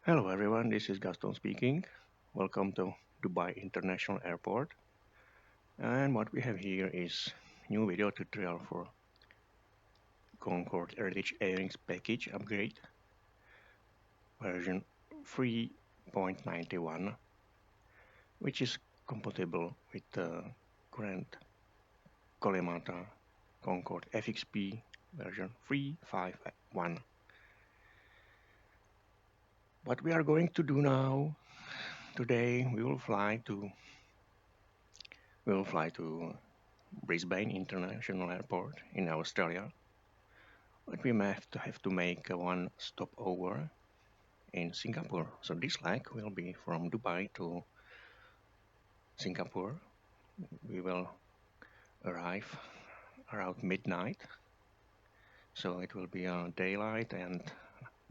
Hello everyone, this is Gaston speaking. Welcome to Dubai International Airport. And what we have here is new video tutorial for Concorde Heritage Avionics package upgrade version 3.91, which is compatible with the current Kalemata Concorde FXP version 3.51. What we are going to do now, today we will fly to Brisbane International Airport in Australia. But we have to make one stopover in Singapore. So this leg will be from Dubai to Singapore. We will arrive around midnight. So it will be a daylight and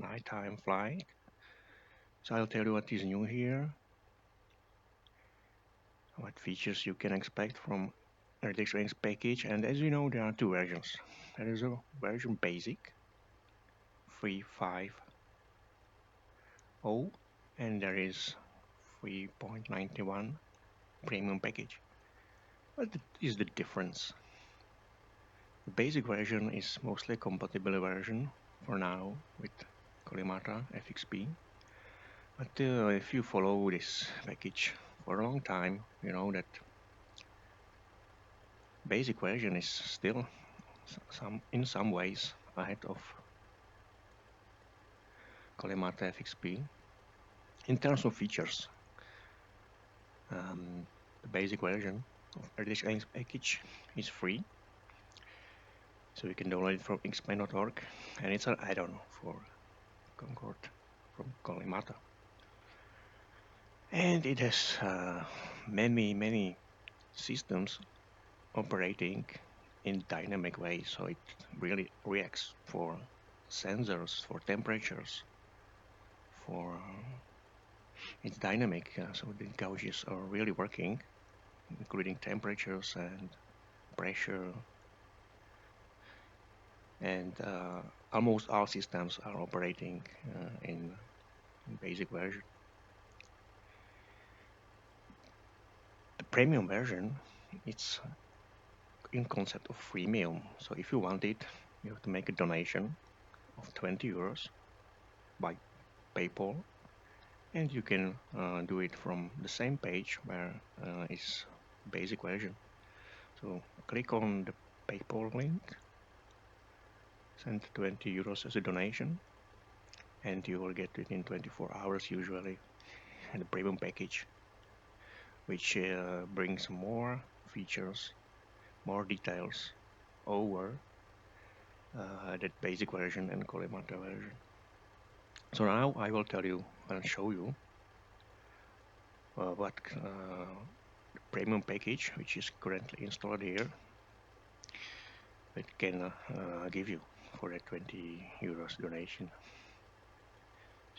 nighttime flight. So I'll tell you what is new here, what features you can expect from Heritage Range package. And as you know, there are two versions. There is a version basic 3.50 and there is 3.91 premium package. What is the difference? The basic version is mostly compatible version for now with Kalemata FXP. But if you follow this package for a long time, you know that basic version is still in some ways ahead of Kalemata FXP. In terms of features, the basic version of Heritage Range package is free. So you can download it from xplain.org, and it's an add-on for Concorde from Kalemata. And it has many systems operating in dynamic way, so it really reacts for sensors, for temperatures, for it's dynamic, so the gauges are really working, including temperatures and pressure, and almost all systems are operating in basic version. The premium version, it's in concept of freemium. So if you want it, you have to make a donation of 20 euros by PayPal, and you can do it from the same page where is basic version. So click on the PayPal link, send 20 euros as a donation, and you will get it in 24 hours usually, and the premium package, which brings more features, more details over that basic version and Kalemata version. So now I will tell you and show you what premium package, which is currently installed here, it can give you for that 20 euros donation.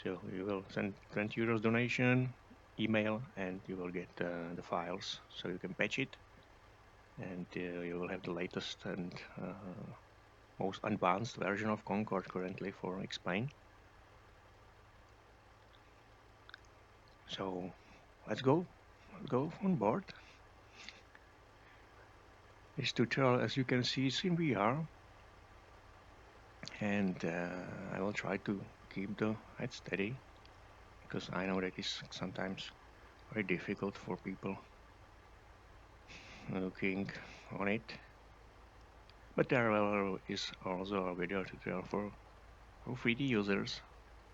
So you will send 20 euros donation, email, and you will get the files, so you can patch it, and you will have the latest and most advanced version of Concorde currently for X-plane. So let's go on board. This tutorial, as you can see, is in VR, and I will try to keep the head steady, because I know that is sometimes very difficult for people looking on it. But there is also a video tutorial for 3D users,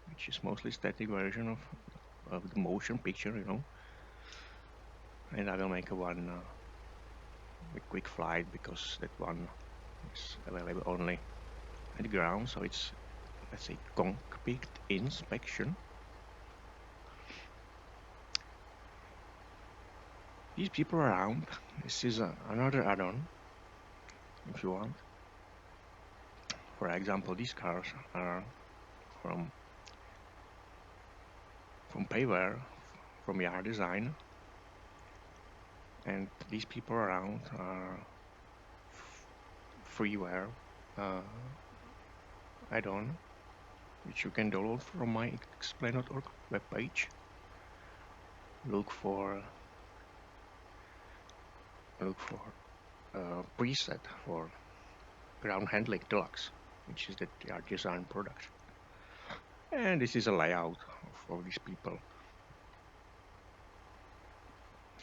which is mostly static version of the motion picture, you know. And I will make a quick flight, because that one is available only at the ground, so it's, let's say, cockpit inspection. These people around, this is another add-on, if you want. For example, these cars are from payware, from Yard Design, and these people around are freeware add-on, which you can download from my explain.org webpage. Look for preset for ground handling deluxe, which is the Yard Design product. And this is a layout of these people.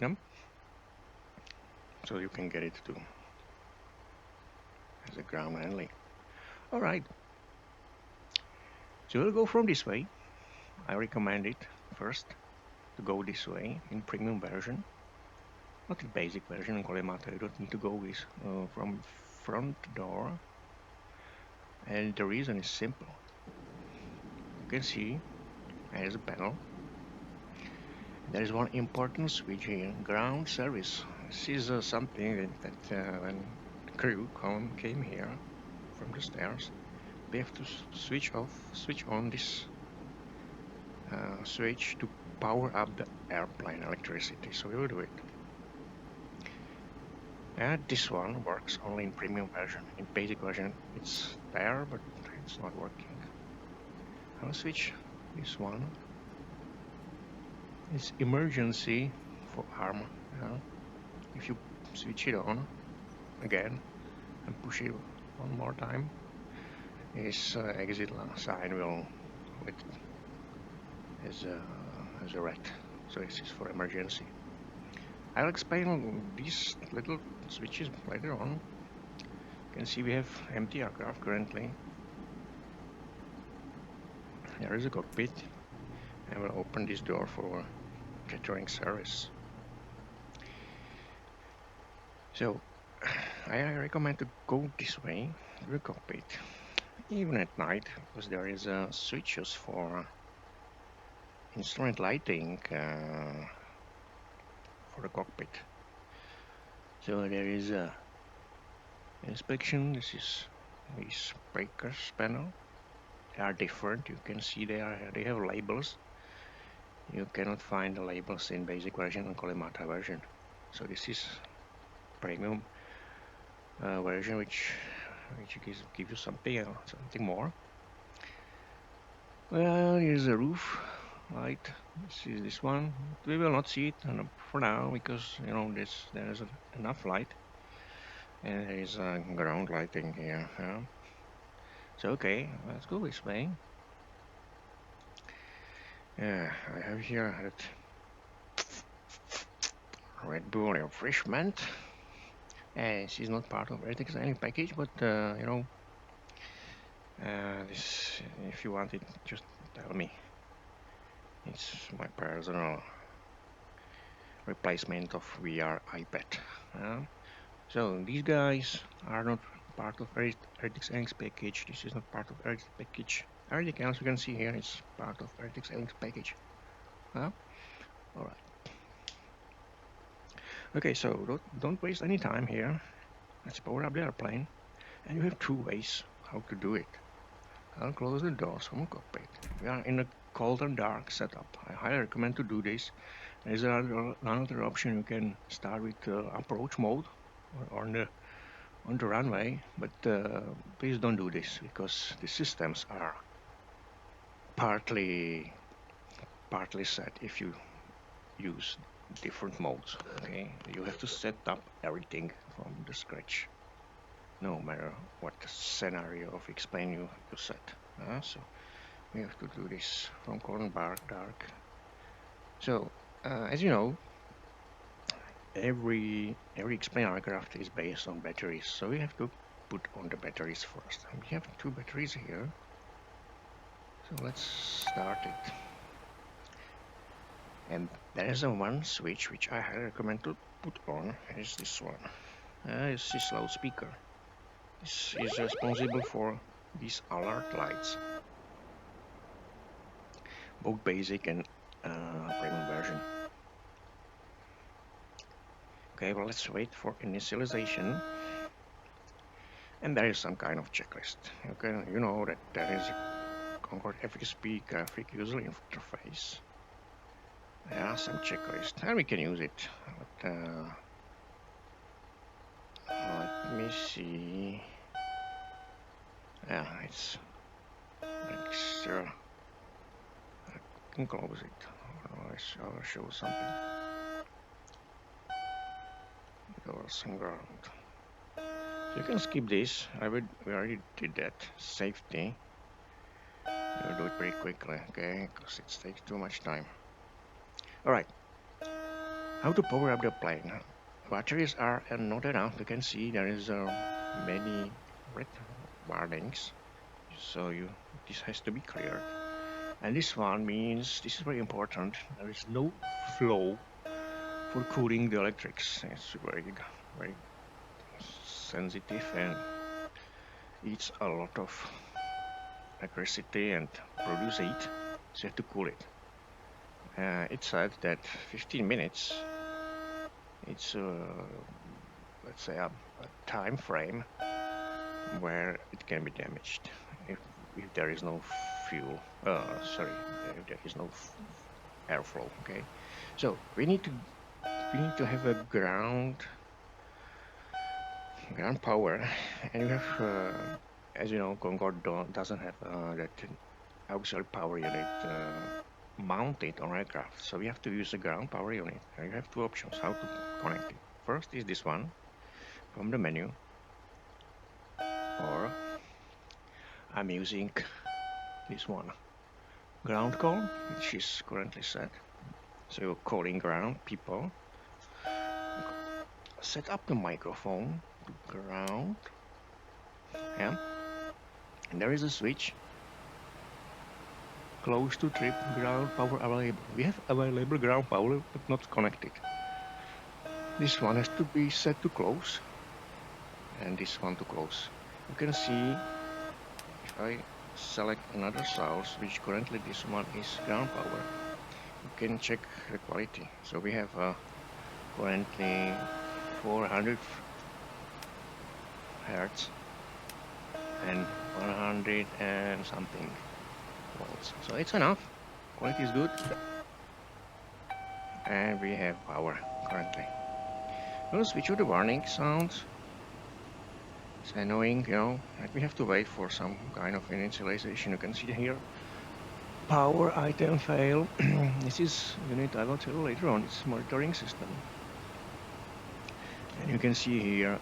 Yeah? So you can get it too as a ground handling. Alright. So we'll go from this way. I recommend it first to go this way in premium version. Not the basic version in Kolemata, you don't need to go with from front door. And the reason is simple. You can see there's a panel. There is one important switch here, ground service. This is something that when the crew came here from the stairs, they have to switch on this switch to power up the airplane electricity. So we will do it. And this one works only in premium version. In basic version it's there, but it's not working. I'll switch this one. It's emergency for arm. If you switch it on again and push it one more time, this exit sign will as a red. So this is for emergency. I'll explain these little switches later on. You can see we have empty aircraft currently. There is a cockpit, and we'll open this door for catering service. So I recommend to go this way to the cockpit, even at night, because there is switches for instrument lighting for the cockpit. So there is a inspection. This is these breakers panel. They are different. You can see they have labels. You cannot find the labels in basic version and Kolemata version. So this is premium version, which give you something more. Well, here's a roof light. This is this one. We will not see it for now, because you know there is enough light, and there is ground lighting here. So okay, let's go this way. I have here that Red Bull refreshment. This is not part of Vertex any package, but you know, this, if you want it, just tell me. It's my personal replacement of VR iPad. So these guys are not part of Vertex NX package. This is not part of Vertex package. Everything else you can see here is part of Vertex NX package. Alright. Okay, so don't waste any time here. Let's power up the airplane. And you have two ways how to do it. I'll close the doors from the cockpit. We are in a cold and dark setup. I highly recommend to do this. There is another option. You can start with approach mode, or on the on the runway, but please don't do this because the systems are partly set if you use different modes. Okay, you have to set up everything from the scratch, no matter what scenario of explain you set. So we have to do this from colon bar dark. So as you know, every explain aircraft is based on batteries, so we have to put on the batteries first. We have 2 batteries here, so let's start it. And there is a one switch which I highly recommend to put on, is this one. It's this loudspeaker. This is responsible for these alert lights, both basic and premium version. Okay, well, let's wait for initialization. And there is some kind of checklist. Okay, you know that there is a Concorde FXP graphic user interface. There are some checklist, and we can use it. But, let me see. Yeah, it's extra. I can close it. Otherwise, I'll show something. Doors and ground. So you can skip this. We already did that. Safety. We'll do it pretty quickly, okay? Because it takes too much time. Alright. How to power up the plane? Batteries are not enough. You can see there is many red warnings. So this has to be cleared. And this one means, this is very important, there is no flow for cooling the electrics. It's very sensitive and eats a lot of electricity and produce heat, so you have to cool it. It said that 15 minutes, it's let's say a time frame where it can be damaged if there is no fuel. If there is no airflow. Okay, so we need to have a ground power, and you have, as you know, Concorde doesn't have that auxiliary power unit mounted on aircraft, so we have to use a ground power unit. And you have 2 options how to connect it. First is this one from the menu, or I'm using this one, ground call, which is currently set. So you're calling ground people, set up the microphone to ground, yeah, and there is a switch close to trip, ground power available. We have available ground power but not connected. This one has to be set to close and this one to close. You can see if I select another source, which currently this one is ground power, you can check the quality. So we have currently 400 Hertz and 100 and something volts. So it's enough. Quality is good. And we have power currently. We'll switch to the warning sounds. It's annoying, you know, and we have to wait for some kind of initialization. You can see here, power item fail. This is unit I will tell you later on. It's monitoring system. And you can see here,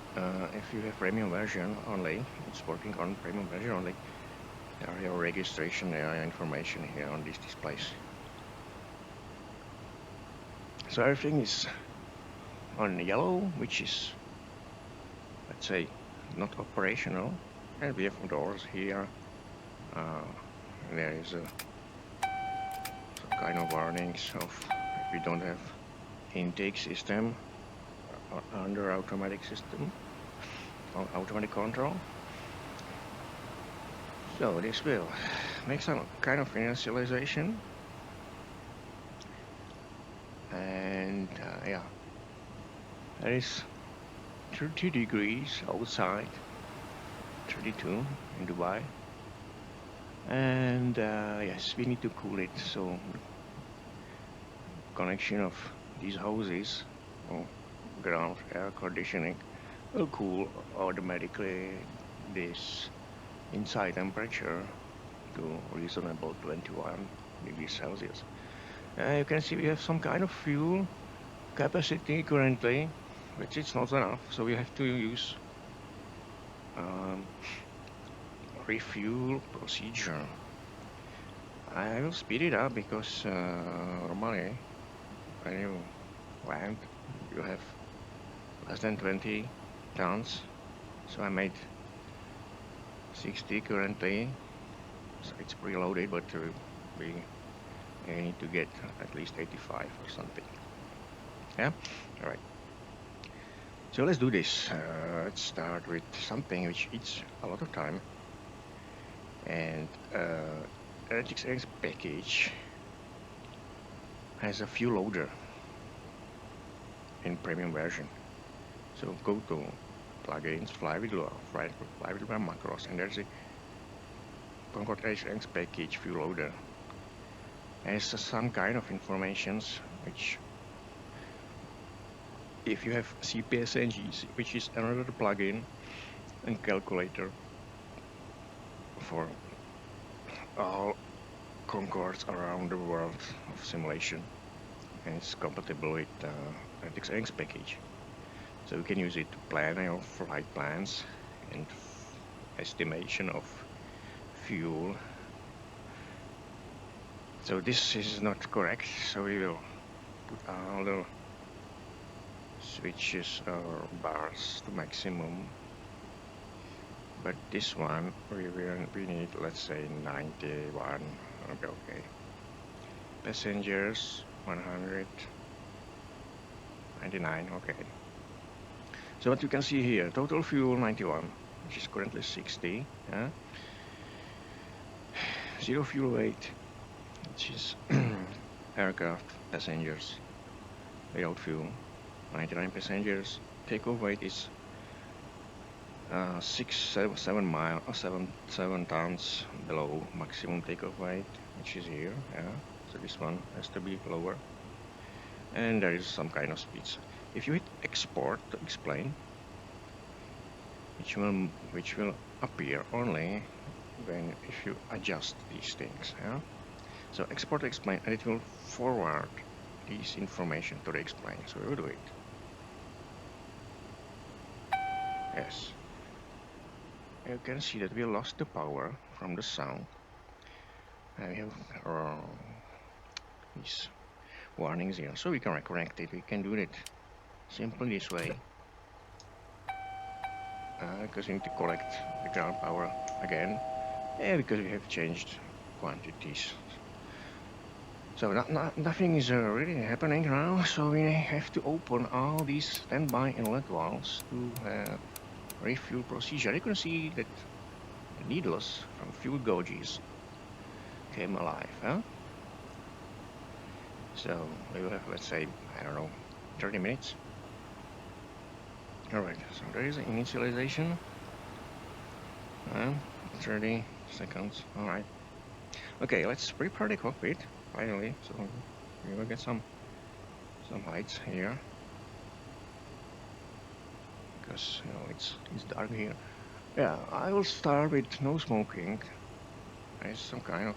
if you have premium version only, it's working on premium version only. There are your registration information here on these displays. So everything is on yellow, which is, let's say, not operational. And we have doors here. There is some kind of warnings of if we don't have intake system under automatic system, automatic control. So this will make some kind of initialization, and yeah, there is 30 degrees outside, 32 in Dubai, and yes, we need to cool it. So connection of these houses, ground air conditioning, will cool automatically this inside temperature to reasonable 21 degrees Celsius. You can see we have some kind of fuel capacity currently, which is not enough, so we have to use um, refuel procedure. I will speed it up because normally when you land you have less than 20 tons, so I made 60 currently, so it's preloaded, but we need to get at least 85 or something. Yeah, all right. So let's do this. Let's start with something which eats a lot of time, and RTX package has a fuel loader in premium version. So go to plugins, fly with macros, and there's a Concorde FXP package fuel loader. Has some kind of informations which, if you have CPSNG, which is another plugin and calculator for all Concords around the world of simulation, and it's compatible with RTX package. So you can use it to plan your flight plans and estimation of fuel. So this is not correct, so we will put all the switches or bars to maximum. But this one we need, let's say 91. Okay. Passengers 199. Okay. So what you can see here, total fuel 91, which is currently 60. Yeah? Zero fuel weight, which is aircraft passengers without fuel, 99 passengers. Takeoff weight is 7 tons below maximum takeoff weight, which is here. Yeah, so this one has to be lower. And there is some kind of speeds. If you hit export to explain, which will appear only when if you adjust these things. Yeah. So export to explain, and it will forward this information to the explain. So we will do it. Yes. You can see that we lost the power from the sound. And we have these warnings here, so we can reconnect it. We can do it simply this way, because we need to collect the ground power again. Yeah, because we have changed quantities. So nothing is really happening now, so we have to open all these standby inlet valves to refuel procedure. You can see that the needles from fuel gauges came alive. Huh? So we will have, let's say, I don't know, 30 minutes. Alright, so there is an initialization. 30 seconds. Alright. Okay, let's prepare the cockpit finally. So we will get some lights here, because it's dark here. Yeah, I will start with no smoking. There's some kind of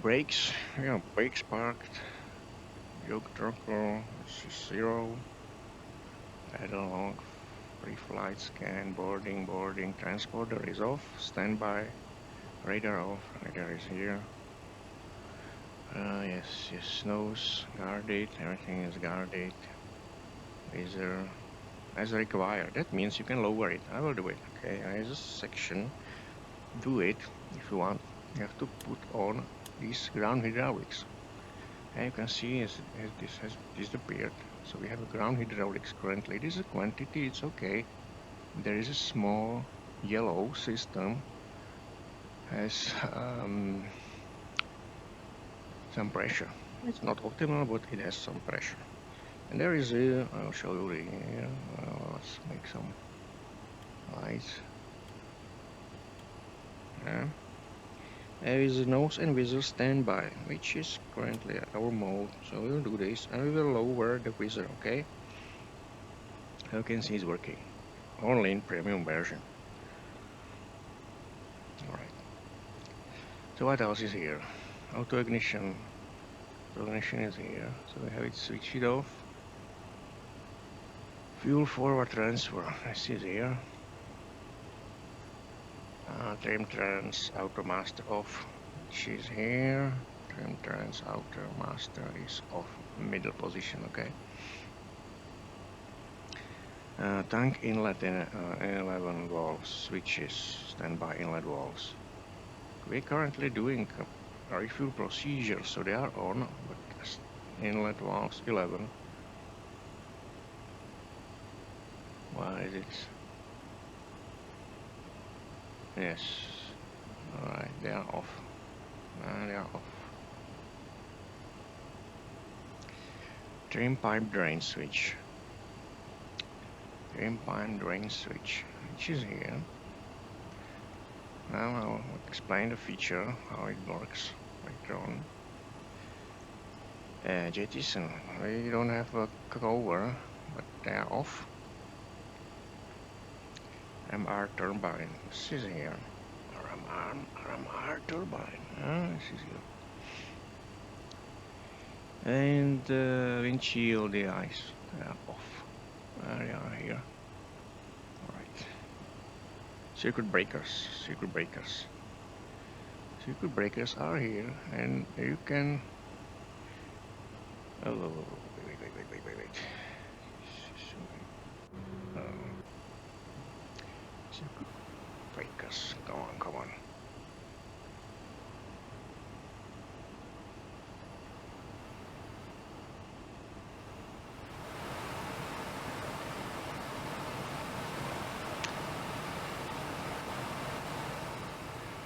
brakes. Brakes parked. Yoke throttle. This is 0. Pedal log. Pre-flight scan. Boarding. Transponder is off. Standby. Radar off. Radar is here. Yes. Nose guarded. Everything is guarded. Laser as required. That means you can lower it. I will do it. Okay, there's a section. Do it if you want. You have to put on these ground hydraulics. And you can see as this has disappeared. So we have a ground hydraulics currently. This is a quantity, it's okay. There is a small yellow system, has some pressure. It's not optimal, but it has some pressure. And there is I'll show you here. Let's make some lights. Yeah. There is a nose and visor standby, which is currently our mode. So we will do this, and we will lower the visor. Okay. You can see it's working. Only in premium version. Alright. So what else is here? Auto ignition. Auto ignition is here. So we have it switched off. Fuel forward transfer. This is here. Trim trans auto master off. She's here. Trim trans auto master is off. Middle position. Okay. Tank inlet and 11 valves switches. Standby inlet valves. We're currently doing a refuel procedure, so they are on, but inlet valves 11. Why is it? Yes. Alright, they are off. They are off. Trim pipe drain switch. Trim pipe drain switch, which is here. Now I'll explain the feature, how it works later on. Jettison, we don't have a cover, but they are off. MR turbine, this is here. RMR turbine, this is here. And windshield de-ice, they are off. They are here. Alright. Circuit breakers, circuit breakers. Circuit breakers are here, and you can. Oh, wait. Circuit breakers, come on.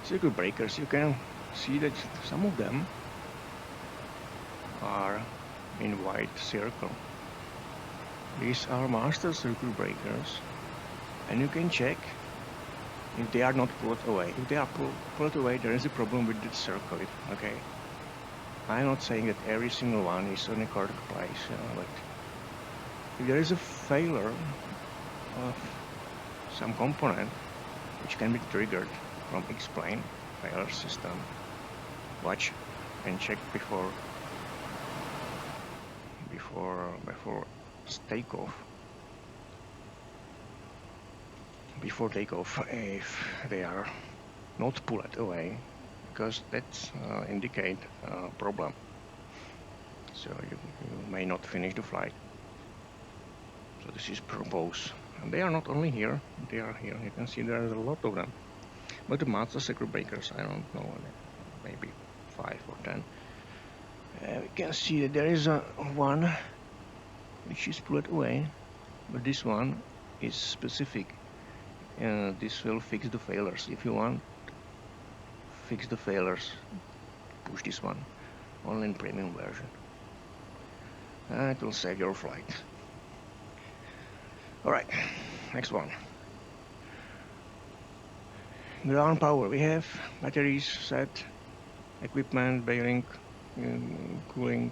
Circuit breakers, you can see that some of them are in white circle. These are master circuit breakers, and you can check if they are not pulled away. If they are pulled away, there is a problem with the circuit. Okay, I'm not saying that every single one is in a correct place, but if there is a failure of some component which can be triggered from explain failure system, watch and check before takeoff. Before takeoff, if they are not pulled away, because that's indicate a problem. So you may not finish the flight. So this is proposed. And they are not only here, they are here. You can see there is a lot of them. But the master circuit breakers, I don't know, maybe 5 or 10. We can see that there is one which is pulled away, but this one is specific. This will fix the failures. If you want fix the failures, push this one, only in premium version. It will save your flight. Alright, next one. Ground power, we have batteries set, equipment, bearing, cooling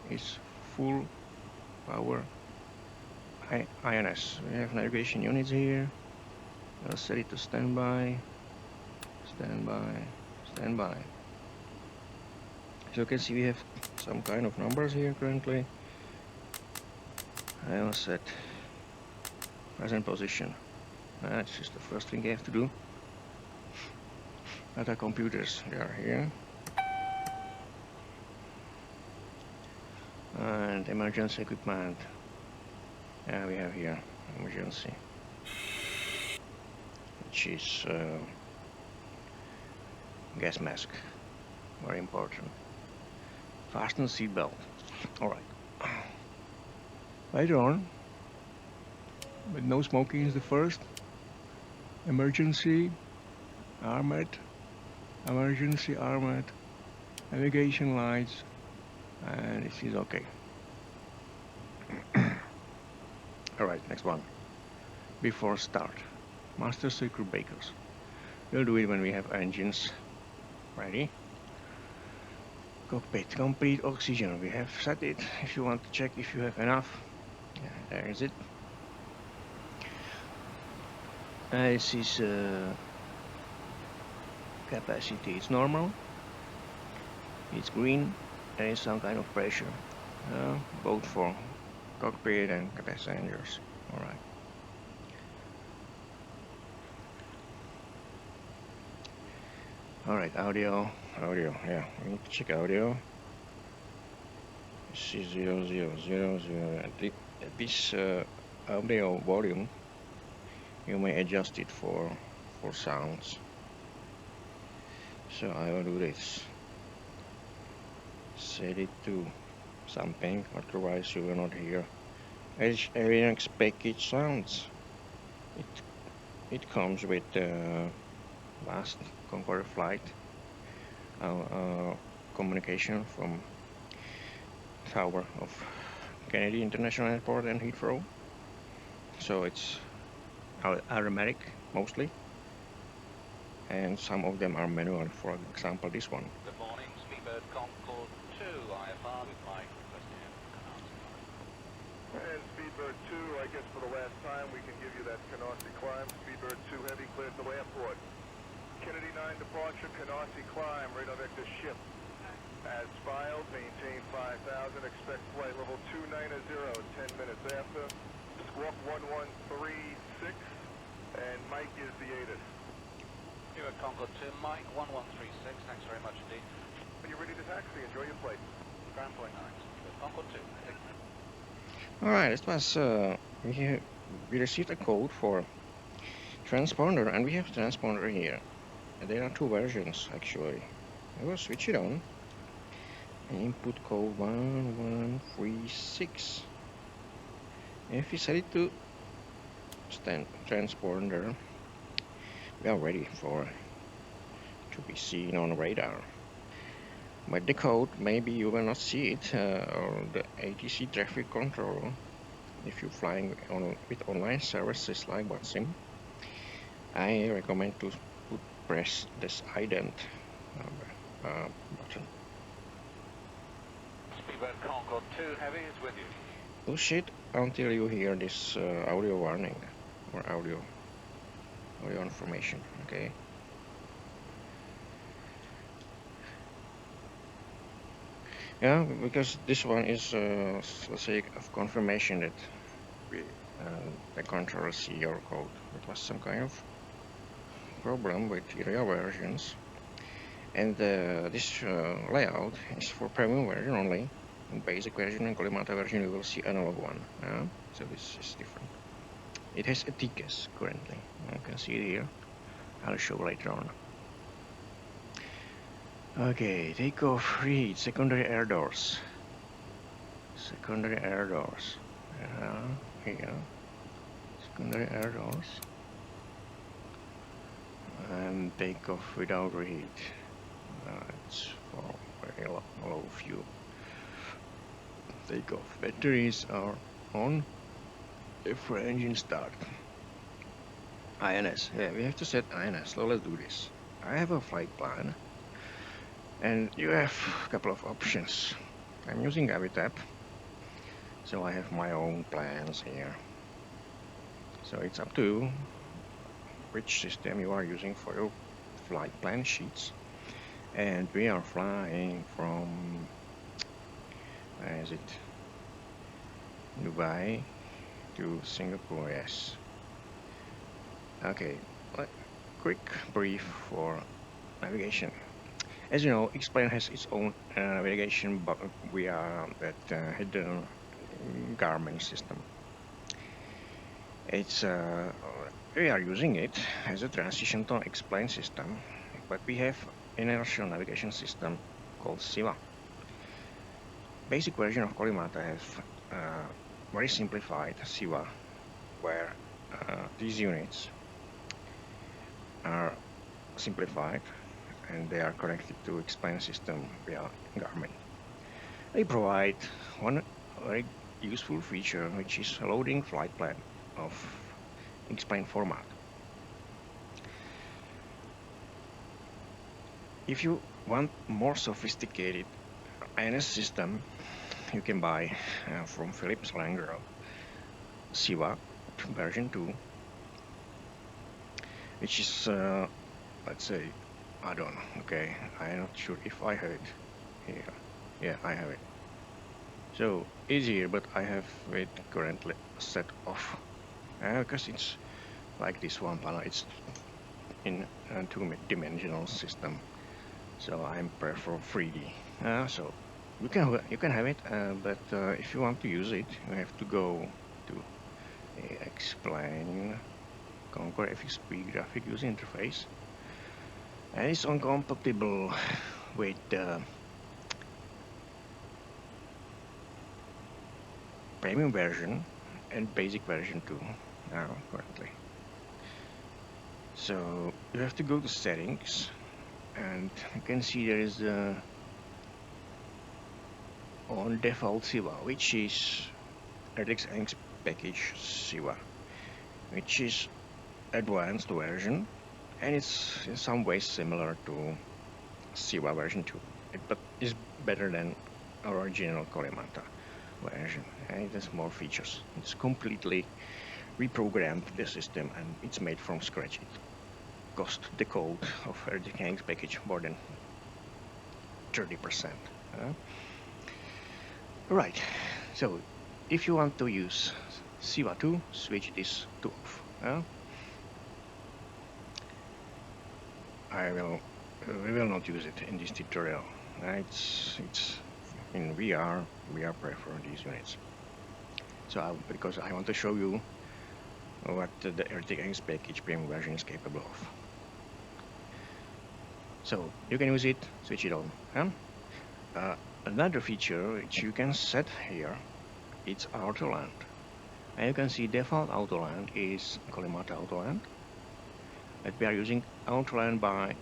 is full power. INS, we have navigation units here. I'll set it to standby. So you can see we have some kind of numbers here currently. I will set present position. That's just the first thing you have to do. Data computers, they are here. And emergency equipment. Yeah, we have here emergency, which is gas mask, very important. Fasten seatbelt. Alright. Later on, but no smoking is the first. Emergency armored, navigation lights, and this is okay. Alright, next one. Before start, master circuit breakers. We'll do it when we have engines ready. Cockpit, complete oxygen. We have set it. If you want to check if you have enough, yeah, there is it. This is capacity. It's normal. It's green. There is some kind of pressure, both for cockpit and passengers. All right. All right. Audio. Yeah, we need to check audio. This is 0, 0, 0, 0. This audio volume, you may adjust it for sounds. So I will do this. Set it to something, otherwise you will not hear avionics package sounds. It comes with the last Concorde flight communication from tower of Kennedy International Airport and Heathrow. So it's automatic mostly, and some of them are manual. For example, this one. Good morning, Speedbird Concorde 2 IFR with Mike requesting And Speedbird 2, I guess for the last time we can give you that Canarsie climb. Speedbird 2 Heavy cleared the airport. Kennedy 9 departure, Canarsie climb, radar vector ship. As filed, maintain 5,000, expect flight level 290, 10 minutes after. Squawk 1136, and Mike is the aided. Speedbird Concorde 2, Mike 1136, thanks very much indeed. When you're ready to taxi, enjoy your flight. Ground point 9, Speedbird Concorde 2, Alright, it was, we received a code for transponder, and we have transponder here. And there are two versions actually. I will switch it on. Input code 1136. If we set it to transponder, we are ready to be seen on radar. But the code, maybe you will not see it on the ATC traffic control if you're flying with online services like WhatSim. I recommend to press this ident button. Speedbird Concorde 2 Heavy is with you. Push it until you hear this audio warning or audio information. Okay. Yeah, because this one is for sake of confirmation that the controller see your code. It was some kind of problem with the real versions, and this layout is for premium version only. In basic version and Collimata version you will see analog one. So this is different. It has a TCAS currently. You can see it here. I'll show later on. Okay, takeoff read secondary air doors. Secondary air doors. Here. Secondary air doors. And takeoff without read. It's for very low fuel. Takeoff batteries are on if engine start. INS. Yeah, we have to set INS. So let's do this. I have a flight plan. And you have a couple of options. I'm using AviTap, so I have my own plans here. So it's up to you which system you are using for your flight plan sheets. And we are flying from, where is it? Dubai to Singapore, yes. Okay, quick brief for navigation. As you know, X-Plane has its own navigation, but we are that hidden Garmin system. It's we are using it as a transition to X-Plane system, but we have inertial navigation system called SIVA. Basic version of Collimata has very simplified SIVA, where these units are simplified and they are connected to X-Plane system via Garmin. They provide one very useful feature, which is loading flight plan of X-Plane format. If you want more sophisticated INS system, you can buy from Philips Langer SIVA version 2. which is let's say add-on. Okay, I'm not sure if I have it here. Yeah, I have it. So easier, but I have it currently set off because it's like this one panel. It's in a two-dimensional system, so I prefer 3D. So you can have it, but if you want to use it, you have to go to explain Concorde FXP graphic user interface, and it's incompatible with the premium version and basic version too now currently. So you have to go to settings, and you can see there is the on default SIVA, which is RTX Angst package SIVA, which is advanced version, and it's in some ways similar to SIVA version 2, but is better than original Kalimata version, and it has more features. It's completely reprogrammed the system, and it's made from scratch. It cost the code of RTX Angst package more than 30%. Right, so if you want to use SIVA 2, switch this to off. We will not use it in this tutorial. It's in VR. We are prefer these units. So because I want to show you what the RTX package premium version is capable of. So you can use it, switch it on. Another feature which you can set here, it's auto land. And you can see default auto land is Kalimata auto land. But we are using auto land by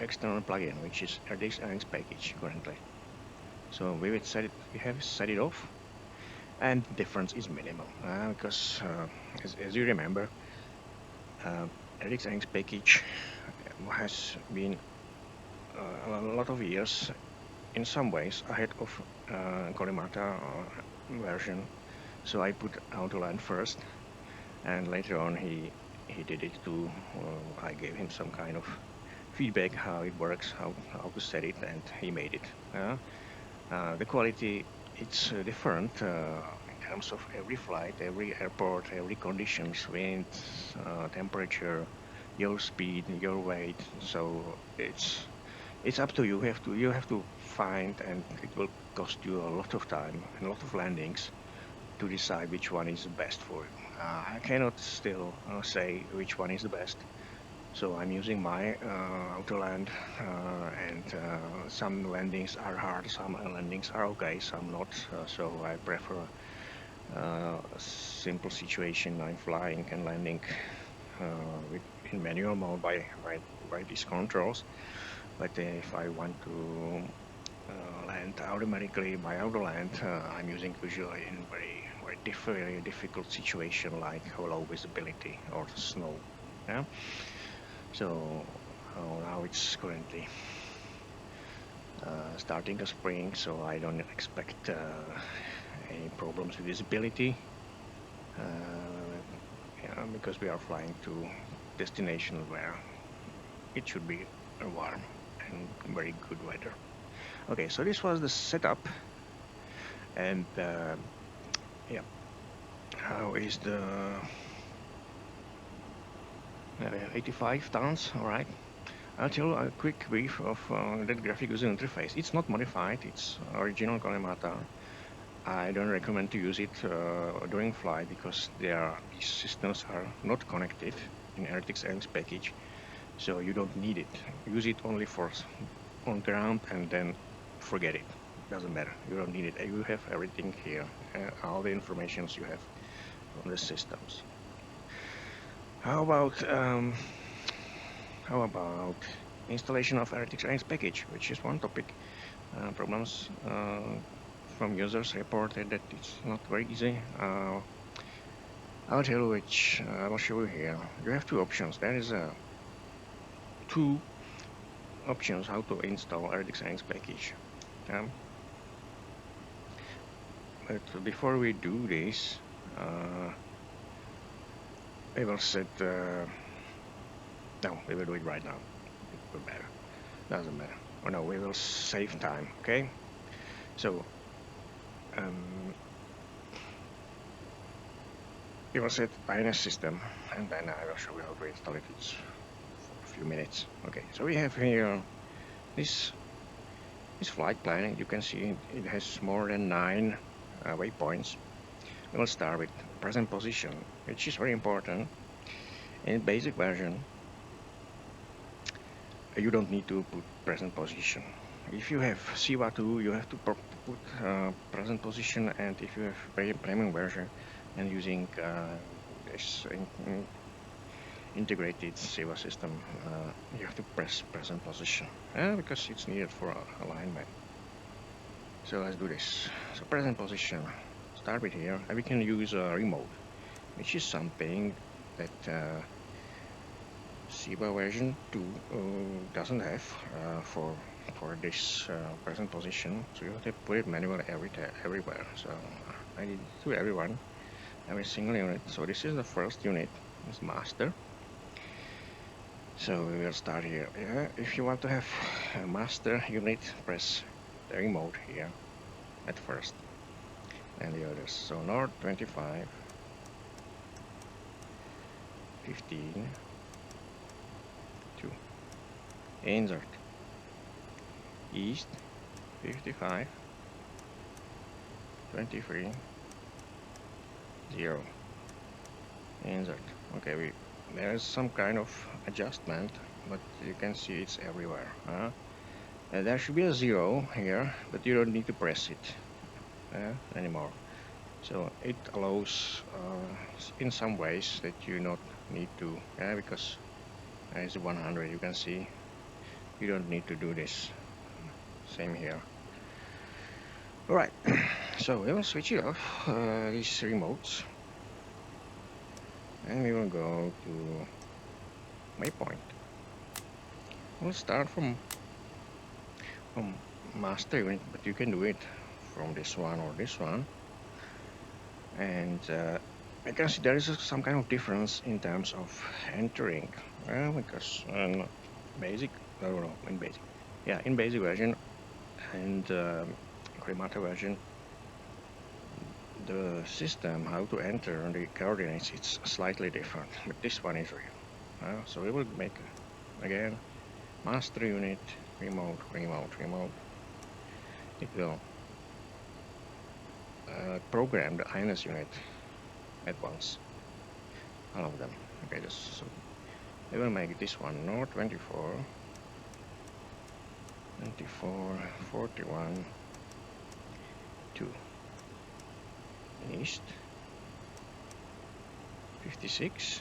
external plugin, which is RTX Angst package currently. So we have set it off, and the difference is minimal because as you remember, RTX Angst package has been a lot of years in some ways ahead of Kalimata version. So I put autoland first, and later on he did it too. I gave him some kind of feedback how it works, how to set it, and he made it. The quality, it's different in terms of every flight, every airport, every conditions, wind, temperature, your speed, your weight. So it's up to you. You have to find, and it will cost you a lot of time and a lot of landings to decide which one is the best for you. I cannot still say which one is the best. So I'm using my autoland, and some landings are hard, some landings are okay, some not. So I prefer a simple situation. I'm flying and landing in manual mode by these controls. But if I want to land automatically by autoland, I'm using usually in very difficult situation like low visibility or snow. Yeah. So now it's currently starting the spring, so I don't expect any problems with visibility. Yeah, because we are flying to destination where it should be warm and very good weather. Okay, so this was the setup, and yeah, how is the 85 tons? All right. I'll tell a quick brief of that graphic user interface. It's not modified, it's original Kalimata. I don't recommend to use it during flight because these systems are not connected in RTX Angst package, so you don't need it. Use it only for on ground and then forget it. Doesn't matter. You don't need it. You have everything here, all the informations you have on the systems. How about installation of RTX Angst package, which is one topic. Problems from users reported that it's not very easy. I'll tell you which I will show you here. You have two options. There is two options how to install RTX Angst package. But before we do this, I will set No, we will do it right now. It will matter. Doesn't matter. Oh no, we will save time. Okay. So we will set INS system, and then I will show you how to install it. It's for a few minutes. Okay. So we have here this flight plan. You can see it has more than 9 waypoints. We will start with present position, which is very important. In basic version, you don't need to put present position. If you have CIVA2, you have to put present position, and if you have premium version and using this integrated CIVA system, you have to press present position because it's needed for alignment. So let's do this. So present position, start with here, and we can use a remote, which is something that CIVA version 2 doesn't have for this present position, so you have to put it manually everywhere. So I did it to every single unit. So this is the first unit, it's master. So we will start here. If you want to have a master unit, press the remote here at first, and the others. So north 25, 15, 2, insert. East 55, 23, 0, insert. Okay, there is some kind of adjustment, but you can see it's everywhere. There should be a 0 here, but you don't need to press it anymore. So it allows in some ways that you not need to, because there is 100, you can see you don't need to do this. Same here. Alright, so we will switch it off, these remotes, and we will go to waypoint. We'll start from master unit, but you can do it from this one or this one. And I can see there is some kind of difference in terms of entering, because basic, I don't know, in basic, yeah, in basic version and Cremata version, the system how to enter the coordinates, it's slightly different, but this one is real. So we will make again master unit, remote. It will program the INS unit at once, all of them. Okay, so we will make this one north 24, 41, 2, east 56,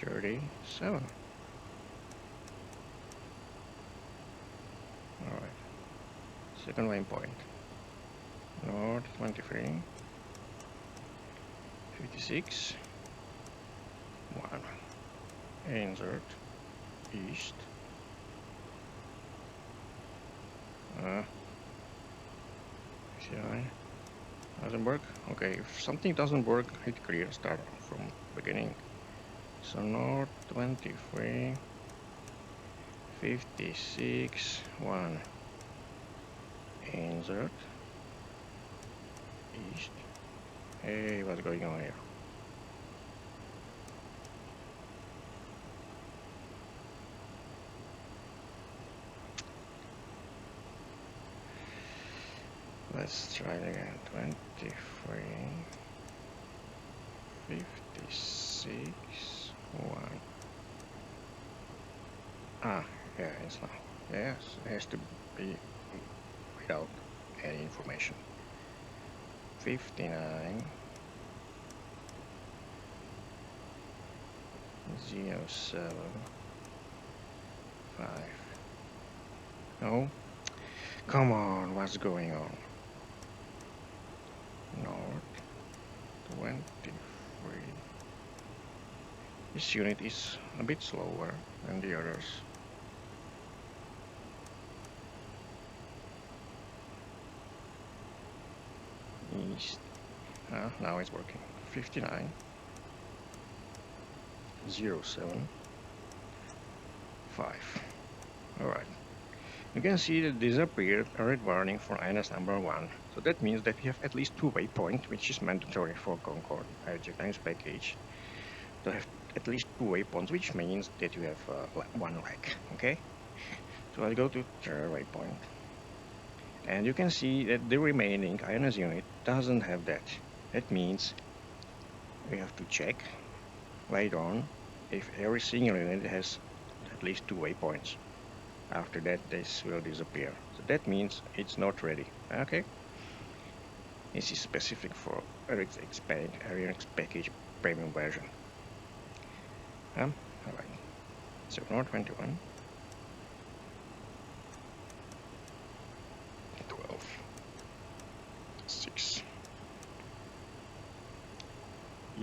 37. Alright, second waypoint, north 23, 56, 1, insert, east, doesn't work. Okay, if something doesn't work, hit clear, start from beginning. So north 23, 56, 1, insert, east. Hey, what's going on here? Let's try it again. 23, 56, 1. Ah, yeah, it's now. Yes, it has to be without any information. 59, 07, 5. No? Come on, what's going on? North 23. This unit is a bit slower than the others. East. Now it's working. 59, 07, 5. Alright. You can see that disappeared a red warning for INS number 1. So that means that we have at least 2 waypoints, which is mandatory for Concorde aerodynamics package. To have at least 2 waypoints, which means that you have 1 leg. Okay? So I'll go to third waypoint. And you can see that the remaining INS unit doesn't have that. That means we have to check later on if every single unit has at least 2 waypoints. After that, this will disappear. So that means it's not ready. Okay? This is specific for avionics package premium version. Alright. So now 21. 12. 6.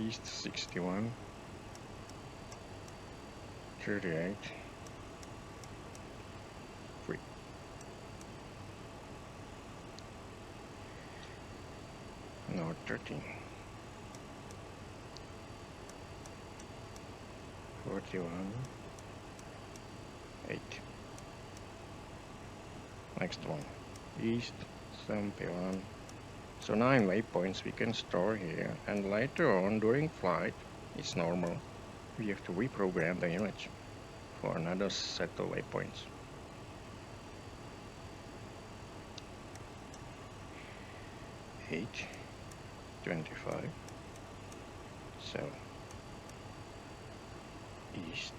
East 61. 38. 3. North 13. 41. 8. Next one. East 71. So 9 waypoints we can store here, and later on during flight it's normal. We have to reprogram the image for another set of waypoints. Eight, 25, so east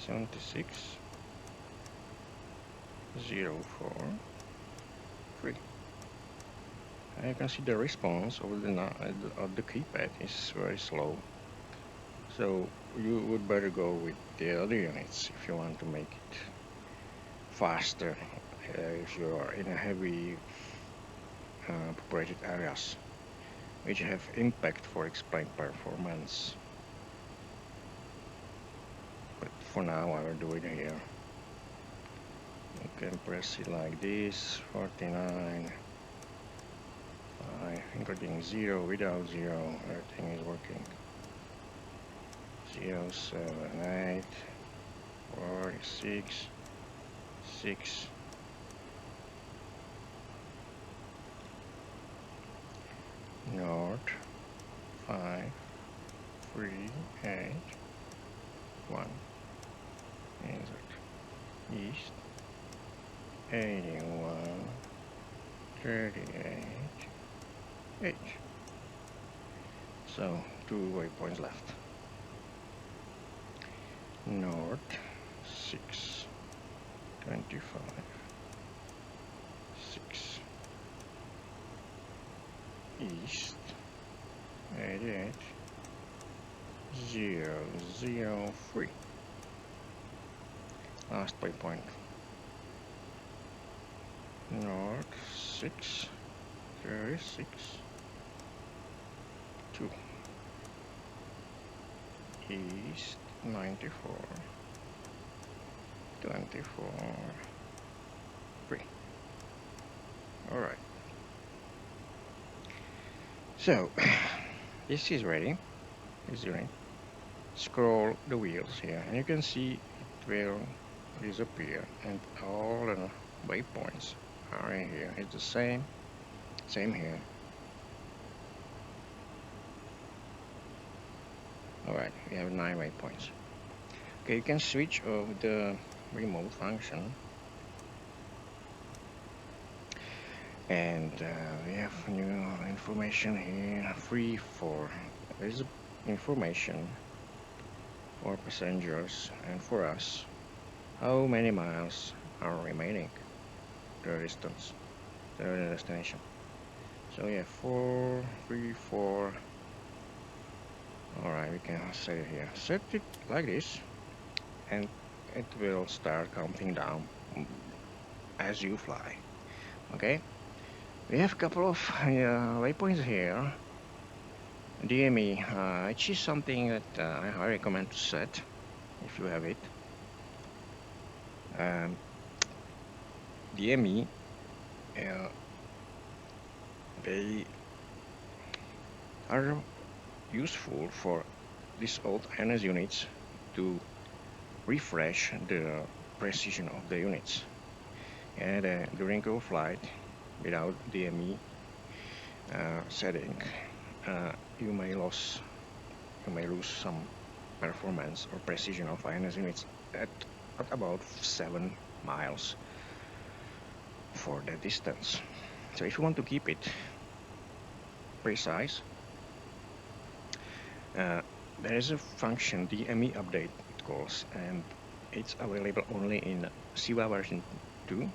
76, 04, 3. And you can see the response of the keypad is very slow. So you would better go with the other units if you want to make it faster if you are in a heavy populated areas which have impact for X-plane performance. But for now I will do it here. You can press it like this, 49, 5, including 0, without 0, everything is working. 0, 7, 8, 46, 6, North 5, 3, 8, 1, insert, East 81, 38, 8. So 2 waypoints left. North 6, 25, 6, East 88, 0, 0, 3. Last waypoint. North 6, 36, 2. East 94, 24, 3. Alright. So, this is ready. Scroll the wheels here, and you can see it will disappear, and all the waypoints are in here. It's the same here. Alright, we have 9 waypoints. Okay, you can switch off the remote function. And we have new information here. 3, 4. There's information for passengers and for us. How many miles are remaining to the distance, to the destination? So yeah, 4, 3, 4. Alright, we can set it here. Set it like this, and it will start counting down as you fly. Okay, we have a couple of waypoints here. DME, which is something that I highly recommend to set if you have it. DME, they are useful for these old NS units to refresh the precision of the units. And during your flight, without DME setting, you may lose some performance or precision of avionics units at about 7 miles for that distance. So if you want to keep it precise, there is a function DME update it calls, and it's available only in CIVA version 2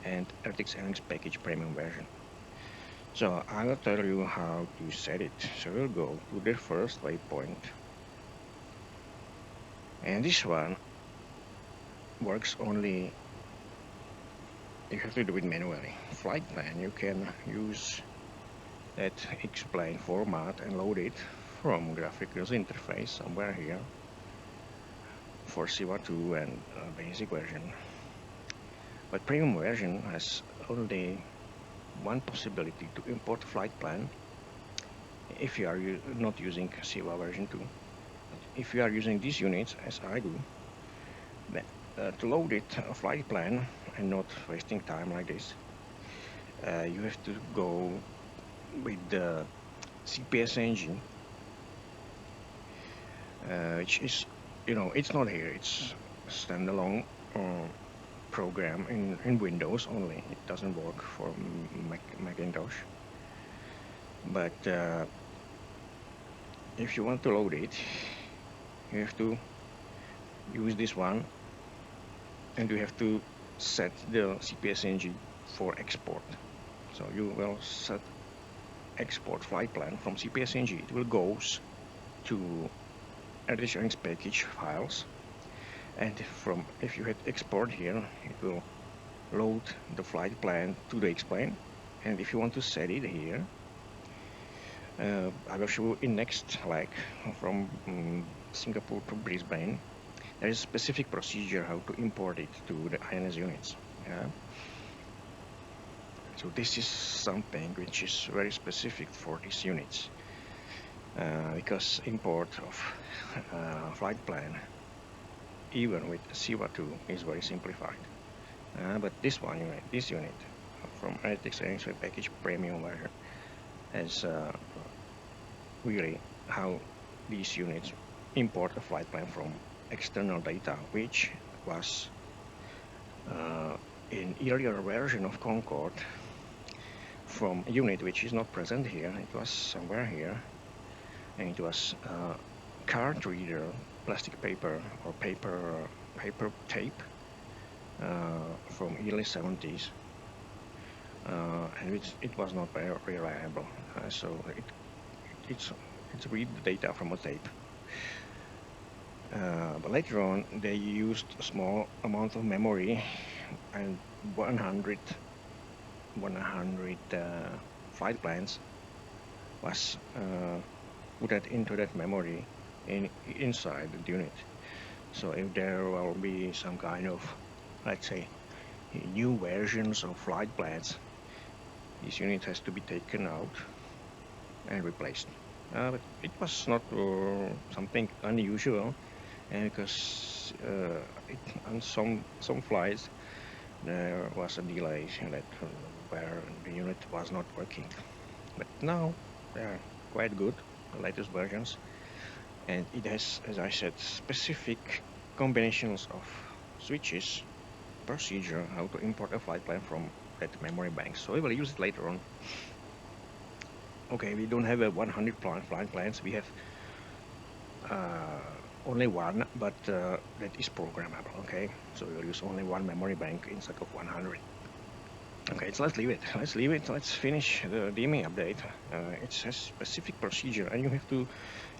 and RTX avionics package premium version. So I will tell you how to set it. So we'll go to the first waypoint, and this one works only, you have to do it manually. Flight plan, you can use that explain format and load it from graphical interface somewhere here for CIVA 2 and basic version. But premium version has only one possibility to import flight plan if you are not using CIVA version 2. If you are using these units, as I do, then, to load it a flight plan and not wasting time like this, you have to go with the CPS engine, which is, it's not here, it's standalone program in Windows only. It doesn't work for Macintosh. But if you want to load it, you have to use this one, and you have to set the CPS engine for export. So you will set export flight plan from CPS engine. It will goes to avionics package files, and if you hit export here, it will load the flight plan to the explain. And if you want to set it here, I will show you in next leg from Singapore to Brisbane. There is a specific procedure how to import it to the INS units. So this is something which is very specific for these units, because import of flight plan, even with CIVA 2, is very simplified. But this unit from RTX avionics package premium version is really how these units import a flight plan from external data, which was in earlier version of Concorde from a unit which is not present here. It was somewhere here, and it was card reader, plastic paper or paper tape from early 70s, and it was not very reliable. So it's read the data from a tape. But later on, they used a small amount of memory, and 100 flight plans was put into that memory inside the unit. So if there will be some kind of, let's say, new versions of flight plans, this unit has to be taken out and replaced. But it was not something unusual, because on some flights there was a delay where the unit was not working. But now they are quite good, the latest versions, and it has, as I said, specific combinations of switches, procedure how to import a flight plan from that memory bank. So we will use it later on. Okay, we don't have a 100 flight plans. We have only one, but that is programmable. Okay, so we will use only one memory bank instead of 100. Okay, so let's leave it. Let's finish the DME update. It says specific procedure, and you have to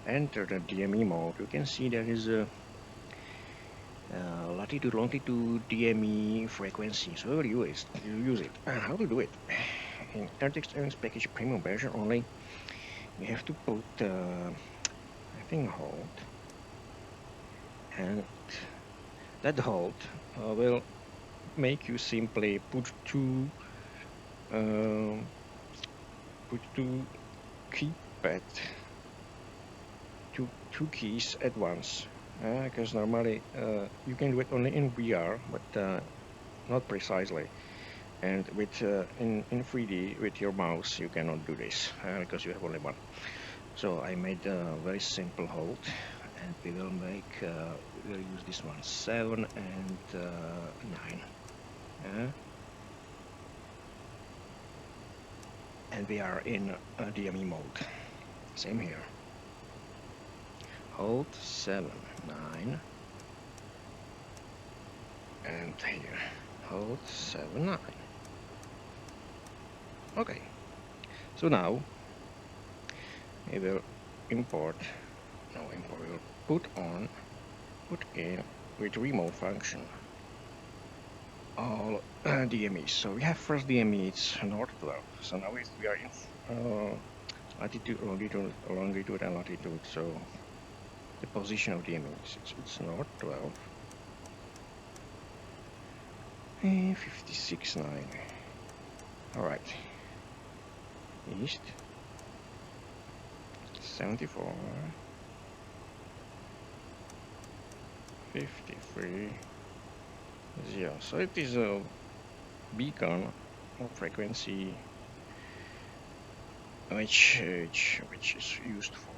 enter the DME mode. You can see there is a latitude, longitude, DME frequency. So we will use it. How to do it? In RTX avionics package premium version only, we have to put I think hold, and that hold will make you simply put two keypad, two keys at once. because normally you can do it only in VR, but not precisely. And with in 3D with your mouse, you cannot do this because you have only one. So I made a very simple hold, and we will make we'll use this one 7 and 9. And we are in DME mode. Same here. Hold 7, 9, and here hold 7, 9. Okay. So now we will import. No import. We will put in with remote function all DMEs. So we have first DME, it's north 12. So now we are in latitude, longitude, and latitude. So the position of DMEs, it's north 12. 56.9. Alright. East 74. 53. 0. So it is a beacon of frequency which is used for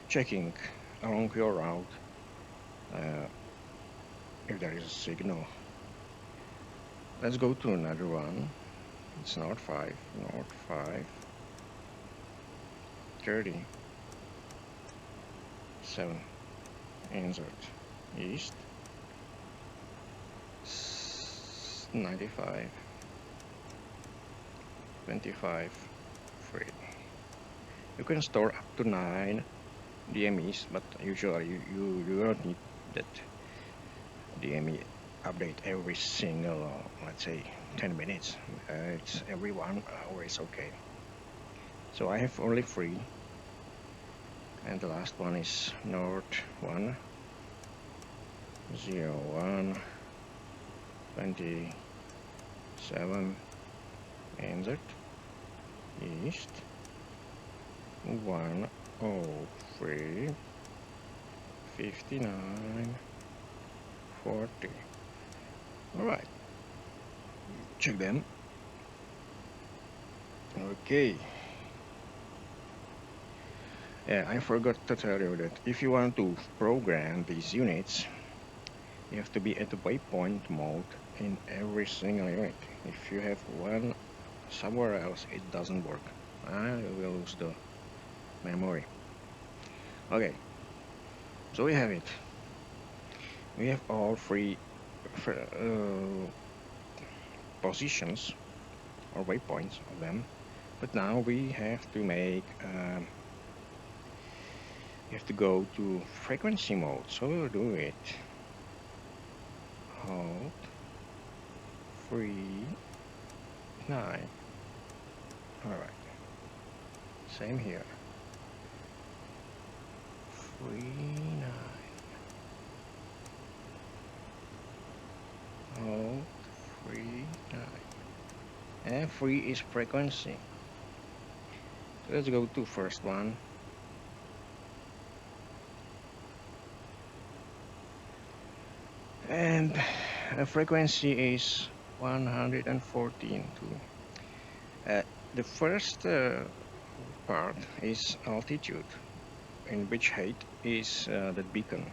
checking along your route if there is a signal. Let's go to another one. It's north 5, 30, 7, insert, east, 95, 25, 3. You can store up to 9 DMEs, but usually you don't need that DME update every single, let's say, 10 minutes. It's every 1 hour is okay. So I have only 3, and the last one is north 1, 0, 1, 27, insert, east, 103, 59, 40. Alright, check them. Okay. Yeah, I forgot to tell you that if you want to program these units, you have to be at the waypoint mode in every single unit. If you have one somewhere else, it doesn't work. You will lose the memory. Okay, so we have it. We have all 3 positions or waypoints of them, but now we have to make you have to go to frequency mode. So we'll do it. Hold 3, 9. Alright, same here. 3, 9. Hold 3, 9. And 3 is frequency. So let's go to first one. And the frequency is 114 too. The first part is altitude, in which height is the beacon.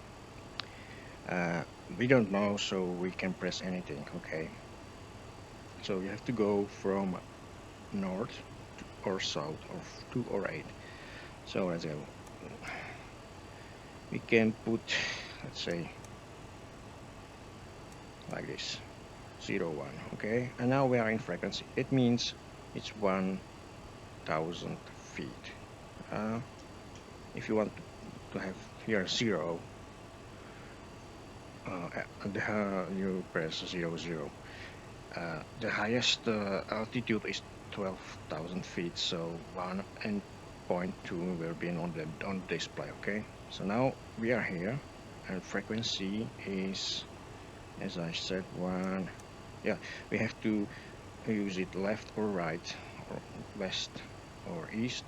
We don't know, so we can press anything. Okay, so you have to go from north or south or 2 or 8. So let's go. We can put, let's say, like this, 0, 1. Okay, and now we are in frequency. It means it's 1,000 feet. If you want to have here 0, you press 0, 0. The highest altitude is 12,000 feet, so 1 and 0.2 will be on the display. Okay, so now we are here, and frequency is, as I said, 1. Yeah, we have to use it left or right, or west or east,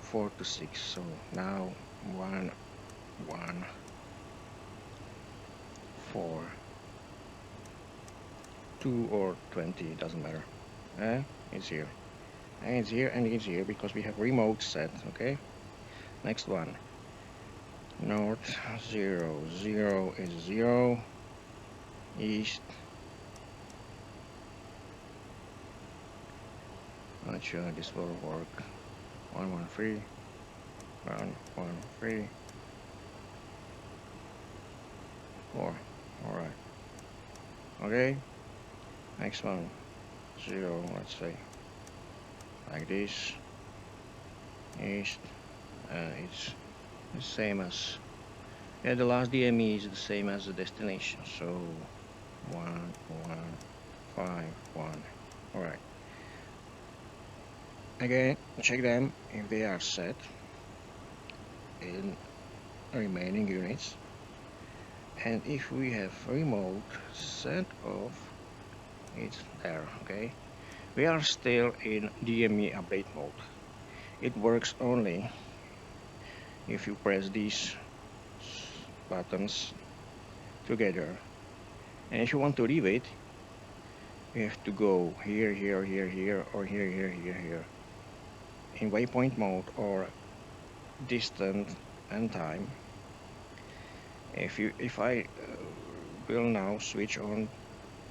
4 to 6. So now 1, 1, 4, 2 or 20, doesn't matter. It's here. And it's here and it's here because we have remote set, okay? Next one. North 0, 0 is 0. East. Not sure this will work. 113. 113. 4. Alright. Okay. Next one. 0, let's say. Like this. East. It's the same as, yeah, the last DME is the same as the destination, so 1 1 5 1. All right, again check them if they are set in remaining units, and if we have remote set off, it's there. Okay, we are still in DME update mode. It works only if you press these buttons together, and if you want to leave it, you have to go here, here, here, here, or here, here, here, here, in waypoint mode or distance and time. If I will now switch on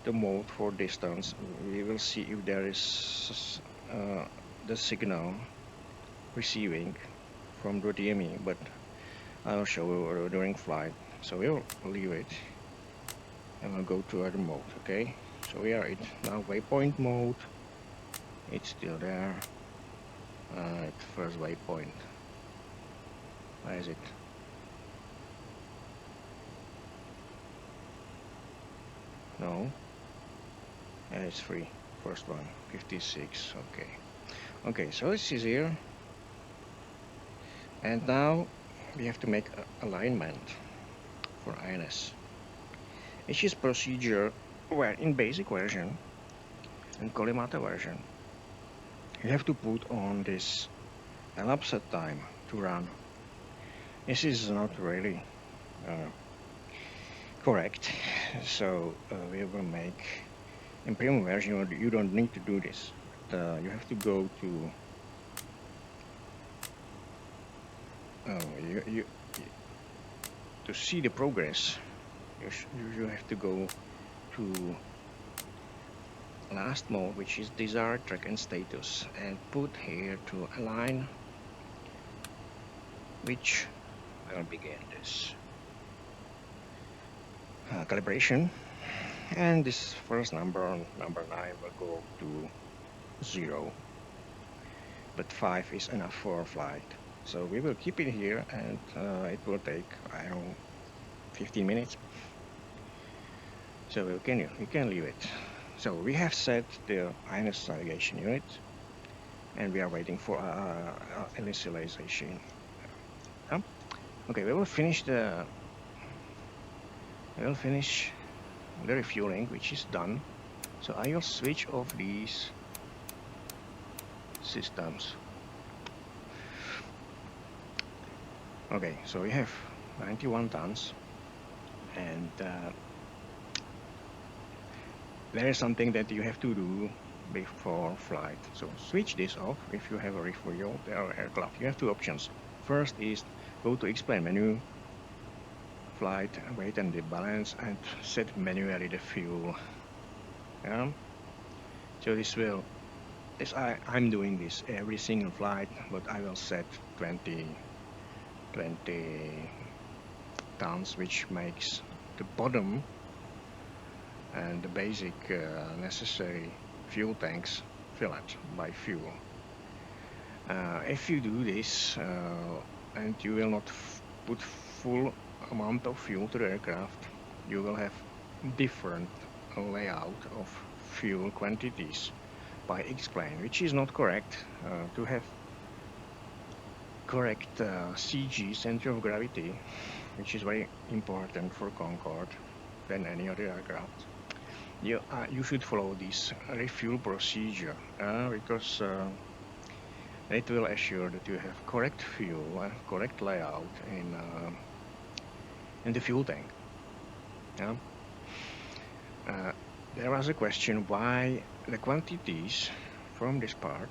the mode for distance, we will see if there is the signal receiving from the DME, but I will show you during flight. So we'll leave it and we'll go to other mode. Okay, so we are in now waypoint mode. It's still there. At first waypoint. Where is it? No. And it's free. First one. 56. Okay. Okay, so this is here. And now we have to make an alignment for INS. Which is procedure where in basic version and collimator version you have to put on this elapsed time to run. This is not really correct, so we will make in premium version you don't need to do this. But, you have to go to to see the progress. You have to go to last mode, which is desired track and status, and put here to align, which will begin this calibration, and this first number 9 will go to 0, but 5 is enough for flight, so we will keep it here, and it will take, I don't know, 15 minutes, so we can leave it. So we have set the INS navigation unit, and we are waiting for initialization. Okay, we will finish the refueling, which is done. So I will switch off these systems. Okay, so we have 91 tons, and there is something that you have to do before flight. So switch this off if you have a refuel aircraft. You have two options. First is go to explain menu, flight, weight and the balance, and set manually the fuel. Yeah. So I'm doing this every single flight, but I will set 20 tons, which makes the bottom and the basic necessary fuel tanks filled by fuel. If you do this and you will not put full amount of fuel to the aircraft, you will have different layout of fuel quantities by explain, which is not correct. To have correct CG, center of gravity, which is very important for Concorde than any other aircraft, you should follow this refuel procedure because it will assure that you have correct fuel and correct layout in the fuel tank. Yeah? there was a question why the quantities from this part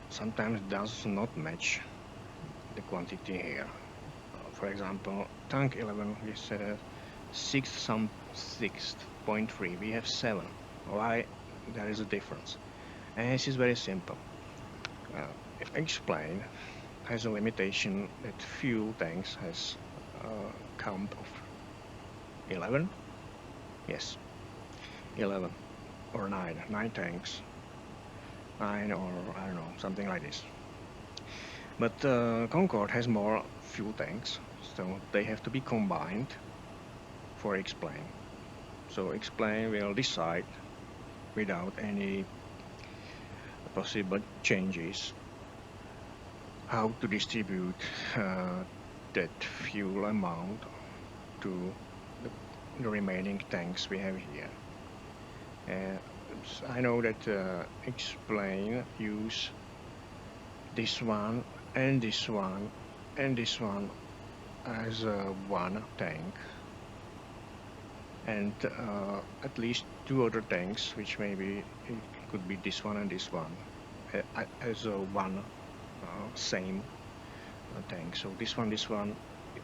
sometimes does not match the quantity here. For example, tank 11 is 6.3. We have 7. Why there is a difference? And this is very simple. Explain has a limitation that fuel tanks has a count of 11. Yes, 11 or 9 tanks, 9 or I don't know, something like this. But Concorde has more fuel tanks, so they have to be combined for explain. So explain will decide without any possible changes how to distribute that fuel amount to the remaining tanks we have here. I know that explain use this one and this one and this one as one tank, and at least 2 other tanks, which maybe it could be this one and this one, as one same tank. So this one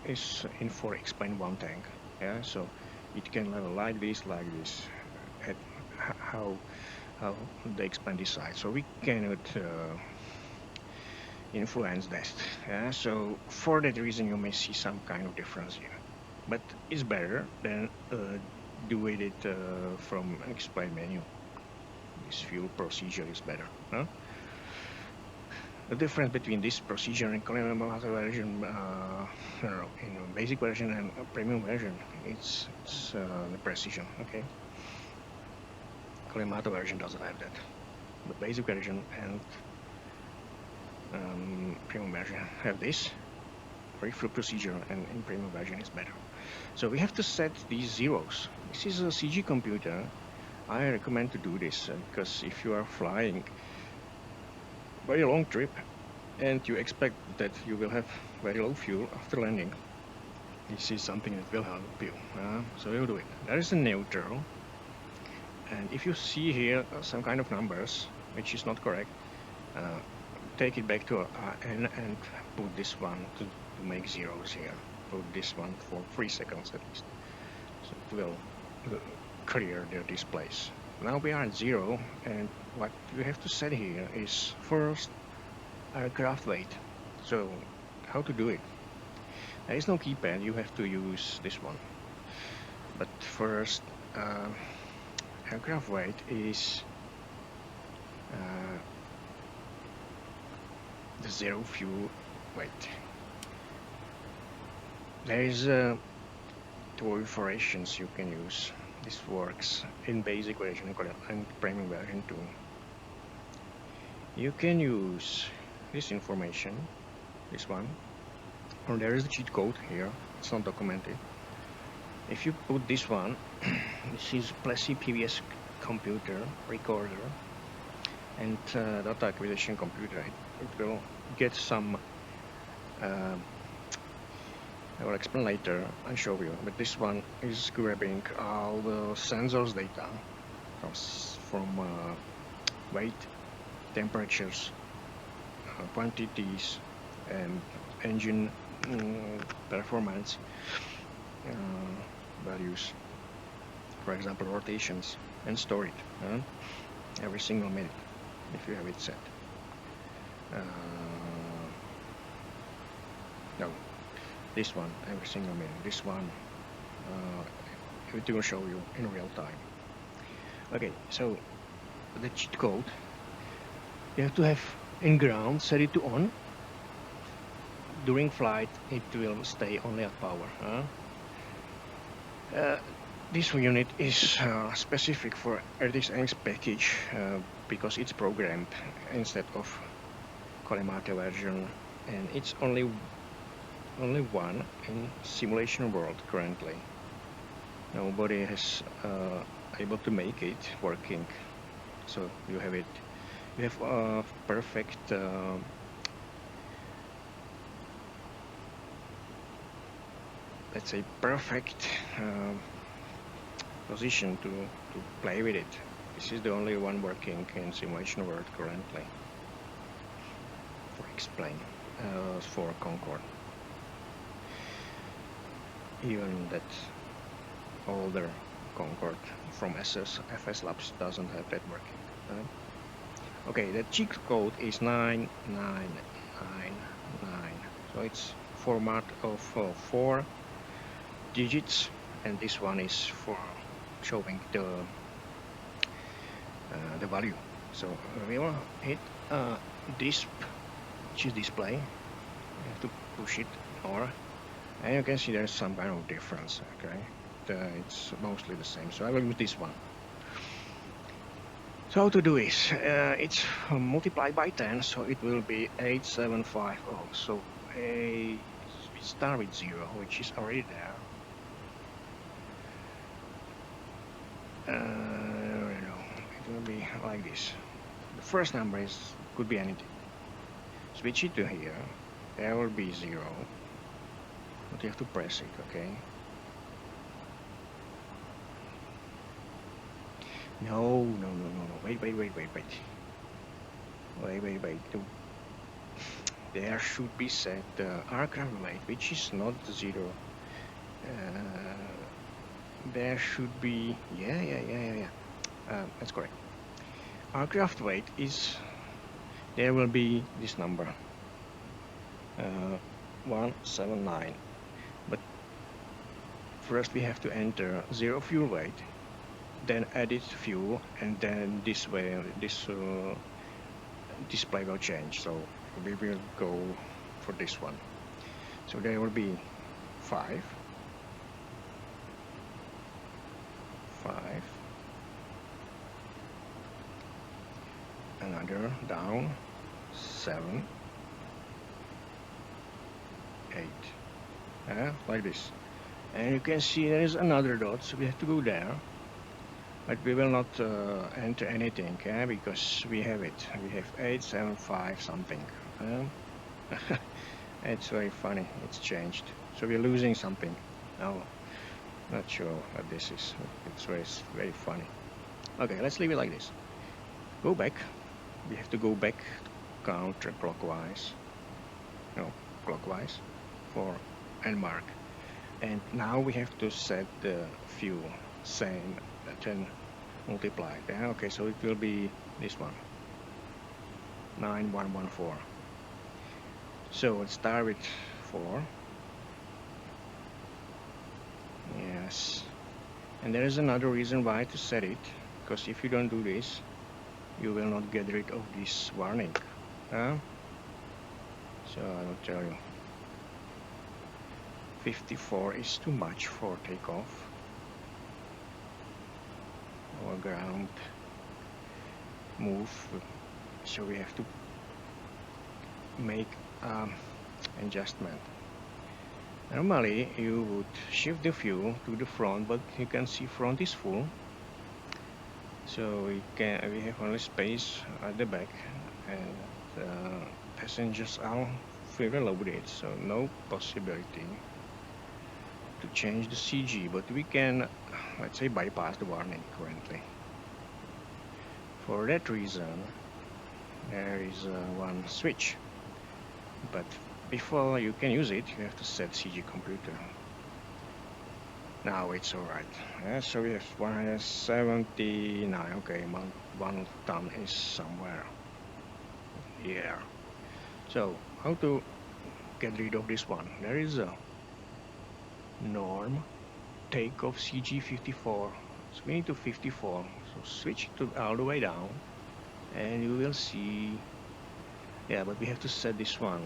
is in for explain one tank. Yeah, so it can level like this, at how they explain this side. So we cannot influence that. Yeah, so for that reason you may see some kind of difference here, but it's better than doing it from explain menu. This fuel procedure is better. Huh? The difference between this procedure and collimator version, in basic version and premium version, it's the precision. Okay, collimator version doesn't have that. The basic version and premium version have this refill procedure, and in premium version is better. So we have to set these zeros. This is a CG computer. I recommend to do this because if you are flying very long trip and you expect that you will have very low fuel after landing, this is something that will help you. So you'll do it. There is a neutral, and if you see here some kind of numbers which is not correct, take it back to N and put this one to make zeros here. Put this one for 3 seconds at least, so it will clear the displays. Now we are at 0, and what you have to set here is first aircraft weight. So how to do it? There is no keypad, you have to use this one. But first, aircraft weight is the 0 fuel weight. There is 2 variations you can use. This works in basic version and premium version too. You can use this information, this one, or there is a cheat code here. It's not documented. If you put this one, this is Plessy PVS computer recorder and data acquisition computer. It will get some. I will explain later and show you, but this one is grabbing all the sensors data from weight, temperatures, quantities, and engine performance values, for example rotations, and store it every single minute if you have it set. No. This one every single minute. This one it will show you in real time. Okay, so the cheat code, you have to have in ground, set it to on. During flight it will stay only at power. This unit is specific for RTX package because it's programmed instead of collimator version, and it's only one in simulation world currently. Nobody has able to make it working. So you have a perfect let's say, perfect position to play with it. This is the only one working in simulation world currently for X-plane, for Concorde. Even that older Concorde from FS Labs doesn't have that working. Okay, the cheat code is 9999. So it's format of 4 digits, and this one is for showing the value. So we will hit this, which is display. We have to push it over, and you can see there's some kind of difference. Okay, it's mostly the same. So I will use this one. So how to do is, it's multiplied by 10, so it will be 8750. So we start with 0, which is already there. It will be like this. The first number could be anything. Switch it to here. There will be 0, but you have to press it. Okay. No. Wait. There should be set the aircraft weight, which is not 0. There should be, yeah. That's correct. Aircraft weight is, there will be this number, 179. But first we have to enter 0 fuel weight, then edit fuel, and then this way this display will change. So we will go for this one. So there will be 5, another down, 7, 8, like this. And you can see there is another dot, so we have to go there. But we will not enter anything, because we have it. We have 875 something. It's very funny. It's changed. So we're losing something. No, not sure what this is. It's very funny. Okay, let's leave it like this. Go back. We have to go back counterclockwise. No, clockwise for Mach. And now we have to set the fuel same 10 multiplied. Okay, so it will be this one, 9114. So let's start with 4. Yes, and there is another reason why to set it, because if you don't do this, you will not get rid of this warning. So I will tell you, 54 is too much for takeoff. Our ground move, so we have to make adjustment. Normally you would shift the fuel to the front, but you can see front is full, so we have only space at the back, and passengers are fully loaded, so no possibility to change the CG, but we can, let's say, bypass the warning currently. For that reason, there is one switch, but before you can use it, you have to set CG computer. Now it's alright. So we have 179. Okay, one ton is somewhere here. So how to get rid of this one? There is a norm takeoff CG 54. So we need to 54. So switch to all the way down, and you will see. Yeah, but we have to set this one.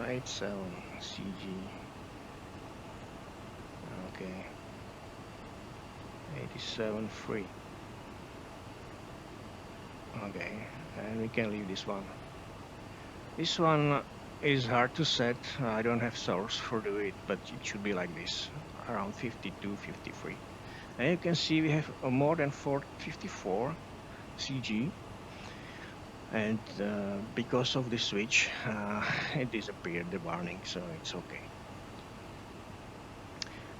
87 CG. Okay. 87 free. Okay, and we can leave this one. This one is hard to set. I don't have source for do it, but it should be like this, around 52, 53. And you can see we have more than 54 CG, and because of the switch, it disappeared the warning, so it's okay.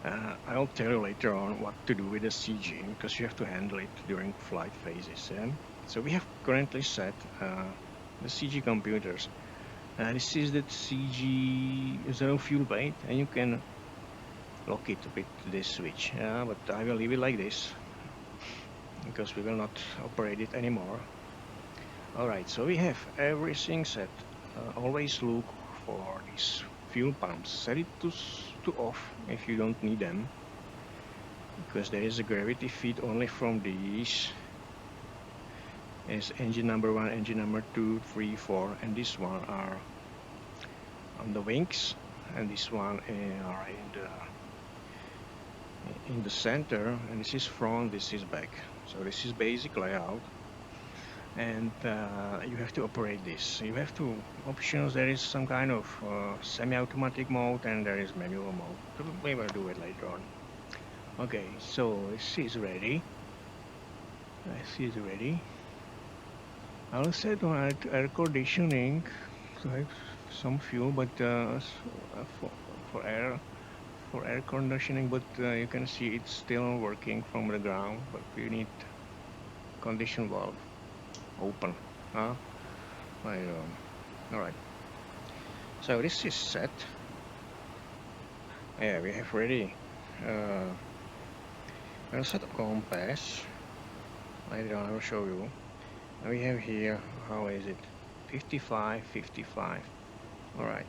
I'll tell you later on what to do with the CG because you have to handle it during flight phases. So we have currently set the CG computers. This is the CG zero fuel weight, and you can lock it with this switch. But I will leave it like this because we will not operate it anymore. Alright, so we have everything set. Always look for these fuel pumps. Set it to off if you don't need them, because there is a gravity feed only from these. Is engine number 1, engine number 2, 3, 4, and this one are on the wings, and this one are in the center, and this is front, this is back. So this is basic layout, and you have to operate this. You have two options. There is some kind of semi-automatic mode, and there is manual mode. We will do it later on. Okay, so this is ready. This is ready. I'll set on air conditioning, so I have some fuel, but for air conditioning, but you can see it's still working from the ground, but we need condition valve open. All right. So this is set. Yeah, we have ready. I'll set a compass. Later on I will show you. We have here, how is it? 55, 55. Alright.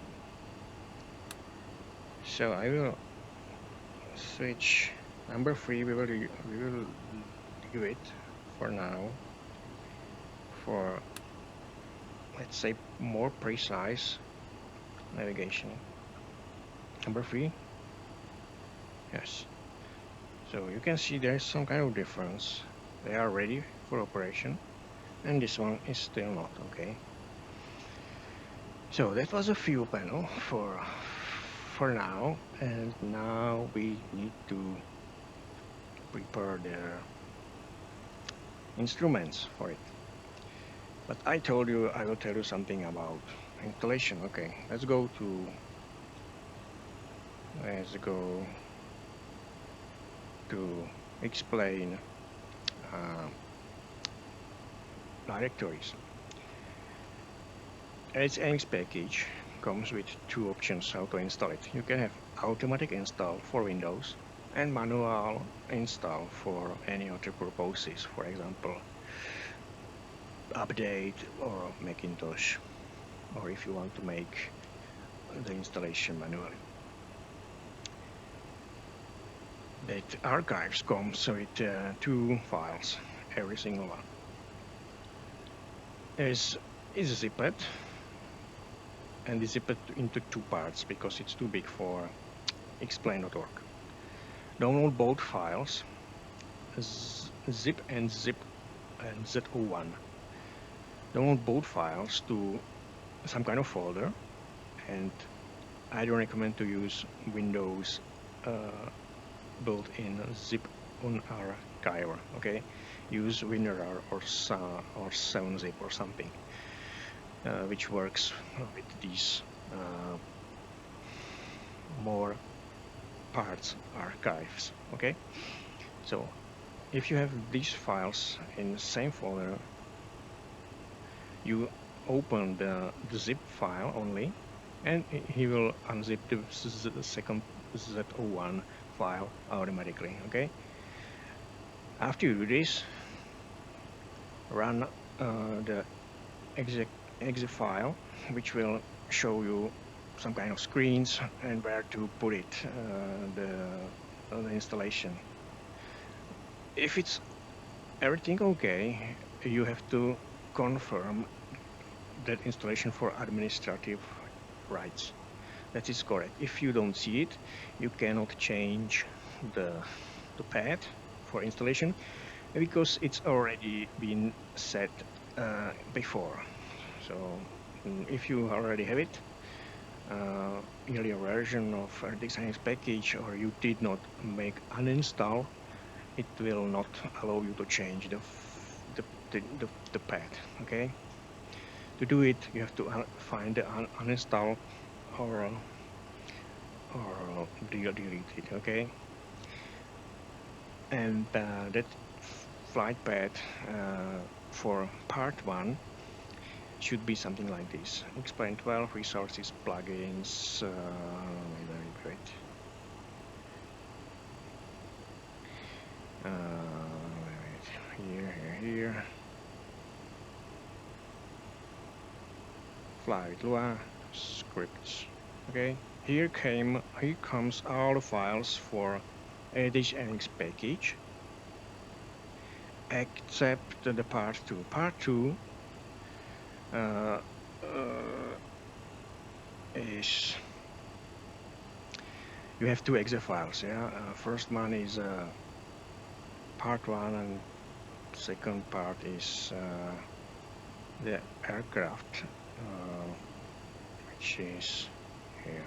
So I will switch number 3. We will do it for now. For, let's say, more precise navigation. Number 3. Yes. So you can see there's some kind of difference. They are ready for operation, and this one is still not. Okay. So that was a fuel panel for now, and now we need to prepare the instruments for it. But I told you I will tell you something about installation. Okay, let's go to explain directories. avionics package comes with two options how to install it. You can have automatic install for Windows and manual install for any other purposes, for example update or Macintosh, or if you want to make the installation manually. That archives comes with 2 files, every single one. Is zipped, and is zipped into 2 parts because it's too big for explain.org. Download both files, zip and Z01. Download both files to some kind of folder, and I don't recommend to use Windows built-in zip on archiver. Okay, use WinRAR or 7-zip or something, which works with these more parts archives. Okay, so if you have these files in the same folder, you open the zip file only, and he will unzip the second Z01 file automatically. Okay, after you do this, run the exe file, which will show you some kind of screens and where to put it, the installation. If it's everything okay, you have to confirm that installation for administrative rights. That is correct. If you don't see it, you cannot change the path for installation because it's already been set before. So if you already have it, earlier version of avionics package, or you did not make uninstall, it will not allow you to change the path. Okay. To do it, you have to find the uninstall or delete it. Okay. And that flight path for part 1 should be something like this. Explain 12 resources, plugins, wait. Here. Flight Lua scripts. Okay, here comes all the files for avionics package, except the part 2. Part 2 is you have 2 exe files. Yeah, first one is part 1, and second part is the aircraft, which is here.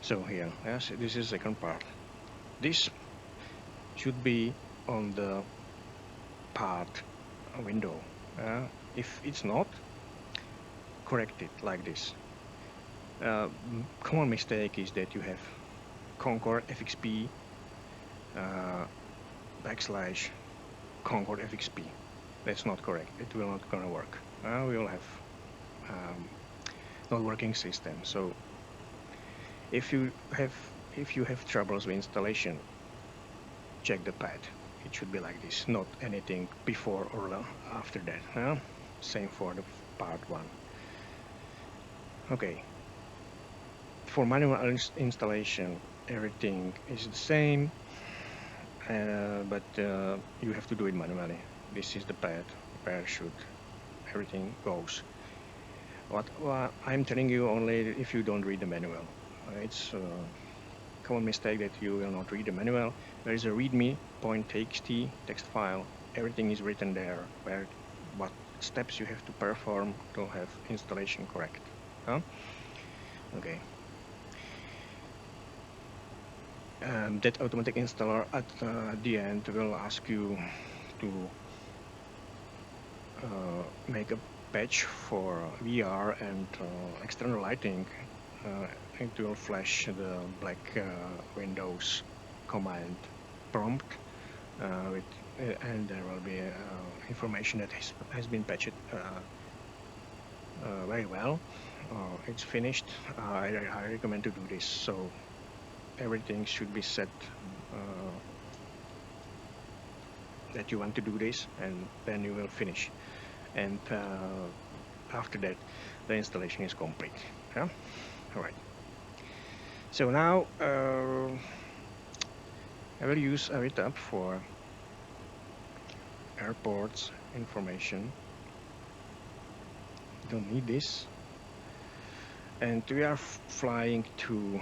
So here, yes, this is the second part. This should be on the part window. If it's not, correct it like this. Common mistake is that you have Concorde FXP / Concorde FXP. That's not correct. It will not gonna work. We will have not working system. So if you have troubles with installation, check the pad. It should be like this, not anything before or after that. Same for the part 1. Okay. For manual installation, everything is the same, but you have to do it manually. This is the pad, parachute, everything goes. What I'm telling you only if you don't read the manual. It's a common mistake that you will not read the manual. There is a readme.txt text file. Everything is written there, what steps you have to perform to have installation correct. Okay. That automatic installer at the end will ask you to make a patch for VR and external lighting. It will flash the black Windows command prompt and there will be information that has been patched very well. It's finished. I recommend to do this. So everything should be set that you want to do this, and then you will finish. And after that, the installation is complete. Yeah. All right. So now I will use AviTab for airports information. Don't need this. And we are flying to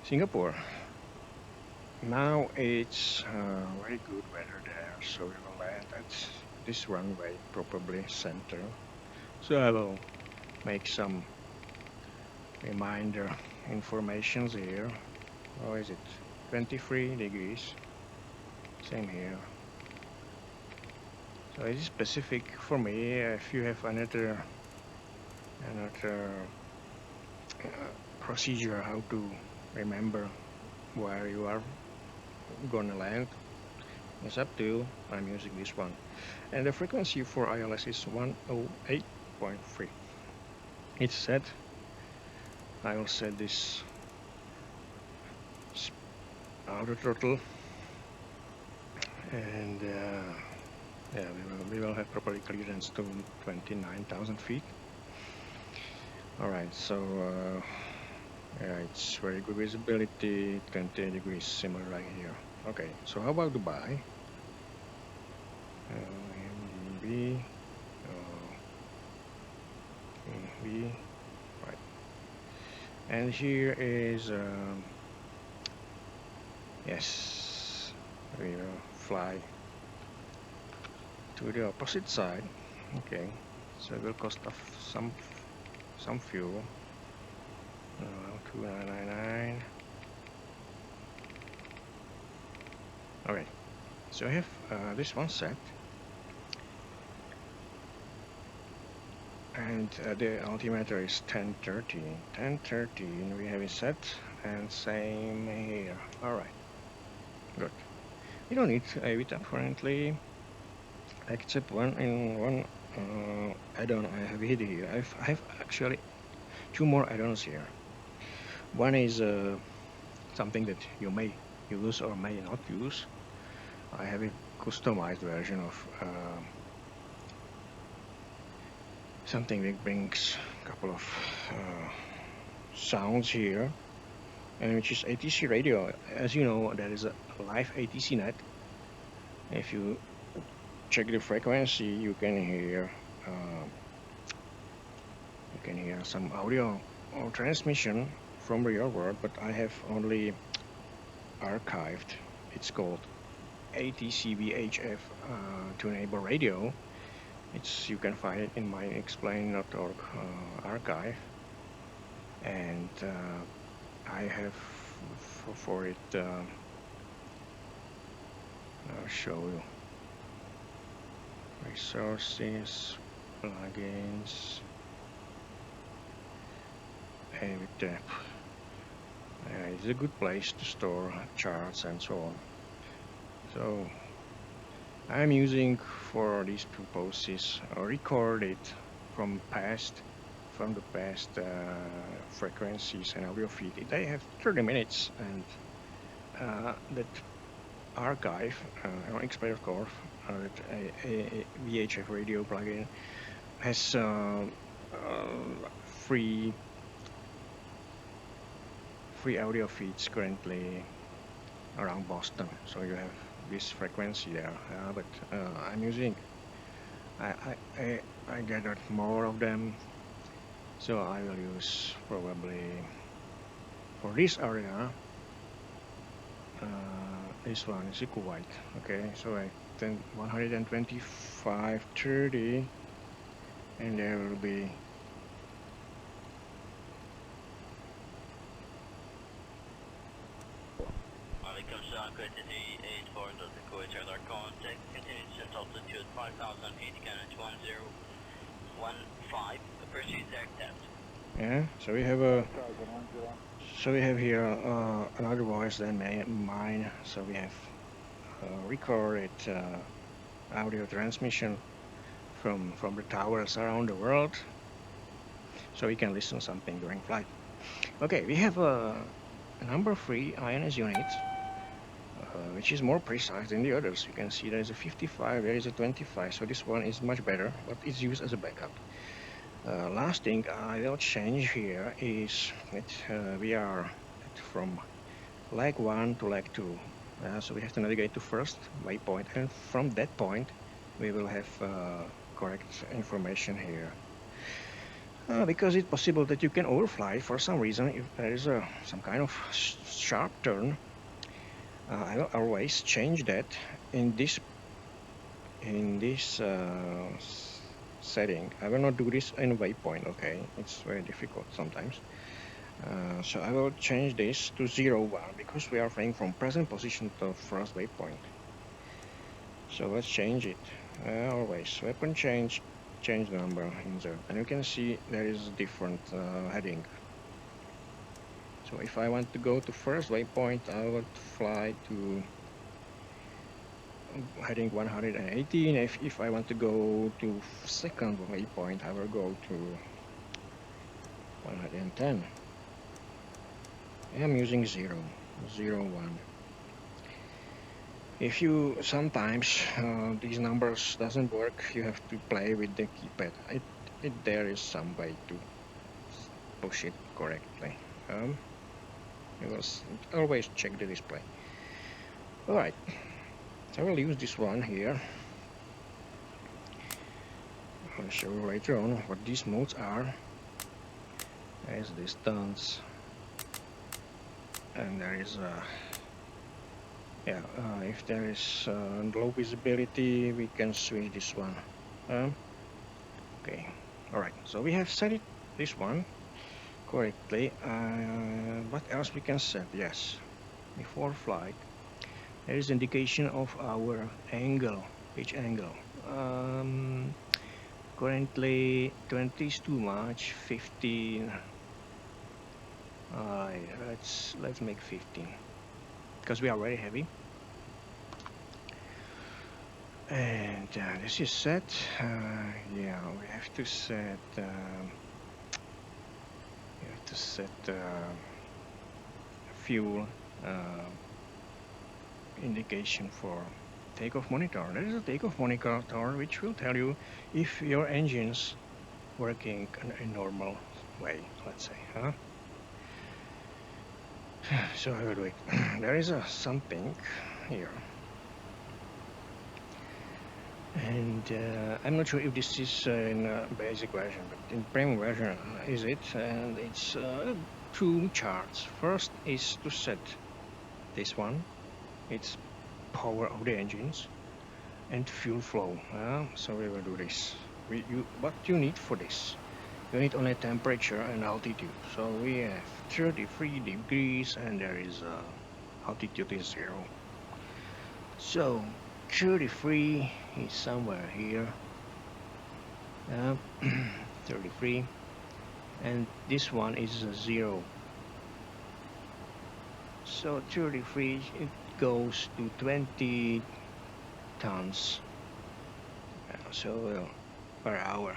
Singapore. Now it's very good weather there, so we will land at this runway, probably center. So I will make some reminder informations here. How is it? 23 degrees. Same here. So it is specific for me. If you have another procedure how to remember where you are gonna land, it's up to you. I'm using this one, and the frequency for ILS is 108.3. It's set. I will set this outer throttle, and yeah, we will have properly clearance to 29,000 feet. All right, so yeah, it's very good visibility, 20 degrees, similar like here. Okay, so how about Dubai? MB, right. And here is, yes, we will fly to the opposite side. Okay, so it will cost us some fuel. 2999. Okay, so I have this one set, and the altimeter is 1030. 1030, and we have it set and same here. All right, good. You don't need AVTAP currently, except one add-on I have hid here. I have actually two more add-ons here. One is something that you may use or may not use. I have a customized version of something that brings a couple of sounds here, and which is ATC radio. As you know, there is a live ATC net. If you check the frequency, you can hear some audio or transmission from the real world, but I have only archived. It's called ATC VHF tunable radio. You can find it in my explain.org archive, and I have for it. I'll show you resources, plugins, aviTAP. It's a good place to store charts and so on. So I'm using for these purposes recorded from the past frequencies and audio feed. They have 30 minutes, and that archive on Takeoff, a VHF radio plugin has free audio feeds currently around Boston, so you have this frequency there. But I'm using, I gathered more of them, so I will use probably for this area. This one is Kuwait. Okay, so I think 125.30, and there will be Concorde FXP the Kuwait radar contact continues at altitude 5,008 canons 1015. Proceed aircraft. yeah. So we have here another voice than mine. So we have recorded audio transmission from the towers around the world, so we can listen something during flight. Okay, we have a number 3 INS unit, which is more precise than the others. You can see there is a 55, there is a 25, so this one is much better, but it's used as a backup. Last thing I will change here is that we are from leg 1 to leg 2. So we have to navigate to first waypoint, and from that point we will have correct information here. Because it's possible that you can overfly for some reason if there is some kind of sharp turn. I will always change that in this setting. I will not do this in waypoint. Okay, it's very difficult sometimes. So I will change this to 01 because we are flying from present position to first waypoint. So let's change it. Always weapon change the number insert, and you can see there is a different heading. So if I want to go to first waypoint, I would fly to heading 118. If I want to go to second waypoint, I will go to 110. I'm using 01. If you sometimes these numbers doesn't work, you have to play with the keypad. There is some way to push it correctly. You will always check the display. Alright, so I will use this one here. I'll show you later on what these modes are. There's distance, and there is if there is low visibility, we can switch this one. Okay, alright, so we have set this one correctly. What else we can set? Yes, before flight there is indication of our angle, pitch angle. Currently 20 is too much, 15 Let's make 15 because we are very heavy. And this is set. Yeah, we have to set. Fuel indication for takeoff monitor. There is a takeoff monitor which will tell you if your engine's working in a normal way, let's say, huh? So I will do it. There is something here, and I'm not sure if this is in basic version, but in premium version is it, and it's two charts. First is to set this one, it's power of the engines and fuel flow. So we will do this. What you need for this? You need only temperature and altitude. So we have 33 degrees and there is altitude is 0. So 33 is somewhere here. 33, and this one is 0. So 33, it goes to 20 tons per hour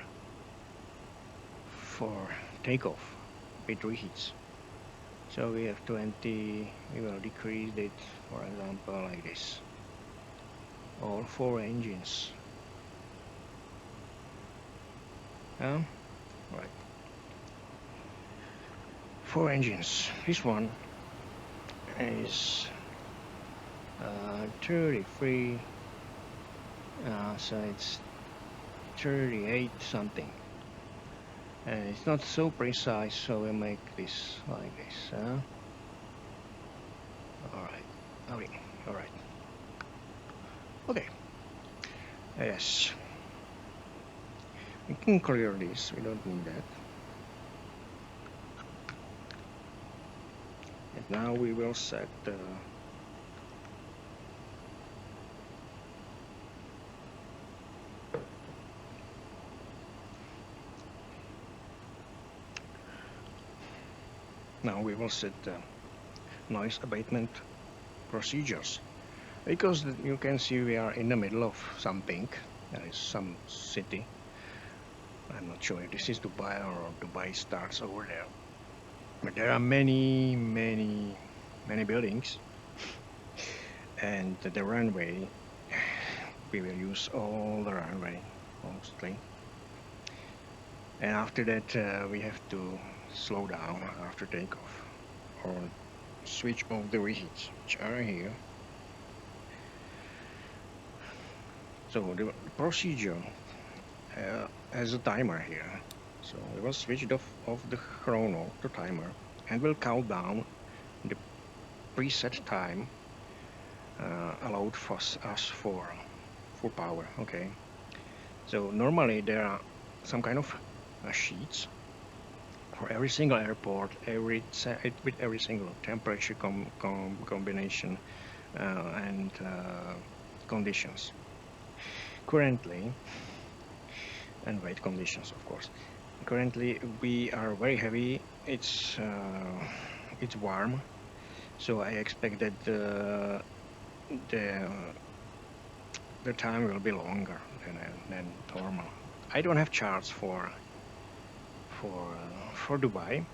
for takeoff with reheats. So we have 20, we will decrease it, for example, like this. All 4 engines. Right. 4 engines. This one is 33, so it's 38 something, and it's not so precise, so we'll make this like this. Alright. Okay. Yes, we can clear this, we don't need that. And now we will set noise abatement procedures, because you can see we are in the middle of something. There is some city. I'm not sure if this is Dubai or Dubai starts over there, but there are many buildings, and the runway, we will use all the runway mostly, and after that we have to slow down after takeoff or switch off the reheats, which are here. So the procedure has a timer here, so we will switch off the chrono to timer and we'll count down the preset time allowed for us for full power. Okay, so normally there are some kind of sheets for every single airport, with every single temperature combination and conditions currently, and weight conditions, of course. Currently we are very heavy, it's warm, so I expect that the time will be longer than normal. I don't have charts for Dubai.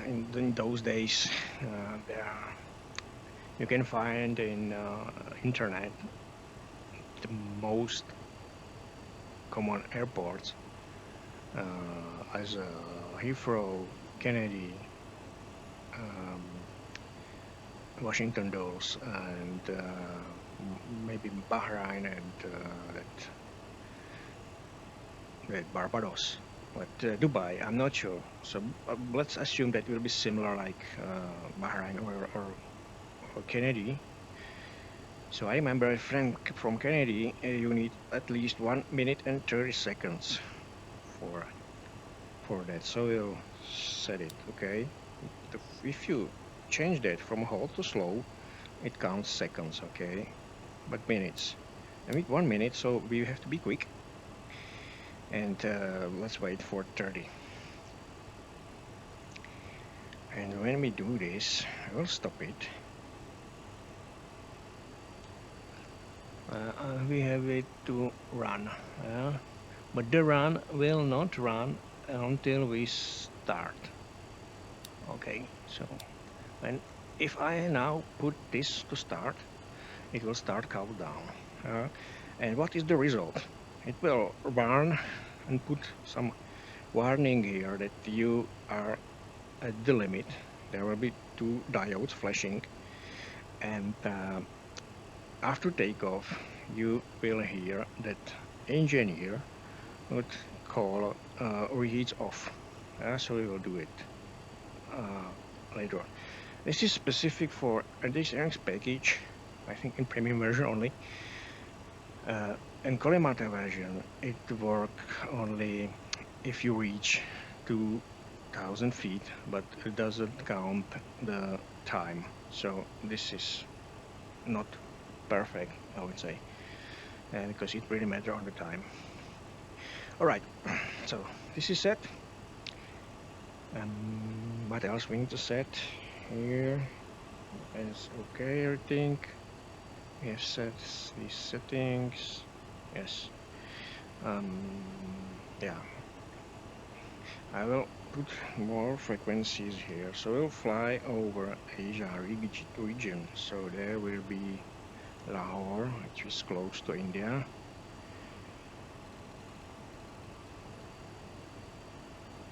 In those days, you can find in internet the most common airports as Heathrow, Kennedy, Washington Dulles, and maybe Bahrain and that Barbados. But Dubai, I'm not sure. So let's assume that will be similar like Bahrain or Kennedy. So I remember from Kennedy, you need at least 1 minute and 30 seconds for that. So we'll set it, okay? If you change that from hold to slow, it counts seconds, okay? But minutes. I mean 1 minute, so we have to be quick. And let's wait for 30. And when we do this, I will stop it. We have it to run, but the run will not run until we start. Okay, so when if I now put this to start, it will start countdown. And what is the result? It will warn and put some warning here that you are at the limit. There will be two diodes flashing, and after takeoff, you will hear that engineer would call reheats off. So we will do it later on. This is specific for this Avionics package, I think in premium version only. In Collimata version, it works only if you reach 2,000 feet, but it doesn't count the time. So this is not perfect, I would say, because it really matters on the time. All right, so this is set. What else we need to set here? Is okay, everything. We have set these settings. Yes. Yeah. I will put more frequencies here. So we'll fly over Asia region. So there will be Lahore, which is close to India.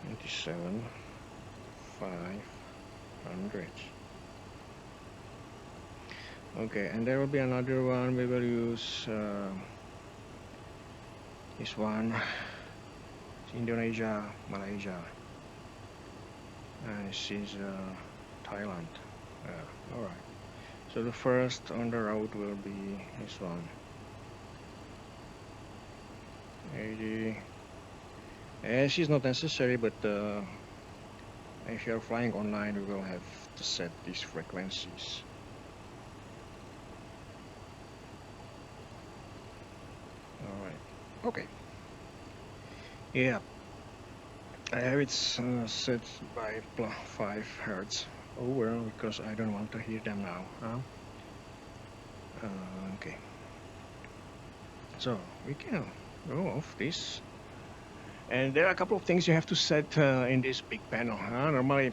27,500. Okay, and there will be another one. We will use this one. It's Indonesia, Malaysia, and this is Thailand. All right. So the first on the road will be this one. 80. This is not necessary, but if you're flying online, we will have to set these frequencies. All right. Okay. Yeah. I have it set by 5 Hertz over because I don't want to hear them now. Okay. So we can go off this. And there are a couple of things you have to set in this big panel. Normally,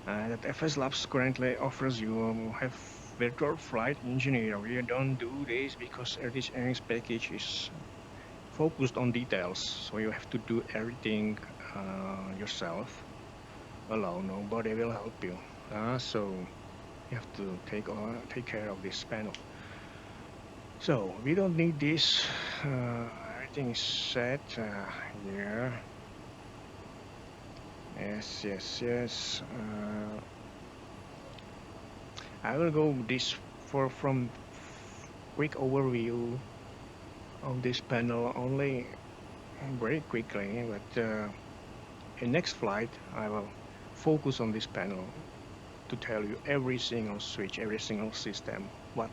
that FS Labs currently offers you have virtual flight engineer. We don't do this because this Avionics package is focused on details. So you have to do everything yourself alone. Nobody will help you. So you have to take care of this panel. So we don't need this. Everything is set here. Yes. I will go this from quick overview of this panel only very quickly, but in next flight I will focus on this panel to tell you every single switch, every single system, what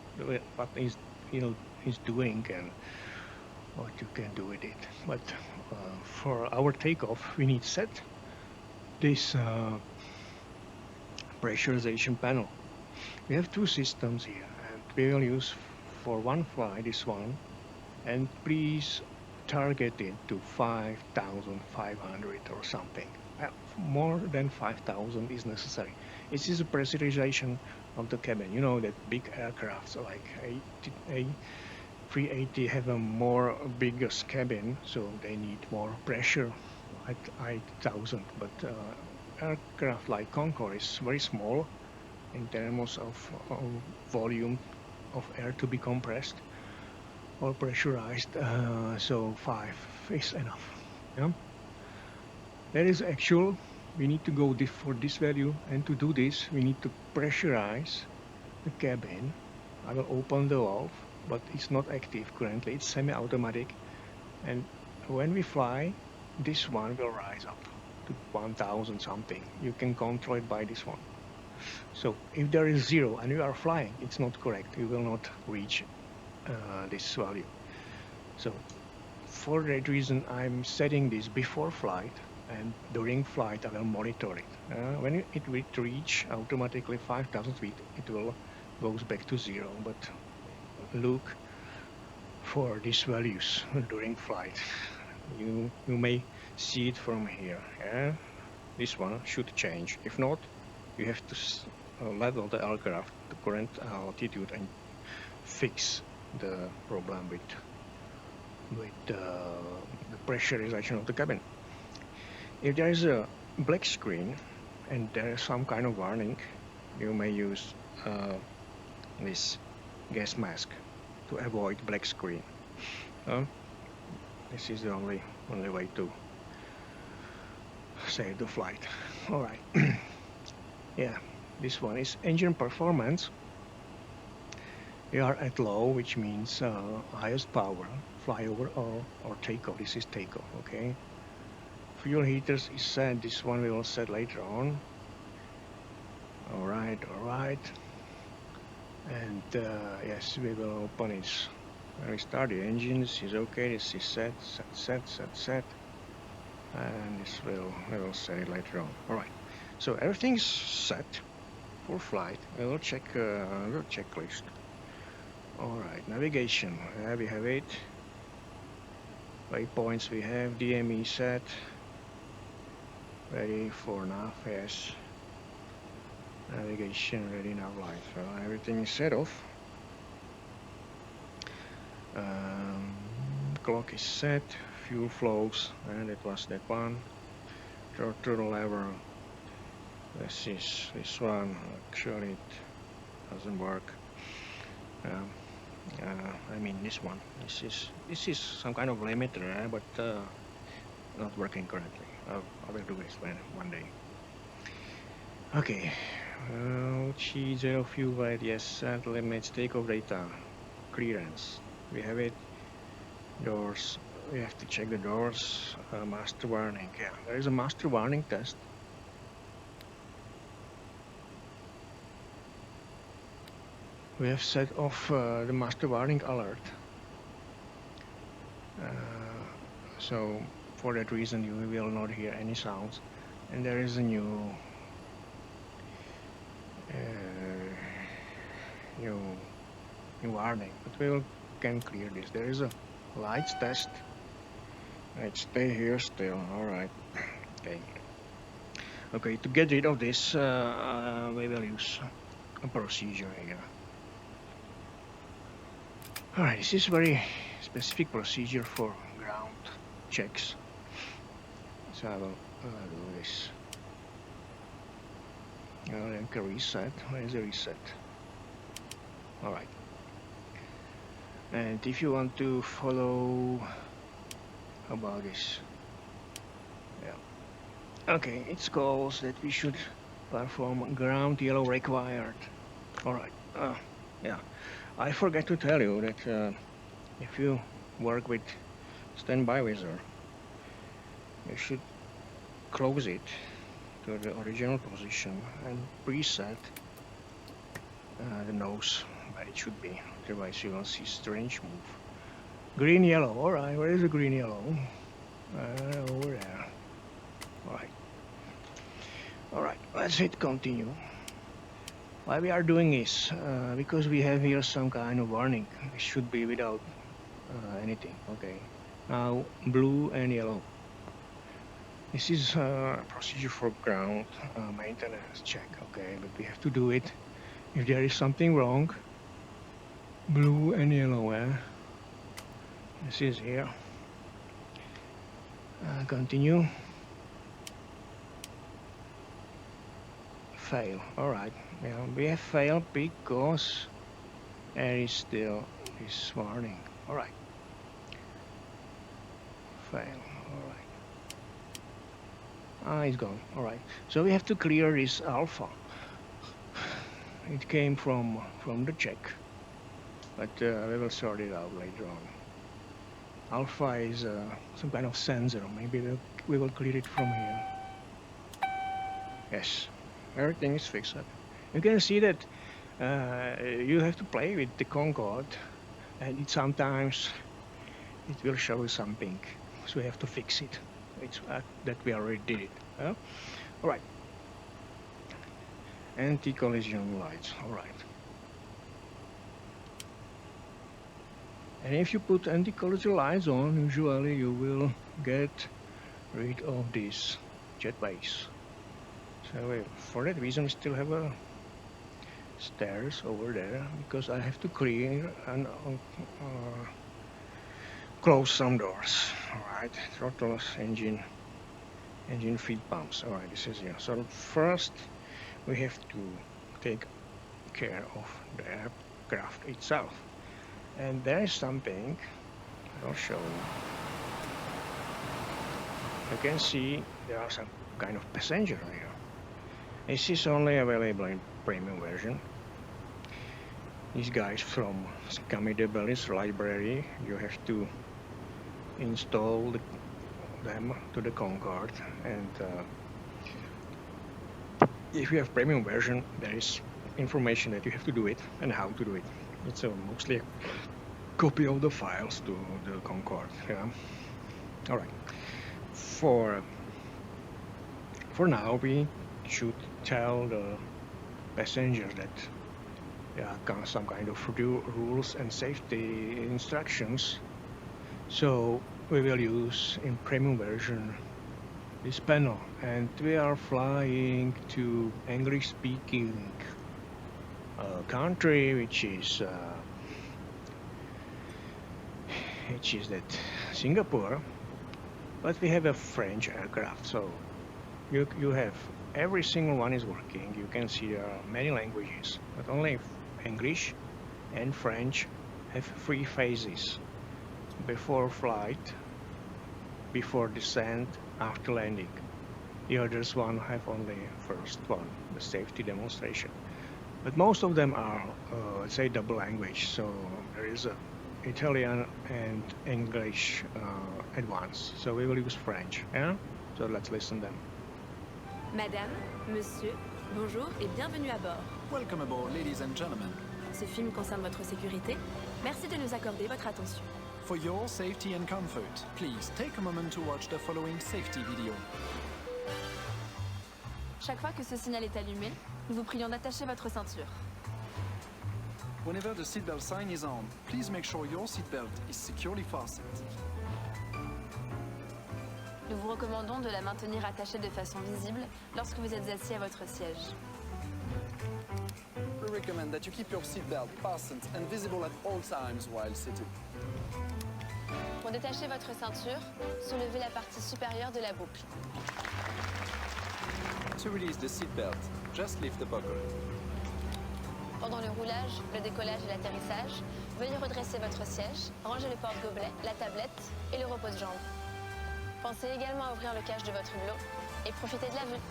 is doing and what you can do with it. But for our takeoff, we need set this pressurization panel. We have two systems here, and we will use for one flight this one, and please target it to 5,500 or something. More than 5,000 is necessary. It is a pressurization of the cabin. You know that big aircrafts like A380 have a more biggest cabin, so they need more pressure, like 8,000. But aircraft like Concorde is very small in terms of volume of air to be compressed or pressurized, so 5 is enough. Yeah? That is actual. We need to go for this value, and to do this, we need to pressurize the cabin. I will open the valve, but it's not active currently. It's semi-automatic, and when we fly, this one will rise up to 1,000 something. You can control it by this one. So if there is 0 and you are flying, it's not correct. You will not reach this value. So for that reason, I'm setting this before flight, and during flight I will monitor it. When it will reach automatically 5,000 feet, it will goes back to zero, but look for these values during flight. You may see it from here. Yeah? This one should change. If not, you have to level the aircraft to current altitude and fix the problem with the pressurization of the cabin. If there is a black screen and there is some kind of warning, you may use this gas mask to avoid black screen. This is the only way to save the flight. All right. Yeah, this one is engine performance. We are at low, which means highest power, flyover or takeoff. This is takeoff, okay? Fuel heaters is set. This one we will set later on. All right. And yes, we will open it. We start the engine. This is okay. This is set. And this we will set it later on. All right. So everything's set for flight. We will check the checklist. All right. Navigation. We have it. Waypoints we have. DME set. Ready for nav. Yes. Navigation ready now. Live. So everything is set off. Clock is set. Fuel flows, and it was that one. Throttle lever. This is this one. Actually, it doesn't work. I mean this one. This is some kind of limiter, but not working correctly. I will do this one day. Okay. G0 fuel weight. Yes. Set limits. Takeoff data. Clearance. We have it. Doors. We have to check the doors. Master warning. Yeah, there is a master warning test. We have set off the master warning alert. So for that reason you will not hear any sounds. And there is a new warning, but we can clear this. There is a lights test. Right, stay here still. All right. Okay, to get rid of this, we will use a procedure here. All right, this is very specific procedure for ground checks. So I will do this. Then reset. Where is the reset? All right. And if you want to follow about this, yeah. Okay, it calls that we should perform ground yellow required. All right. Yeah. I forgot to tell you that if you work with standby visor, you should close it to the original position and preset the nose where it should be. Otherwise you will see strange move. Green yellow. All right. Where is the green yellow? Over there. All right. All right. Let's hit continue. Why we are doing this? Because we have here some kind of warning. It should be without anything. Okay. Now blue and yellow. This is a procedure for ground maintenance check. Okay, but we have to do it if there is something wrong. Blue and yellow. This is here. Continue. Fail. All right. Yeah, we have failed because there is still this warning. All right. Fail. All right. It's gone. All right. So we have to clear this alpha. It came from the check, but we will sort it out later on. Alpha is some kind of sensor. Maybe we will clear it from here. Yes. Everything is fixed. You can see that you have to play with the Concorde, and sometimes it will show something, so you have to fix it. it's that we already did it. All right. Anti-collision lights. All right. And if you put anti-collision lights on, usually you will get rid of this jet base. So for that reason, we still have a stairs over there because I have to clear and close some doors. All right, throttles, engine feed pumps. All right, this is here. So first, we have to take care of the aircraft itself. And there is something I'll show you. You can see there are some kind of passenger here. This is only available in premium version. These guys from Scamidabellis library, you have to install them to the Concorde, and if you have premium version, there is information that you have to do it and how to do it. It's mostly a copy of the files to the Concorde. Yeah. All right. For now, we should tell the passengers that there are some kind of rules and safety instructions. So we will use in premium version this panel, and we are flying to English-speaking country, which is that Singapore, but we have a French aircraft, so you have every single one is working. You can see there are many languages, but only English and French have 3 phases: before flight, before descent, after landing. The others one have only first one, the safety demonstration. But most of them are, let's say, double language. So there is a Italian and English advanced. So we will use French. Yeah. So let's listen them. Madame, Monsieur, bonjour et bienvenue à bord. Welcome aboard, ladies and gentlemen. Ce film concerne votre sécurité. Merci de nous accorder votre attention. For your safety and comfort, please take a moment to watch the following safety video. Chaque fois que ce signal est allumé, nous vous prions d'attacher votre ceinture. Whenever the seatbelt sign is on, please make sure your seatbelt is securely fastened. Nous vous recommandons de la maintenir attachée de façon visible lorsque vous êtes assis à votre siège. We recommend that you keep your seatbelt fastened and visible at all times while sitting. Pour détacher votre ceinture, soulevez la partie supérieure de la boucle. To release the seatbelt, just lift the buckle. Pendant le roulage, le décollage et l'atterrissage, veuillez redresser votre siège, ranger le porte-gobelet, la tablette et le repose-jambes. Pensez également à ouvrir le cache de votre hublot et profitez de la vue.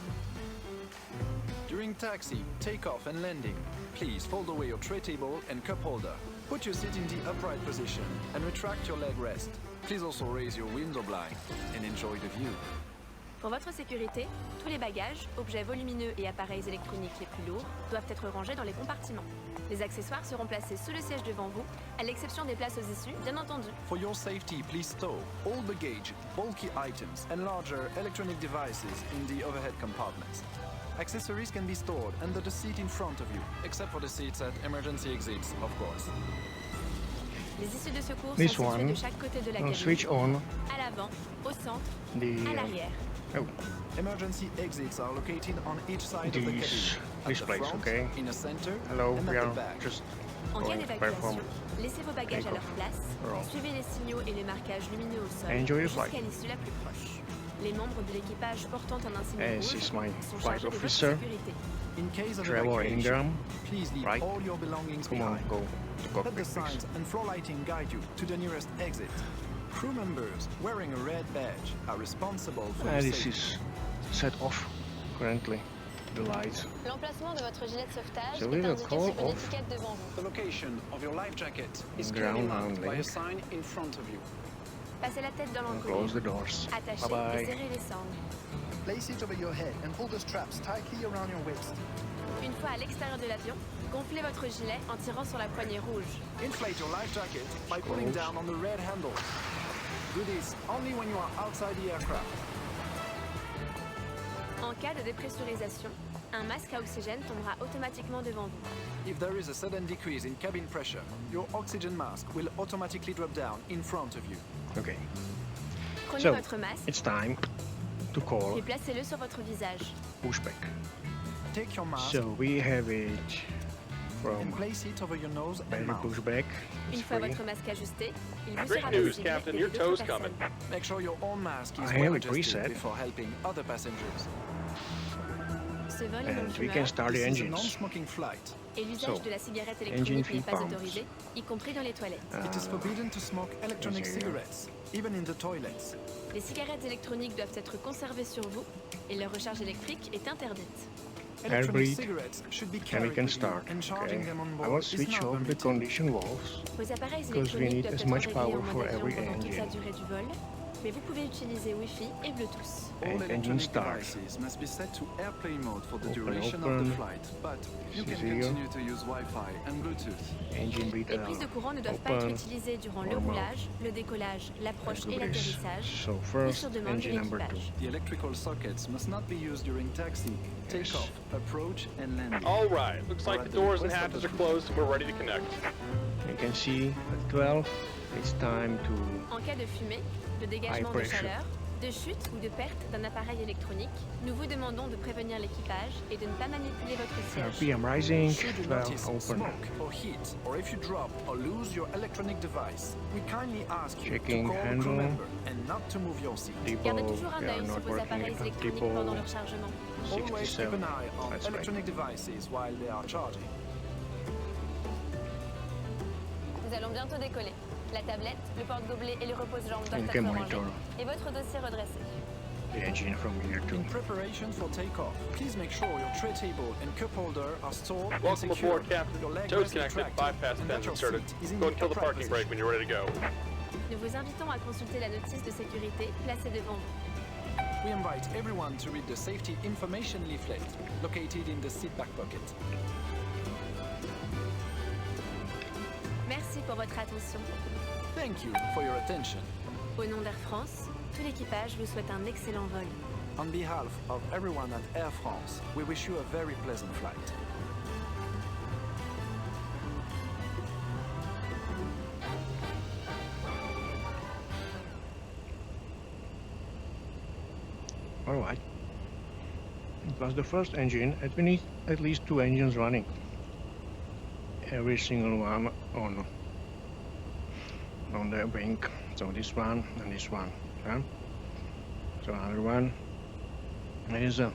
During taxi, takeoff and landing, please fold away your tray table and cup holder. Put your seat in the upright position and retract your leg rest. Please also raise your window blind and enjoy the view. Pour votre sécurité, tous les bagages, objets volumineux et appareils électroniques les plus lourds doivent être rangés dans les compartiments. Les accessoires seront placés sous le siège devant vous, à l'exception des places aux issues, bien entendu. For your safety, please stow all baggage, bulky items, and larger electronic devices in the overhead compartments. Accessories can be stored under the seat in front of you, except for the seats at emergency exits, of course. Les issues de secours This sont situées one, de chaque côté de la cabine, switch on à l'avant, au centre, the à l'arrière. Emergency exits are located on each side of the cabin. At this the place, front, okay? in the center, Hello, and we at are the back. just En cas going to perform. d'évacuation, laissez vos bagages à leur place, Roll. suivez les signaux et les marquages lumineux au sol Enjoy the jusqu'à flight. l'issue la plus proche. Les membres de l'équipage portant un insigne This is rouge my sont flight chargés de votre officer. sécurité. In case of Trevor evacuation, Ingram. please leave Right. all your belongings Come on, behind. go to Let the cockpit, please. signs and floor lighting guide you to the nearest exit. Crew members wearing a red badge are responsible for your This safety. is set off currently, the lights. L'emplacement de votre gilet de sauvetage So est we will indiqué call sur une off. étiquette devant vous. The location of your life jacket is Ground clearly marked by a handling. sign in front of you. Passez la tête dans And l'encolure, close the doors. attachez Bye et bye. serrez les sangles. Place it over your head and pull the straps tightly around your waist. Une fois à l'extérieur de l'avion, gonflez votre gilet en tirant sur la poignée rouge. Inflate your life jacket by pulling Close. down on the red handle. Do this only when you are outside the aircraft. En cas de dépressurisation, un masque à oxygène tombera automatiquement devant vous. If there is a sudden decrease in cabin pressure, your oxygen mask will automatically drop down in front of you. Okay. Prenez So, votre masque, it's time to call puis placez-le sur votre visage. pushback. Take your mask So we have it from and place it over your nose and belly mouth. pushback. Une It's fois free. votre masque ajusté, il vous Great sera news, possible Captain. d'aider Your d'autres toe's personnes. coming. Make sure your own mask is I have well it adjusted preset. before helping other passengers. Ce vol est And we non-fumeur can start the This is a engines. non-smoking flight. et l'usage So, de la cigarette engine électronique n'est fuel pas pumps. autorisé, y compris dans les toilettes. It is forbidden to smoke electronic yes, yeah. cigarettes, even in the toilets. Les cigarettes électroniques doivent être conservées sur vous et leur recharge électrique est interdite. Electronic breathe, cigarettes should be and we carried can with you, start. and charging Okay. them on I board will is switch not off the permitted. condition valves. Vos appareils Because we électroniques need doivent as être much réglés power en for mode avion every pendant toute la engine. durée du vol, mais vous pouvez utiliser Wi-Fi et Bluetooth. All And engine electronic start. devices must be set to airplane mode for the Open, duration of open. the flight, but you This can is here. continue to use Wi-Fi and Bluetooth. Engine Les breather. prises de courant ne doivent pas être Open. utilisées durant le Normal. roulage, le décollage, l'approche et Good brace. l'atterrissage, So ou first, sur demande de engine number 2. l'équipage. The electrical sockets must not be used during taxi, Yes. takeoff, approach, and landing. All right. Looks Or like at the the doors and request of hatches the are closed and we're ready to connect. You can see at 12, it's time to En cas de fumée, de dégagement High de pressure. chaleur, de chute ou de perte d'un appareil électronique, nous vous demandons de prévenir l'équipage et de ne pas manipuler votre siège. RPM rising, Should you 12 notice open. smoke or heat, or if you drop or lose your electronic device, we kindly ask you Checking to call a handle. crew member and not to move your seat. Depot, Gardez toujours un they are œil sur not vos working appareils at électroniques depot. pendant leur chargement. Always keep 67. an eye on That's right. electronic devices while they are charging. Nous allons bientôt décoller. La tablette, le porte-gobelet et le repose-jambes doivent You être can rangés monitor et votre dossier redressé. the engine from here too. In preparation for takeoff, please make sure your tray table and cup holder are stored and Welcome secure. aboard, Captain. Your leg Toes rest connected, retracted, bypass and that pins your inserted. seat is in Go the and kill the upright parking brake position. when you're ready to go. Nous vous invitons à consulter la notice de sécurité placée devant vous. We invite everyone to read the safety information leaflet located in the seat back pocket. Merci pour votre attention. Thank you for your attention. Au nom d'Air France, tout l'équipage vous souhaite un excellent vol. On behalf of everyone at Air France, we wish you a very pleasant flight. Alright. It was the first engine, and we need at least 2 engines running. Every single one on the wing. So this one and this one. Yeah? So another one is a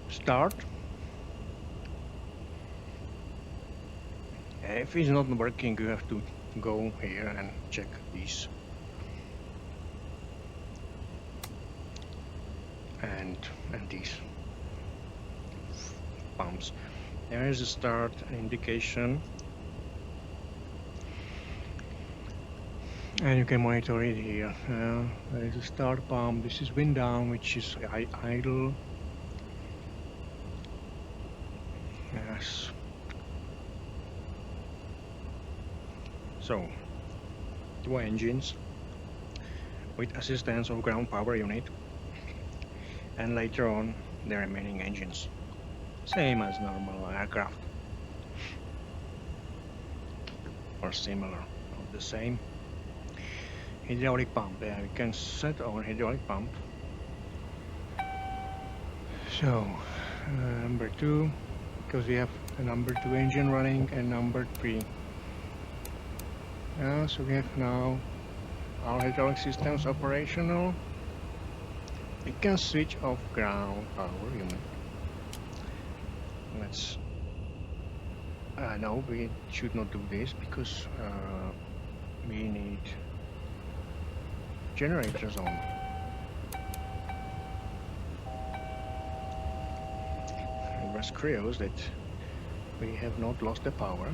start. If it's not working, you have to go here and check these. And these pumps. There is a start indication, and you can monitor it here. There is a start pump. This is wind down, which is idle. Yes. So 2 engines with assistance of ground power unit, and later on the remaining engines, same as normal aircraft or similar, of the same. Hydraulic pump, yeah, we can set our hydraulic pump. So number 2, because we have a number 2 engine running and number 3. So we have now our hydraulic systems operational. We can switch off ground power unit. Let's. No, we should not do this because we need generators on. It was curious that we have not lost the power.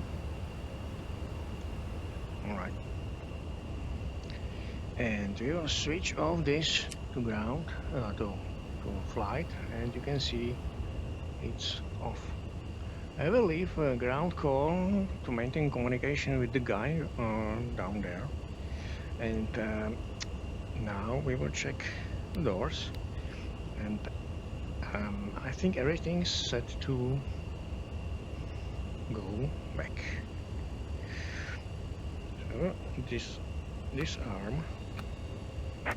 Alright. And we will switch off this to ground, to flight, and you can see it's off. I will leave a ground call to maintain communication with the guy down there. And now we will check the doors, and I think everything's set to go back. So this arm.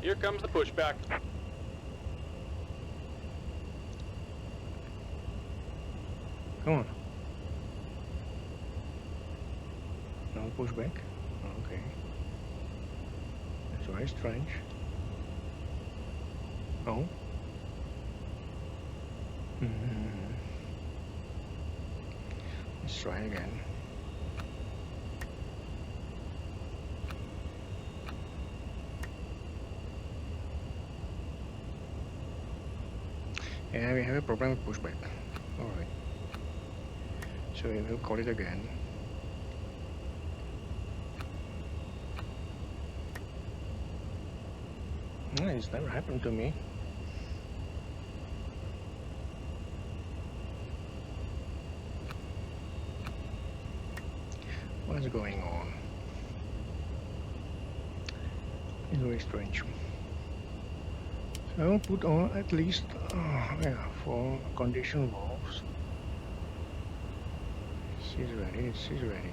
Here comes the pushback. Come on. No pushback. Okay. That's very strange. Oh. Let's try again. Yeah, we have a problem with pushback. Alright. So we will call it again. It's never happened to me. What's going on? It's very strange. So put on at least yeah, 4 condition valves. This is ready, this is ready.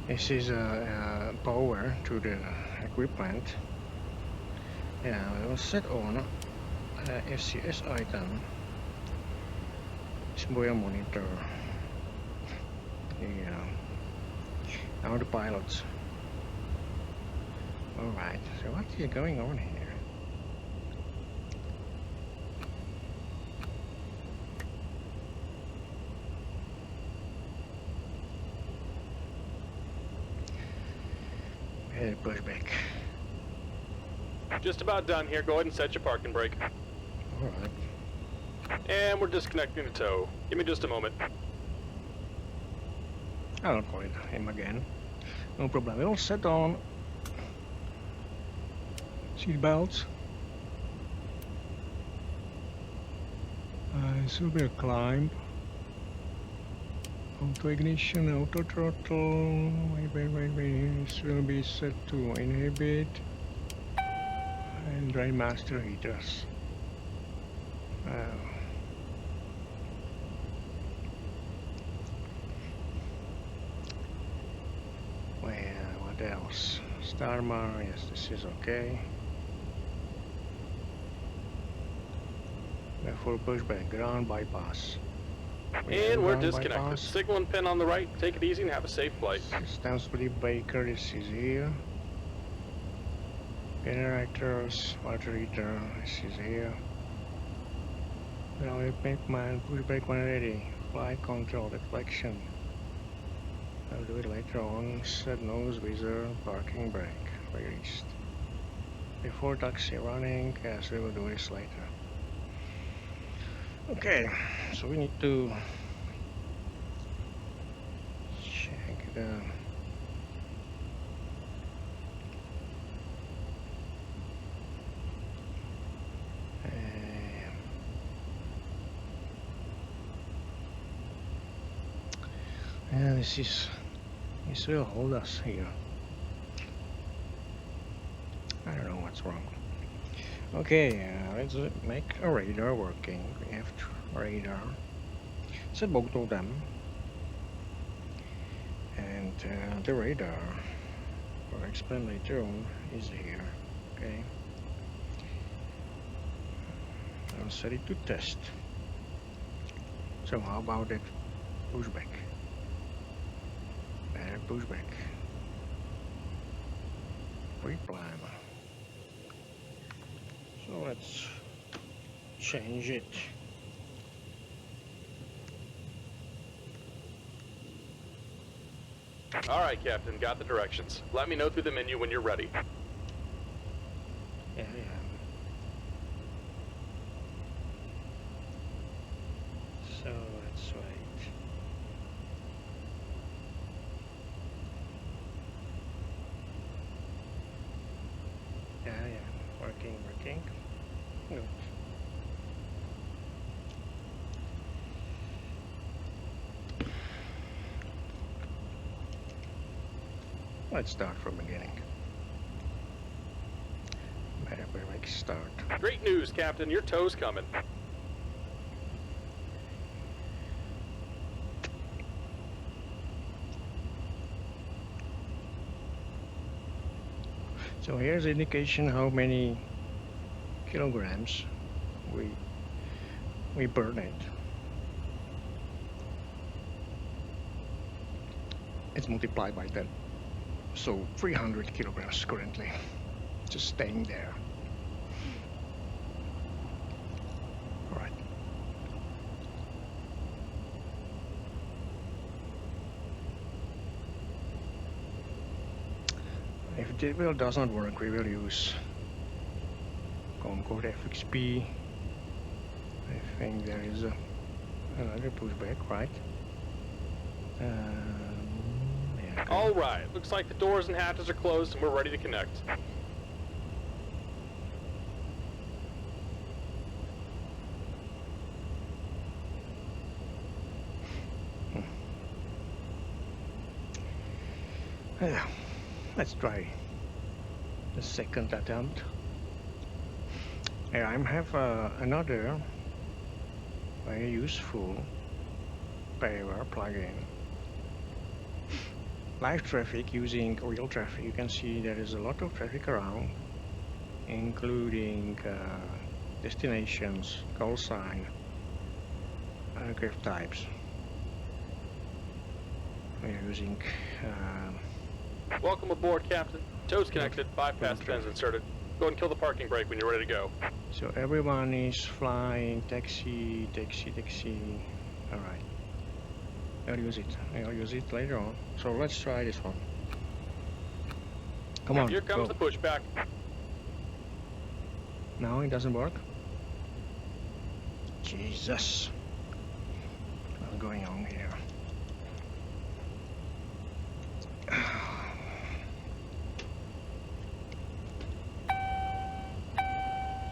This is power to the equipment. Yeah, we will set on FCS item. Boya monitor. Now the pilots. Alright, so what is going on here? Pushback. Just about done here. Go ahead and set your parking brake. Alright. And we're disconnecting the tow. Give me just a moment. I'll call it him again. No problem. We'll set on seat belts. This will be a climb. Auto ignition, auto throttle. Wait. This will be set to inhibit. And drive master heaters. What else? Starmer, yes, this is okay. Full pushback, ground bypass. And we're disconnected. Signal and pin on the right. Take it easy and have a safe flight. System split breaker, this is here. Generators, water heater, this is here. Ground equipment, pushback when ready. Flight control, deflection. I'll do it later on. Set nose, visor, parking brake, released. Before taxi running, yes, we will do this later. Okay, so we need to check the yeah, this will hold us here. I don't know what's wrong. Okay, let's make a radar working. We have radar. Set both of them. And the radar, I'll explain later on, is here. Okay. I'll set it to test. So how about that pushback? Better pushback. Pre-plan. So let's change it. All right, Captain. Got the directions. Let me know through the menu when you're ready. Yeah. So let's wait. Yeah. Working. Good. Let's start from beginning. make start. Great news, Captain. Your tow's coming. So here's the indication how many kilograms we burn it. It's multiplied by 10. So 300 kilograms currently, just staying there. All right. If the wheel does not work, we will use Concorde FXP. I think there is another pushback, right? Yeah. All right. Looks like the doors and hatches are closed and we're ready to connect. Let's try the second attempt. I have another very useful pair plugin. Live traffic using real traffic. You can see there is a lot of traffic around, including destinations, call sign, aircraft types. We are using Welcome aboard, Captain. Tow's connected, bypass pins inserted. Go and kill the parking brake when you're ready to go. so everyone is flying, taxi, taxi, taxi. All right. I'll use it later on. So let's try this one. Come on. Here comes go. the pushback. No, it doesn't work. Jesus. What's going on here?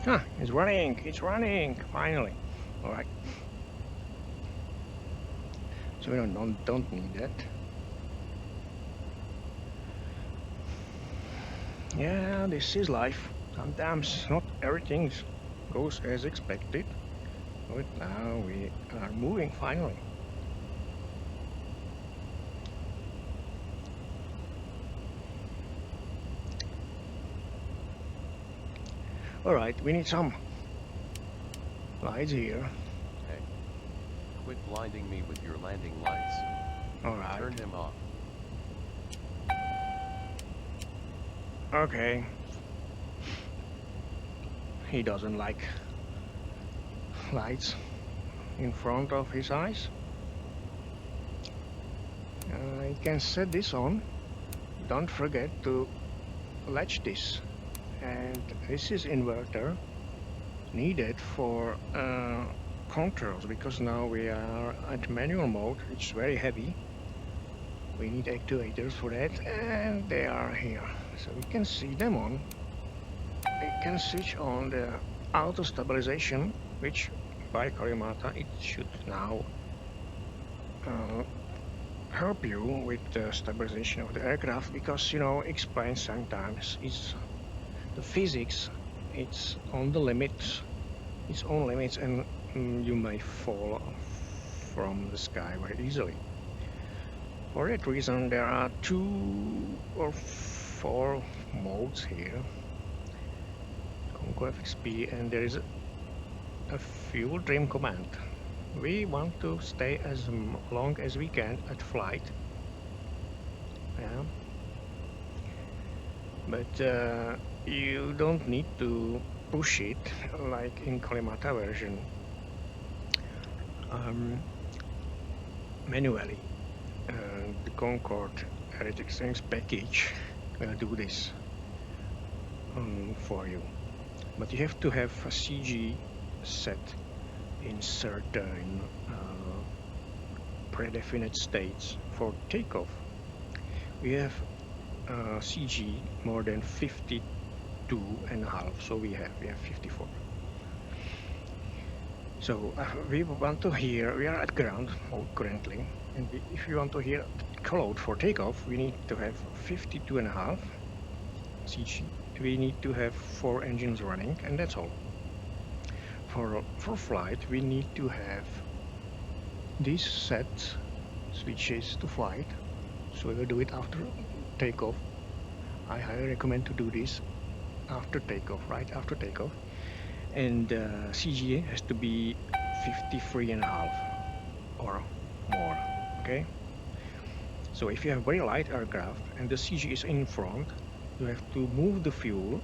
Huh, it's running, finally. All right. So we don't need that. Yeah, this is life. Sometimes not everything goes as expected. But now we are moving finally. Alright, we need some lights here. Hey, quit blinding me with your landing lights. Alright. Turn them off. Okay. He doesn't like lights in front of his eyes. You can set this on. Don't forget to latch this. And this is inverter needed for controls, because now we are at manual mode. It's very heavy. We need actuators for that, and they are here, so we can see them on. We can switch on the auto stabilization, which by Kalimata it should now help you with the stabilization of the aircraft, because you know, explain sometimes it's the physics, it's on the limits, its own limits, and you may fall from the sky very easily. For that reason, there are 2 or 4 modes here, Concorde FXP, and there is a fuel trim command. We want to stay as long as we can at flight. Yeah. But you don't need to push it like in Kalimata version manually. The Concorde RTX package will do this for you, but you have to have a CG set in certain predefinite states. For takeoff, we have CG more than 52.5, so we have 54. So we want to hear, we are at ground mode currently, and if you want to hear call out for takeoff, we need to have 52.5 CG we need to have 4 engines running, and that's all. For flight, we need to have these set switches to flight, so we will do it after takeoff. I highly recommend to do this after takeoff, right after takeoff. And CGA has to be 53.5 or more, okay? So if you have very light aircraft and the CG is in front, you have to move the fuel,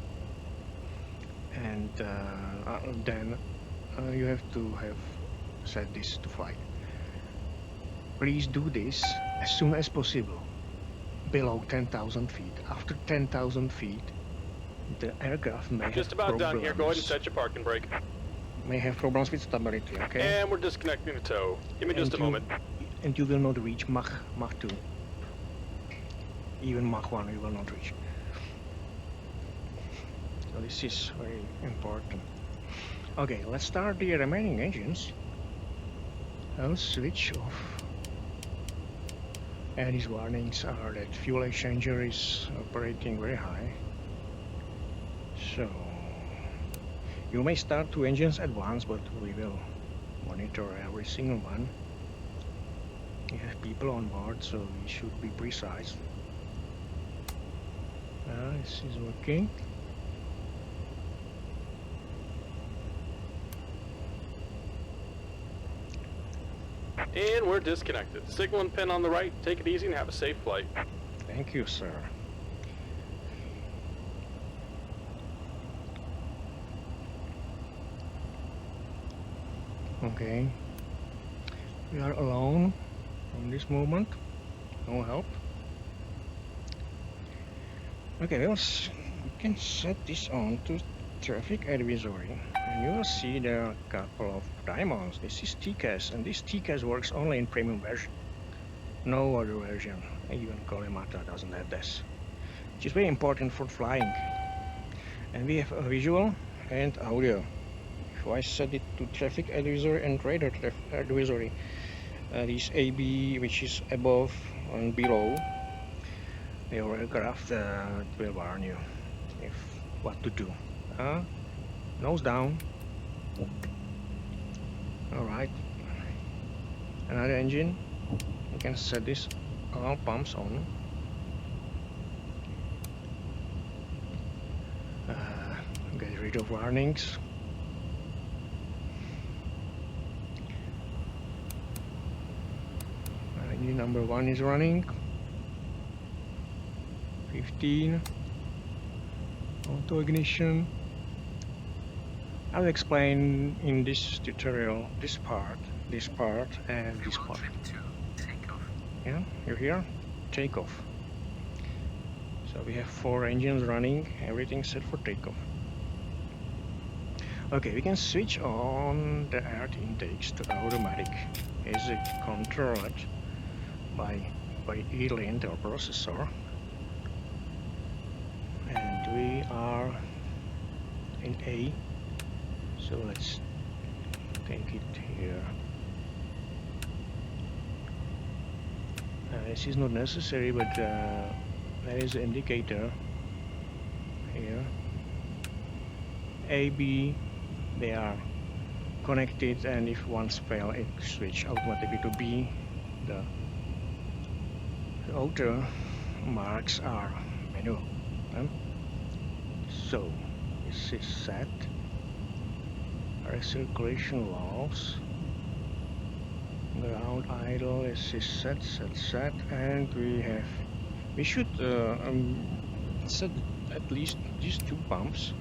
and then you have to have set this to flight. Please do this as soon as possible, below 10,000 feet. After 10,000 feet, the aircraft may Just have about problems. done here. Go ahead and set your parking brake. May have problems with stability, okay? And we're disconnecting the tow. Give me just a moment. And you will not reach Mach 2. Even Mach 1 you will not reach. So this is very important. Okay, let's start the remaining engines. I'll switch off. And these warnings are that fuel exchanger is operating very high. So you may start 2 engines at once, but we will monitor every single one. We have people on board, so we should be precise. This is working. And we're disconnected. Signal and pin on the right. Take it easy and have a safe flight. Thank you, sir. Okay. We are alone from this moment. No help. Okay, we can set this on to traffic advisory, and you will see there are a couple of diamonds. This is TCAS, and this TCAS works only in premium version. No other version, even Kolemata doesn't have this, which is very important for flying. And we have a visual and audio. If I set it to traffic advisory and radar advisory, this AB, which is above and below your aircraft, will warn you if what to do. Nose down. Alright. Another engine. You can set this all pumps on. Get rid of warnings. Engine number 1 is running. 15. Auto ignition. I'll explain in this tutorial this part, and this part. Yeah, you're here? Takeoff. So we have 4 engines running, everything set for takeoff. Okay, we can switch on the air intakes to automatic. Is it controlled by E-lint or processor? And we are in A, so let's take it here. This is not necessary, but there is an indicator here. A, B, they are connected, and if one's fail, it switch automatically to B. The outer marks are manual. So this is set. Recirculation valves. Ground idle is set, and we should set at least these 2 pumps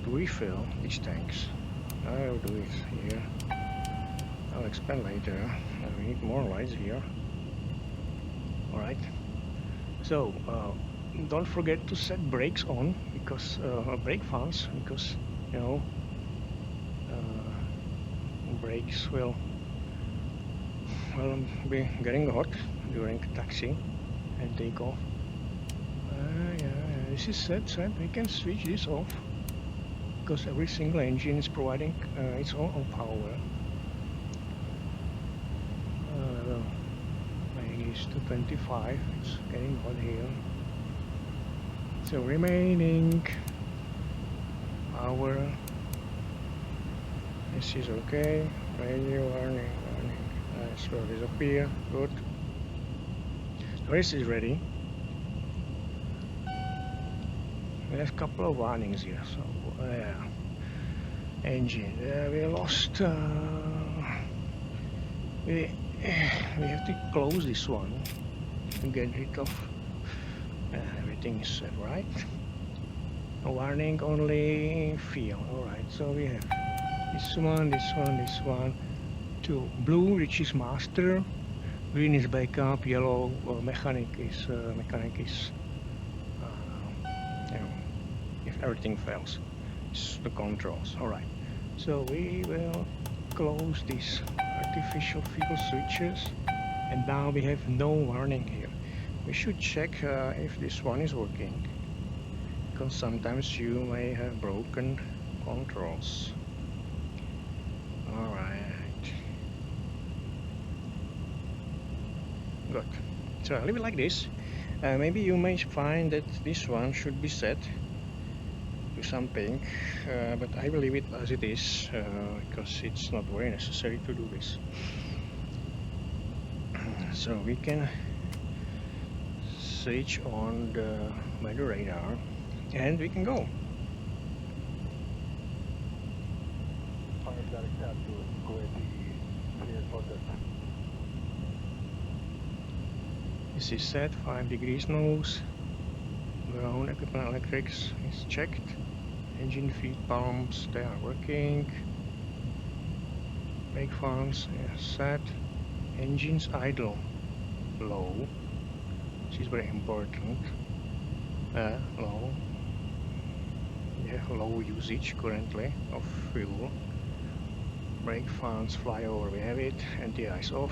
to refill these tanks. I'll do it here. I'll expand later. We need more lights here. Alright. So don't forget to set brakes on, because brake fans, because you know brakes will be getting hot during taxi and takeoff. Yeah, this is set. We can switch this off, because every single engine is providing its own power. Minus 225. It's getting hot here. So remaining hour. This is okay. Radio warning, warning. Slow disappear. Good. The race is ready. We have a couple of warnings here. So engine. We lost. We have to close this one and get rid of. Everything is set right. A warning only fuel. Alright, so we have this one, this one, this one. Two blue, which is master. Green is backup. Yellow mechanic is if everything fails. It's the controls. Alright. So we will close these artificial fuel switches, and now we have no warning here. We should check if this one is working, because sometimes you may have broken controls. Alright. Good. So I'll leave it like this. Maybe you may find that this one should be set to something, but I will leave it as it is, because it's not very necessary to do this. So we can switch on the weather radar and we can go. This is set, 5 degrees nose. Ground equipment electrics is checked. Engine feed pumps, they are working. Brake fans is set. Engines idle, low. This is very important. Low. Yeah, low usage currently of fuel. Brake fans fly over, we have it. Anti-ice off.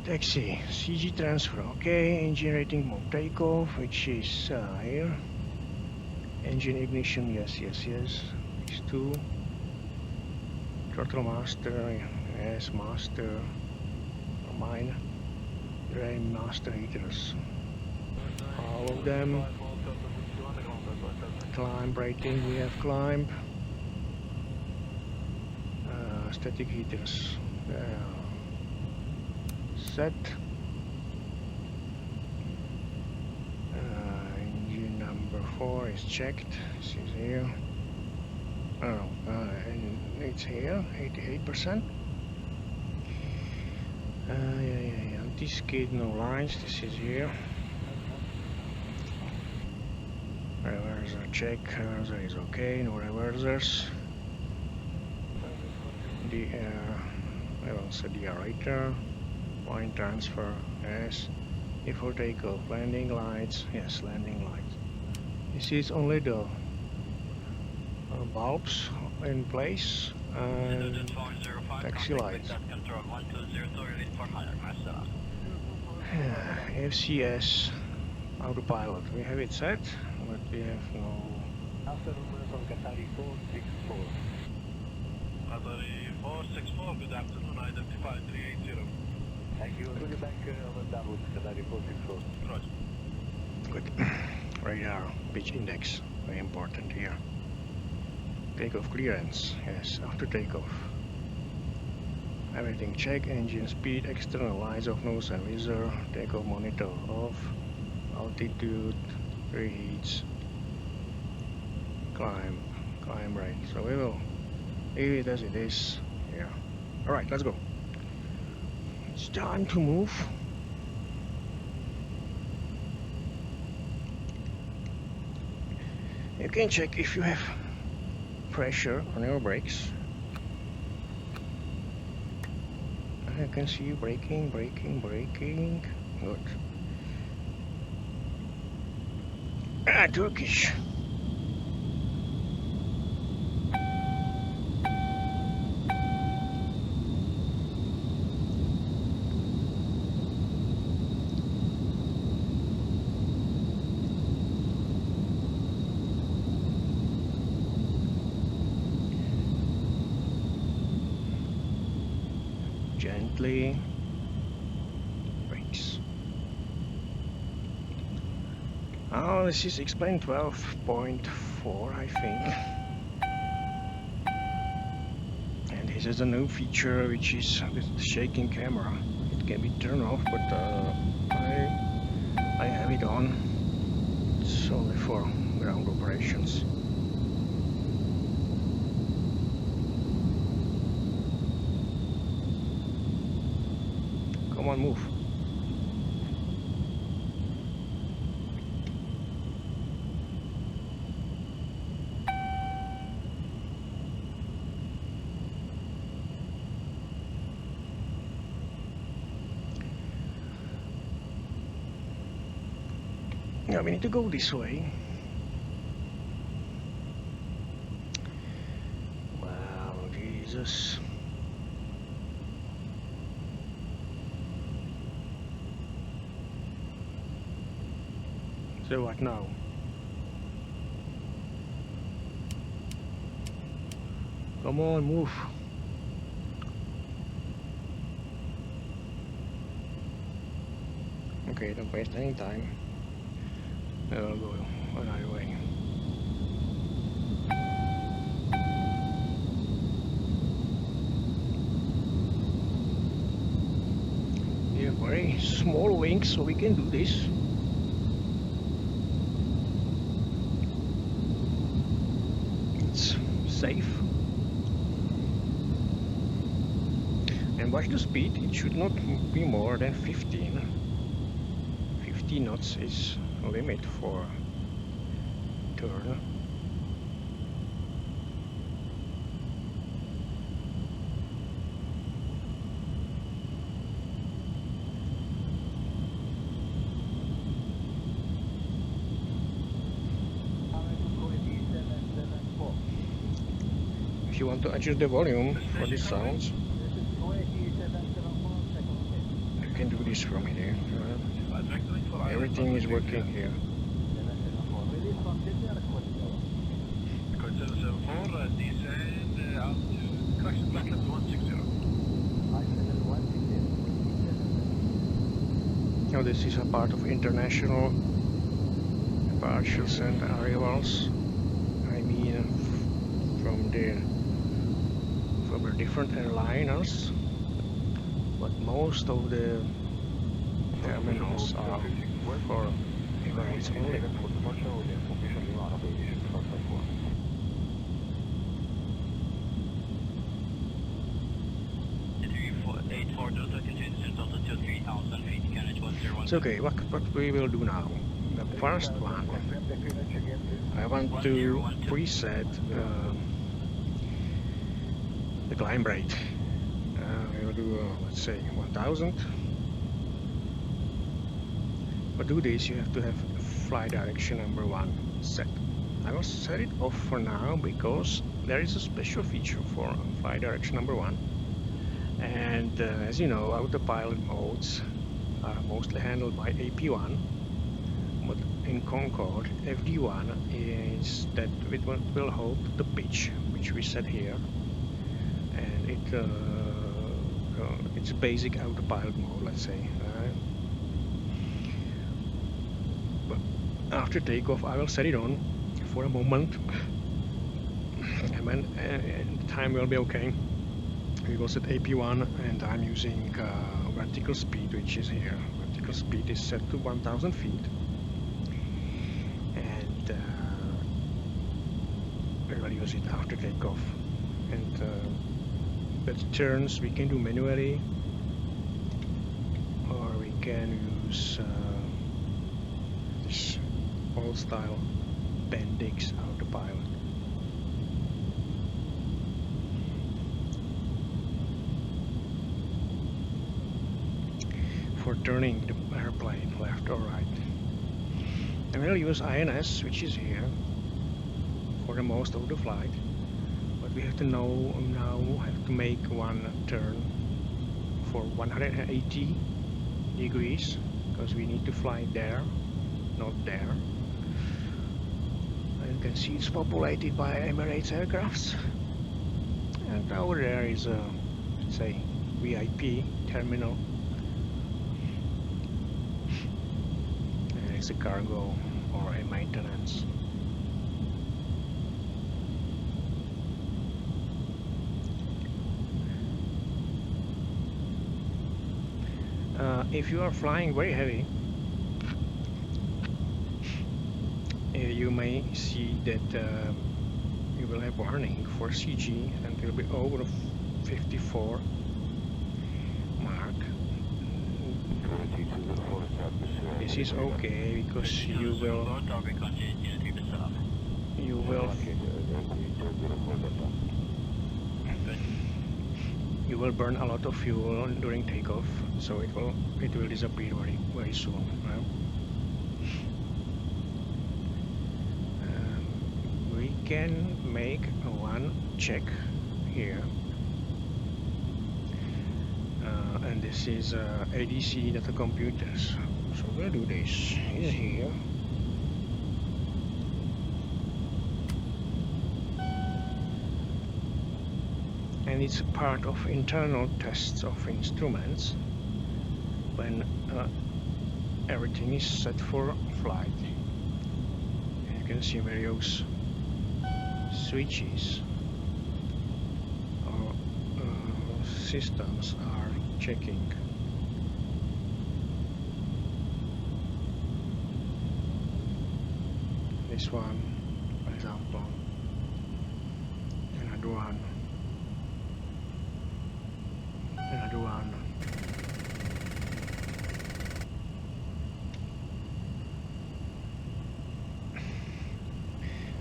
Taxi, CG transfer, okay. Engine rating mode takeoff, which is here. Engine ignition, yes. These two. Throttle master, yes, master. Mine. Drain master heaters. All of them. Climb rating, we have climb. Static heaters. Set. Engine number 4 is checked. This is here. And it's here, 88%. Anti-skid, no lines. This is here. Reverser check. Reverser is okay. No reversers. The also the aerator. Point transfer, yes. Before takeoff, landing lights, yes, landing lights. This is only the bulbs in place and taxi lights. FCS autopilot, we have it set, but we have no. Qatari 464. Qatari 464, good afternoon, identify 380. Thank you. We'll be back on the downward Qatari 464. Roger. Good. Radar pitch index, very important here. Takeoff clearance, yes, after takeoff. Everything check, engine speed, external lights off, nose and visor, takeoff monitor off, altitude, reads, climb rate. So we will leave it as it is here. Alright, let's go. It's time to move. You can check if you have pressure on your brakes. I can see you braking. Good. Turkish. Gently. Brakes. Oh, this is explained 12.4. before, I think. And this is a new feature, which is with the shaking camera. It can be turned off, but I have it on. It's only for ground operations. Come on, move. Yeah, we need to go this way. Wow, Jesus. So what now? Come on, move. Okay, don't waste any time. I'll go another way. We have very small wings, so we can do this. It's safe. And watch the speed, it should not be more than 15. 50 knots is a limit for turn. If you want to adjust the volume for these sounds, you can do this from here. Everything is working here. Now this is a part of international departures and arrivals. I mean from the different airliners, but most of the terminals are for Emirates only. It's okay, what we will do now. The first one, I want to preset the climb rate. We will do, let's say, 1000. But to do this, you have to have flight direction number 1 set. I will set it off for now because there is a special feature for flight direction number 1. And as you know, autopilot modes are mostly handled by AP1. But in Concorde, FD1 is that it will hold the pitch, which we set here. And it's a basic autopilot mode, let's say. But after takeoff, I will set it on for a moment, and when the time will be okay, we will set AP1, and I'm using vertical speed, which is here. Vertical speed is set to 1000 feet, and we will use it after takeoff. And but turns we can do manually, or we can use this old style Bendix autopilot. For turning the airplane left or right. And we'll use INS, which is here, for the most of the flight. But we have to have to make one turn for 180 degrees, because we need to fly there, not there. And you can see it's populated by Emirates aircrafts. And over there is a, let's say, VIP terminal. And it's a cargo or a maintenance. if you are flying very heavy, you may see that you will have warning for CG and will be over 54 Mach. This is okay because you will burn a lot of fuel during takeoff, so it will disappear very soon. We can make one check here, and this is ADC data computers. So we'll do this. Is here. And it's a part of internal tests of instruments when everything is set for flight. And you can see various switches or systems are checking. This one, for example, another one. Another one.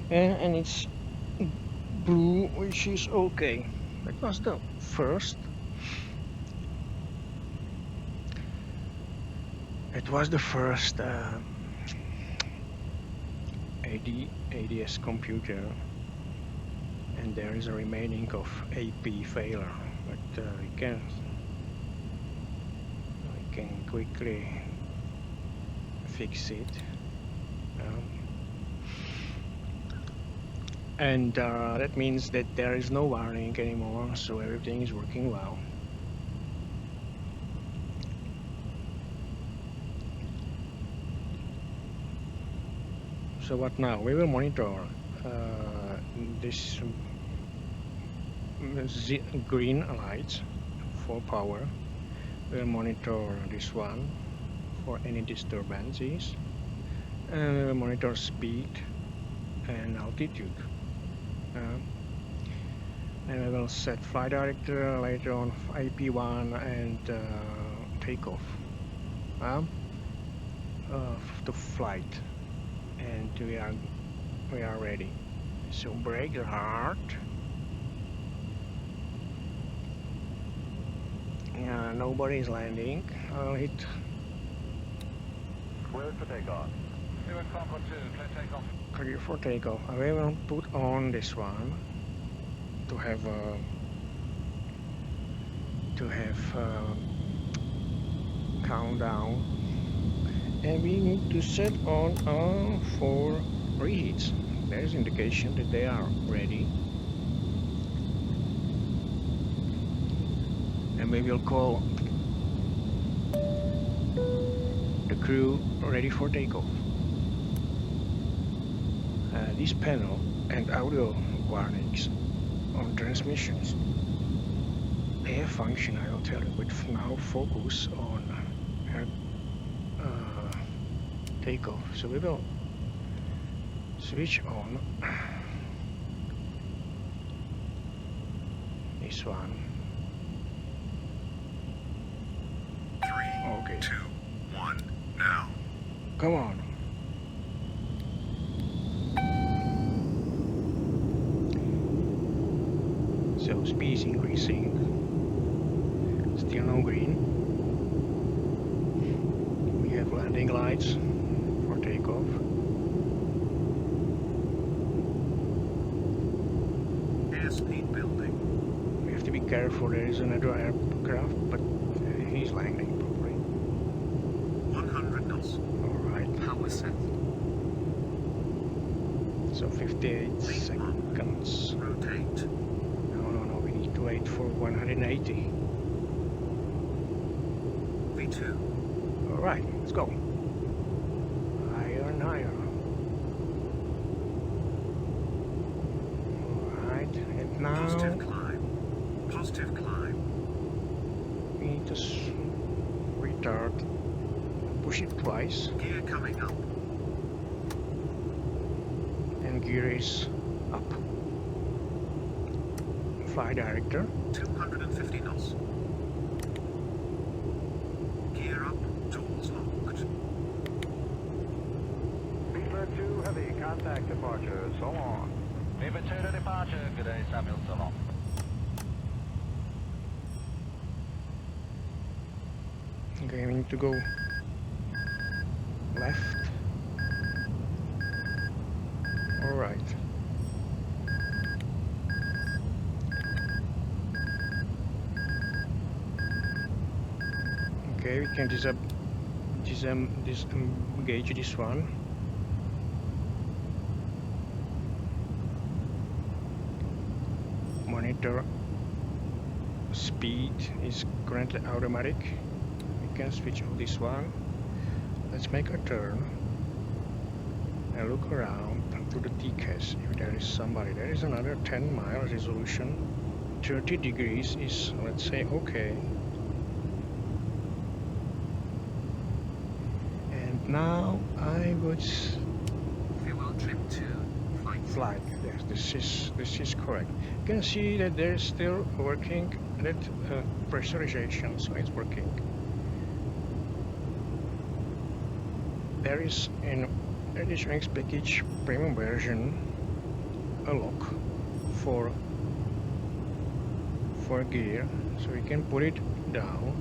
And it's blue, which is okay. That was the first. It was the first ADS computer, and there is a remaining of AP failure, but we can quickly fix it. And that means that there is no warning anymore, so everything is working well. So what now? We will monitor this green light for power. We'll monitor this one for any disturbances, and we'll monitor speed and altitude. And we will set flight director later on IP1 and takeoff to flight, and we are ready. So brake hard. Nobody is landing. I'll hit. Clear for takeoff. Here at Concorde 2, clear takeoff. Clear for takeoff. I will put on this one to have countdown, and we need to set on all 4 reheats. There's indication that they are ready, and we will call the crew ready for takeoff. This panel and audio warnings on transmissions, they have function, I will tell you, but now focus on takeoff. So we will switch on this one. 3, okay. 2, 1, now. Come on. So speed is increasing. Still no green. We have landing lights for takeoff. Airspeed building. We have to be careful. There is another aircraft, but he's landing properly. 100 knots. Alright. Power set. So 58 seconds. Rotate. No, we need to wait for 180. V2. Alright, let's go. Higher and higher. Alright, and now Positive climb. Positive climb. we need to retard, push it twice, Gear coming up. and gear is up. Fly director. 250 knots. Gear up, doors locked. V3.2 Heavy, contact departure, so long. V3 to departure, good day, Samuel, so long. Okay, we need to go left or right. Okay, we can disengage this one. Monitor speed is currently automatic. We can switch off this one. Let's make a turn and look around to the TCAS if there is somebody. There is another 10-mile resolution. 30 degrees is, let's say, okay. And now I would Fuel trim to flight. Yes, this is correct. You can see that there is still working that pressurization, so it's working. There is in avionics package premium version a lock for gear, so we can put it down.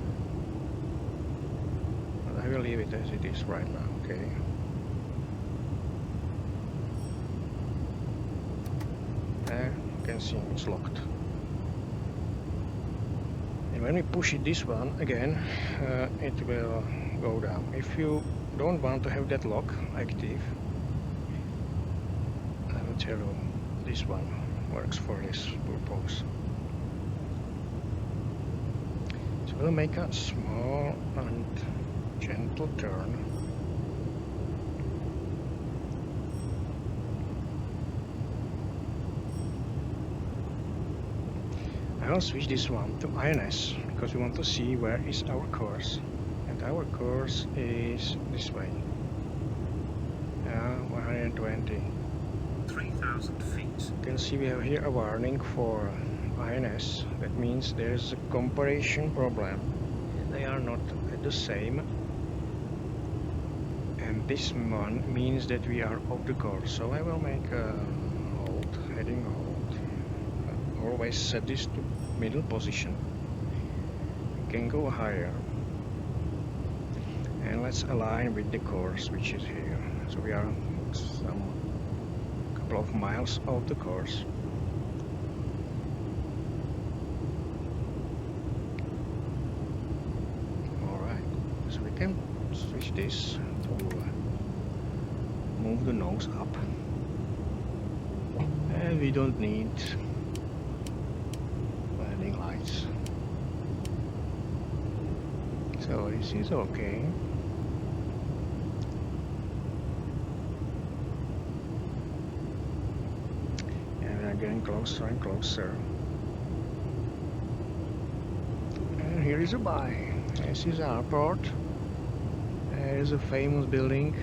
But I will leave it as it is right now. Okay. There you can see it's locked. And when we push it this one again, it will go down. If you don't want to have that lock active, I will tell you this one works for this purpose. So we'll make a small and gentle turn. I will switch this one to INS because we want to see where is our course. And our course is this way. 120. 3,000 feet. You can see we have here a warning for INS. That means there's a comparison problem. They are not the same. And this one means that we are off the course. So I will make a hold, heading hold. Always set this to middle position. We can go higher. And let's align with the course which is here. So we are some couple of miles off the course. Alright, so we can switch this to move the nose up. And we don't need landing lights. So this is okay. Getting closer and closer. And here is a bay. This is our port. There is a famous building.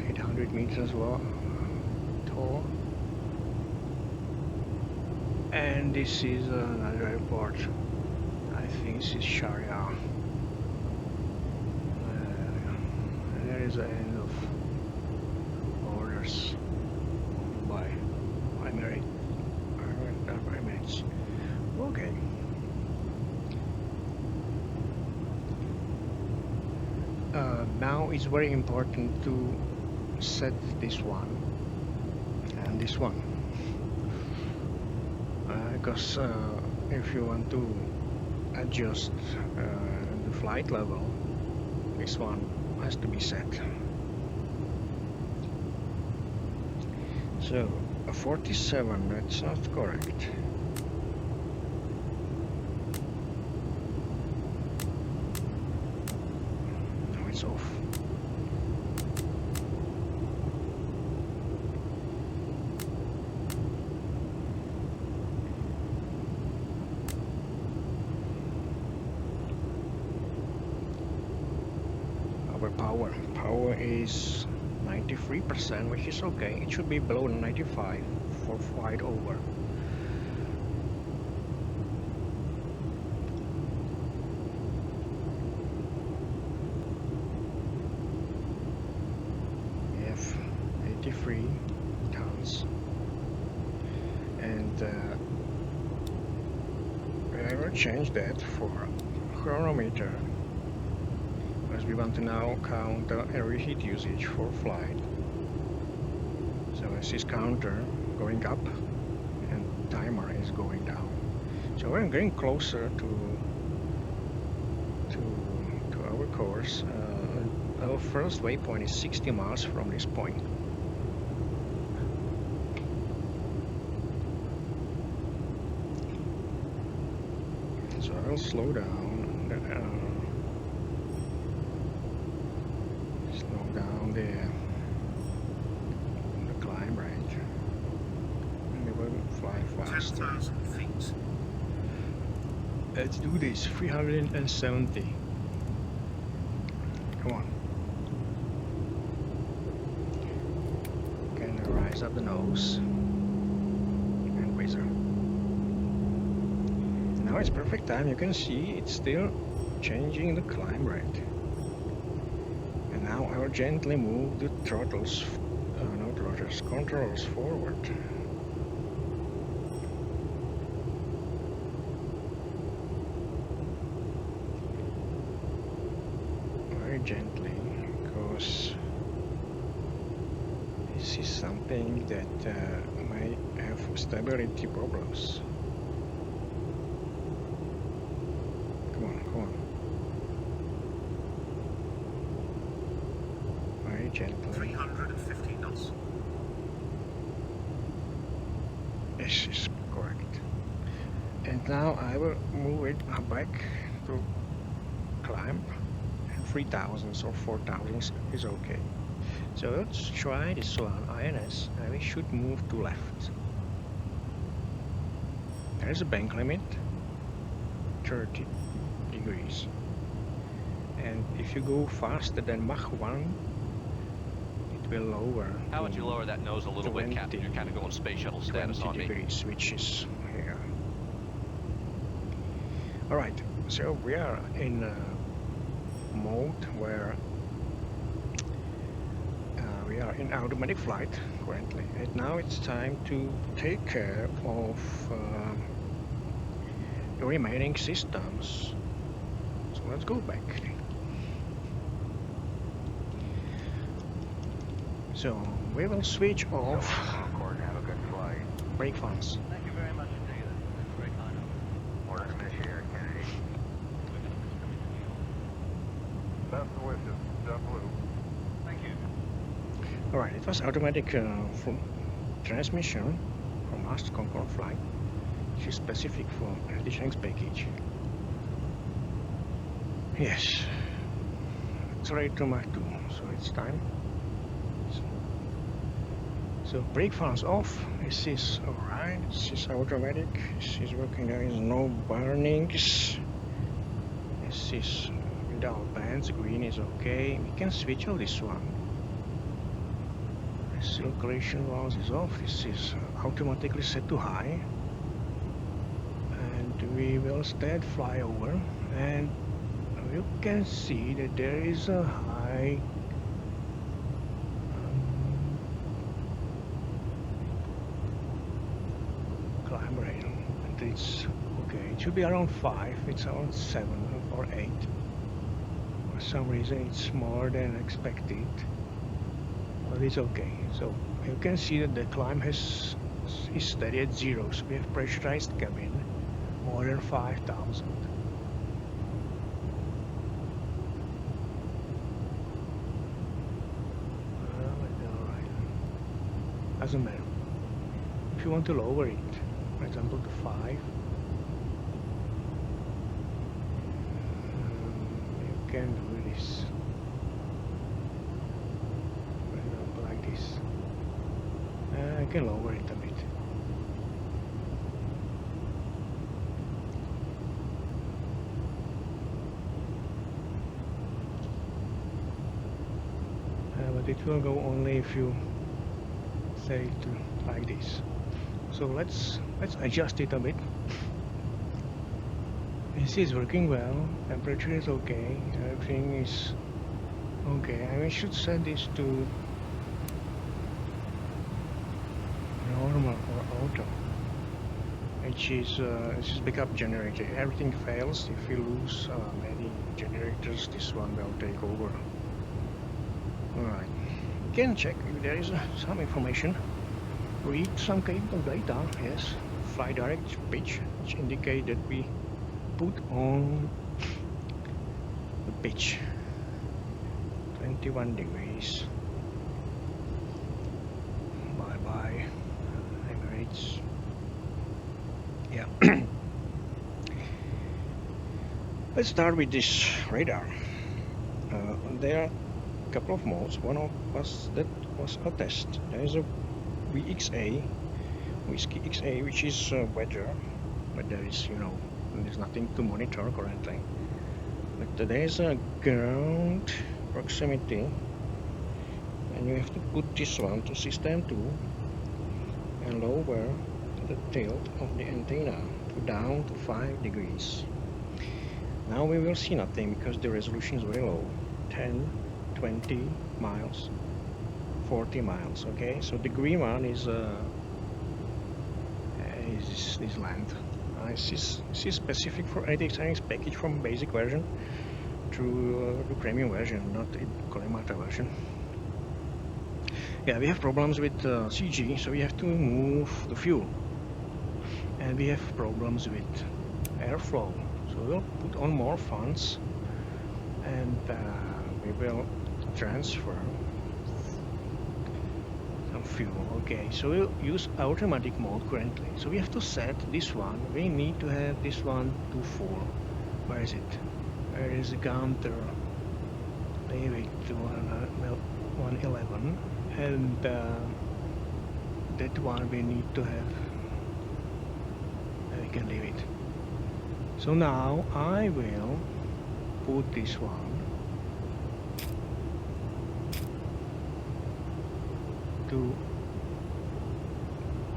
800 meters tall. And this is another airport. I think this is Sharia. And there is the end of by Emirates. Okay. Now it's very important to set this one and this one because if you want to adjust the flight level, this one has to be set. So, a 47, that's not correct. No, it's off. power. Power is 93%, which is okay. It should be below 95 for flight over. We have 83 tons, and I will change that for chronometer, because we want to now count the air heat usage for flight. So as this counter going up and timer is going down. So we're getting closer to our course. Our first waypoint is 60 miles from this point. So I'll slow down. Slow down the climb rate, and we will fly faster. 10,000 feet. Let's do this. 370. Come on. Can rise up the nose and whizzer. Now it's perfect time. You can see it's still changing the climb rate. And now I will gently move the throttles, not throttles, controls forward. Very gently, because this is something that may have stability problems. Come on, come on. Very gently. 350 knots. This is correct. And now I will move it back to climb. 3,000 or 4,000 is okay. So let's try this one, INS, and we should move to left. There's a bank limit, 30 degrees. And if you go faster than Mach 1, it will lower. How would you lower that nose a little bit, Captain? You're kind of going space shuttle status on me. 20 degrees, which is here. Alright, so we are in mode where we are in automatic flight currently, and now it's time to take care of the remaining systems. So let's go back. So we will switch off Concorde, have a good flight. brake fans. Thank you very much indeed. That's very kind of you. Order to miss here, Kennedy. Best wishes, JetBlue. Thank you. Alright, it was automatic from transmission from last Concorde flight, which is specific for the Shanks package. Yes, it's ready to Mach 2, so it's time. So brake fans off. This is alright. This is automatic. This is working. There is no burnings. This is without bands. Green is okay. We can switch on this one. Circulation valves is off. This is automatically set to high, and we will instead fly over, and you can see that there is a high climb rate, and it's okay. It should be around 5. It's around 7 or 8. For some reason it's more than expected, but it's okay. So you can see that the climb is steady at 0, so we have pressurized cabin more than 5,000. Doesn't matter. If you want to lower it, for example to 5, you can do this. For example, like this. I can lower it a bit. but it will go only if you set it to like this. So let's adjust it a bit. This is working well, temperature is okay, everything is okay. I should set this to normal or auto, which is this is backup generator. Everything fails, if you lose many generators, this one will take over. Alright, you can check if there is some information. Read some capable data, yes. Fly direct pitch, which indicate that we put on the pitch 21 degrees. Bye bye Emirates. Yeah. Let's start with this radar. There are a couple of modes. One of was a test. There is a VXA, Whiskey XA, which is weather, but there is, there's nothing to monitor currently. But there is a ground proximity, and you have to put this one to system 2 and lower the tilt of the antenna down to 5 degrees. Now we will see nothing because the resolution is very low, 10, 20 miles, 40 miles. Okay, so the green one is this length. This is specific for avionics package from basic version to the premium version, not in Kalimata version. Yeah, we have problems with CG, so we have to move the fuel, and we have problems with airflow. So we'll put on more fans, and we will transfer some fuel. Okay, so we'll use automatic mode currently. So we have to set this one. We need to have this one to 4. Where is it? Where is the counter? Leave it to 111, and that one we need to have. We can leave it. So now I will put this one to,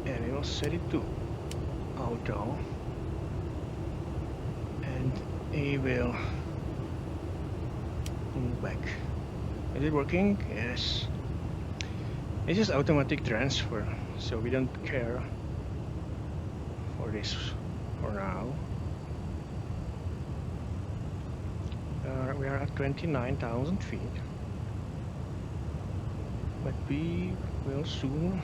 and we will set it to auto, and it will move back. Is it working? Yes. This is automatic transfer, so we don't care for this for now. We are at 29,000 feet, but we will soon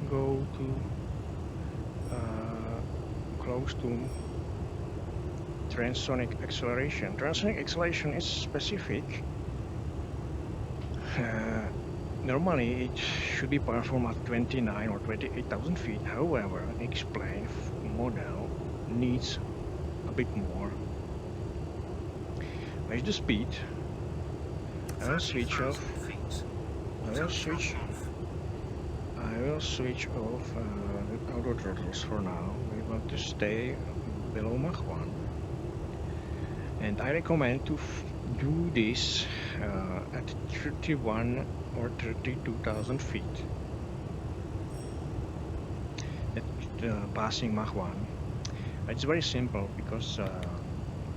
go to close to transonic acceleration. Transonic acceleration is specific. Normally it should be performed at 29 or 28,000 feet. However, an X-plane model needs a bit more. Where's the speed? I will switch off. I will switch off the auto throttles for now. We want to stay below Mach 1. And I recommend to do this at 31 or 32,000 feet. At passing Mach 1. It's very simple because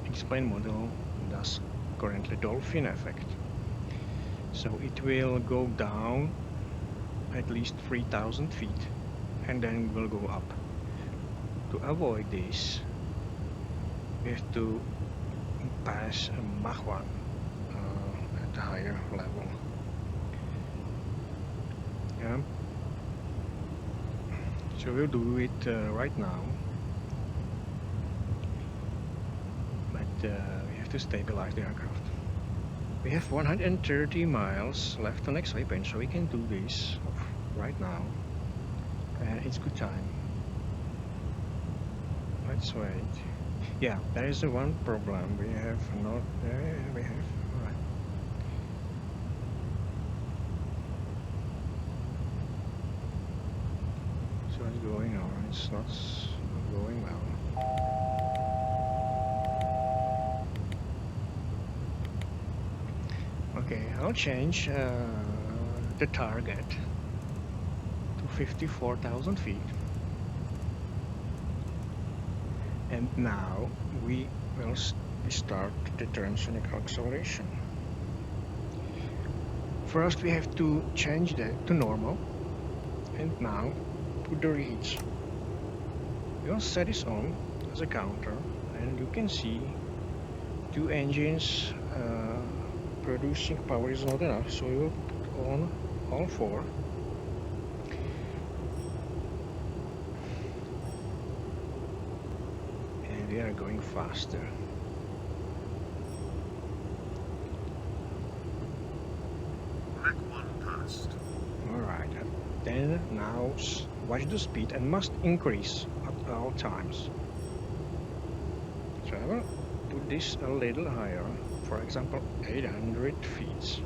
X-plane model does currently dolphin effect. So it will go down at least 3,000 feet and then will go up. To avoid this, we have to pass Mach 1 at a higher level. Yeah. So we'll do it right now, but we have to stabilize the aircraft. We have 130 miles left on X-ray range, so we can do this right now. It's good time. Let's wait. Yeah, there is one problem. We have not. We have. Right. So it's going on. It's not going well. Okay, I'll change the target to 54,000 feet. And now we will start the transonic acceleration. First we have to change that to normal, and now put the reach. We'll set this on as a counter, and you can see two engines producing power is not enough, so we will put on all four. And we are going faster. Mach 1 passed. Alright, then now watch the speed and must increase at all times. So I will put this a little higher, for example 800 feet.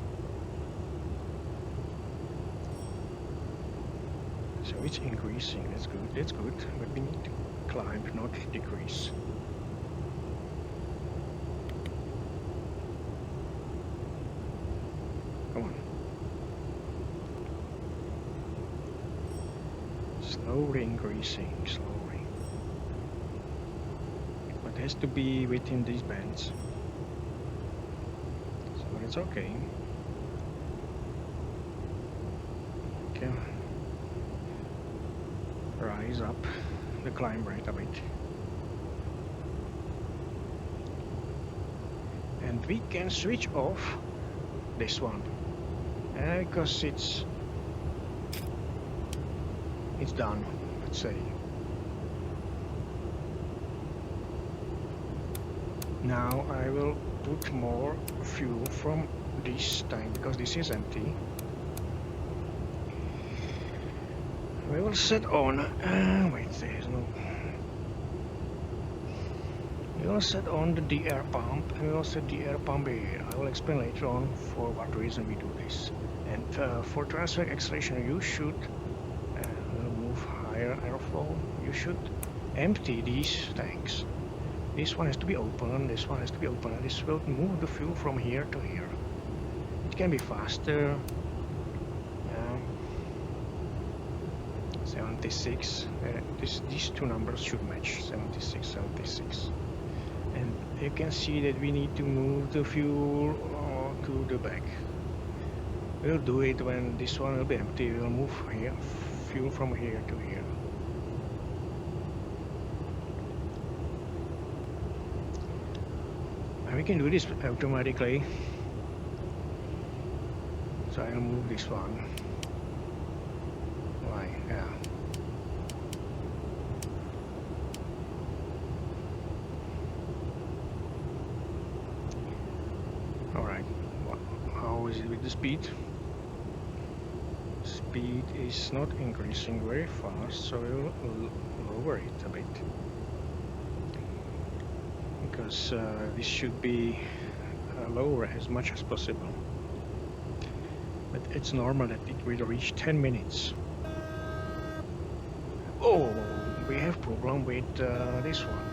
So it's increasing, that's good, but we need to climb, not decrease. Come on. Slowly increasing, slowly. But it has to be within these bands. So it's okay. Okay. Rise up the climb rate a bit. And we can switch off this one. Because it's done, let's say. Now I will put more fuel from this tank because this is empty. We will set on, wait, there is no. We will set on the air pump and we will set the air pump here. I will explain later on for what reason we do this. And for transfer acceleration you should airflow, you should empty these tanks. This one has to be open, this one has to be open, and this will move the fuel from here to here. It can be faster. 76. These two numbers should match. 76, 76. And you can see that we need to move the fuel to the back. We'll do it when this one will be empty. We'll move here, fuel from here to here. And we can do this automatically. So I'll move this one. Why? Yeah. Alright. How is it with the speed? Speed is not increasing very fast, so we'll lower it a bit. Because this should be lower as much as possible. But it's normal that it will reach 10 minutes. Oh, we have problem with this one.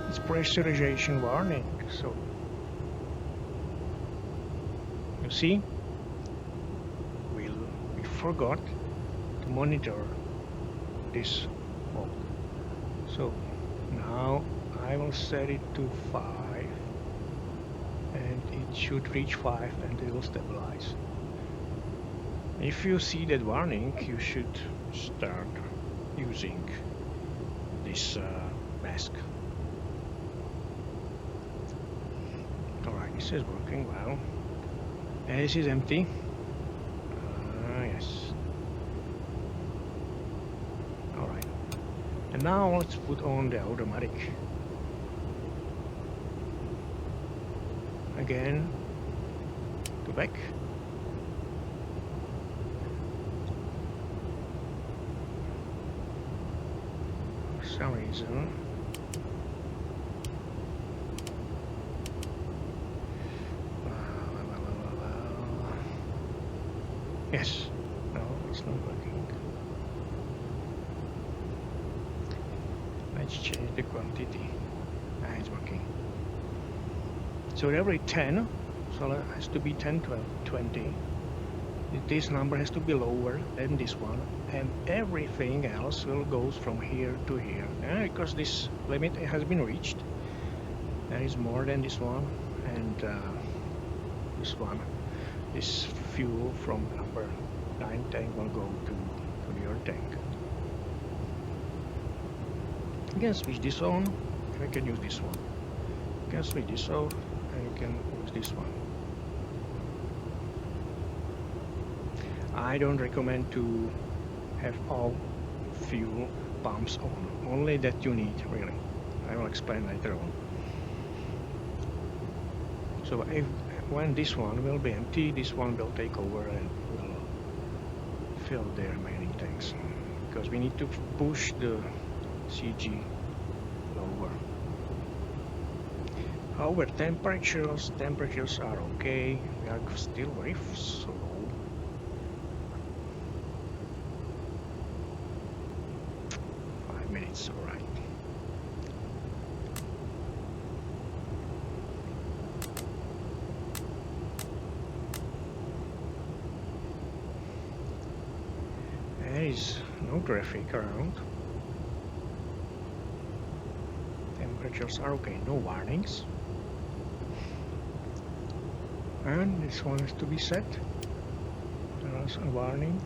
It's pressurization warning, so you see, we forgot to monitor this mode. So now I will set it to 5 and it should reach 5 and it will stabilize. If you see that warning, you should start using this mask. Alright, this is working well. And this is empty. Yes. Alright. And now let's put on the automatic. Again, to back. For some reason. Yes. No, it's not working. Let's change the quantity. It's working. So every 10, so it has to be 10, 12, 20. This number has to be lower than this one, and everything else will go from here to here. And because this limit has been reached, there is more than this one, and this one, this fuel from number 9 tank will go to your tank. You can switch this on, and you can use this one. You can switch this off, and you can use this one. I don't recommend to have all fuel pumps on, only that you need, really. I will explain later on. So when this one will be empty, this one will take over and will fill the remaining tanks, because we need to push the CG lower. However, temperatures are okay. We are still very slow. It's all right. There is no traffic around. Temperatures are okay, no warnings. And this one has to be set. There is a warning.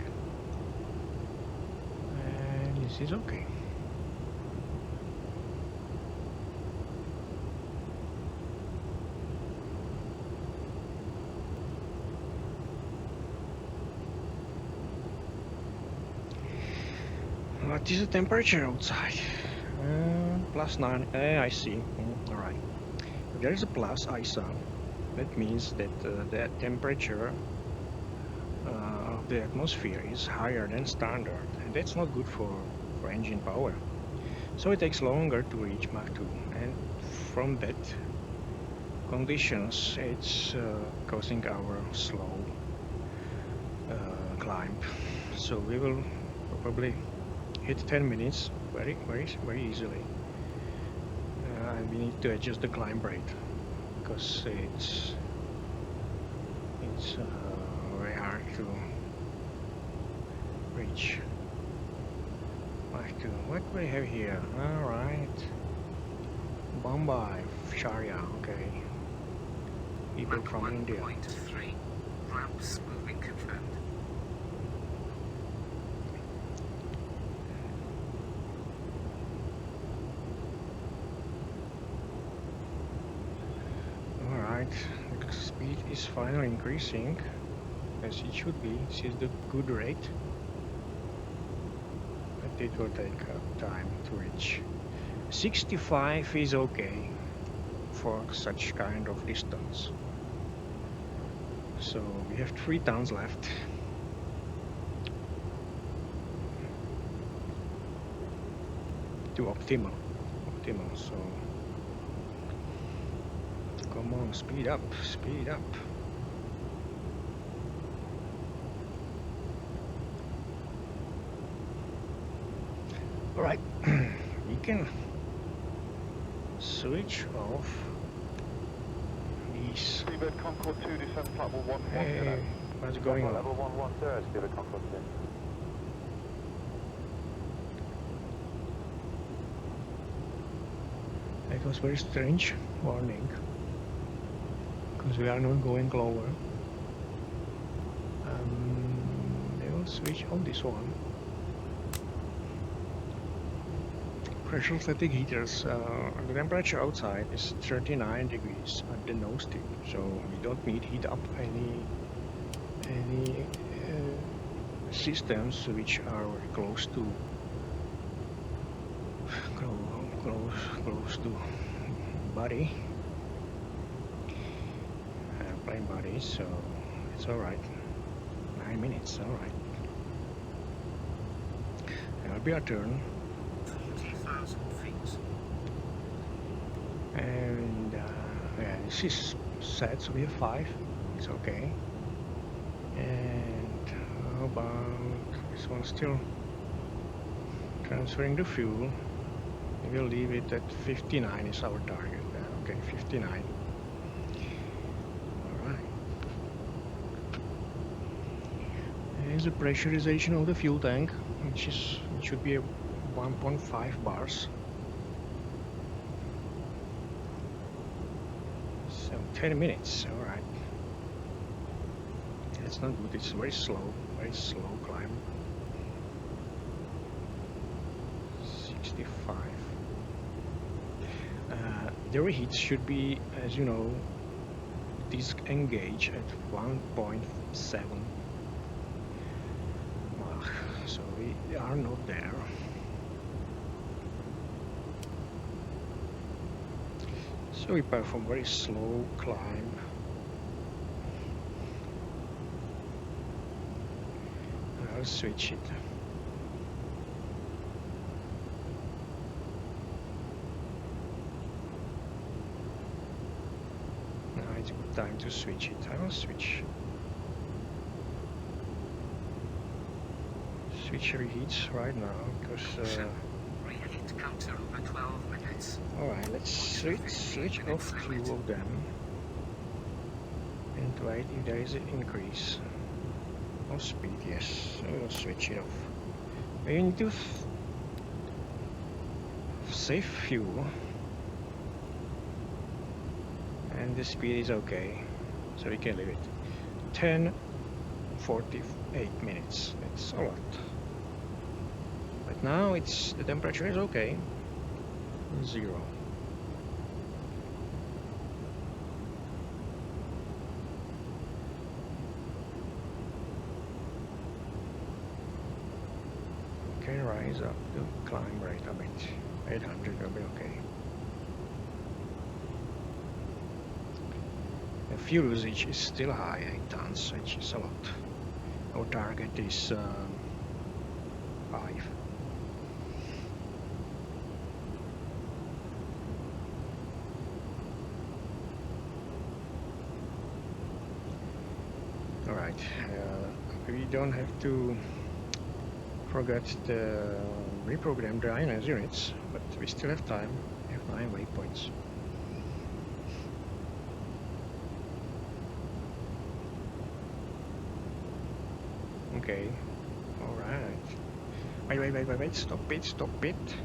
And this is okay. What is the temperature outside? +9. I see. Alright. If there is a plus ISA, that means that the temperature of the atmosphere is higher than standard, and that's not good for engine power. So it takes longer to reach Mach 2, and from that conditions it's causing our slow climb. So we will probably hit 10 minutes very easily, and we need to adjust the climb rate, because it's very hard to reach Mach 2. What do we have here? Alright, Bombay, Sharia, okay. People from India. 1.3. Ramps moving confirmed. The speed is finally increasing, as it should be. This is the good rate, but it will take time to reach. 65 is okay for such kind of distance. So we have 3 tons left. To optimal, so come on, speed up, speed up. All right, we can switch off these. Seabird Concorde 2, descend platform 11. Hey, what's going on? Level 110, Seabird Concorde 2. It was very strange warning, because we are not going lower. They will switch on this one. Pressure static heaters. The temperature outside is 39 degrees at the nose tip, so we don't need heat up any systems which are close to body, airplane body, so it's all right. 9 minutes, all right. It'll be our turn. 40,000 feet. And yeah, this is set, so we have 5. It's okay. And how about this one? Still transferring the fuel. We will leave it at 59 is our target. Okay, 59. is the pressurization of the fuel tank, which should be 1.5 bars. So 10 minutes, alright. That's not good, it's very slow climb. 65. The reheat should be, as you know, disengage at 1.7 Mach, so we are not there. So we perform very slow climb. I'll switch it. Now it's a good time to switch it. I will switch reheats right now because Reheat counter over 12 minutes. alright, let's switch off 2 of them and wait if there is an increase of speed. Yes, I will switch it off. We need to save fuel and the speed is okay, so we can leave it. 10:48 minutes, it's a lot. But now the temperature is okay. 0. Can rise up the climb rate a bit. 800 will be okay. The fuel usage is still high, 8 tons, which is a lot. Our target is 5. Alright, we don't have to forget the reprogram the avionics units, but we still have time. We have 9 waypoints. Okay, alright. Wait, stop it. Stop it.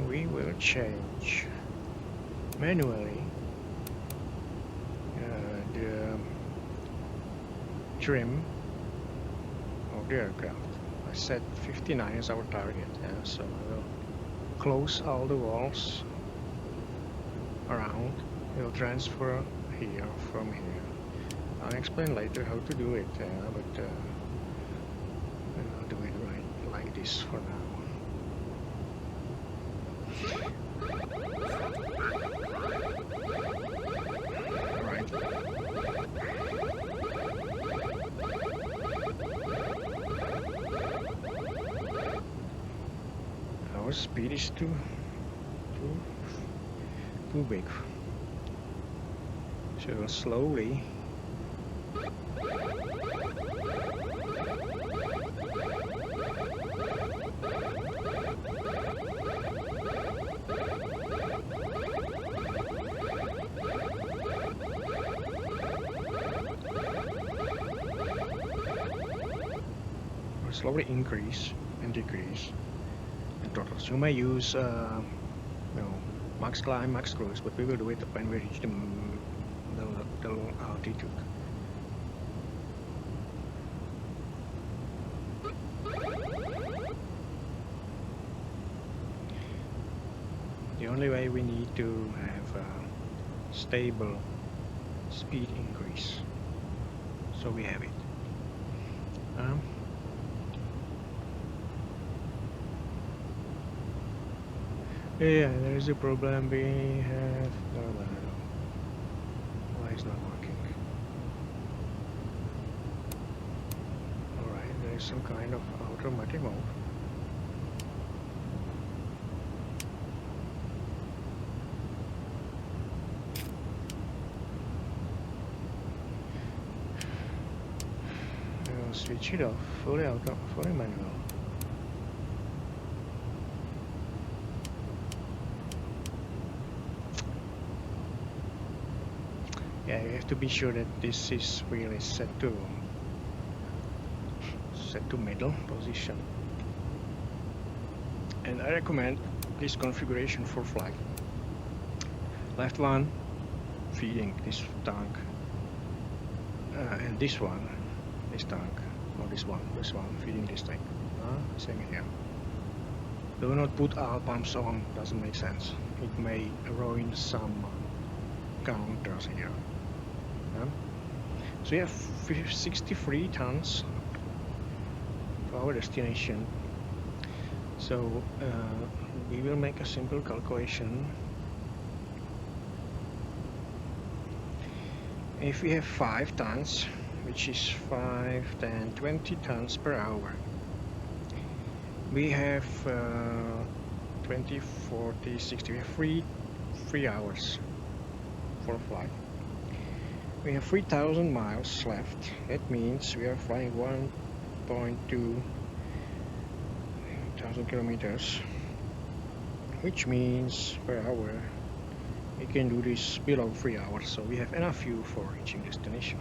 We will change manually the trim of the aircraft. I set 59 as our target, so I will close all the walls around. We'll transfer here from here. I'll explain later how to do it, but I'll do it right like this for now. Our speed is too big, so slowly increase and decrease the throttles. You may use max climb, max cruise, but we will do it when we reach the altitude. The only way we need to have a stable speed increase, so we have it. Yeah, there is a problem we have. No. Why is not working? Alright, there is some kind of automatic mode. switch it off, fully auto, fully manual. Yeah, you have to be sure that this is really set to middle position. And I recommend this configuration for flight. Left one feeding this tank, and this tank, or this one feeding this tank. Same here. Do not put all pumps on, doesn't make sense. It may ruin some counters here. So we have 63 tons to our destination. So we will make a simple calculation. If we have 5 tons, which is 5, 10, 20 tons per hour, we have 20, 40, 60, we have 3 hours for flight. We have 3,000 miles left. That means we are flying 1.2 thousand kilometers, which means per hour we can do this below 3 hours, so we have enough fuel for reaching destination.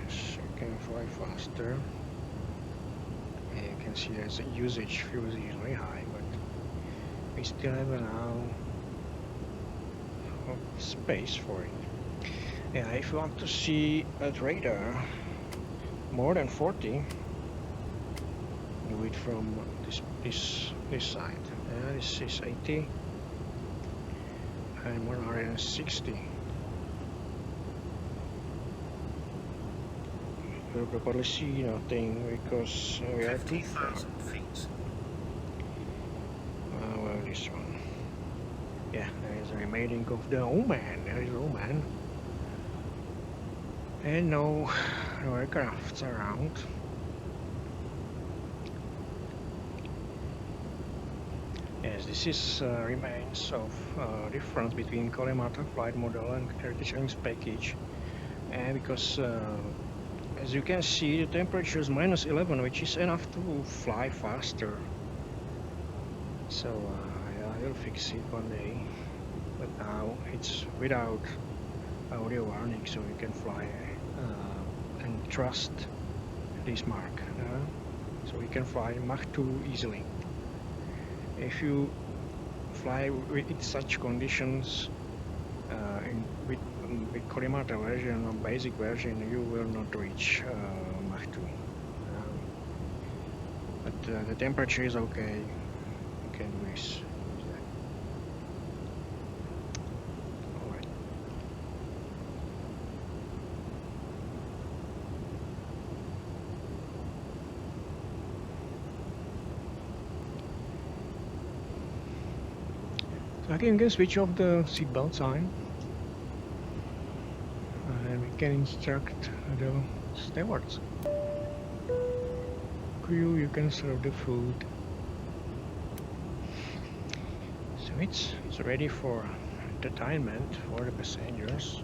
So you can fly faster. And you can see as usage fuel is usually high, but we still have now space for it. Yeah, if you want to see a radar more than 40, do it from this side. This is 80 and 160. You'll probably see nothing because we are too far. 50,000 feet. Well, this one. Yeah, there is a remaining of the Oman. There is Oman. And no aircrafts around. Yes, this is remains of difference between Kalimata flight model and heritage wings package, and because as you can see the temperature is -11, which is enough to fly faster. So yeah, I will fix it one day, but now it's without audio warning, so you can fly and trust this Mach. So you can fly Mach 2 easily. If you fly with such conditions with Kalimata version or basic version, you will not reach Mach 2. But the temperature is okay. You can do this. Alright. So again, you can switch off the seatbelt sign, and we can instruct the stewards. Crew, you can serve the food. So it's ready for entertainment for the passengers.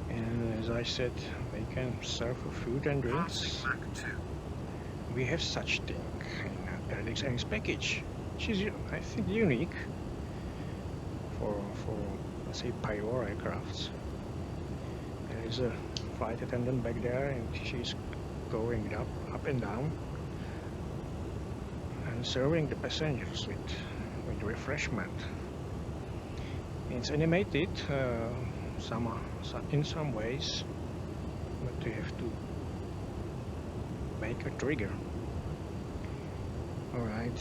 And as I said, they can serve food and drinks. We have such thing in this package, which is, I think, unique for let's say pure aircrafts. There is a flight attendant back there, and she's going up and down and serving the passengers with refreshment. It's animated in some ways, but you have to make a trigger. All right.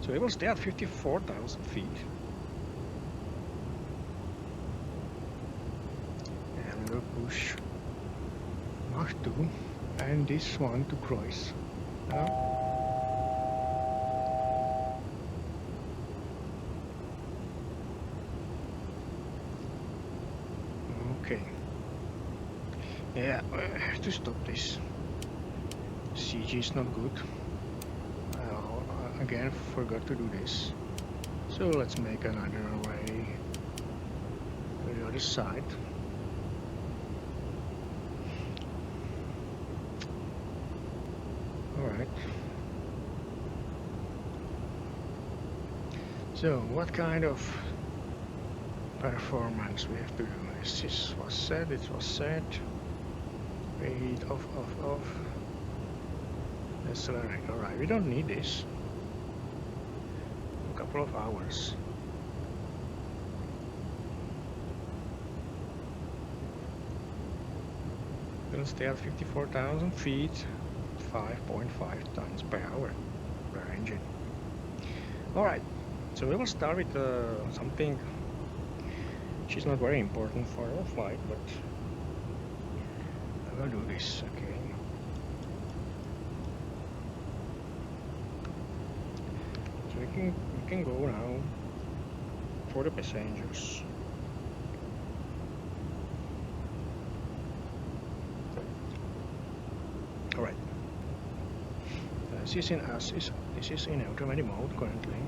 So it will stay at 54,000 feet. And we'll push Mach 2 and this one to cruise. Okay. Yeah, I have to stop this. CG is not good. Again, forgot to do this. So let's make another way to the other side. Alright. So what kind of performance we have to do? This was set, it was set. Wait, off. Accelerate. Alright, we don't need this. A couple of hours. We'll stay at 54,000 feet, 5.5 tons per hour per engine. Alright, so we will start with something which is not very important for our flight, but I will do this, okay. So we can go now for the passengers. Alright. This is in automatic mode currently.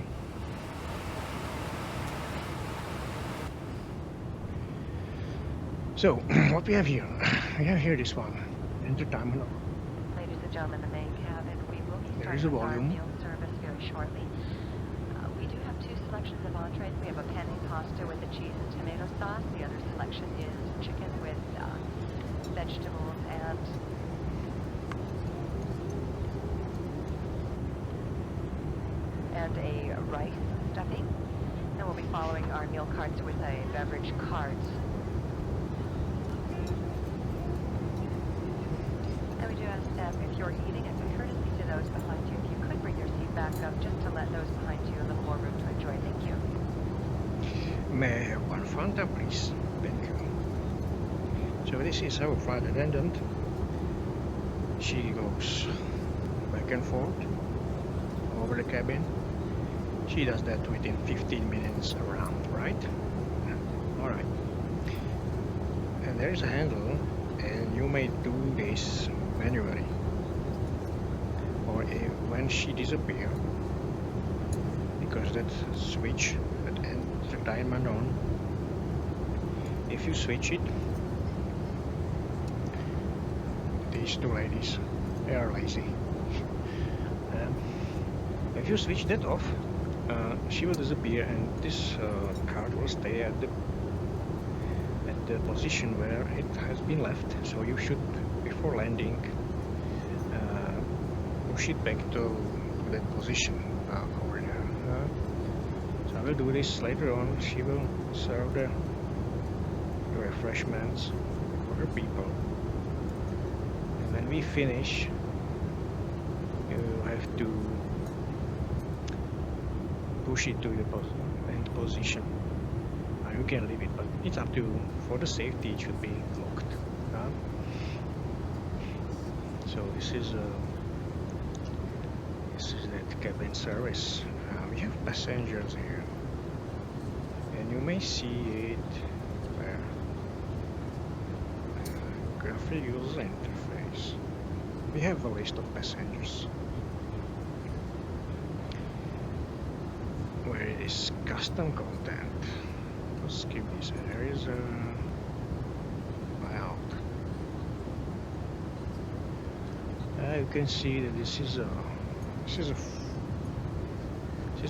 So what we have here? We have here this one. Entertainment. Ladies and gentlemen, the main cabin. We will be There is a starting our volume. meal service very shortly. We do have two selections of entrees. We have a penne pasta with a cheese and tomato sauce. The other selection is chicken with vegetables and a rice stuffing. And we'll be following our meal carts with a beverage cart. And we do ask that if you're eating, as a courtesy to those behind you, if you could bring your seat back up just to let those behind you a little more room to enjoy. Thank you. May I have one Fanta, please? Thank you. So this is our flight attendant. She goes back and forth over the cabin. She does that within 15 minutes around, right? Alright. And there is a handle, and you may do this manually. Or when she disappears, because that switch, that entertainment on, if you switch it, these two ladies, they are lazy. If you switch that off, she will disappear, and this card will stay at the position where it has been left. So you should, before landing, push it back to that position over there. So I will do this later on. She will serve the refreshments for her people. And when we finish, you have to push it to the end position. You can leave it, but it's up to you. For the safety, it should be locked. So this is that cabin service. We have passengers here, and you may see it where graphic user interface. We have a list of passengers. Where it is custom content. Let's skip this. There is a layout. You can see that this is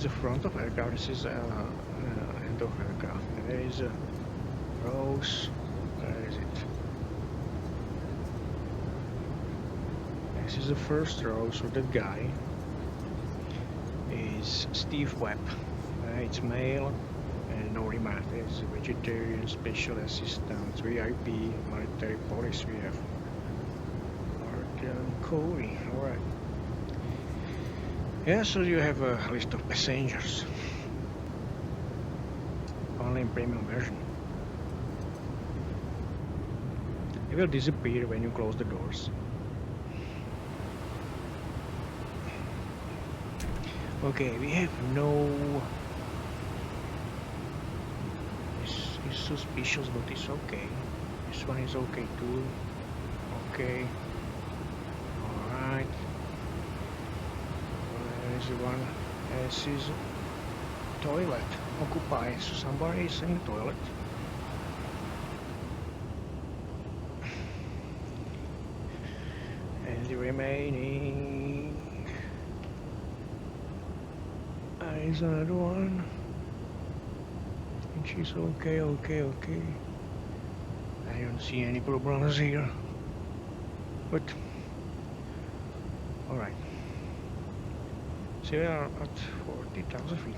a front of aircraft. This is end of aircraft. And there is a rows. Where is it? This is the first row. So that guy is Steve Webb. It's male and no remark. It's vegetarian, special assistant, VIP, military police. We have Cody. Alright. Yeah, so you have a list of passengers. Only in premium version. It will disappear when you close the doors. Okay, we have no... It's suspicious, but it's okay. This one is okay too. okay. Alright. There is one. This is toilet occupied, so somebody is in the toilet. And the remaining is another one, which is okay. I don't see any problems here, but alright. So we are at 40,000 feet.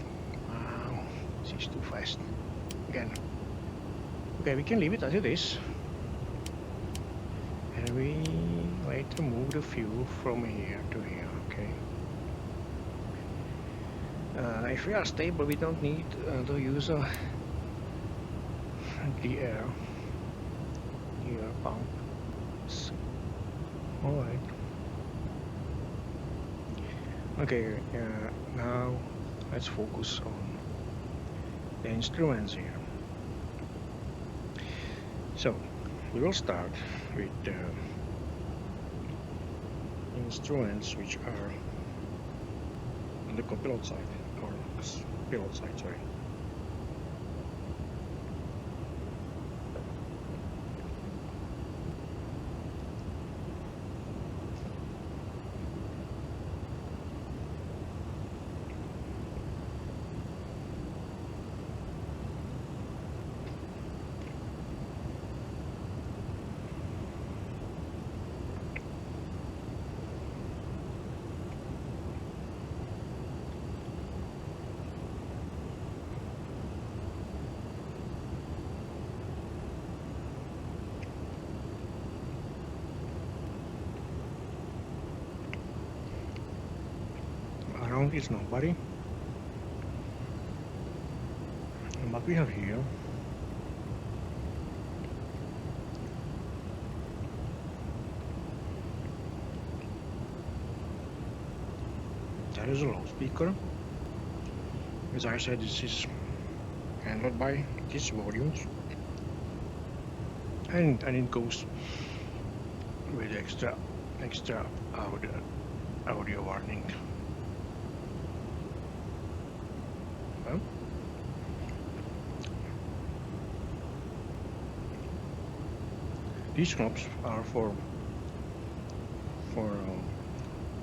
Wow, this is too fast again. Okay, we can leave it as it is. And we later move the fuel from here to here, okay. If we are stable, we don't need to use the air pump. Alright. Okay, now let's focus on the instruments here. So, we will start with the instruments which are on the co-pilot side, or pilot side, sorry. Around is nobody. And what we have here there is a loudspeaker. As I said, this is handled by these volumes, and it goes with extra audio warning. These knobs are for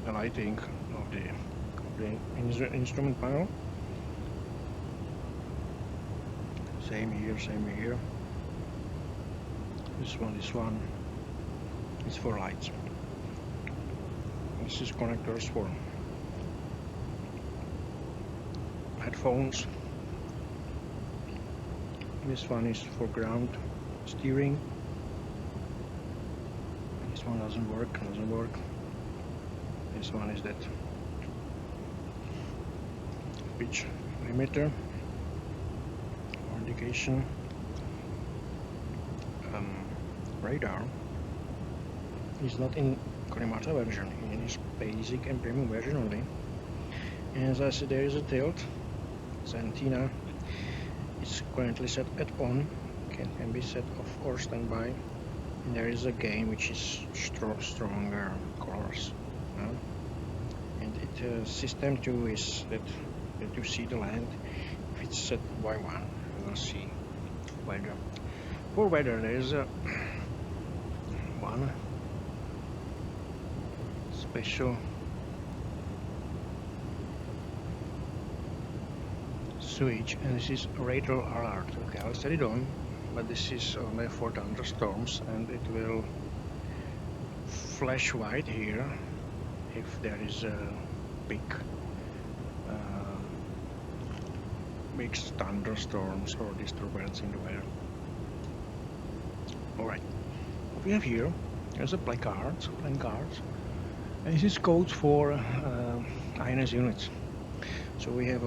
the lighting of the instrument panel. Same here. This one is for lights. This is connectors for headphones. This one is for ground steering. This one doesn't work. This one is that pitch limiter or indication. Radar is not in Kalimata version, it is basic and premium version only. And as I said, there is a tilt. The antenna is currently set at on, can be set off or standby. And there is a gain which is stronger colors. And it system 2 is that you see the land. If it's set by 1, you will see weather. For weather, there is a one special switch, and this is radar alert. Okay, I'll set it on, but this is only for thunderstorms, and it will flash white here if there is a big thunderstorms or disturbance in the weather. Alright, what we have here is a placards, and this is codes for INS units. So we have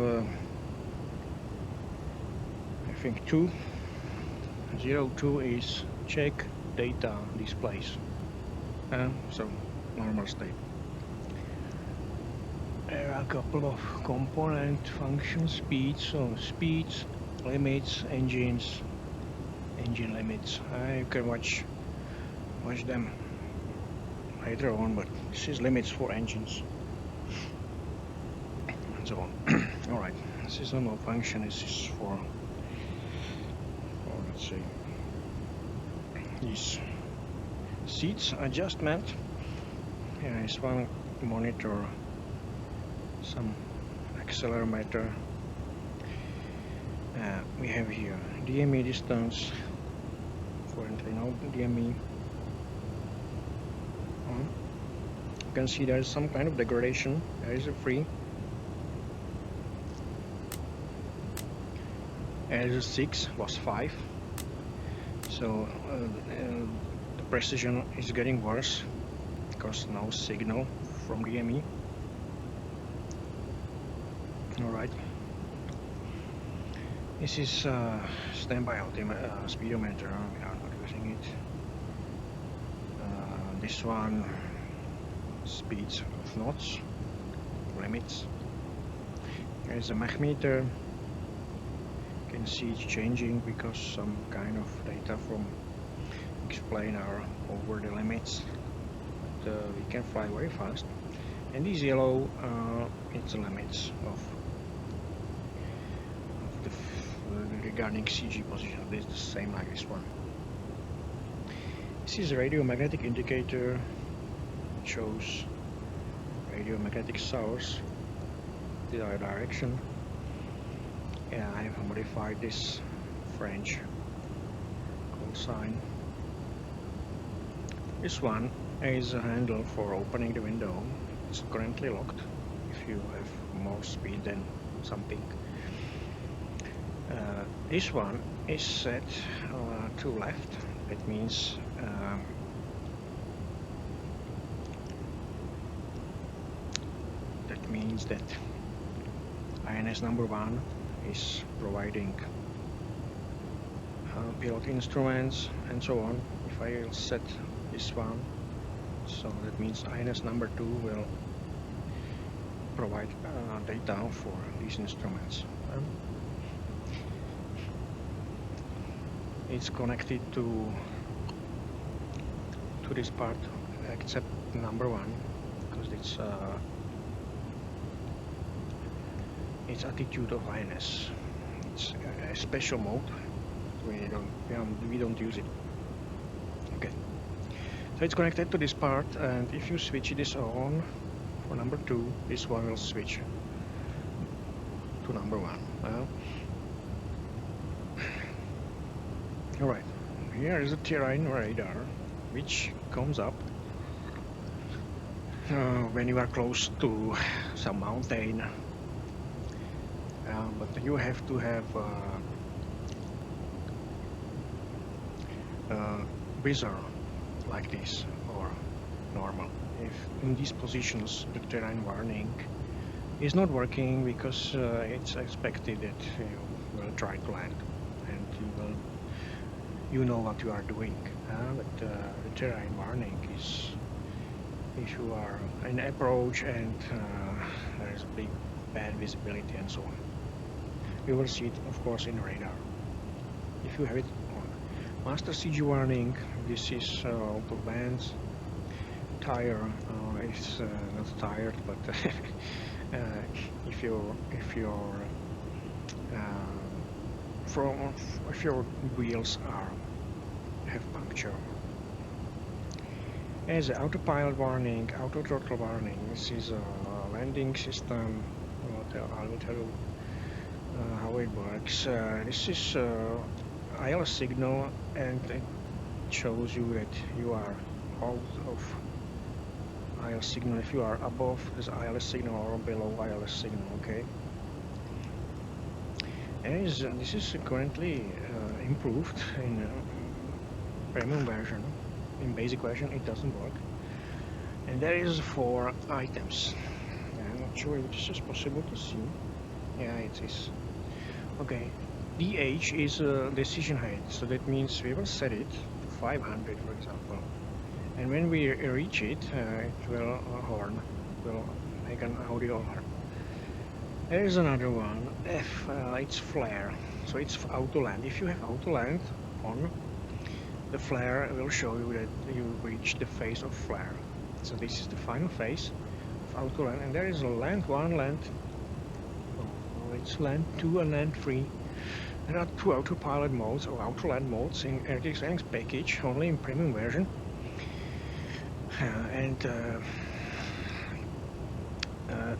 I think 202 is check data displays, so normal state. There are a couple of component functions, speeds, limits, engine limits. You can watch them later on, but this is limits for engines and so on. Alright, this is a malfunction. This is for let's say these seats adjustment. Yeah, this one monitor some accelerometer. We have here DME distance, currently no DME. You can see there is some kind of degradation. There is a free. As 6 was 5, so the precision is getting worse because no signal from DME. Alright, this is standby speedometer. We are not using it. This one, speeds of knots, limits. There is a Mach meter. You can see it's changing because some kind of data from explain are over the limits. But we can fly very fast. And this yellow, it's the limits of the regarding CG position. This is the same like this one. This is a radio magnetic indicator. It shows radio magnetic source, the direction. Yeah, I have modified this French call sign. This one is a handle for opening the window. It's currently locked if you have more speed than something. This one is set to left. That means that INS number 1 is providing pilot instruments and so on. If I will set this one, so that means INS number 2 will provide data for these instruments. It's connected to this part except number 1 because it's attitude of INS. It's a special mode. We don't use it. Okay. So it's connected to this part, and if you switch this on for number 2, this one will switch to number 1. Alright, here is a terrain radar which comes up when you are close to some mountain. But you have to have visor like this or normal. If in these positions the terrain warning is not working because it's expected that you will try to land and you know what you are doing. But the terrain warning is if you are in approach and there is a big bad visibility and so on. You will see it, of course, in radar. If you have it on master CG warning, this is auto bands. Tire is not tired, but if your wheels have puncture. As an autopilot warning, auto throttle warning. This is a landing system. I will tell you how it works. This is ILS signal, and it shows you that you are out of ILS signal if you are above this ILS signal or below ILS signal. Okay. And this is currently improved in premium version. In basic version, it doesn't work. And there is 4 items. I'm not sure if this is possible to see. Yeah, it is. Okay, DH is decision height, so that means we will set it to 500, for example. And when we reach it, it will horn, will make an audio alarm. There is another one, F, it's flare, so it's auto land. If you have auto land on, the flare will show you that you reach the phase of flare. So this is the final phase of autoland, and there is a land 1, land, it's land 2 and land 3. There are 2 autopilot modes or autoland modes in RTX Linux package, only in premium version.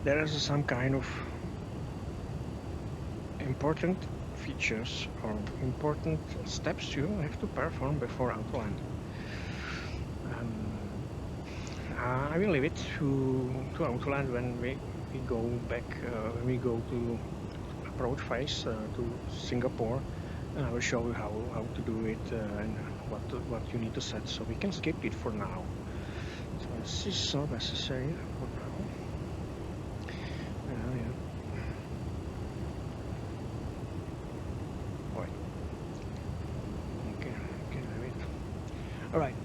There is some kind of important features or important steps you have to perform before autoland. I will leave it to autoland when we go back, when we go to approach phase to Singapore, and I will show you how to do it and what you need to set. So we can skip it for now. So this is not necessary for now. Yeah. Wait. Okay, have it. All right.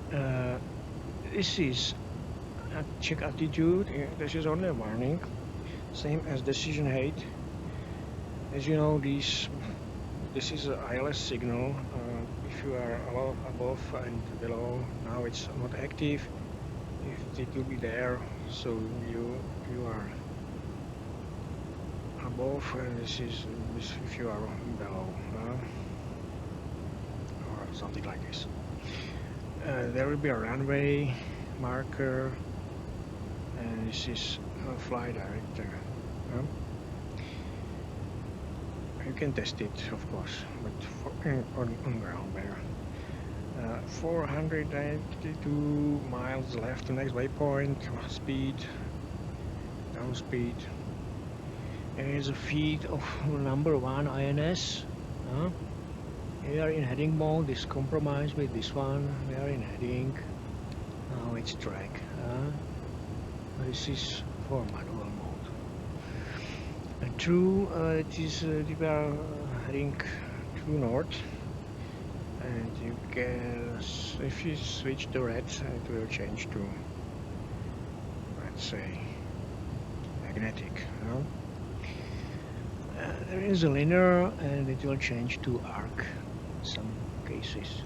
This is check attitude. This is only a warning, same as decision height. As you know, this is an ILS signal. If you are above and below, now it's not active. It will be there, so you are above, and this is if you are below, or something like this. There will be a runway marker, and this is a fly director. You can test it, of course, but on ground better. 482 miles left to next waypoint. Speed, down speed. There is a feed of number 1 INS. We are in heading mode. This compromise with this one. We are in heading. Now it's track. This is for manual mode. And true, it is we are heading true north. And you can, if you switch to red, it will change to, let's say, magnetic. There is a linear, and it will change to arc in some cases.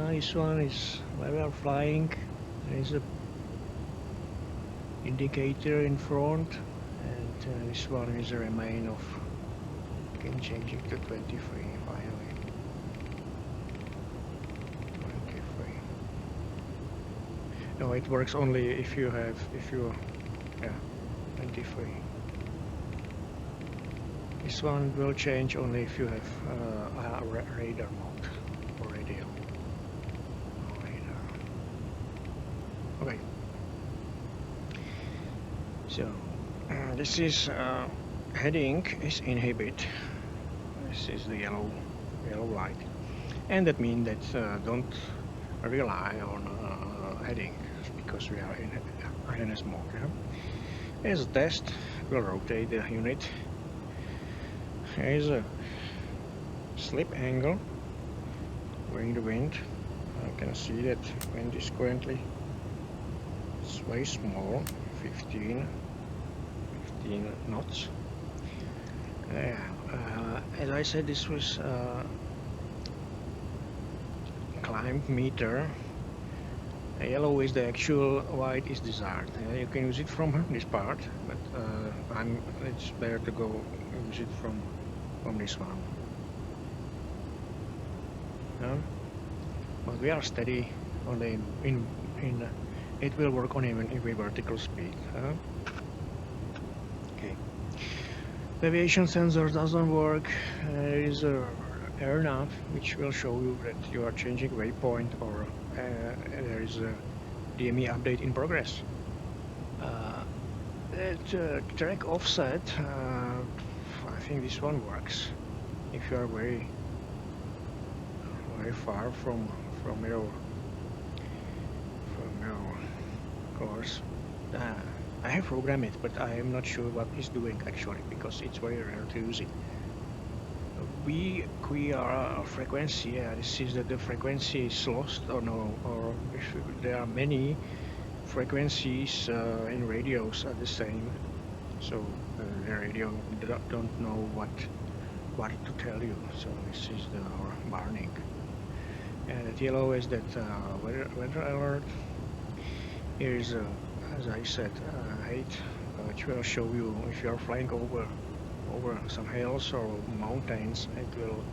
This one is where we are flying. There is a indicator in front, and this one is a remain of. You can change it to 23 finally. 23. No, it works only if you have 23. This one will change only if you have a radar mode or radio. Radar. Okay. So this is heading is inhibit. This is the yellow light, and that means that don't rely on heading because we are in INS mode. As a test, we'll rotate the unit. Here is a slip angle going the wind. I can see that wind is currently it's very small, 15 knots. As I said, this was climb meter. Yellow is the actual, white is desired. You can use it from this part, but it's better to go use it from this one. But we are steady only in it will work on even vertical speed. Okay. The aviation sensor doesn't work. There is a air nav which will show you that you are changing waypoint, or there is a DME update in progress. Track offset, I think this one works if you are very far from your course. I have programmed it, but I am not sure what it's doing actually, because it's very rare to use it. We are a frequency. Yeah, this is that the frequency is lost or no, or if there are many frequencies in radios are the same, so the radio don't know what to tell you. So this is our warning. And the yellow is that weather alert. Here is, as I said, height, which will show you if you are flying over some hills or mountains. It will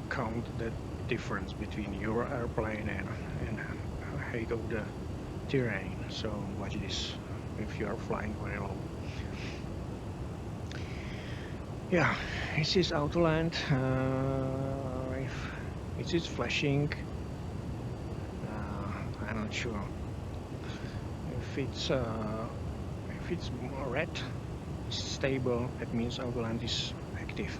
count the difference between your airplane and height of the terrain. So watch this if you are flying very low. Yeah, this is Autoland. If it is flashing, I'm not sure. If it's red, stable, that means Autoland is active.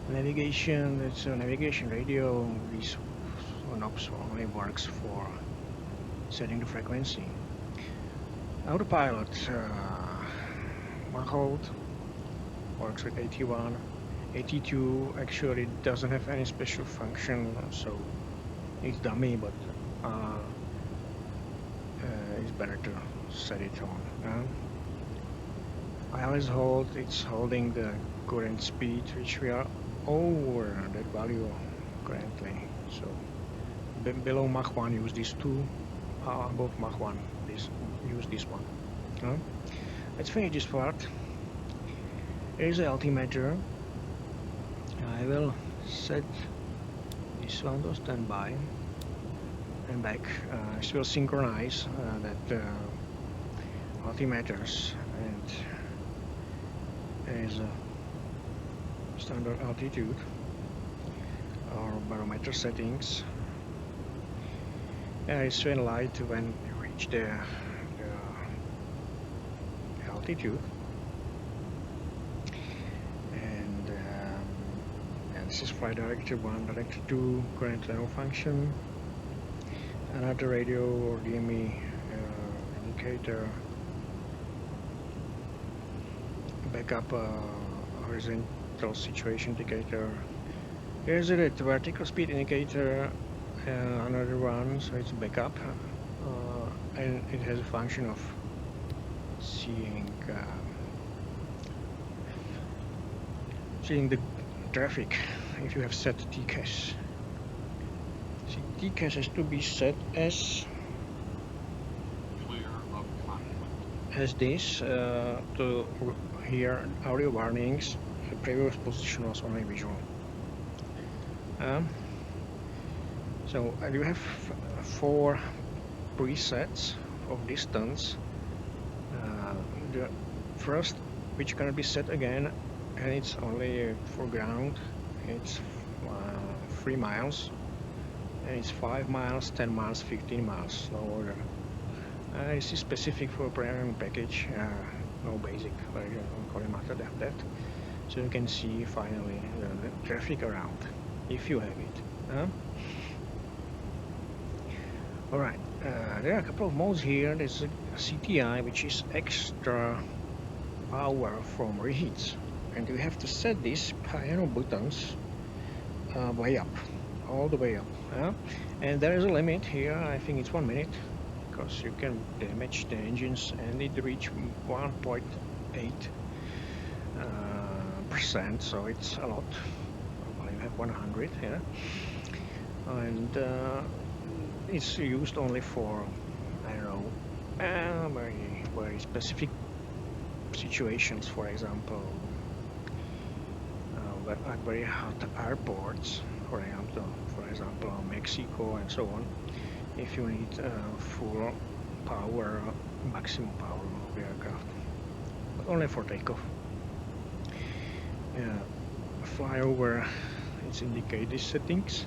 Navigation, it's a navigation radio. This knobs only works for setting the frequency. Autopilot, Mach works with 81. 82 actually doesn't have any special function, so it's dummy, but it's better to set it on. ILS hold, it's holding the current speed, which we are over that value currently. So below Mach 1 use these two, above Mach 1 use this one. Let's finish this part. Here is the altimeter. I will set this one to standby and back. This will synchronize that altimeters, and there is a standard altitude or barometer settings. It's very light when you reach the altitude, and this is flight director 1, director 2, current level function, another radio or DME indicator, backup horizontal situation indicator. Here's the vertical speed indicator, another one, so it's backup, and it has a function of seeing the traffic. If you have set TCAS, see, TCAS has to be set as this to hear audio warnings. The previous position was only visual. So you have 4 presets of distance. The first, which can be set again, and it's only for ground, it's 3 miles, and it's 5 miles, 10 miles, 15 miles, no order. This is specific for premium package, no basic version on collimator that. So you can see finally the traffic around, if you have it. Alright, there are a couple of modes here. There's a CTI, which is extra power from reheats, and you have to set these piano buttons way up, all the way up. And there is a limit here. I think it's 1 minute, because you can damage the engines, and it reach 1.8%, so it's a lot. You have 100 here, and it's used only for, I don't know, very specific situations. For example, at very hot airports, for example Mexico and so on, if you need full power, maximum power of the aircraft, but only for takeoff. Flyover, it's indicate these settings.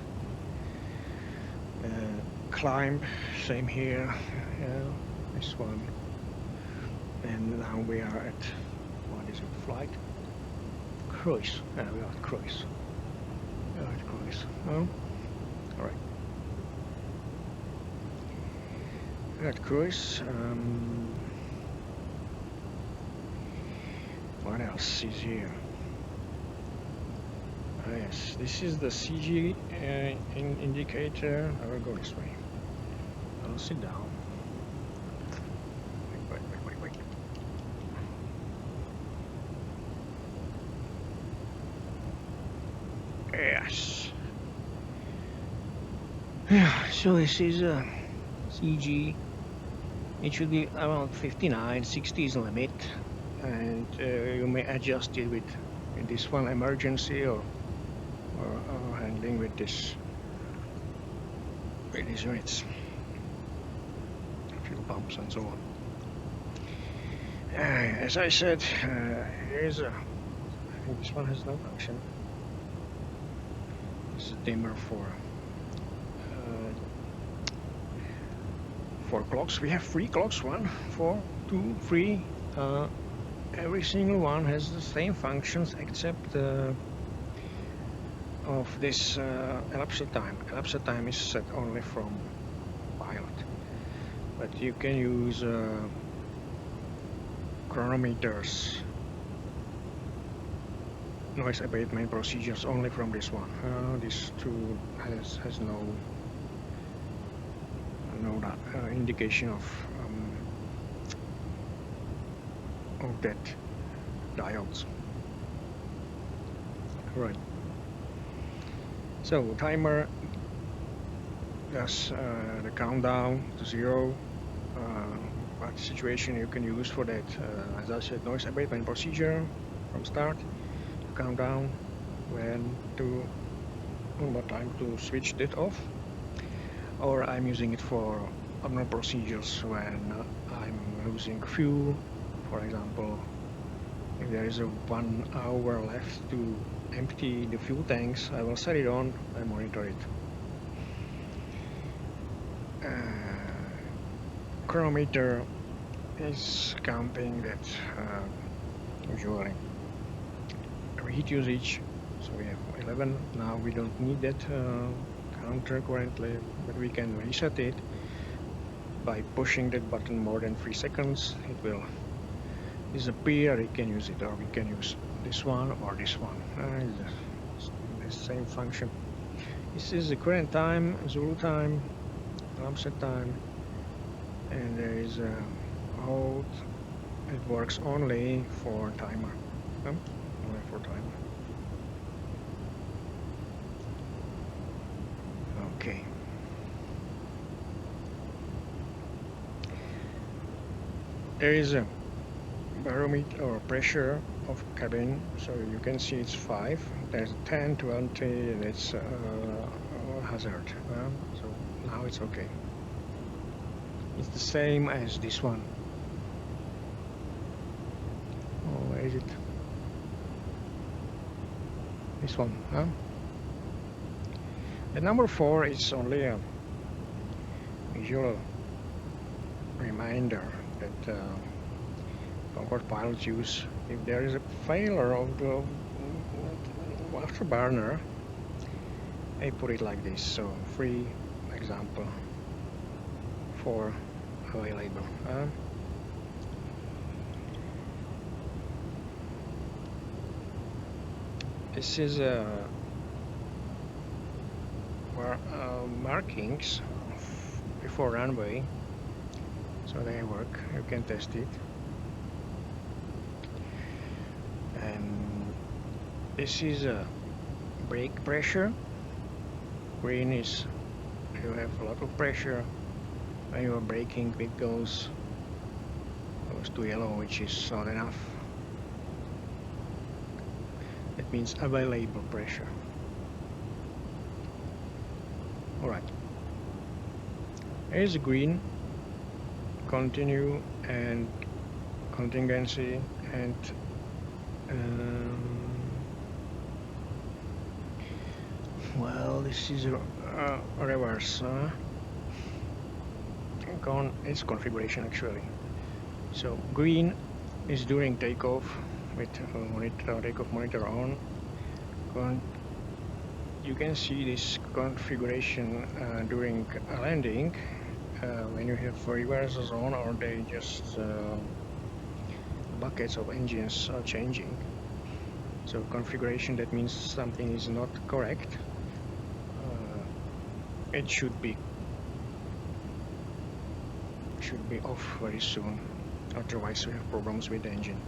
Climb, same here, this one. And now we are at, what is it, flight? Cruise. We are at cruise. We are at cruise. Oh, alright. We're at cruise. What else is here? Yes, this is the CG indicator. I will go this way. I'll sit down. Wait. Yes. So this is a CG. It should be around 59, 60 is the limit, and you may adjust it with this one emergency or handling with these units, fuel pumps and so on. As I said, here's a. I think this one has no function. This is a dimmer for clocks. We have 3 clocks, 1, 4, 2, 3. Every single one has the same functions except of this elapsed time. Elapsed time is set only from pilot, but you can use chronometers, noise abatement procedures only from this one. This tool has no indication of that diodes. Right. So timer does the countdown to 0. What situation you can use for that? As I said, noise abatement procedure from start. Count down when to what time to switch it off, or I'm using it for other procedures when I'm losing fuel. For example, if there is a 1 hour left to empty the fuel tanks, I will set it on and monitor it. Chronometer is counting that usually heat usage. So we have 11. Now we don't need that counter currently, but we can reset it by pushing that button more than 3 seconds. It will disappear. We can use it, or we can use this one or this one. It's the same function. This is the current time, Zulu time, elapsed time, and there is a hold. It works only for timer. Only for timer. Okay. There is a barometer or pressure of cabin, so you can see it's 5. There's 10, 20, and it's hazard. So now it's okay. It's the same as this one. Oh, where is it? This one, huh? The number 4 is only a visual reminder that Concorde pilots use if there is a failure of the afterburner. I put it like this, so 3 example 4 available. This is markings before runway, so they work. You can test it. And this is a brake pressure. Green is you have a lot of pressure. When you are braking, it goes to yellow, which is not enough. That means available pressure. Alright. Here's green, continue and contingency, and well, this is a reverse. It's configuration actually. So green is during takeoff with takeoff monitor on. You can see this configuration during landing when you have reversers on, or they just buckets of engines are changing. So configuration, that means something is not correct. It should be off very soon, otherwise we have problems with the engine,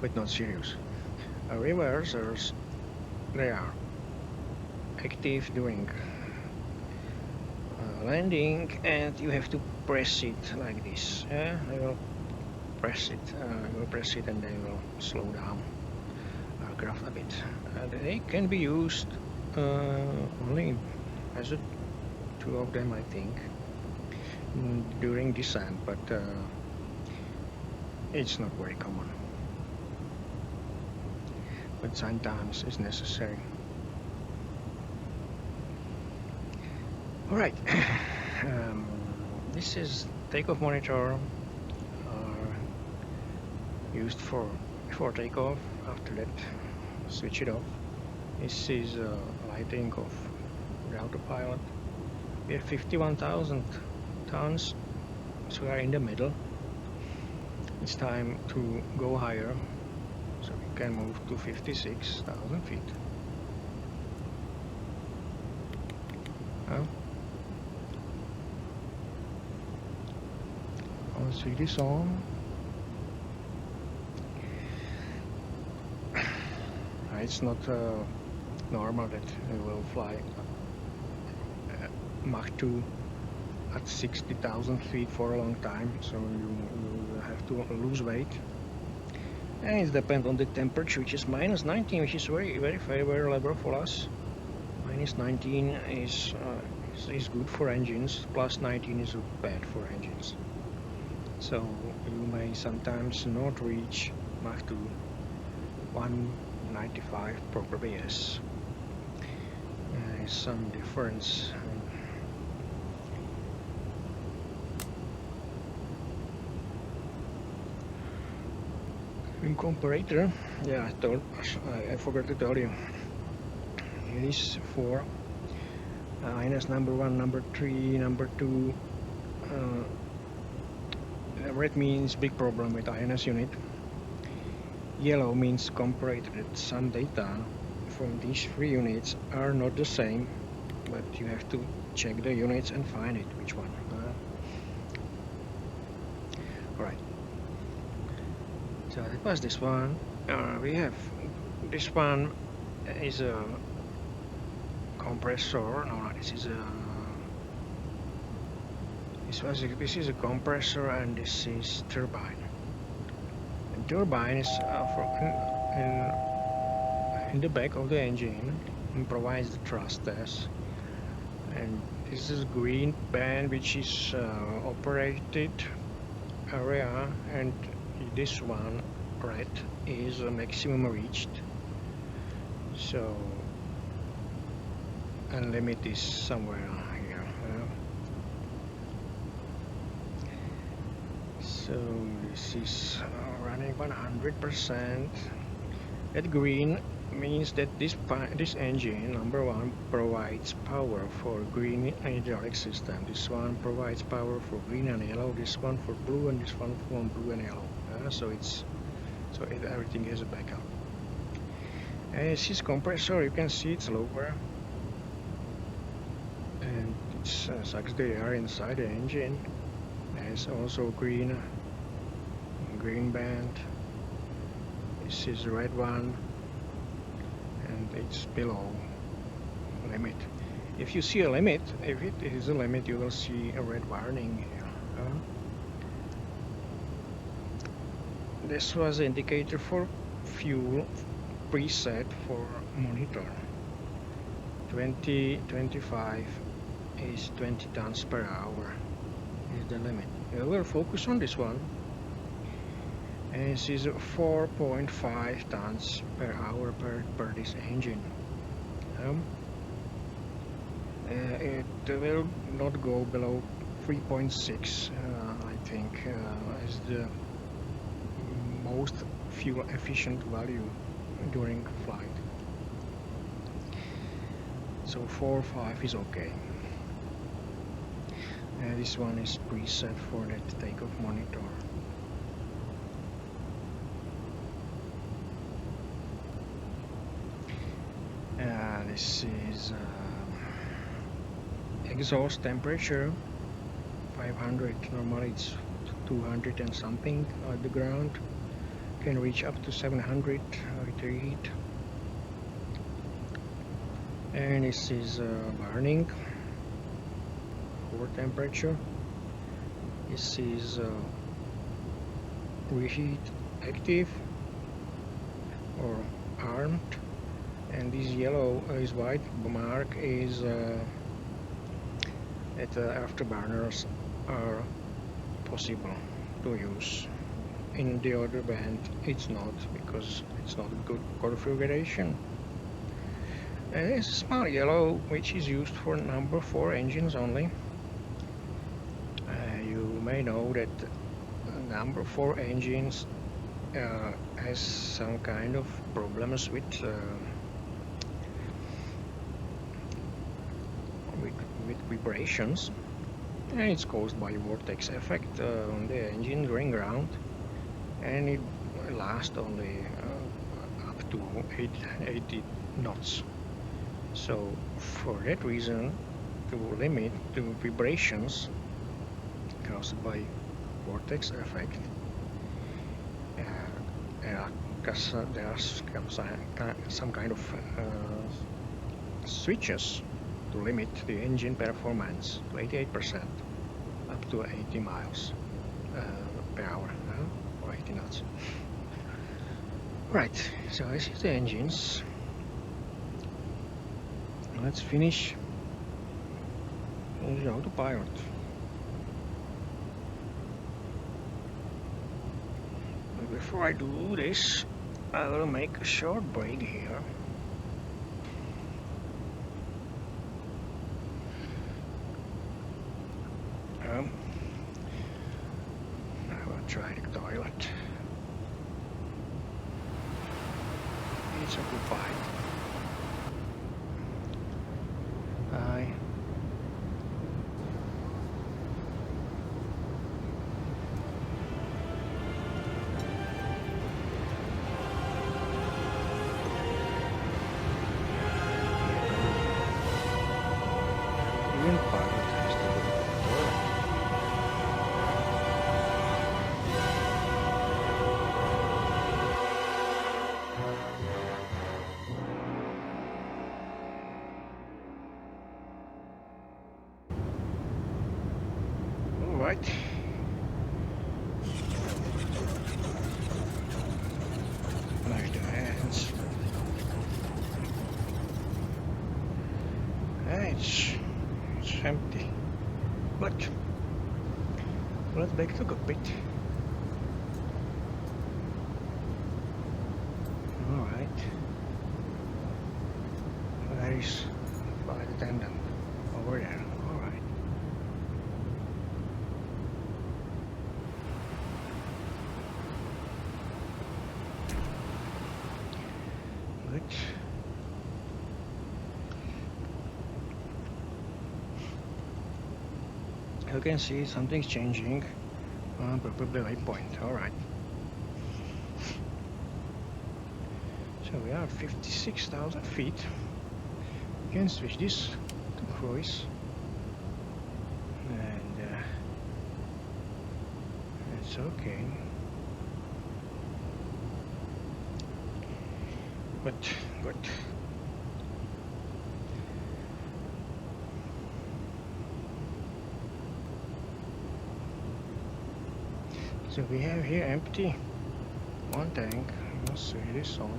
but not serious. Reversers, they are active during landing, and you have to press it like this. Yeah, you will press it. You will press it, and then you will slow down aircraft a bit. They can be used only as a two of them, I think, during descent, but it's not very common. But sometimes it's necessary. Alright, this is takeoff monitor, used for before takeoff. After that, switch it off. This is lighting of the autopilot. We have 51,000 tons, so we are in the middle. It's time to go higher, so we can move to 56,000 feet. I'll switch this on. It's not normal that we will fly Mach 2 at 60,000 feet for a long time, so you have to lose weight. And it depends on the temperature, which is minus 19, which is very favorable for us. Minus 19 is good for engines, plus 19 is bad for engines. So you may sometimes not reach Mach 2, 195 probably yes. There is some difference. In comparator, yeah, I forgot to tell you. It is for INS number 1, number 3, number 2. Red means big problem with INS unit. Yellow means comparator. That some data from these three units are not the same, but you have to check the units and find it, which one. Alright. So that was this one. We have this one is a compressor. No, this is a this is a compressor, and this is turbine. And turbine is in the back of the engine and provides the thrusters. And this is green band, which is operated area, and this one red is a maximum reached. So and limit is somewhere here. So this is running 100%. That green means that this engine number 1 provides power for green hydraulic system. This one provides power for green and yellow. This one for blue, and this one for blue and yellow. Everything has a backup. This is compressor. You can see it's lower, and it sucks the air inside the engine. There's also green band. This is the red one, and it's below limit. If you see a limit, if it is a limit, you will see a red warning here. This was the indicator for fuel preset for monitor. 2025 is 20 tons per hour is the limit. We will focus on this one. And this is 4.5 tons per hour per this engine. It will not go below 3.6, I think, is the most fuel efficient value during flight. So 4 or 5 is okay. And this one is preset for that takeoff monitor. This is exhaust temperature 500. Normally it's 200 and something at the ground. Can reach up to 700 with the heat. And this is burning reservoir temperature. This is reheat active or armed, and this yellow is white mark is that afterburners are possible to use. In the other band it's not, because it's not good configuration. And it's a small yellow which is used for number 4 engines only. You may know that number 4 engines has some kind of problems with vibrations, and it's caused by vortex effect on the engine during ground, and it lasts only up to 80 knots. So for that reason, to limit the vibrations caused by vortex effect, there are some kind of switches to limit the engine performance to 88% up to 80 miles per hour, or 80 knots. Right, so this is the engines. Let's finish the autopilot. But before I do this, I will make a short break here. I will try the toilet. It's occupied. Bye. Even pilot has to go to the toilet. Alright. Nice the hands. It's empty. But let's back to cockpit. Alright. There is flight attendant over there. Alright. Good. You can see something's changing. Probably waypoint. Alright. So we are at 56,000 feet. You can switch this to cruise. And it's okay. But good. So we have here empty one tank. Let's switch this on.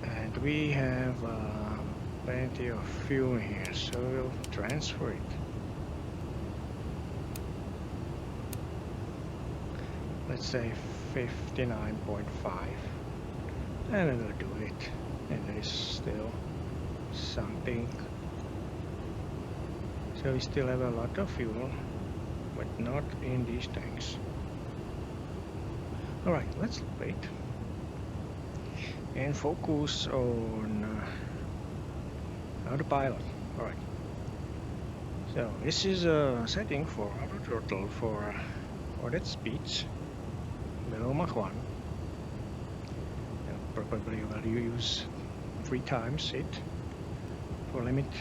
And we have plenty of fuel here, so we'll transfer it. Let's say 59.5, and we'll do it. And there is still something. So we still have a lot of fuel, but not in these tanks. Alright, let's wait and focus on autopilot. Alright, so this is a setting for auto throttle for that speeds below Mach 1. And probably will use 3 times it for limit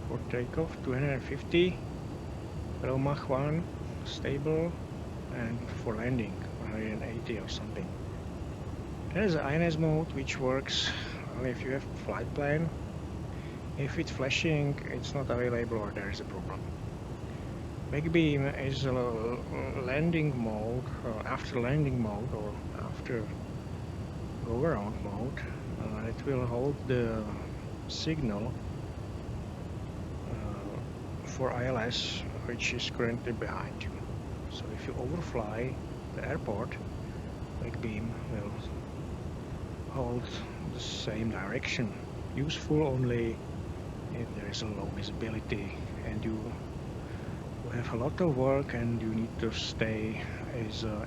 for takeoff 250 below Mach 1 stable, and for landing 180 or something. There's an INS mode which works only if you have flight plan. If it's flashing, it's not available or there is a problem. Big beam is a landing mode, or after landing mode, or after go around mode. It will hold the signal for ILS, which is currently behind you. So if you overfly the airport, big beam will hold the same direction. Useful only if there is a low visibility and you have a lot of work and you need to stay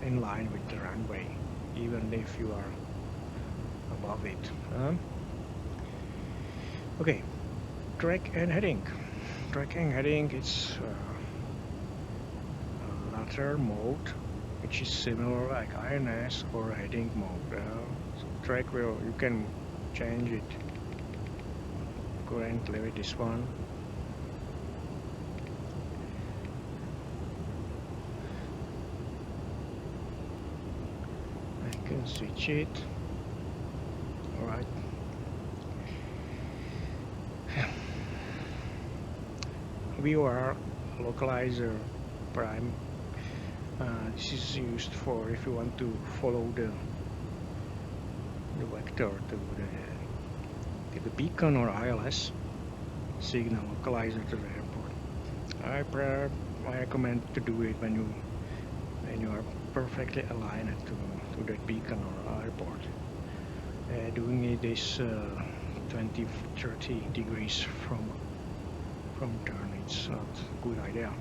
in line with the runway, even if you are above it. Okay, track and heading. Track and heading is a lateral mode, which is similar like INS or heading mode. So track you can change it currently with this one. I can switch it. Alright. VOR localizer prime. This is used for if you want to follow the vector to the beacon or ILS signal localizer to the airport. I recommend to do it when you are perfectly aligned to that beacon or airport. Doing it is 20-30 degrees from turn. It's not a good idea.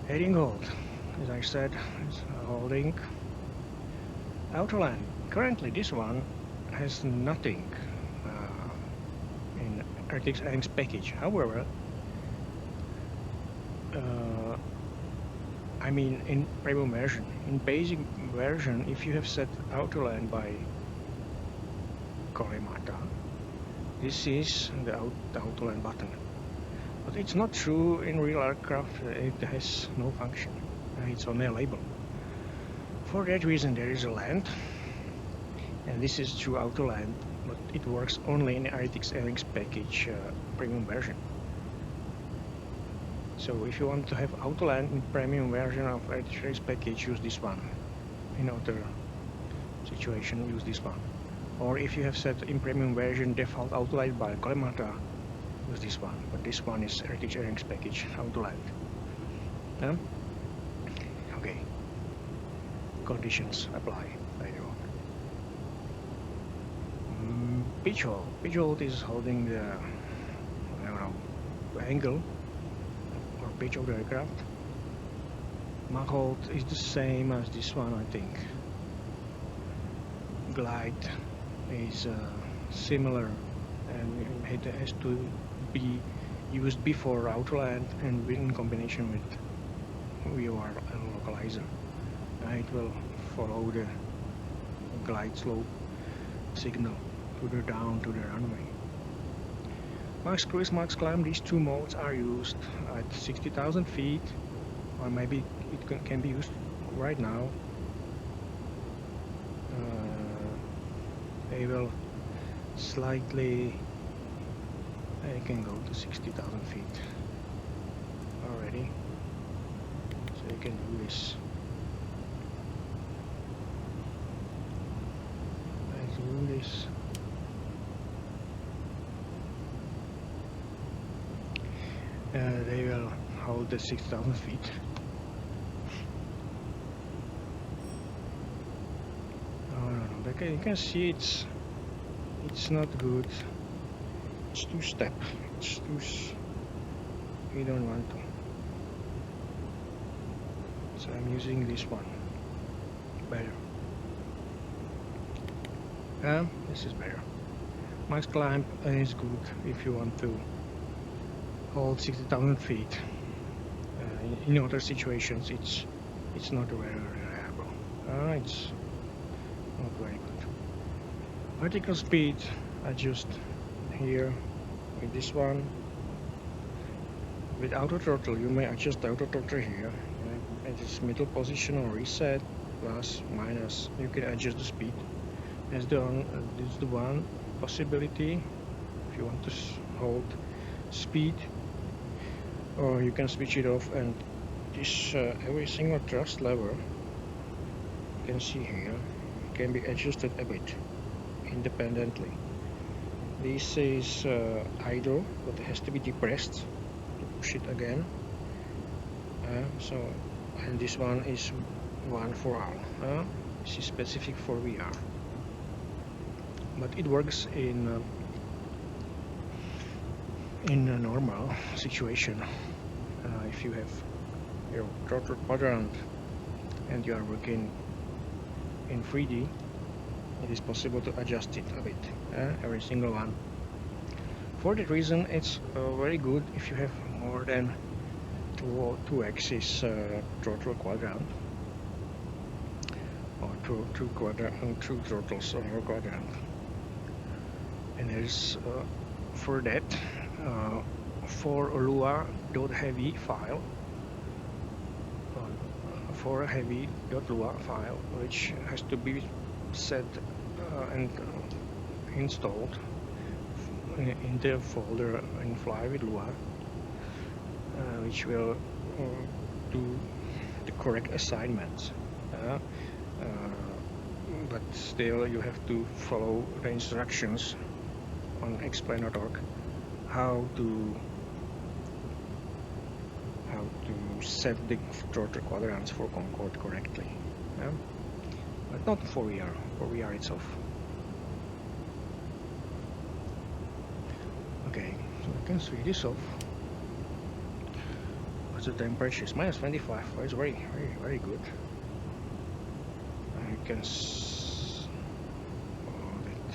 Heading hold, as I said, is holding. Autoland. Currently, this one has nothing in RTX package. However, I mean in premium version. In basic version, if you have set autoland by Kalimata, this is the autoland button. But it's not true in real aircraft. It has no function. It's only a label. For that reason, there is a land, and this is true autoland, but it works only in RTX package premium version. So if you want to have autoland in premium version of RTX package, use this one. In other situation, use this one. Or if you have set in premium version default autoland by Kalimata, use this one. But this one is RTX package autoland. Okay. Conditions apply later on. Pitch hold. Pitch hold is holding the angle or pitch of the aircraft. Mach hold is the same as this one, I think. Glide is similar, and it has to be used before autoland and in combination with VOR and localizer. It will follow the glide slope signal to the down to the runway. Max cruise, max climb, these two modes are used at 60,000 feet, or maybe it can be used right now. They will slightly, I can go to 60,000 feet already, so you can do this. Let's do this. They will hold the 6,000 feet. But you can see it's not good. It's too step. It's too. We don't want to. So I'm using this one. Better. This is better. Max climb is good if you want to hold 60,000 feet. In other situations, it's not very reliable. It's not very good. Vertical speed, adjust here with this one. With auto throttle, you may adjust auto throttle here. At its middle position or reset. plus, minus. You can adjust the speed. This is the one possibility. If you want to hold speed, or you can switch it off, and this every single thrust lever you can see here can be adjusted a bit independently. This is idle, but it has to be depressed to push it again. And this one is one for all. This is specific for VR, but it works in a normal situation. If you have your throttle quadrant and you are working in 3D, it is possible to adjust it a bit, every single one. For that reason, it's very good if you have more than two axis throttle quadrant, or two throttles on your quadrant. And there's for that for Lua.heavy file, for a heavy.lua file, which has to be set and installed in the folder in Fly with Lua, which will do the correct assignments. But still you have to follow the instructions on explainer.org how to set the throttle quadrants for Concorde correctly, but not for VR. For VR it's off. Okay, so I can switch this off. What's the temperature? It's minus 25. Oh, it's very good. I can hold it.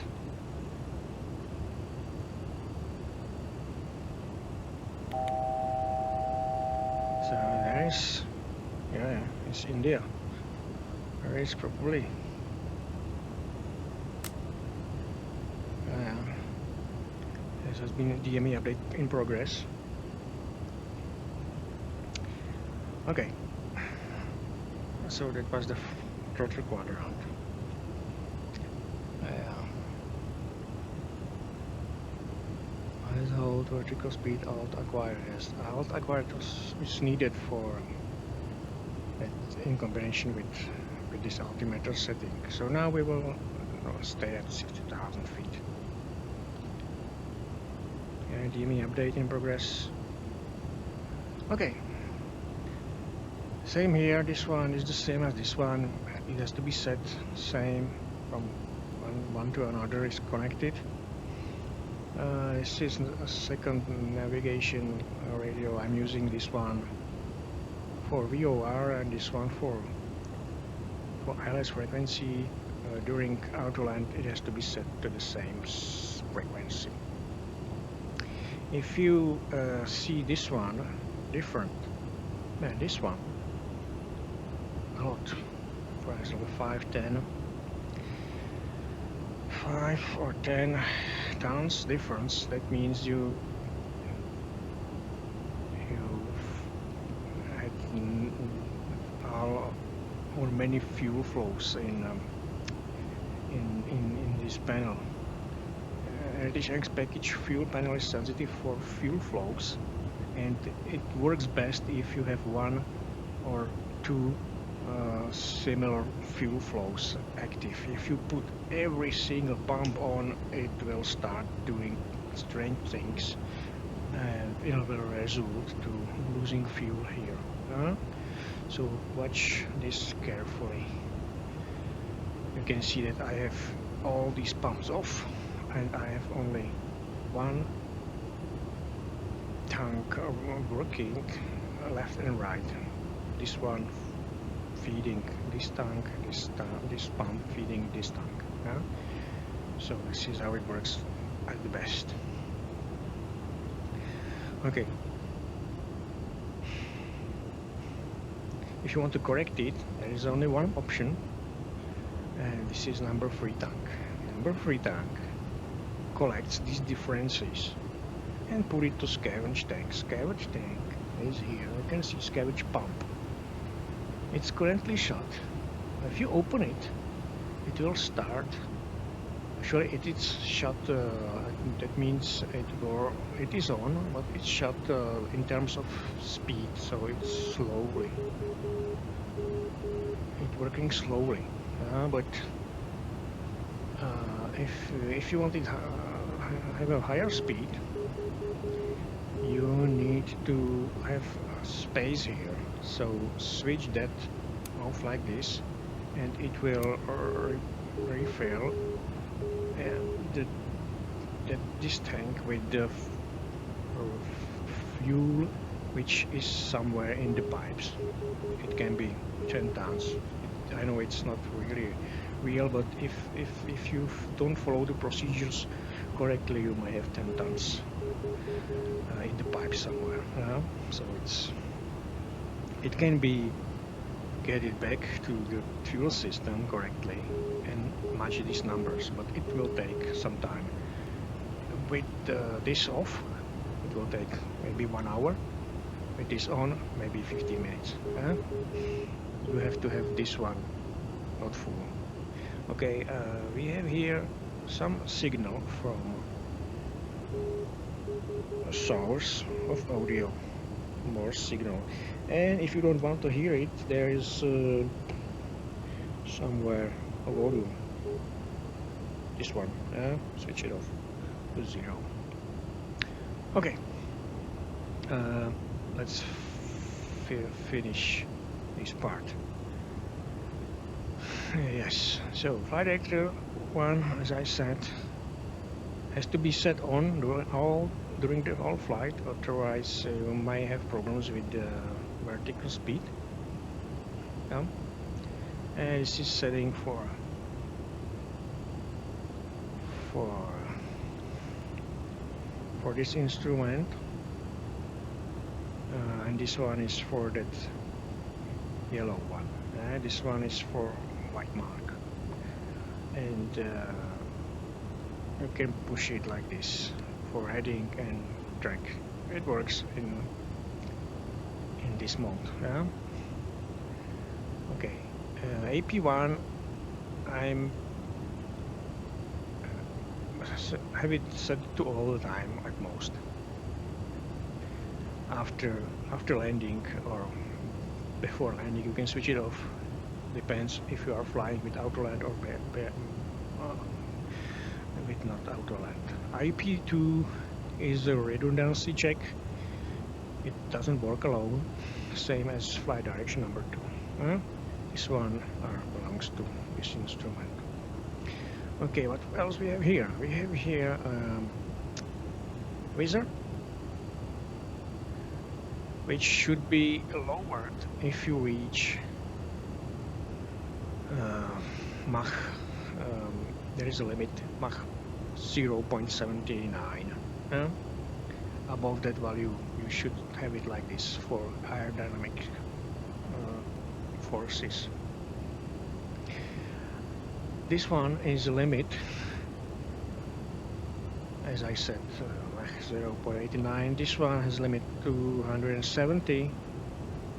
So there is, yeah, it's India. There is probably. This has been a DME update in progress. Okay, so that was the throttle quadrant. Let's hold vertical speed Alt acquired. Yes, Alt acquired is needed for that in combination with this altimeter setting. So now we will stay at 60,000 feet. DME update in progress. Okay. Same here, this one is the same as this one. It has to be set same from one to another is connected. This is a second navigation radio. I'm using this one for VOR and this one for ILS frequency. During autoland it has to be set to the same frequency. If you see this one different than this one, a lot, for example 5 or 10 tons difference, that means you had all or many fuel flows in this panel. This X package fuel panel is sensitive for fuel flows, and it works best if you have one or two similar fuel flows active. If you put every single pump on, it will start doing strange things and it will result to losing fuel here. So watch this carefully. You can see that I have all these pumps off and I have only one tank working left and right. This one feeding this tank, this pump feeding this tank. So this is how it works at the best. Okay. If you want to correct it, there is only one option, and this is number 3 tank. Number 3 tank collects these differences and put it to scavenge tank. Scavenge tank is here. You can see scavenge pump. It's currently shut. if you open it, it will start. Actually, it is shut. That means it is on, but it's shut in terms of speed, so it's slowly. It's working slowly, but if you want it have a higher speed, you need to have space here. So switch that off like this, and it will refill this tank with the fuel, which is somewhere in the pipes. It can be 10 tons. I know it's not really real, but if you don't follow the procedures correctly, you might have 10 tons in the pipe somewhere. So it can be get it back to the fuel system correctly and match these numbers, but it will take some time. With this off, it will take maybe 1 hour. With this on, maybe 15 minutes. You have to have this one not full. Okay, we have here some signal from a source of audio, more signal. And if you don't want to hear it, there is somewhere a volume. This one, switch it off to 0. Okay, let's finish this part. Yes, so flight director 1, as I said, has to be set on during the whole flight, otherwise you might have problems with the vertical speed. And this is setting for this instrument, and this one is for that yellow one. This one is for white mark, and you can push it like this for heading and track. It works in this mode. Okay, AP1, I'm have it set to all the time at most. After landing or before landing, you can switch it off. Depends if you are flying with autoland or with not autoland. IP2 is a redundancy check. It doesn't work alone, same as flight direction number 2. This one belongs to this instrument. Okay, what else we have here? We have here visor, which should be lowered if you reach Mach. There is a limit, Mach 0.79. Above that value, you should have it like this for aerodynamic forces. This one is a limit, as I said, 0.89. This one has limit to 170,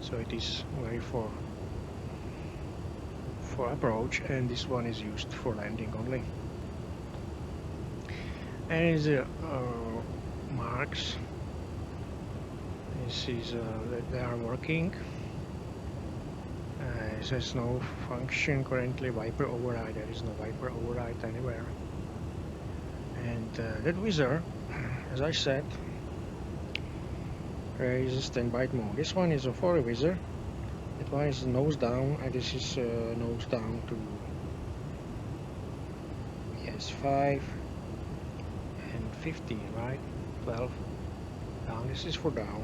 so it is very for approach, and this one is used for landing only. And the marks, this is they are working. It has no function currently. Viper override, there is no Viper override anywhere. And that visor, as I said, there is a standby mode. This one is a 4 visor. That one is nose down, and this is nose down to 5 and 15, right? 12 down. This is for down.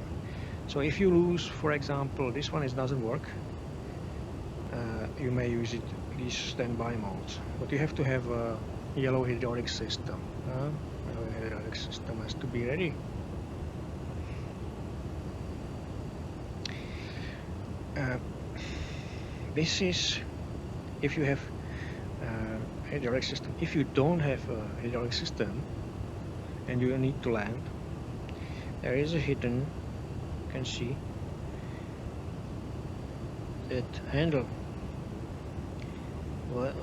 So if you lose, for example, this one doesn't work, you may use it these standby modes, but you have to have a yellow hydraulic system. Yellow hydraulic system has to be ready. This is if you have a hydraulic system. If you don't have a hydraulic system and you need to land, there is a hidden, you can see that handle. well,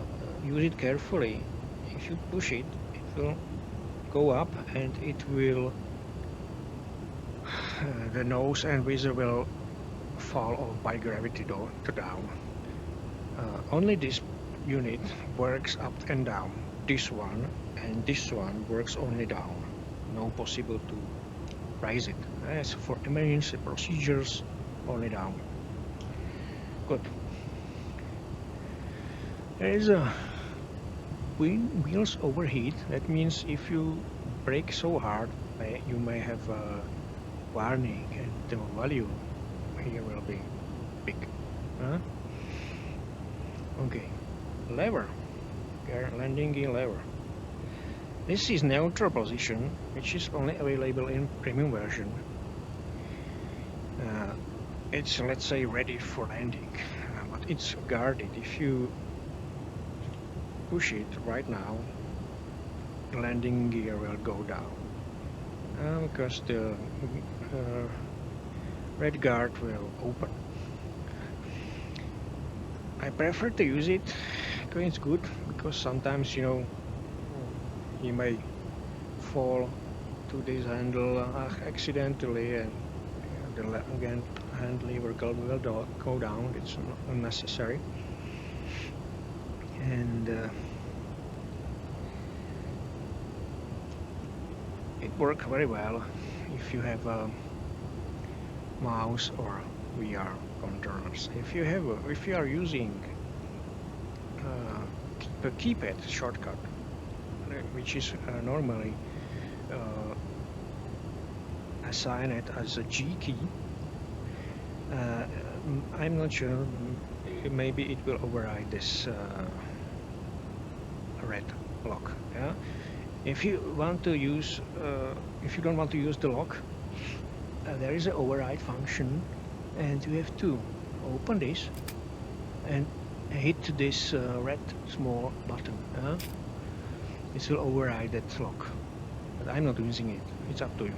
use it carefully. If you push it, it will go up and it will the nose and visor will fall off by gravity to down. Only this unit works up and down. This one and this one works only down. No possible to raise it. As for emergency procedures, only down. Good. There is a wheels overheat. That means if you brake so hard, you may have a warning, and the value here will be big. Huh? Okay, lever, landing gear lever. This is neutral position, which is only available in premium version. It's, let's say, ready for landing, but it's guarded. If you push it right now, the landing gear will go down because the red guard will open. I prefer to use it because it's good, because sometimes, you know, you may fall to this handle accidentally, and the hand lever will go down. It's not unnecessary. And it works very well if you have a mouse or VR controllers. If you are using the keypad shortcut, which is normally assigned as a G key, I'm not sure. Maybe it will override this red lock. Yeah. If you want to use, if you don't want to use the lock, there is an override function, and you have to open this and hit this red small button. It will override that lock, but I'm not using it. It's up to you.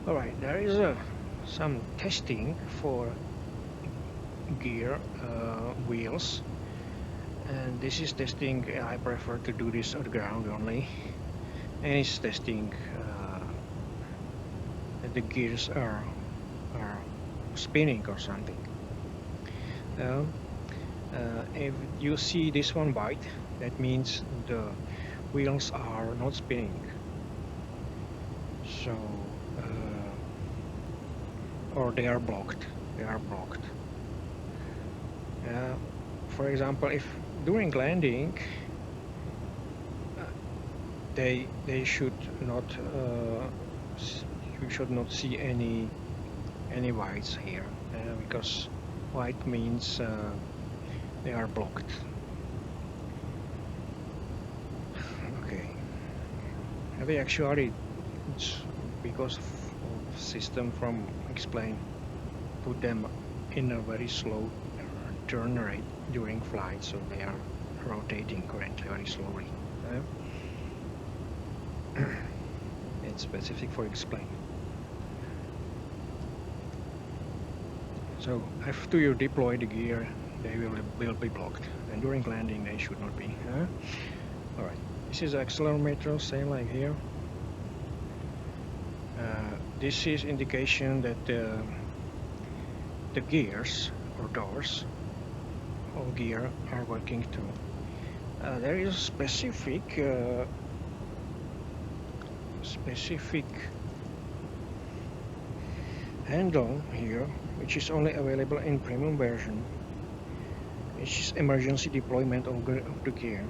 All right, there is some testing for gear wheels, and this is testing. I prefer to do this on the ground only, and it's testing that the gears are spinning or something. If you see this one white, that means the wheels are not spinning. So or they are blocked. For example, if during landing they should not you should not see any whites here, because white means they are blocked. Okay, they actually, it's because of system from explain, put them in a very slow turn rate during flight, so they are rotating currently very slowly. It's specific for explain. So after you deploy the gear, they will be blocked, and during landing they should not be. All right, this is accelerometer, same like here. This is indication that the gears or doors of gear are working too. There is a specific handle here, which is only available in premium version, which is emergency deployment of the gear.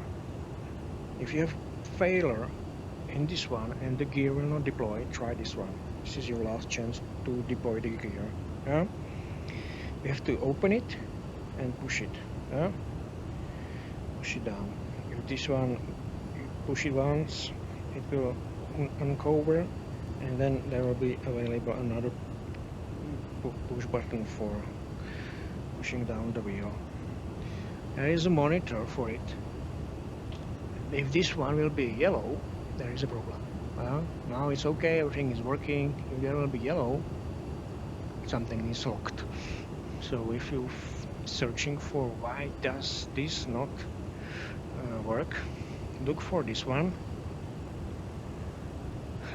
If you have failure in this one and the gear will not deploy, try this one. This is your last chance to deploy the gear. You have to open it and push it. Push it down. If this one, you push it once, it will uncover, and then there will be available another push button for pushing down the wheel. There is a monitor for it. If this one will be yellow, there is a problem. Now it's okay, everything is working. If there will be yellow, something is locked. So if you searching for why does this not work, look for this one.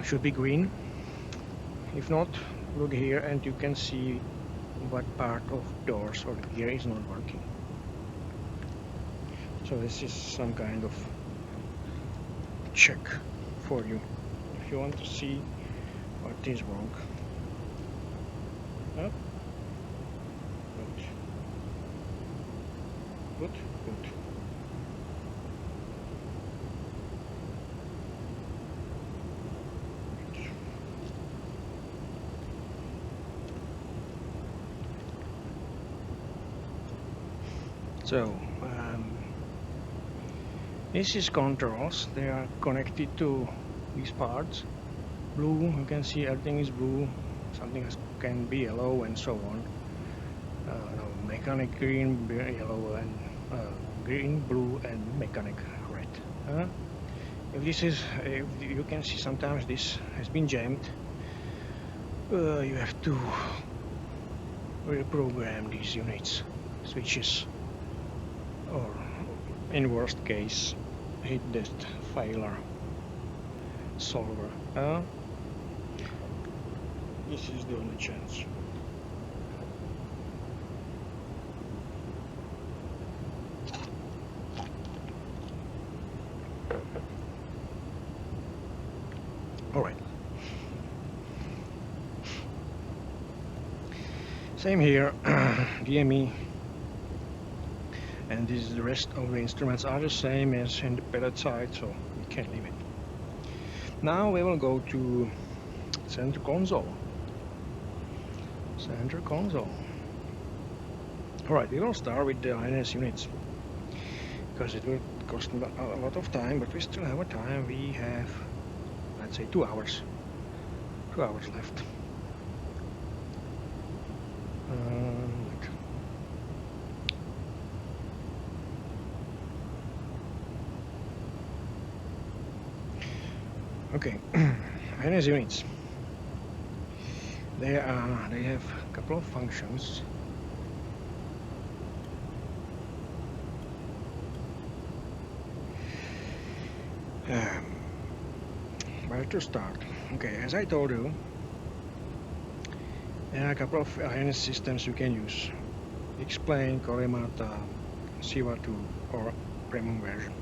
Should be green. If not, look here and you can see what part of doors or gear is not working. So this is some kind of check for you if you want to see what is wrong. Up. Good. Good. So this is controls. They are connected to these parts. Blue, you can see everything is blue. Something can be yellow and so on. No, mechanic green, yellow, and green, blue, and mechanic red. If this is, if you can see sometimes this has been jammed. You have to reprogram these units, switches, or in worst case, hit that failure solver. This is the only chance. All right. Same here, DME, and this is the rest of the instruments are the same as in the pellet side, so we can leave it. Now we will go to center console. Center console. Alright, we will start with the INS units because it will cost a lot of time, but we still have a time. We have, let's say, 2 hours. 2 hours left. Okay, INS units. They have a couple of functions. Where to start? Okay, as I told you, there are a couple of INS systems you can use. Explain, Korimata, Siva2 or premium version.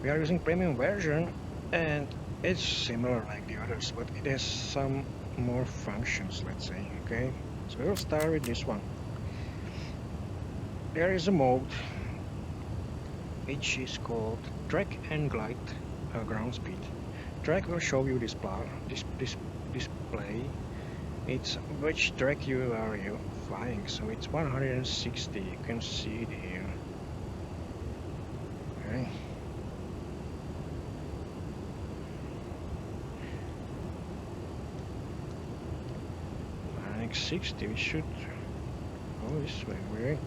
We are using premium version and it's similar like the others, but it has some more functions, let's say. Okay, so we'll start with this one. There is a mode which is called track and glide ground speed. Track will show you this display. It's which track you are flying. So it's 160. You can see it here. Okay. Like 60. We should go this way. Where?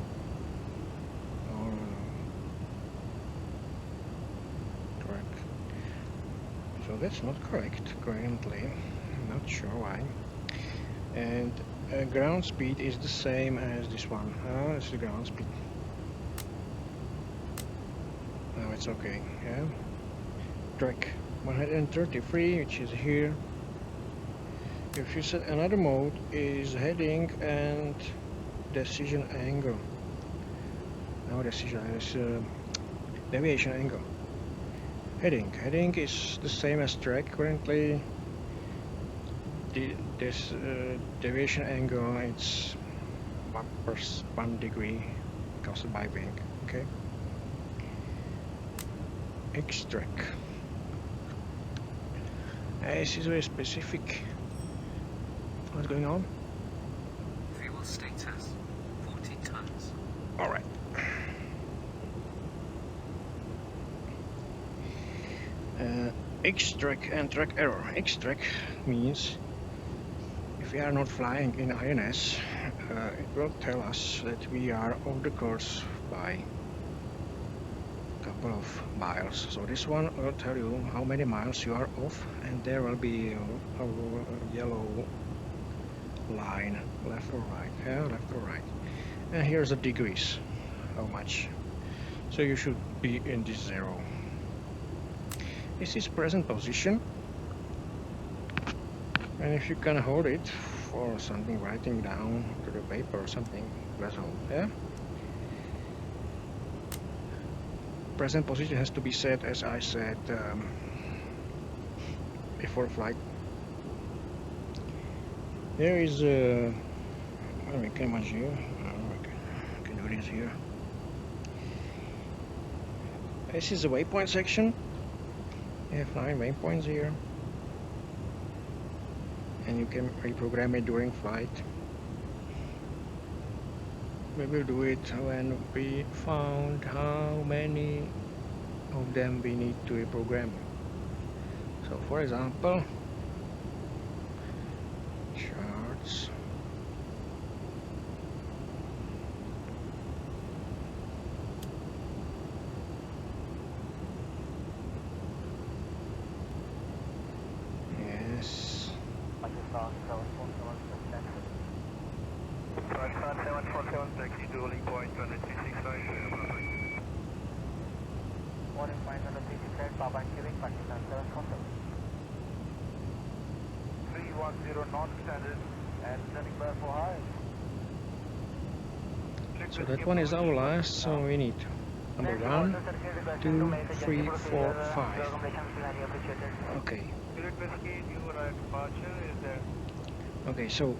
So that's not correct currently, I'm not sure why. And ground speed is the same as this one. This is the ground speed. Now it's okay, yeah. Track 133, which is here. If you set another mode, is heading and decision angle. No, decision is deviation angle. Heading is the same as track currently. This deviation angle, it's 1 degree caused by wing. Okay. X-track. This is very specific. What's going on? Fuel status 40 tons. All right. X-track and track error. X-track means if we are not flying in INS, it will tell us that we are off the course by a couple of miles. So this one will tell you how many miles you are off, and there will be a yellow line, left or right, yeah, left or right. And here's the degrees, how much. So you should be in this 0. This is present position, and if you can hold it for something, writing down to the paper or something, let's hold, yeah? Present position has to be set as I said before flight. There is let me come on here. I can do this here. This is the waypoint section. F9 waypoints here, and you can reprogram it during flight. We will do it when we found how many of them we need to reprogram. So for example, charts. Yes. Taxi to rolling point 365. Warning point 365, Papa Quebec, Pakistan 7 Concorde. 310 North Standard and turning bar for high. So that one is our last, so we need number 1, 2, 3, 4, 5. Okay. Okay, so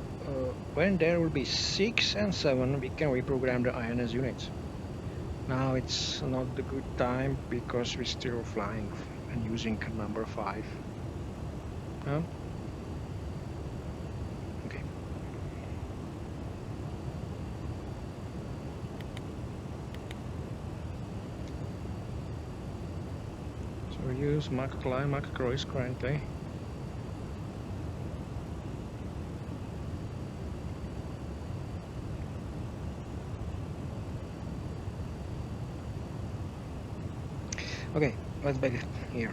when there will be 6 and 7, we can reprogram the INS units. Now it's not the good time because we're still flying and using number 5. Huh? Okay. So we use Mach climb, Mach cruise currently. Okay, let's back here.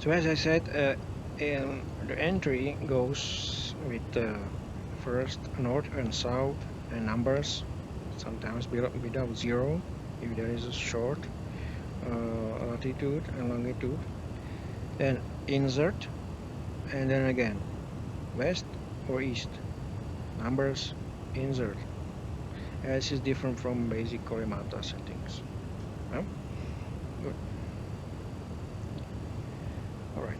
So as I said, the entry goes with first north and south and numbers, sometimes without 0 if there is a short latitude and longitude. Then insert, and then again west or east, numbers, insert. This is different from basic Korimata settings. Good. Alright.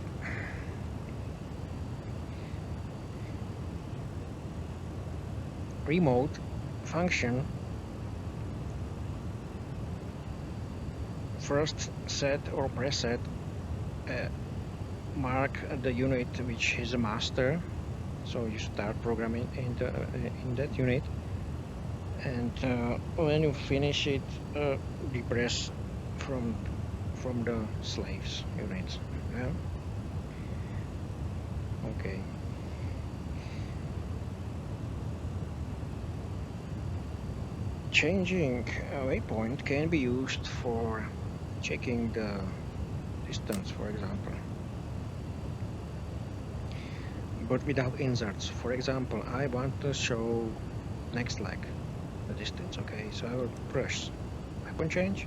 Remote function first set or preset mark the unit which is a master, so you start programming in that unit, and when you finish it, depress from the slaves units. Yeah. Okay. Changing a waypoint can be used for checking the distance, for example, but without inserts. For example, I want to show next leg the distance. Okay, so I will press weapon change,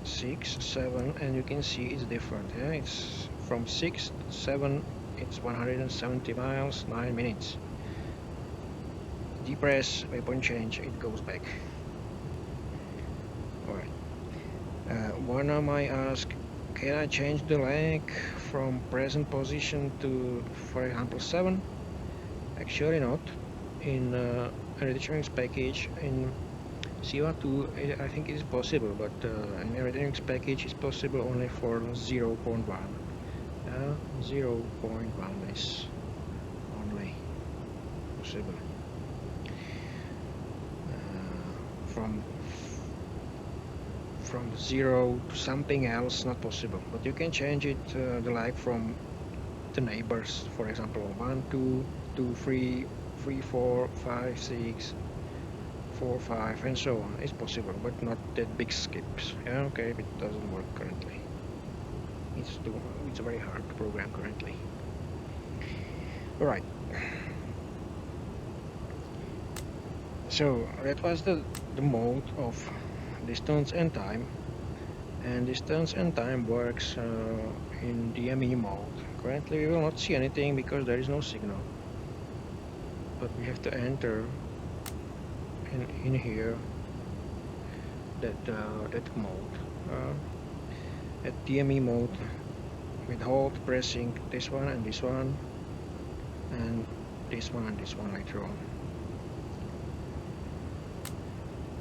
6, 7, and you can see it's different. Yeah, it's from 6 to 7, it's 170 miles, 9 minutes. Depress, weapon change, it goes back. Alright. One of my ask, can I change the leg from present position to, for example, 7? Actually not. In aerodynamics package in CO2 I think it is possible, but in aerodynamics package it's possible only for 0.1. 0.1 is only possible. From 0 to something else not possible, but you can change it the leg from the neighbors, for example 1, 2, 2, 3, 3, 4, 5, 6, 4, 5, and so on. It's possible, but not that big skips. Yeah, okay, it doesn't work currently. It's very hard to program currently. Alright, So that was the mode of distance and time, and distance and time works in DME mode. Currently we will not see anything because there is no signal, but we have to enter in here that mode. At DME mode, with hold pressing this one and this one and this one and this one later on.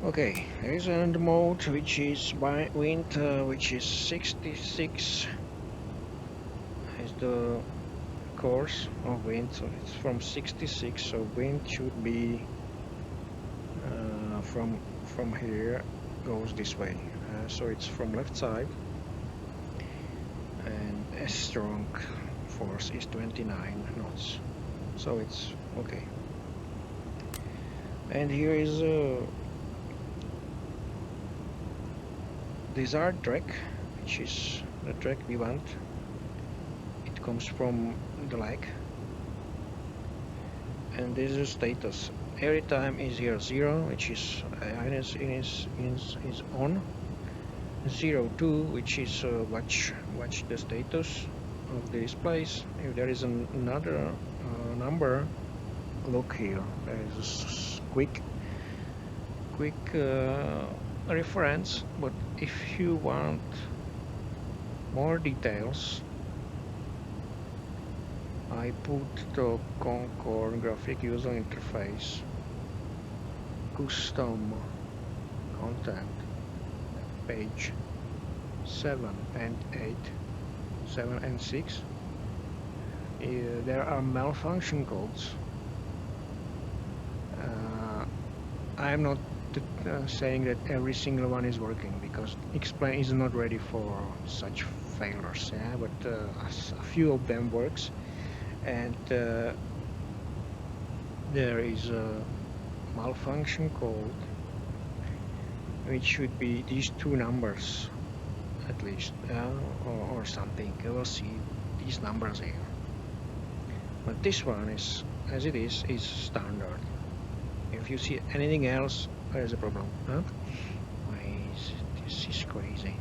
Okay, there is another mode which is by wind, which is 66 is the course of wind, so it's from 66, so wind should be from here goes this way, so it's from left side, and a strong force is 29 knots, so it's okay. And here is desired track, which is the track we want. It comes from the leg, and this is status. Every time is here 0, which is on. 02, which is watch the status of the displays. If there is another number, look here. There is a quick reference, but if you want more details, I put the Concorde graphic user interface custom content page 7 and 8, 7 and 6. There are malfunction codes. I am not saying that every single one is working, because Explain is not ready for such failures, yeah, but a few of them works, and there is a malfunction code which should be these two numbers at least, or something. You will see these numbers here, but this one is, as it is standard. If you see anything else, there is a problem, huh? This is crazy.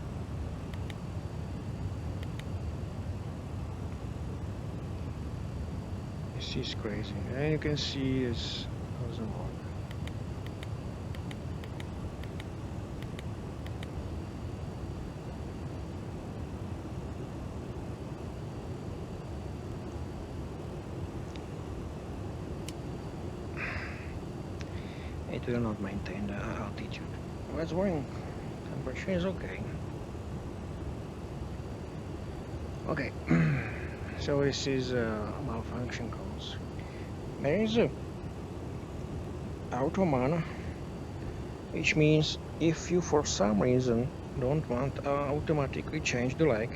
This is crazy, and you can see this doesn't work. It will not maintain the altitude. What's wrong? Temperature is okay. Okay, so this is malfunction codes. There is a automan, which means if you for some reason don't want automatically change the leg,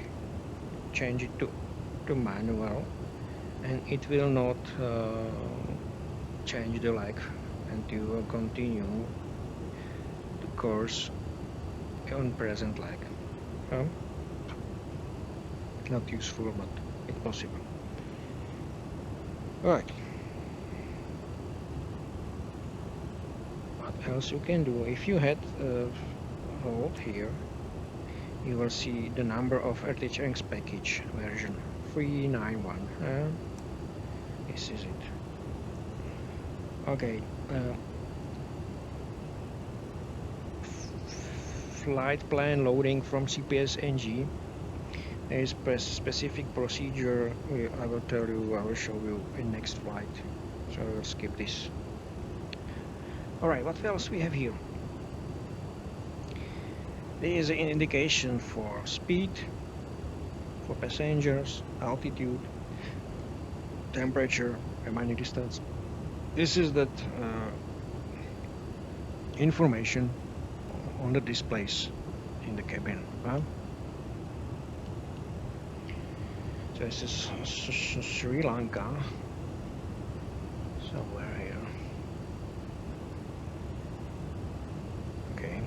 change it to manual, and it will not change the leg, and you will continue the course on present leg. Not useful, but it's possible. Right. What else you can do? If you had hold here, you will see the number of RTHX package version 3.91. This is it. Okay. Flight plan loading from CPS NG. There is a specific procedure. I will tell you, I will show you in next flight, so I will skip this. Alright, what else we have here? There is an indication for speed, for passengers, altitude, temperature, remaining distance. This is that information on the displays in the cabin. So this is Sri Lanka, somewhere here. Okay.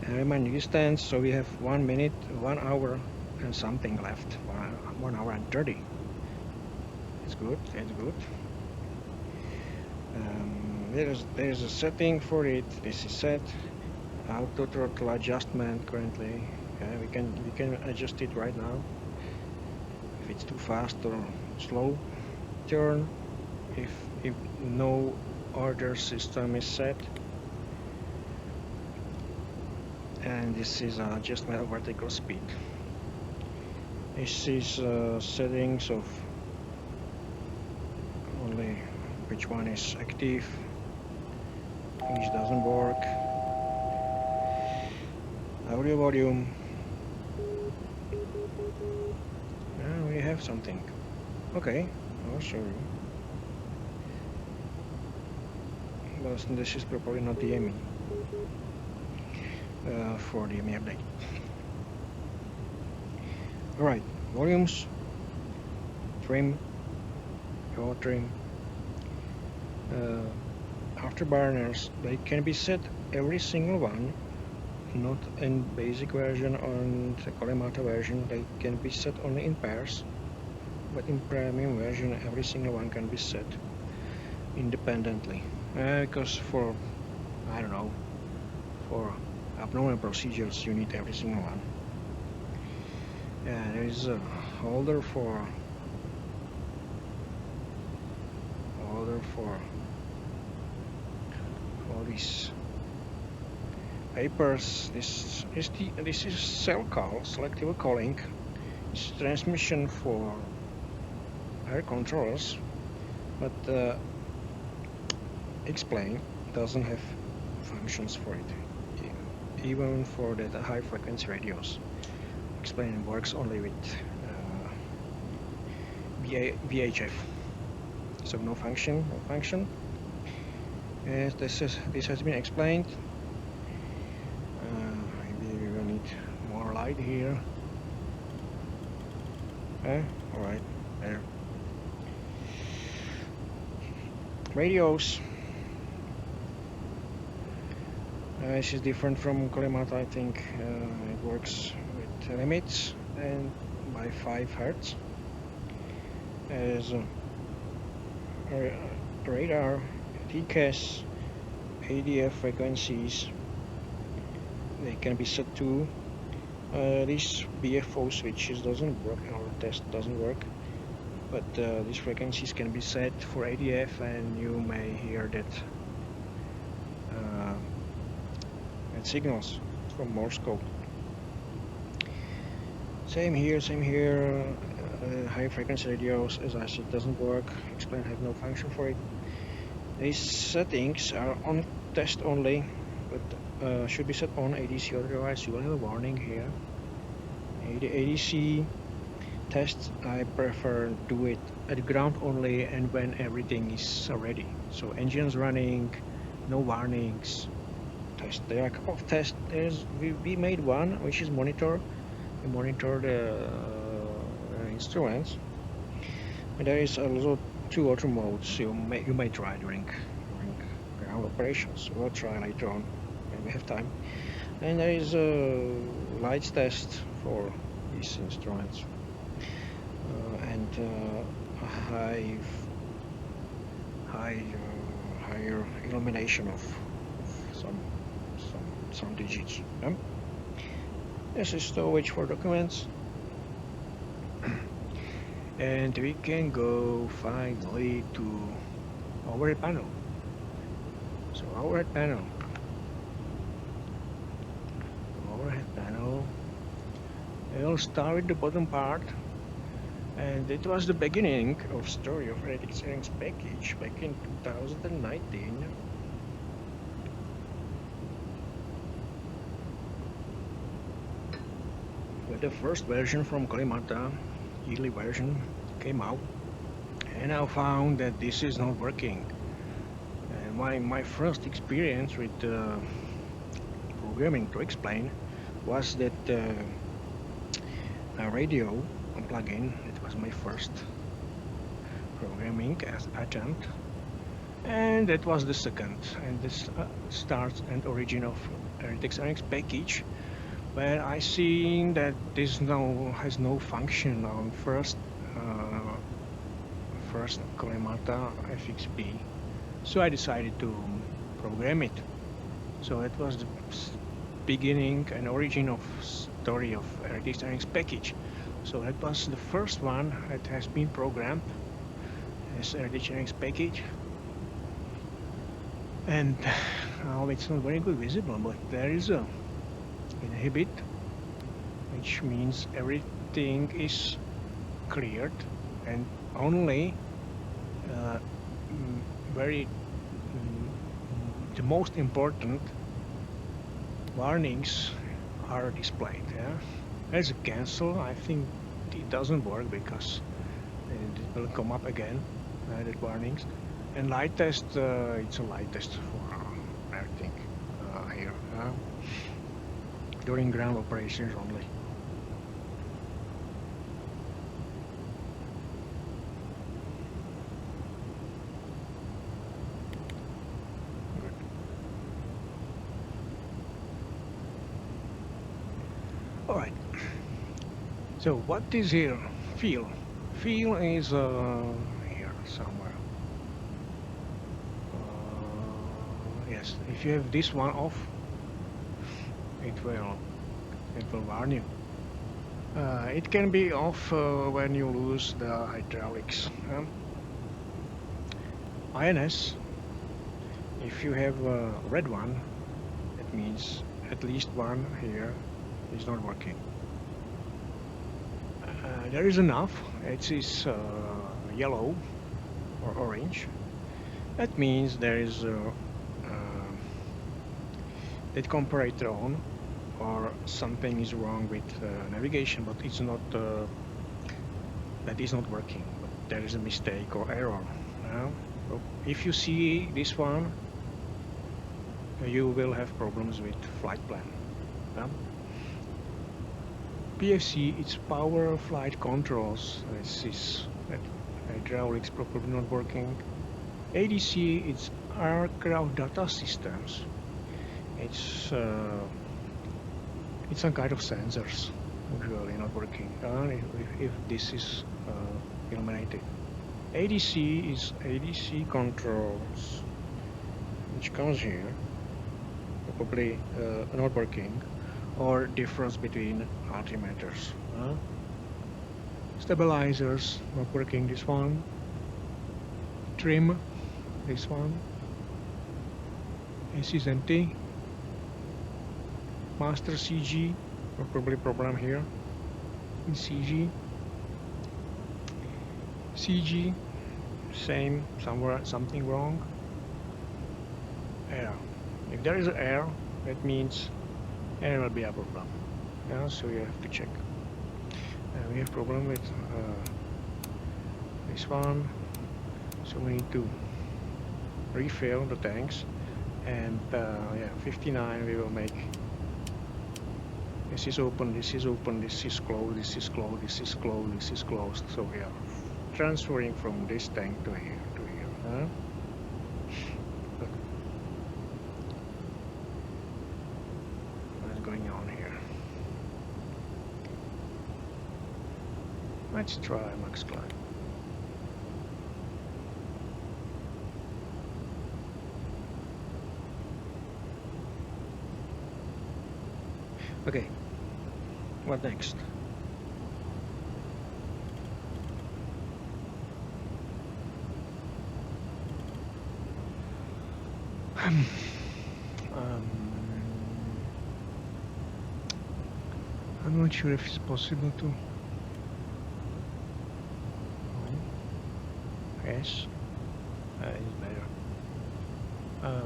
And remaining distance, so we have 1 minute, 1 hour and something left. 1 hour and 30. It's good, that's good. There's a setting for it. This is set. Auto throttle adjustment currently. We can adjust it right now. If it's too fast or slow, turn. If no order system is set. And this is adjustment of vertical speed. This is settings of only which one is active, which doesn't work. Audio volume. We have something. Okay, I'll show you. But this is probably not the ME for the ME update. Alright, volumes, trim, yaw trim. Afterburners, they can be set every single one, not in basic version or in the Kalimata version. They can be set only in pairs, but in premium version every single one can be set independently, because for, I don't know, for abnormal procedures you need every single one. There is a holder for all these papers. This is cell call, selective calling. It's transmission for air controllers, but explain doesn't have functions for it, even for the high frequency radios. Explain works only with VHF, so no function. Yes, this has been explained. Maybe we will need more light here. All right, there. Radios. This is different from Kalimata, I think. It works with limits and by 5 Hz. As radar, TCAS, ADF frequencies, they can be set to. These BFO switches doesn't work, our test doesn't work, but these frequencies can be set for ADF, and you may hear that signals from Morse code. Same here. High frequency radios, as I said, doesn't work. Explain, have no function for it. These settings are on test only, but should be set on ADC, otherwise you will have a warning here. ADC tests, I prefer do it at ground only and when everything is ready. So engines running, no warnings. Test. There are a couple of tests. We made one which is monitor. We monitor the instruments. And there is also 2 other modes you may try during ground operations. We'll try later on when we have time. And there is a lights test for these instruments, and higher illumination of some digits. This is storage for documents. And we can go finally to overhead panel. So overhead panel. We'll start with the bottom part, and it was the beginning of story of Radix Airings package back in 2019. When the first version from Kalimata, yearly version, came out, and I found that this is not working. And my first experience with programming, to explain, was that a radio plugin. It was my first programming attempt, and that was the second. And this starts and origin of Radix Airings package, where I see that this now has no function on first first Kolemata FXP, so I decided to program it. So that was the beginning and origin of story of aerodynamics package. So that was the first one that has been programmed as aerodynamics package. And now it's not very good visible, but there is a inhibit, which means everything is cleared and only the most important warnings are displayed. Yeah? As a cancel, I think it doesn't work because it will come up again, the warnings. And light test, it's a light test for everything here. During ground operations only. Good. All right. So what is here? Feel. Feel is here somewhere. Yes, if you have this one off, it will warn you. It can be off when you lose the hydraulics. INS, if you have a red one, that means at least one here is not working. There is enough. It is yellow or orange. That means there is that comparator on, or something is wrong with navigation, but it's not that is not working, but there is a mistake or error. So if you see this one, you will have problems with flight plan. PFC, it's power flight controls. This is hydraulics probably not working. ADC, it's aircraft data systems. It's some kind of sensors usually not working if this is illuminated. ADC is ADC controls, which comes here, probably not working, or difference between altimeters. Stabilizers not working, this one. Trim, this one. AC is empty. Master CG, probably problem here in CG. CG, same, somewhere something wrong. Air. If there is air, that means air will be a problem. Yeah, so you have to check. We have problem with this one, so we need to refill the tanks. And yeah, 59 we will make. This is open, this is open, this is closed, this is closed, this is closed, this is closed. So we are transferring from this tank to here, Look. What is going on here? Let's try max climb. Okay, what next? I'm not sure if it's possible to. Yes, it's better.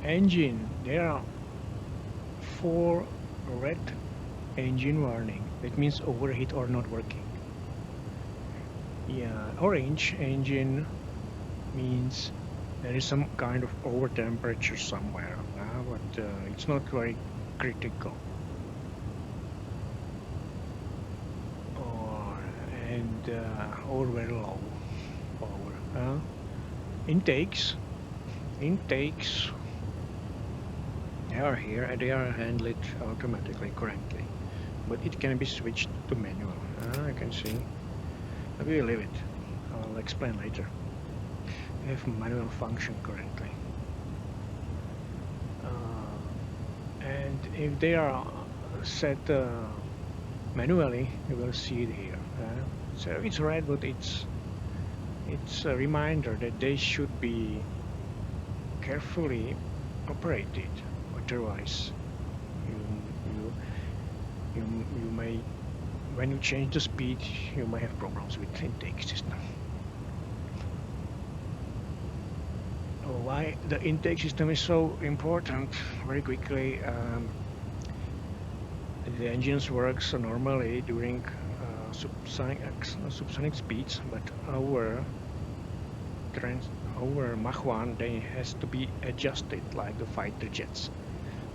Engine, there are 4 red engine warning. That means overheat or not working. Yeah, orange engine means there is some kind of over temperature somewhere, but it's not very critical. Or very low power. Intakes. They are here and they are handled automatically correctly, but it can be switched to manual. I can see. We will leave it. I'll explain later. I have manual function currently. And if they are set manually, you will see it here. So it's red, but it's a reminder that they should be carefully operated. Otherwise, you may, when you change the speed, you may have problems with the intake system. Why the intake system is so important? Very quickly, the engines works normally during subsonic speeds, but over Mach 1 they has to be adjusted like the fighter jets.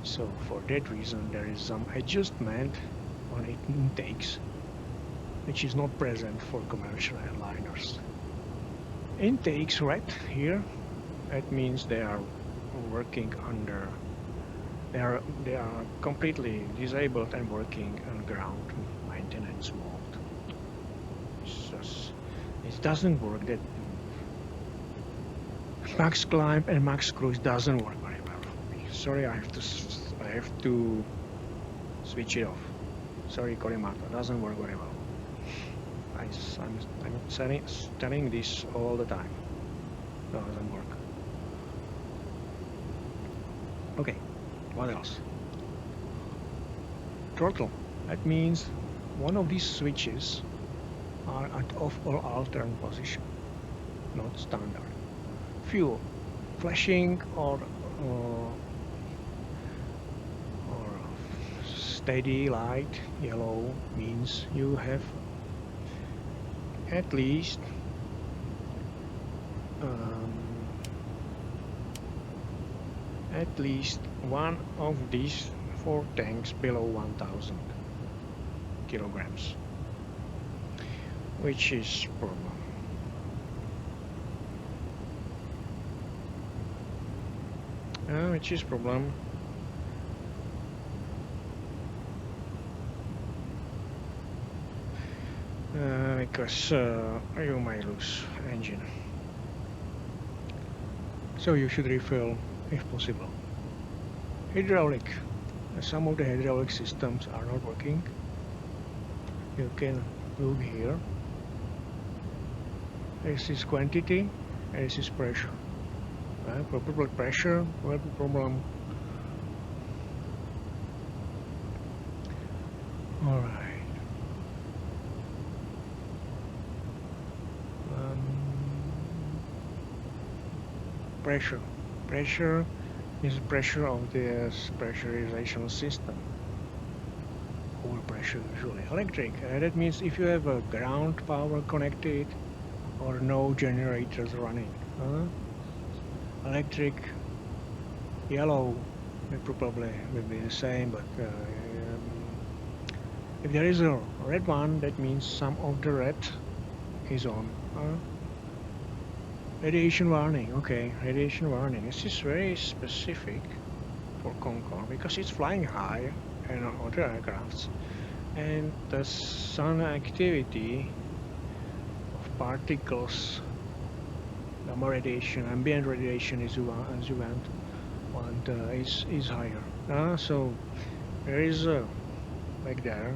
So for that reason there is some adjustment on intakes which is not present for commercial airliners. Intakes right here, that means they are working under, they are completely disabled and working on ground maintenance mode. It doesn't work. That max climb and max cruise doesn't work very well. Sorry, I have to switch it off. Sorry, Korimato, doesn't work very well. I'm telling this all the time. Doesn't work. Okay, what else? Throttle. That means one of these switches are at off or alternate position, not standard. Fuel, flashing or steady light yellow means you have at least one of these 4 tanks below 1000 kilograms, which is problem. Because you may lose engine. So you should refill if possible. Hydraulic. Some of the hydraulic systems are not working. You can look here. This is quantity and this is pressure. Proper blood pressure will have a problem. Alright. Pressure. Pressure is pressure of the pressurization system. Overpressure usually. Electric. That means if you have a ground power connected or no generators running. Electric, yellow probably will be the same, but if there is a red one, that means some of the red is on. Radiation warning, okay, radiation warning. This is very specific for Concorde because it's flying high and on other aircrafts, and the sun activity of particles, gamma radiation, ambient radiation is is higher. So there is back there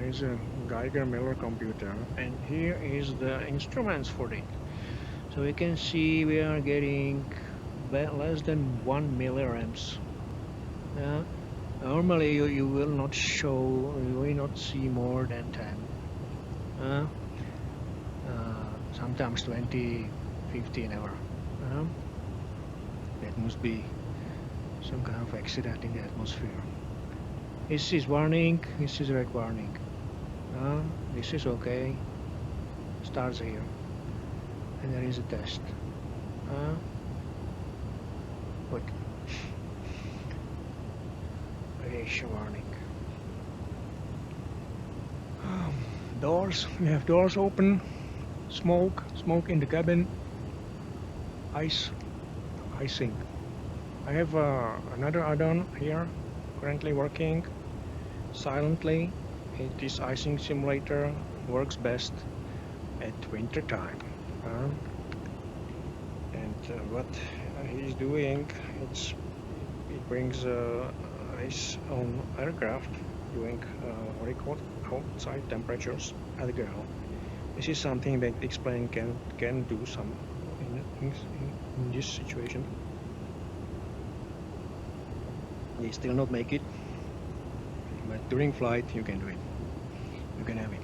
is a Geiger-Miller computer, and here is the instruments for it. So you can see we are getting less than 1 milliamps. Normally you will not see more than 10. Sometimes 20, 50 never. That must be some kind of accident in the atmosphere. This is warning, this is red warning. This is okay. Starts here. And there is a test. But radiation warning. Doors. We have doors open. Smoke in the cabin. Icing. I have another add-on here, currently working silently. This icing simulator works best at winter time. And what he's doing, it brings ice on aircraft during what you call outside temperatures at the ground. This is something that X-plane can do some in this situation. They still not make it, but during flight you can do it. You can have it.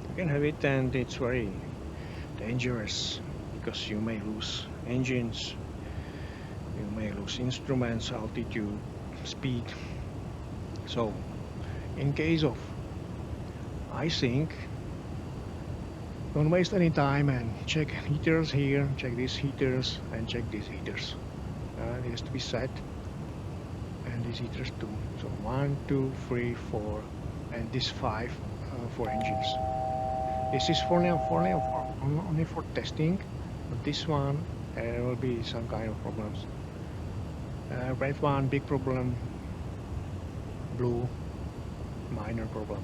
You can have it, and it's very dangerous because you may lose engines, you may lose instruments, altitude, speed. So, in case of icing, don't waste any time and check heaters here, check these heaters, and check these heaters. It has to be set, and these heaters too. So 1, 2, 3, 4, and this 5 for engines. This is for now only for testing, but this one there will be some kind of problems. Red one, big problem. Blue, minor problem.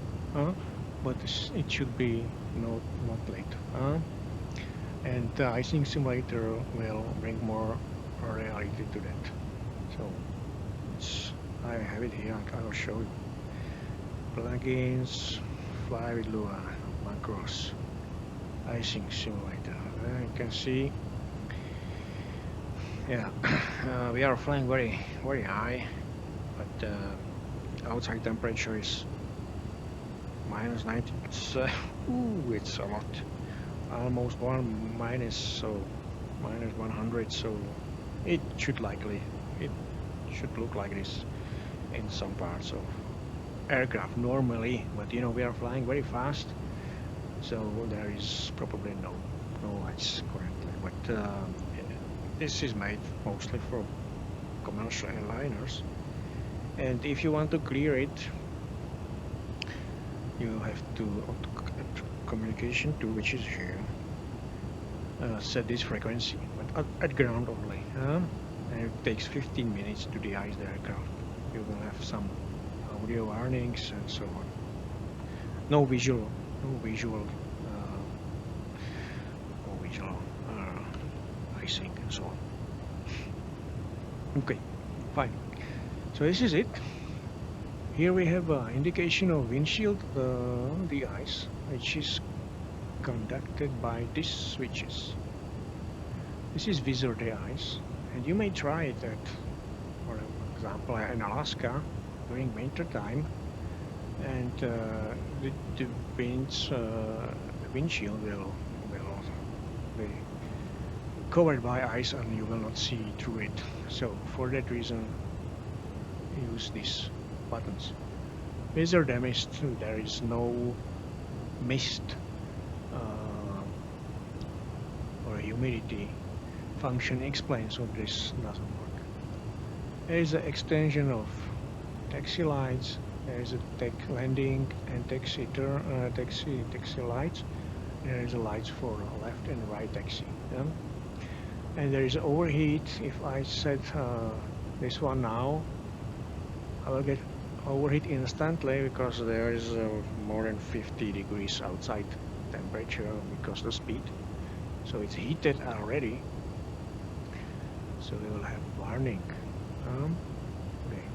But it should be not late. And the icing simulator will bring more reality to that. So I have it here. I will show you. Plugins, fly with Lua, macros, icing simulator. You can see, yeah, we are flying very high, but outside temperature is -90. It's a lot, almost minus, so -100. So it should look like this in some parts of aircraft normally, but we are flying very fast, so there is probably no ice currently. But this is made mostly for commercial airliners, and if you want to clear it, you have to communication 2, which is here, set this frequency, but at ground only, and it takes 15 minutes to de-ice the aircraft. You will have some audio warnings and so on. No visual icing and so on. Okay, fine. So this is it. Here we have an indication of windshield de-ice, which is conducted by these switches. This is visor de-ice, and you may try it at, for example, in Alaska during winter time, and the windshield will be covered by ice, and you will not see through it. So for that reason, use these buttons. Visor damaged, there is no mist or humidity function explains why this doesn't work. There is an extension of taxi lights. There is a landing and taxi lights. There is a lights for left and right taxi. Yeah? And there is overheat. If I set this one now, I will get overheat instantly because there is more than 50 degrees outside temperature because of the speed. So it's heated already. So we will have warning. Okay.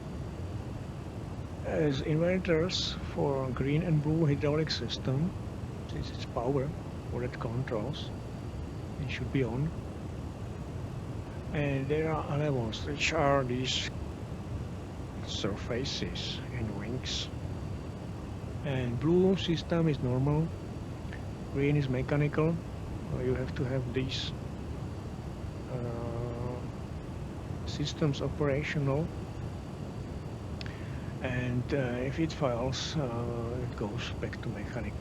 As inverters for green and blue hydraulic system, since it's power for it controls, it should be on. And there are levels, which are these surfaces and wings. And blue system is normal, green is mechanical. You have to have these systems operational, and if it fails, it goes back to mechanic.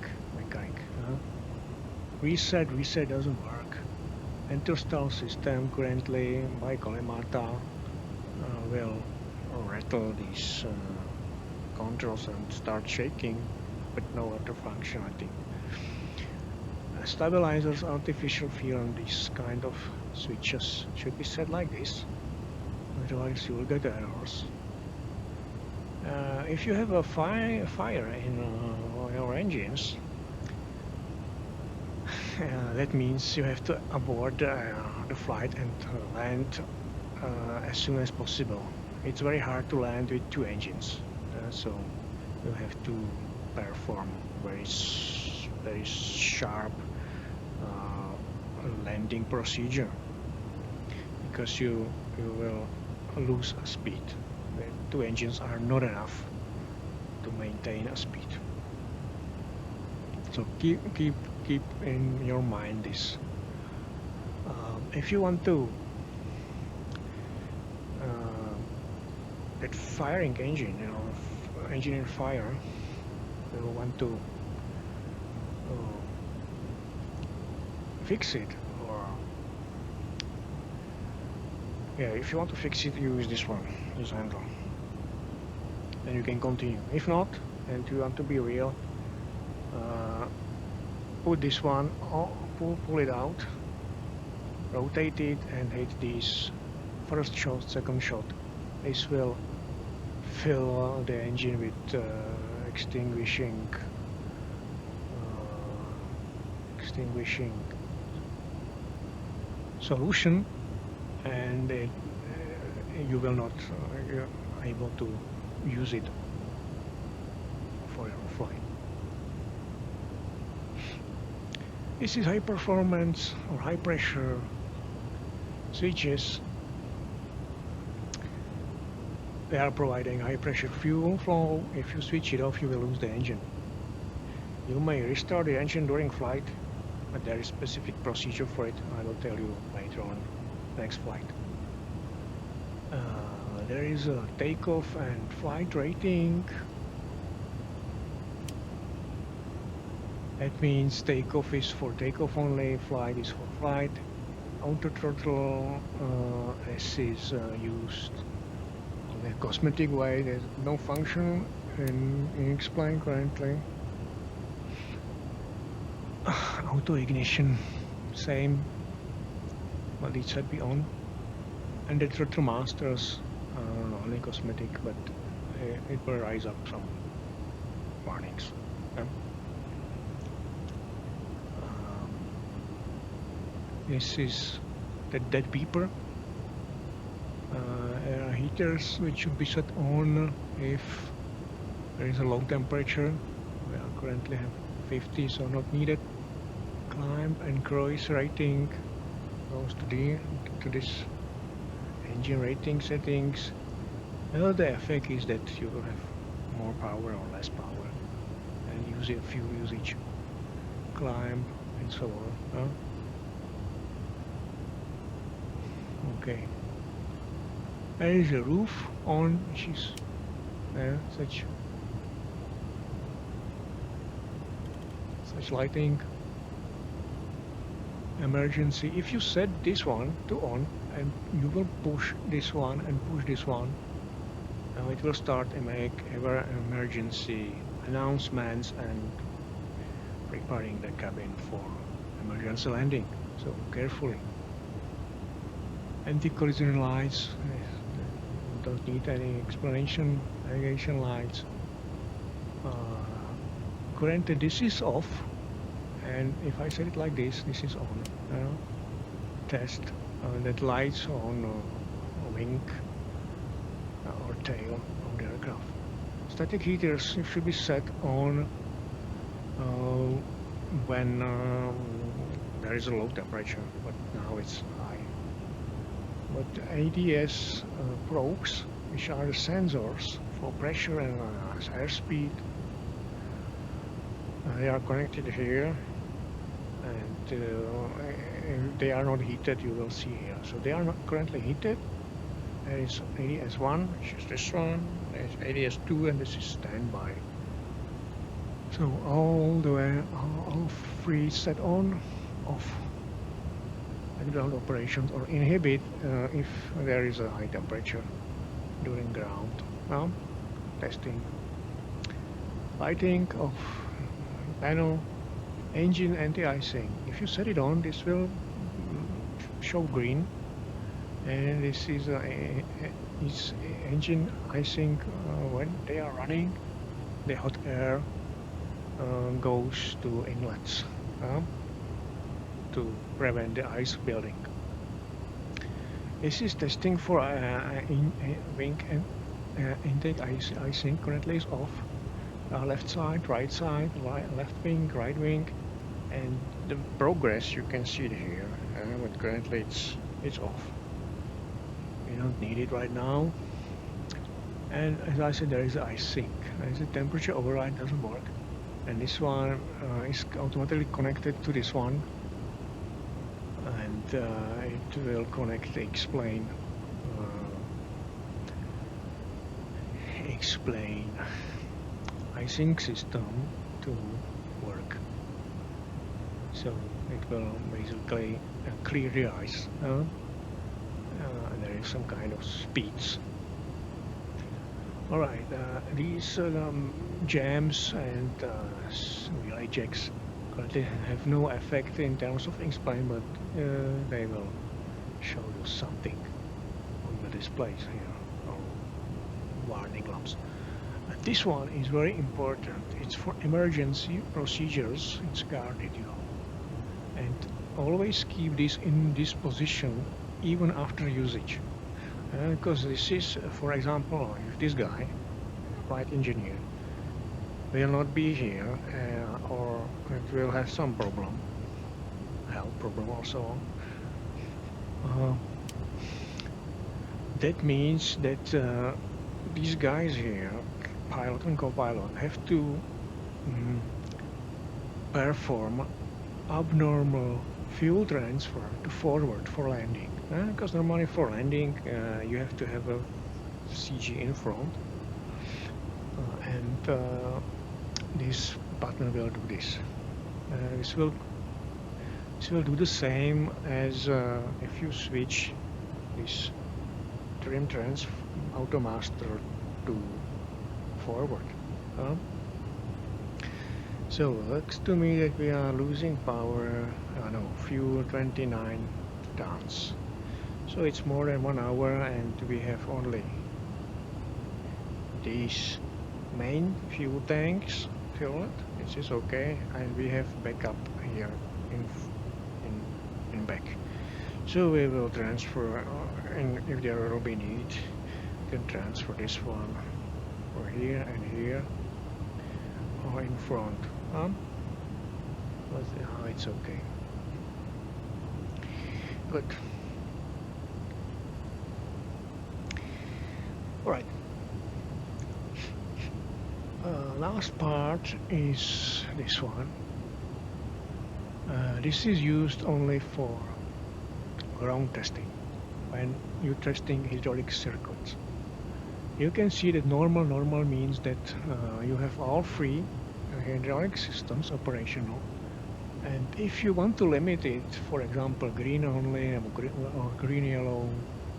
Reset doesn't work. Interstall system currently by Kalemata will rattle these controls and start shaking, but no other functionality. Stabilizers, artificial feel, and these kind of switches should be set like this, otherwise you will get errors. If you have a fire in your engines, That means you have to abort the flight and land as soon as possible. It's very hard to land with 2 engines, so you have to perform very sharp landing procedure, because you will lose a speed. The 2 engines are not enough to maintain a speed. So keep in your mind this. If you want to that firing engine, engine in fire, you want to fix it, or yeah, if you want to fix it, use this one, this handle. Then you can continue. If not, and you want to be real, put this one, pull it out, rotate it, and hit this first shot, second shot. This will fill the engine with extinguishing solution, and you will not you're able to use it for your flight. This is high performance or high pressure switches. They are providing high pressure fuel flow. If you switch it off, you will lose the engine. You may restart the engine during flight, but there is specific procedure for it. I will tell you later on next flight. There is a takeoff and flight rating. That means takeoff is for takeoff only, flight is for flight. Auto throttle, this is used in a cosmetic way. There's no function in explain currently. Auto ignition, same, but it should be on. And the throttle masters, only cosmetic, but it will rise up some warnings. Yeah? This is the dead beeper. There are heaters which should be set on if there is a low temperature. We are currently have 50, so not needed. Climb and cruise rating goes to this engine rating settings. The effect is that you will have more power or less power, and use it, fuel usage, climb, and so on. Okay. There is a roof on, which is such lighting. Emergency. If you set this one to on, and you will push this one and push this one, now it will start and make emergency announcements and preparing the cabin for emergency landing. So carefully. Anti-collision lights, don't need any explanation. Navigation lights. Currently this is off, and if I set it like this, this is on. Test that lights on wing or tail of the aircraft. Static heaters should be set on when there is a low temperature, but now it's high. But ADS probes, which are the sensors for pressure and airspeed, they are connected here, and if they are not heated, you will see here. So they are not currently heated. There is ADS1, which is this one. There is ADS2, and this is standby. So all the way, all three set on, off, background operations, or inhibit if there is a high temperature during ground. Now, testing. Lighting of panel, engine anti-icing. If you set it on, this will show green, and this is engine icing when they are running. The hot air goes to inlets. to prevent the ice building. This is testing for wing and intake. I think currently is off. Left side, right side, left wing, right wing, and the progress you can see it here. But currently it's off. We don't need it right now. And as I said, there is ice sink. The temperature override doesn't work, and this one is automatically connected to this one, and it will connect the explain icing system to work. So it will basically clear the ice. There is some kind of speeds. Alright, these jams and relay checks currently have no effect in terms of explain, but they will show you something on the displays here, or warning lamps. This one is very important. It's for emergency procedures. It's guarded, you know, and always keep this in this position even after usage. Because this is, for example, if this guy, flight engineer, will not be here, or it will have some problem, health problem or so on, that means that these guys here, pilot and co-pilot, have to perform abnormal fuel transfer to forward for landing. Because normally for landing you have to have a CG in front, and this button will do this. This will do the same as if you switch this trim trans automaster to forward. So looks to me that we are losing power. Fuel 29 tons. So it's more than 1 hour, and we have only these main fuel tanks filled. This is okay, and we have backup here in back. So we will transfer, and if there will be need, we can transfer this one for here and here, or in front. But it's okay. Good. Alright. Last part is this one. This is used only for ground testing, when you're testing hydraulic circuits. You can see that normal means that you have all three hydraulic systems operational, and if you want to limit it, for example green only, or green yellow,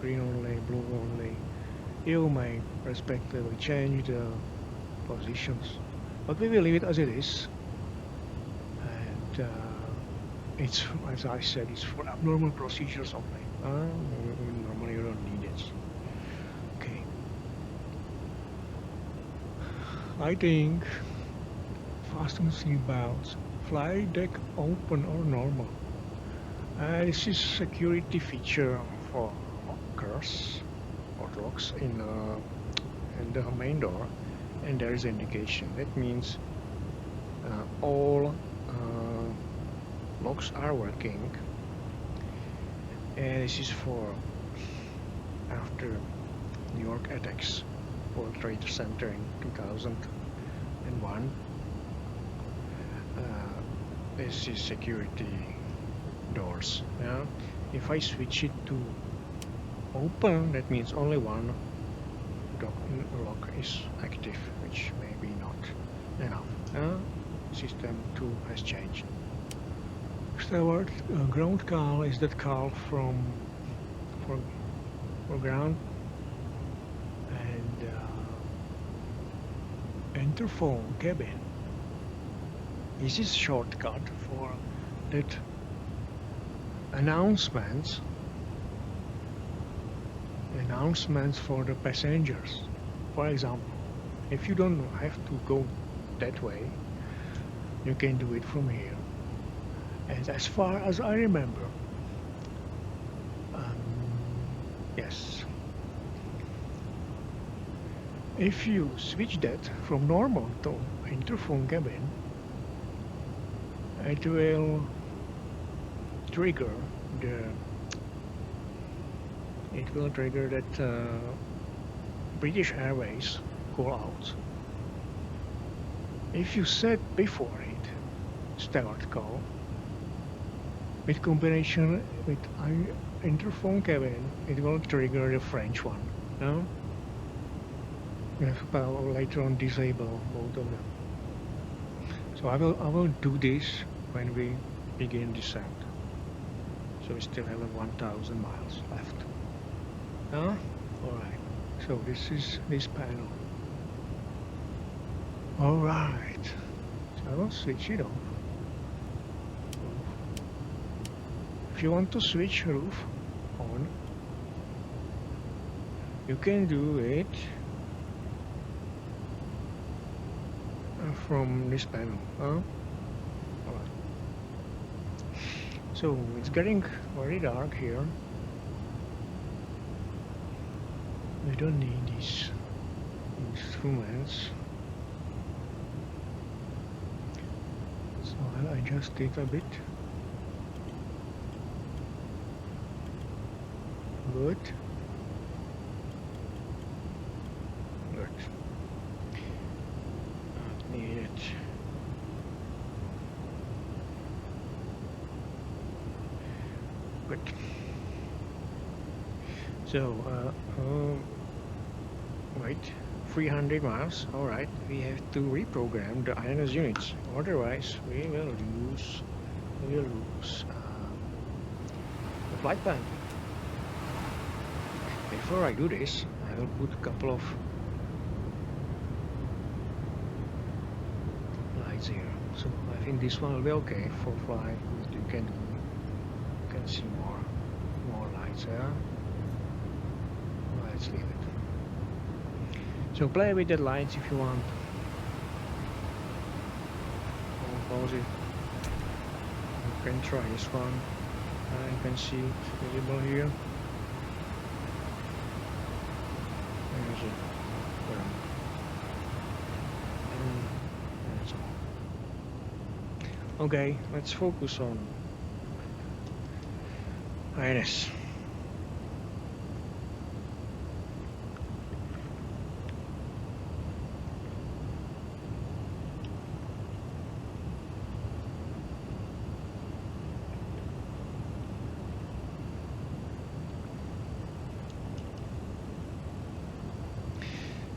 green only, blue only, you may respectively change the positions, but we will leave it as it is. And it's, as I said, it's for abnormal procedures only. Normally you don't need it. Okay. Lighting, fasten seatbelts, fly deck open or normal. This is security feature for lockers or locks in the main door, and there is indication. That means all locks are working, and this is for after New York attacks, World Trade Center in 2001. This is security doors. Yeah? If I switch it to open, that means only one lock is active, which may be not enough. System 2 has changed. Starboard ground call is that call for ground, and interphone cabin. This is shortcut for that announcements for the passengers. For example, if you don't have to go that way, you can do it from here. And as far as I remember, yes, if you switch that from normal to interphone cabin, it will trigger that British Airways call out. If you set before it start call, with combination with interphone cabin, it will trigger the French one. No? I'll later on disable both of them. So I will do this when we begin descent. So we still have 1,000 miles left. Huh? Alright. So this is this panel. Alright. So I will switch it off. If you want to switch roof on, you can do it from this panel. Huh? So it's getting very dark here. We don't need these instruments. So I'll adjust it a bit. Good. Good. Not need it. Good. So, wait, 300 miles. All right, we have to reprogram the addons units. Otherwise, we will lose the flight plan. Before I do this, I will put a couple of lights here. So I think this one will be okay for flying. You can see more lights there. Let's leave it. So play with the lights if you want. I'll pause it. You can try this one. You can see it visible here. There's it. That's all. Okay, let's focus on addons.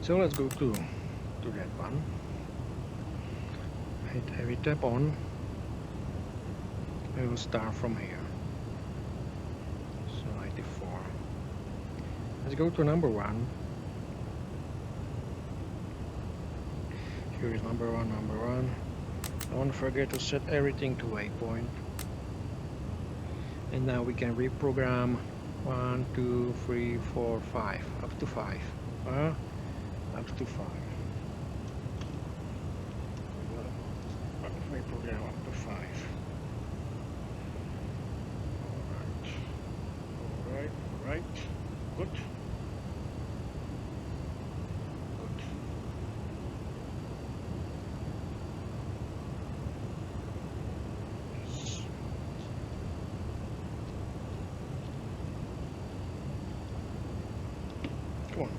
So let's go to that one. Hit heavy tap on. We will start from here. So 94. Let's go to number 1. Here is number one. Don't forget to set everything to waypoint. And now we can reprogram 1, 2, 3, 4, 5, up to 5. Up to 5. Reprogram up to 5. Alright. Good. Come on.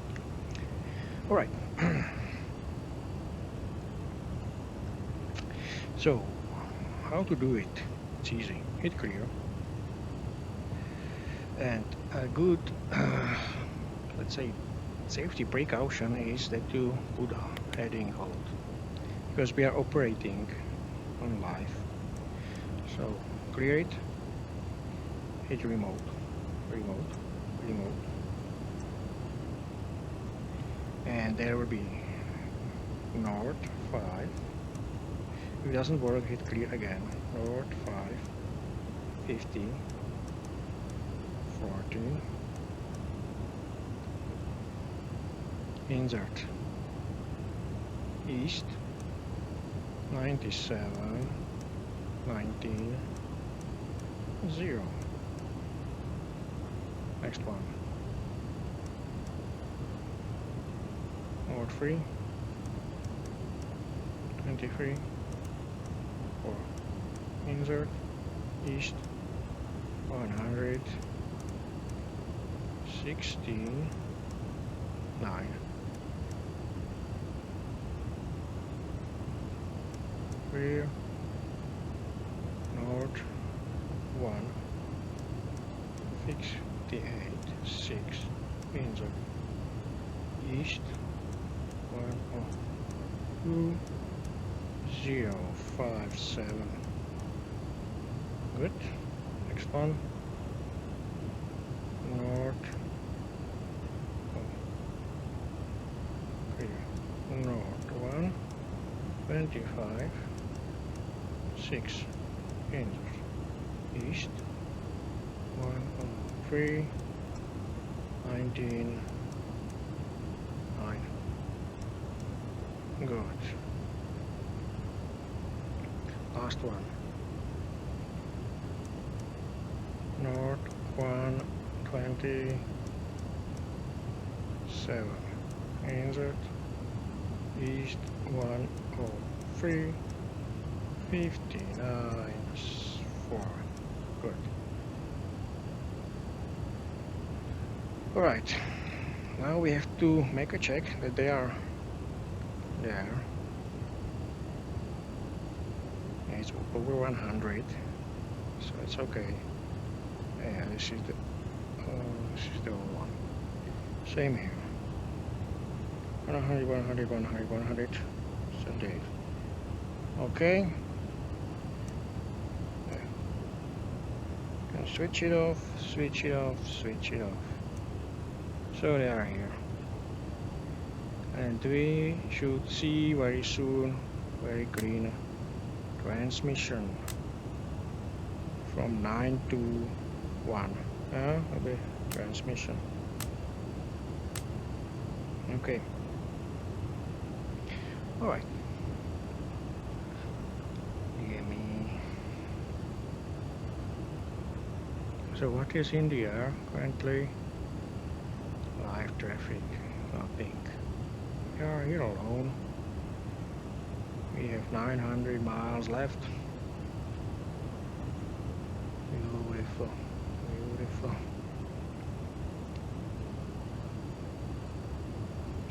Alright. So, how to do it? It's easy. Hit clear. And a good, let's say, safety precaution is that you put a heading hold, because we are operating on live. So, clear it. Hit remote. And there will be north 5. If it doesn't work, hit clear again. North 5, 50, 40, insert, east, 97, 19, 0. Next one. Node 3. 23. 4. Insert. East. 100. 16. 9. Rear. North. 1. 68. 6. Insert. East. 1, 2, 0, 5, 7. Good. Next one. North. Here. North 1. 25. 6. Insert. East. 1, 3. 19. 9. Good. Last one. North 1, 27. Insert. East 1, 3. 59. 4. Good. Alright. Now we have to make a check that they are there. It's over 100, so it's okay. Yeah, this is the old one. Same here. 100, 100, 100, 100. 78. Okay. Yeah. And switch it off, switch it off, switch it off. So they are here. And we should see very soon very clean transmission from 9 to 1. Okay, transmission. Okay. Alright. So what is in the air currently? Live traffic, nothing. We are here alone. We have 900 miles left. Beautiful, beautiful.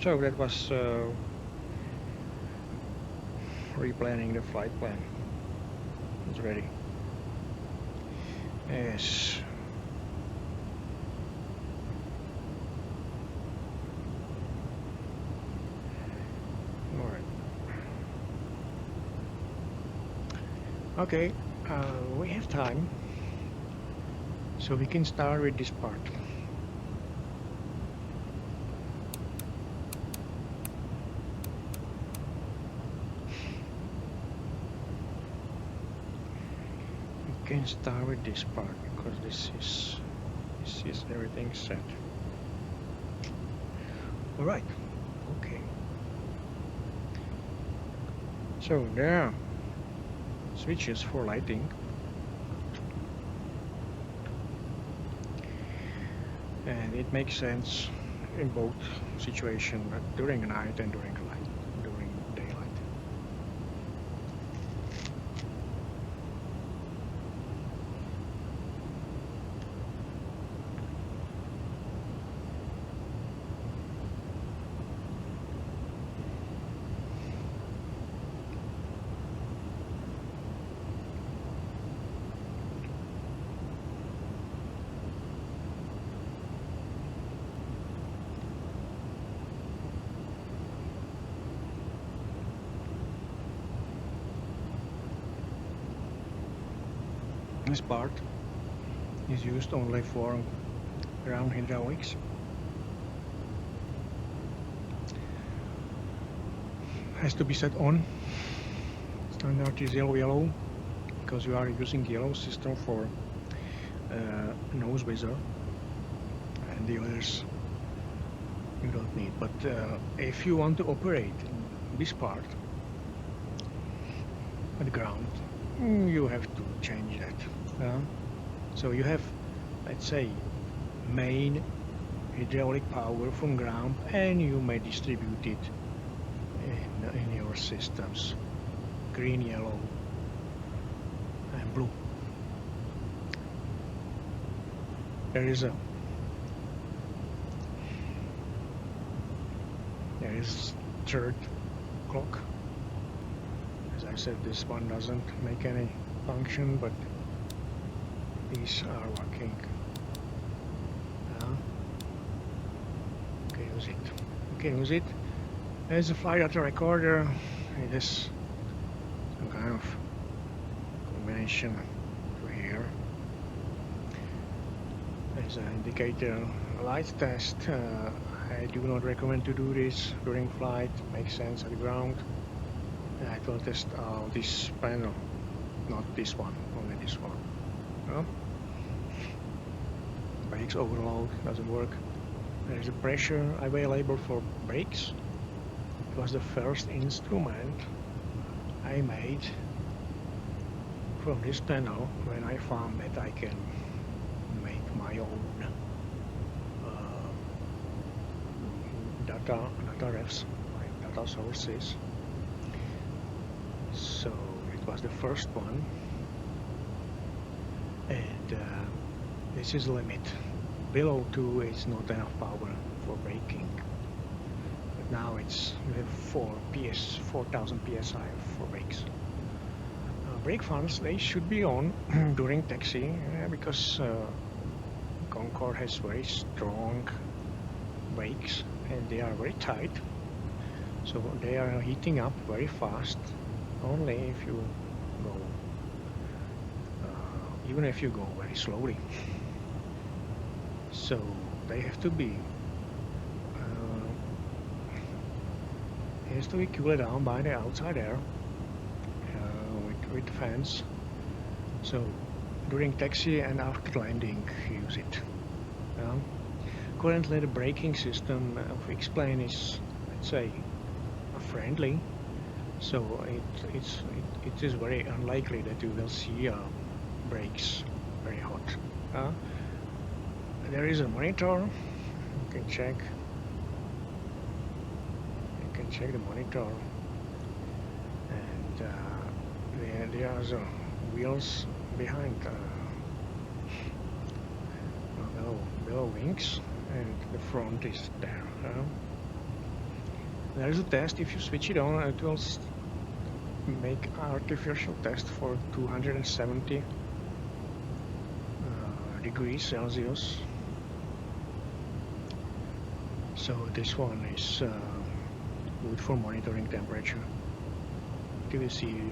So that was replanning the flight plan. It's ready. Yes. Okay, we have time, so we can start with this part. We can start with this part because this is everything set. All right. Okay. So there are switches for lighting, and it makes sense in both situations, but during night and during daylight. This part is used only for ground hydraulics. Has to be set on. Standard is yellow because you are using yellow system for nose visor, and the others you don't need. But if you want to operate this part at the ground, you have to change that. So you have, let's say, main hydraulic power from ground, and you may distribute it in your systems, green, yellow and blue. There is third clock. As I said, this one doesn't make any function, but these are working. Okay, use it. Okay, use it. There's a flight data recorder. It is some kind of combination here. There's an indicator light test. I do not recommend to do this during flight. Makes sense at the ground. I will test this panel, not this one, only this one. Brakes overload doesn't work. There is a pressure available for brakes. It was the first instrument I made from this panel when I found that I can make my own data refs, like data sources. So it was the first one, and this is the limit. Below 2 is not enough power for braking. But now you have 4,000 psi for brakes. Brake fans, they should be on during taxi because Concorde has very strong brakes and they are very tight. So they are heating up very fast. Only if you go, even if you go very slowly. So they have to be, it has to be cooled down by the outside air with fans. So during taxi and after landing, use it. Currently, the braking system of X-plane is, let's say, friendly. So it is very unlikely that you will see brakes very hot. There is a monitor. You can check. You can check the monitor, and there are the wheels behind below wings, and the front is there. There is a test. If you switch it on, it will make artificial test for 270 degrees Celsius. So this one is good for monitoring temperature. Till you see,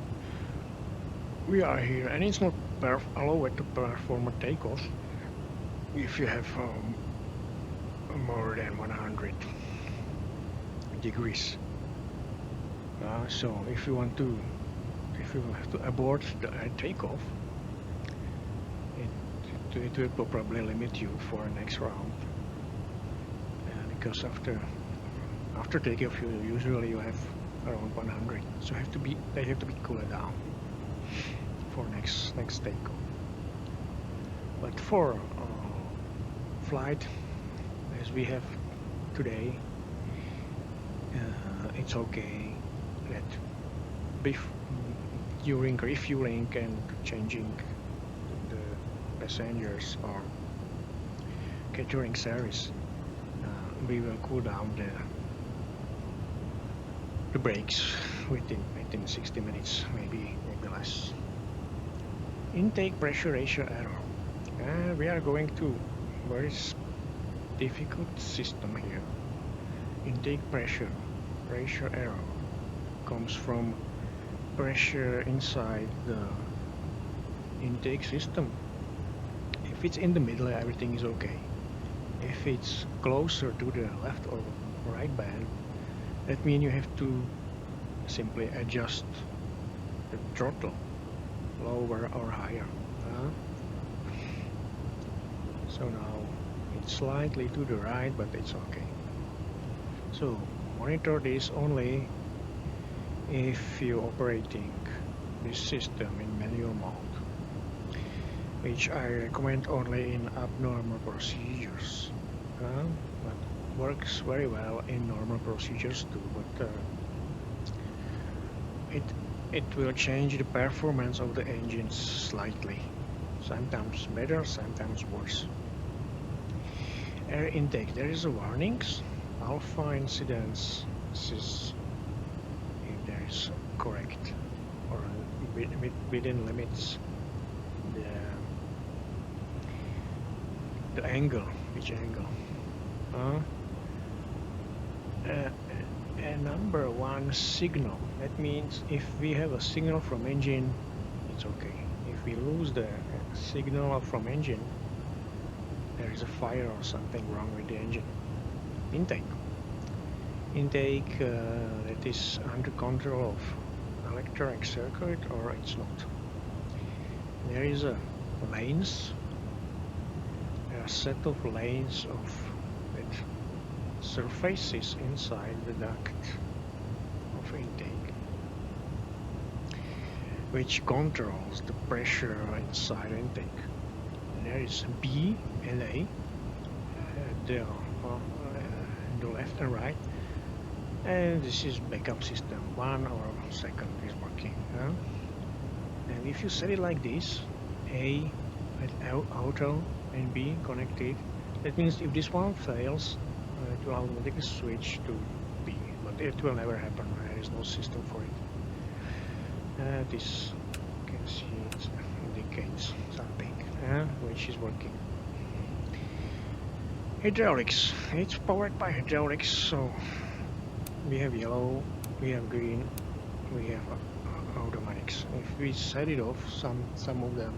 we are here, and it's not allowed to perform a takeoff if you have more than 100 degrees. So if you have to abort the takeoff, it will probably limit you for the next round. Because after takeoff, usually you have around 100, so they have to be cooled down for next takeoff. But for flight, as we have today, it's okay that during refueling and changing the passengers or during service, we will cool down the brakes within 60 minutes, maybe less. Intake pressure ratio error. We are going to very difficult system here. Intake pressure ratio error comes from pressure inside the intake system. If it's in the middle, everything is okay. If it's closer to the left or right band, that means you have to simply adjust the throttle lower or higher. So now it's slightly to the right, but it's okay. So monitor this only if you're operating this system in manual mode. which I recommend only in abnormal procedures, but works very well in normal procedures too. But it will change the performance of the engines slightly, sometimes better, sometimes worse. Air intake, there is a warnings, alpha incidence. This is if there is correct or within limits. The angle, which angle? A number one signal. That means if we have a signal from engine, it's okay. If we lose the signal from engine, there is a fire or something wrong with the engine. Intake. Intake that is under control of electronic circuit, or it's not. There is a lanes. There are a set of lanes of surfaces inside the duct of intake, which controls the pressure inside intake. And there is B and A, the left and right, and this is backup system. One or second is working. And if you set it like this, A at auto and B connected, that means if this one fails, it will automatically switch to B, but it will never happen. There is no system for it. This, you can see, it indicates something which is working. Hydraulics. It's powered by hydraulics, so we have yellow, we have green, we have automatics. If we set it off, some of them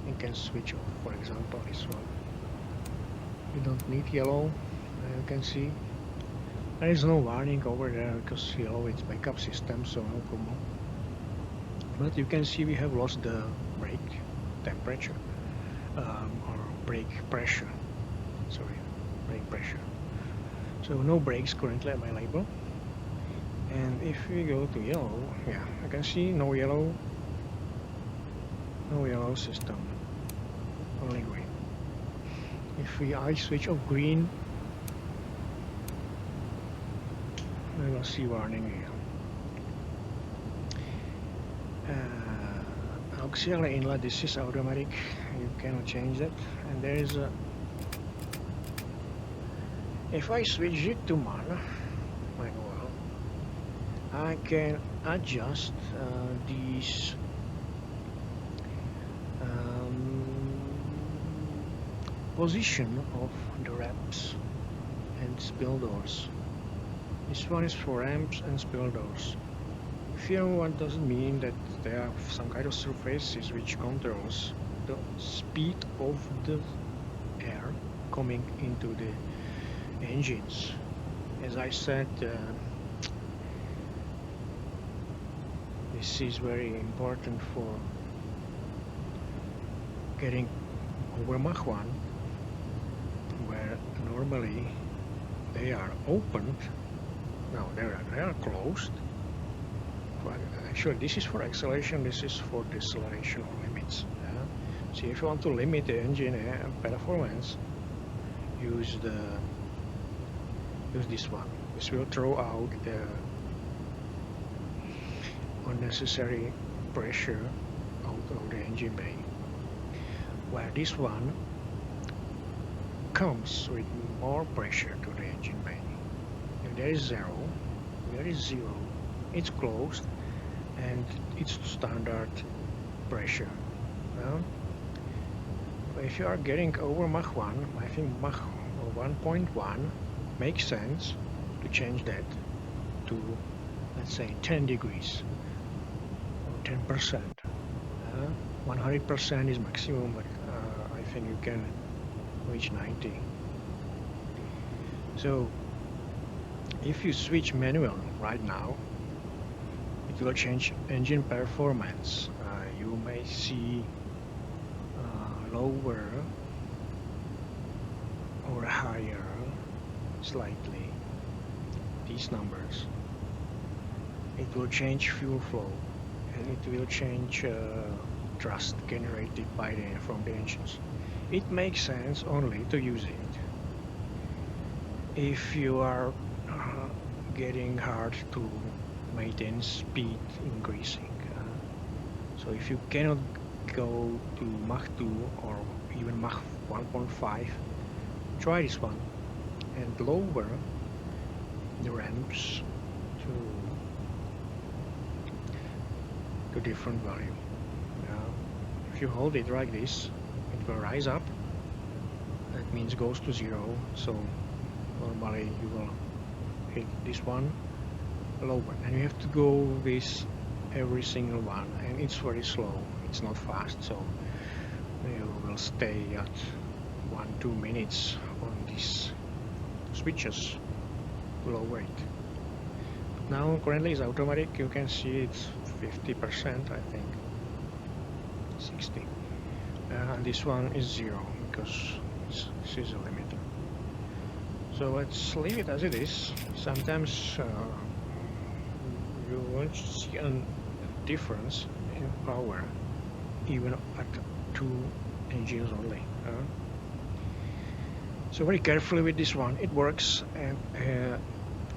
you can switch off. For example, this one. We don't need yellow. You can see there is no warning over there because yellow is backup system, so no problem. But you can see we have lost the brake temperature or brake pressure. Sorry, brake pressure. So no brakes currently available. And if we go to yellow, yeah, I can see no yellow system, only green. If I switch off green, I will see warning here. Auxiliary inlet, this is automatic, you cannot change that. And there is a, if I switch it to manual, I can adjust these position of the ramps and spill doors. This one is for ramps and spill doors. Fear one doesn't mean that there are some kind of surfaces which controls the speed of the air coming into the engines. As I said, this is very important for getting over Mach 1, where normally they are opened. Now they are closed. But actually, this is for acceleration. This is for deceleration limits. So if you want to limit the engine performance, use this one. This will throw out the unnecessary pressure out of the engine bay. Where this one comes with more pressure to the engine bay. If there is zero, it's closed and it's standard pressure. If you are getting over Mach 1, I think Mach 1.1 makes sense to change that to, let's say, 10 degrees or 10%. 100% is maximum, but I think you can reach 90. So if you switch manual right now, it will change engine performance. You may see lower or higher slightly these numbers. It will change fuel flow, and it will change thrust generated by from the engines. It makes sense only to use it if you are getting hard to maintain speed increasing. So if you cannot go to Mach 2 or even Mach 1.5, try this one and lower the ramps to different value. If you hold it like this, it will rise up. That means goes to 0. So normally you will hit this one lower, and you have to go this every single one, and it's very slow. It's not fast, so you will stay at 1-2 minutes on these switches to lower it. Now currently it's automatic. You can see it's 50%, I think, 60, and this one is 0 because this is a limiter. So let's leave it as it is. Sometimes you won't see a difference in power even at 2 engines only. So very carefully with this one. It works, and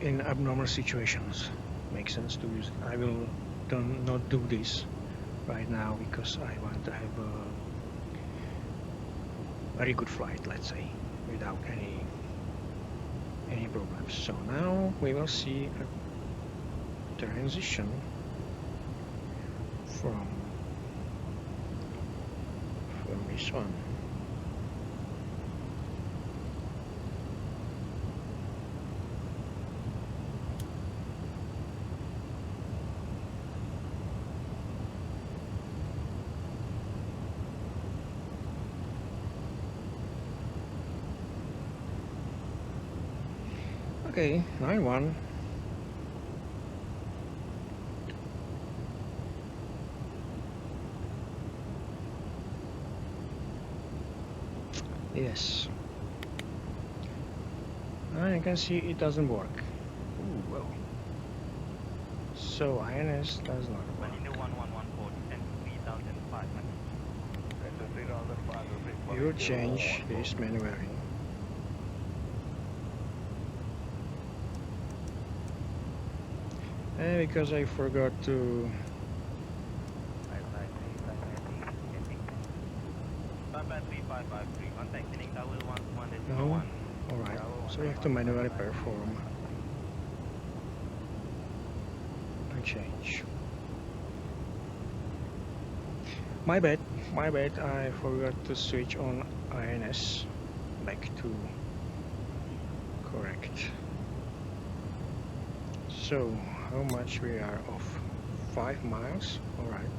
in abnormal situations makes sense to use it. I will not do this right now because I want to have a very good flight, let's say, without any problems. So now we will see a transition from this one. Okay, 9-1. Yes. You can see it doesn't work. Ooh, well. So INS does not work. You will change this manually. Because I forgot to... No? Alright, so we have to manually perform a change. My bad, I forgot to switch on INS back to correct. So, how much we are off? 5 miles? Alright.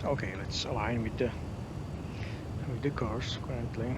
Okay, let's align with the course currently.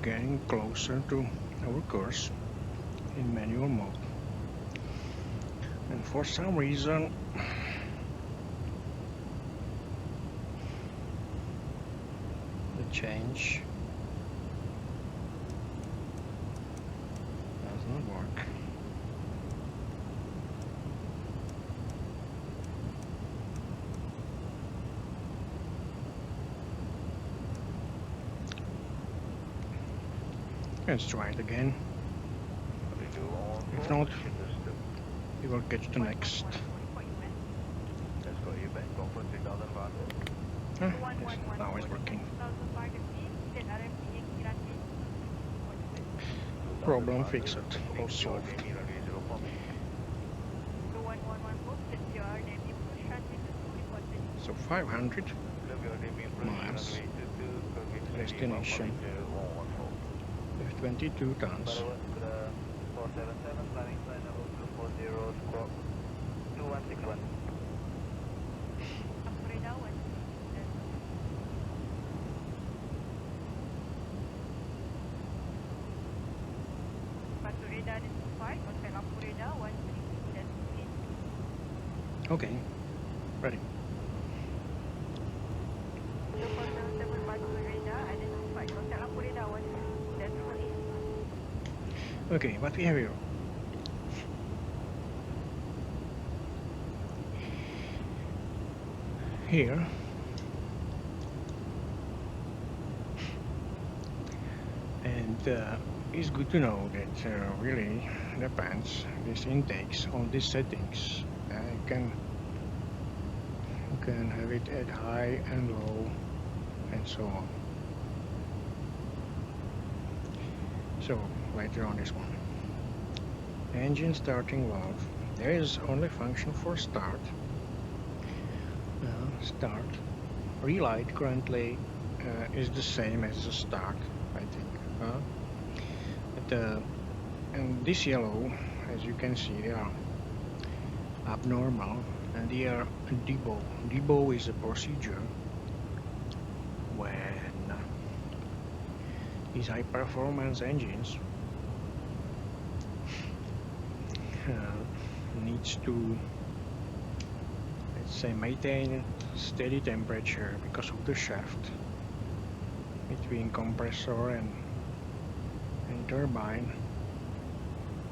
getting closer to our course in manual mode. And for some reason the change does not work. Let's try it again. If not, we will get to next. Yes, now it's working. Problem fixed, all solved. So 500 miles, destination with 22 tons. Okay, ready. Okay, what we have here? Here and it's good to know that really depends these intakes on these settings. You can have it at high and low and so on. So later on this one, engine starting valve, there is only function for start. Start relight currently is the same as the start, I think. And this yellow, as you can see, they are abnormal and they are debo. Debo is a procedure when these high performance engines needs to, let's say, maintain steady temperature because of the shaft between compressor and turbine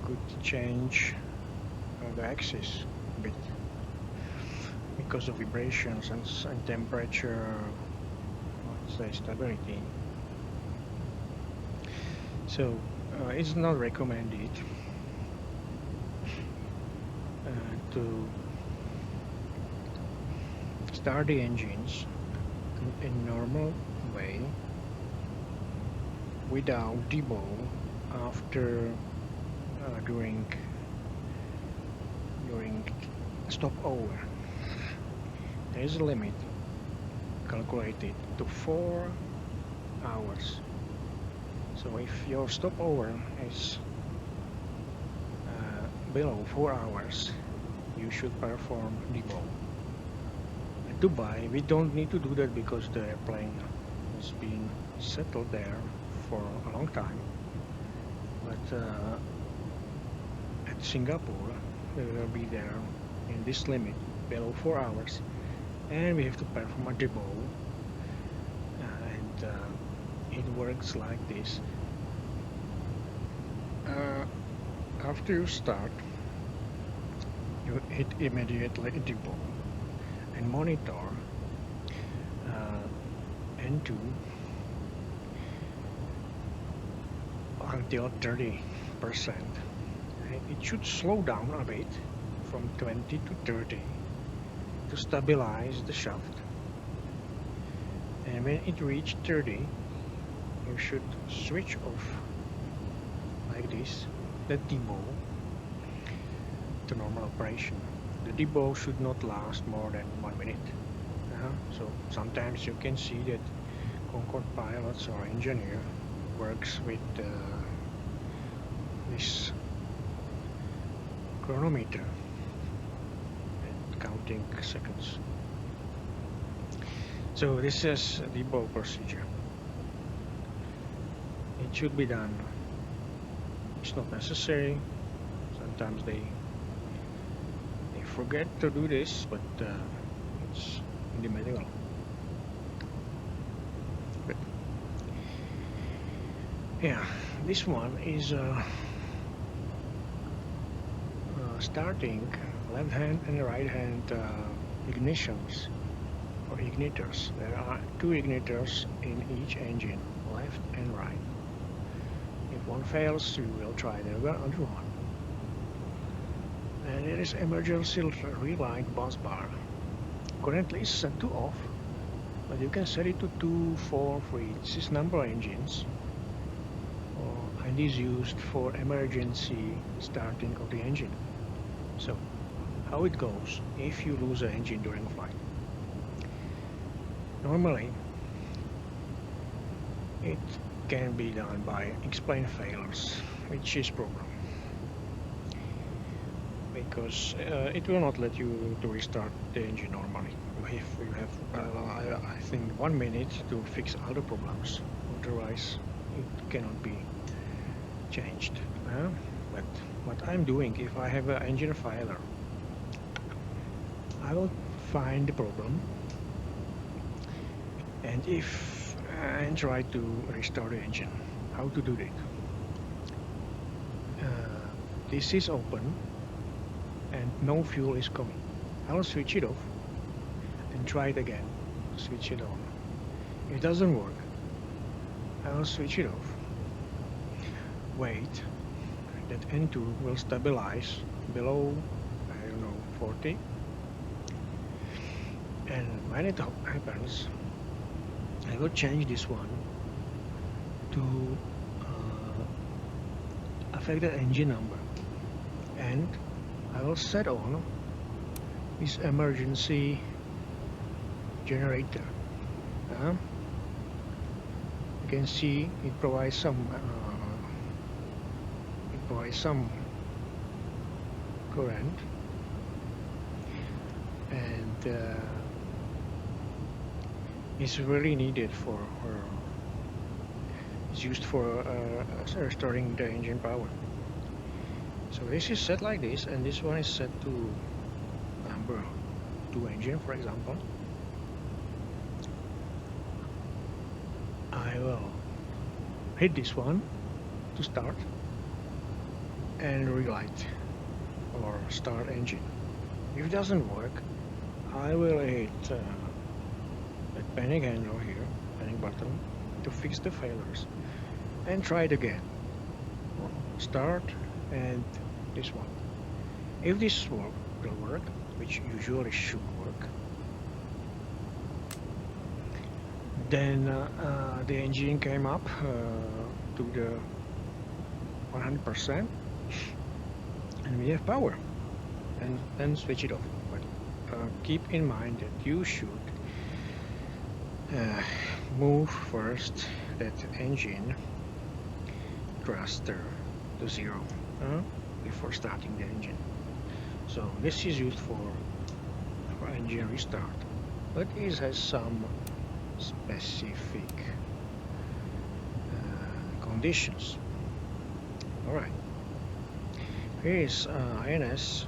could change the axis a bit because of vibrations and temperature, let's say, stability. So it's not recommended to start the engines in normal way without debo after during stopover. There is a limit calculated to 4 hours. So if your stopover is below 4 hours, you should perform debo. At Dubai, we don't need to do that because the airplane has been settled there for a long time. But at Singapore, we will be there in this limit below 4 hours, and we have to perform a debo. And it works like this. After you start, you hit immediately debo and monitor N2 until 30%. It should slow down a bit from 20 to 30 to stabilize the shaft. And when it reaches 30, you should switch off like this, the debo, to normal operation. The debo should not last more than 1 minute. So sometimes you can see that Concorde pilots or engineer works with this chronometer and counting seconds. So this is the debo procedure. it should be done. It's not necessary. Sometimes they forget to do this, but it's in the manual. But yeah, this one is starting left hand and right hand ignitions or igniters. There are 2 igniters in each engine, left and right. If one fails, you will try the other one. And there is emergency rewind bus bar. Currently it's set to off, but you can set it to 2, 4, 3. This is number engines, and is used for emergency starting of the engine. So, how it goes if you lose an engine during flight? Normally, it can be done by explain failures, which is programmed, because it will not let you to restart the engine normally. You have I think 1 minute to fix all the problems, otherwise it cannot be changed. But what I'm doing, if I have an engine failure, I will find the problem and try to restart the engine. How to do that? This is open and no fuel is coming. I'll switch it off and try it again. Switch it on. If it doesn't work, I'll switch it off. Wait, that N2 will stabilize below, I don't know, 40. And when it happens, I will change this one to affect the engine number, and I will set on this emergency generator. You can see it provides some current, and it's really needed for it's used for restoring the engine power. So this is set like this, and this one is set to number 2 engine, for example. I will hit this one to start and relight or start engine. If it doesn't work, I will hit the panic handle here, panic button, to fix the failures, and try it again. Start and this one. If this will work, which usually should work, then the engine came up to the 100%, and we have power, and then switch it off. But keep in mind that you should move first that engine thruster to 0 before starting the engine. So this is used for engine restart, but it has some specific conditions. Alright, here is INS.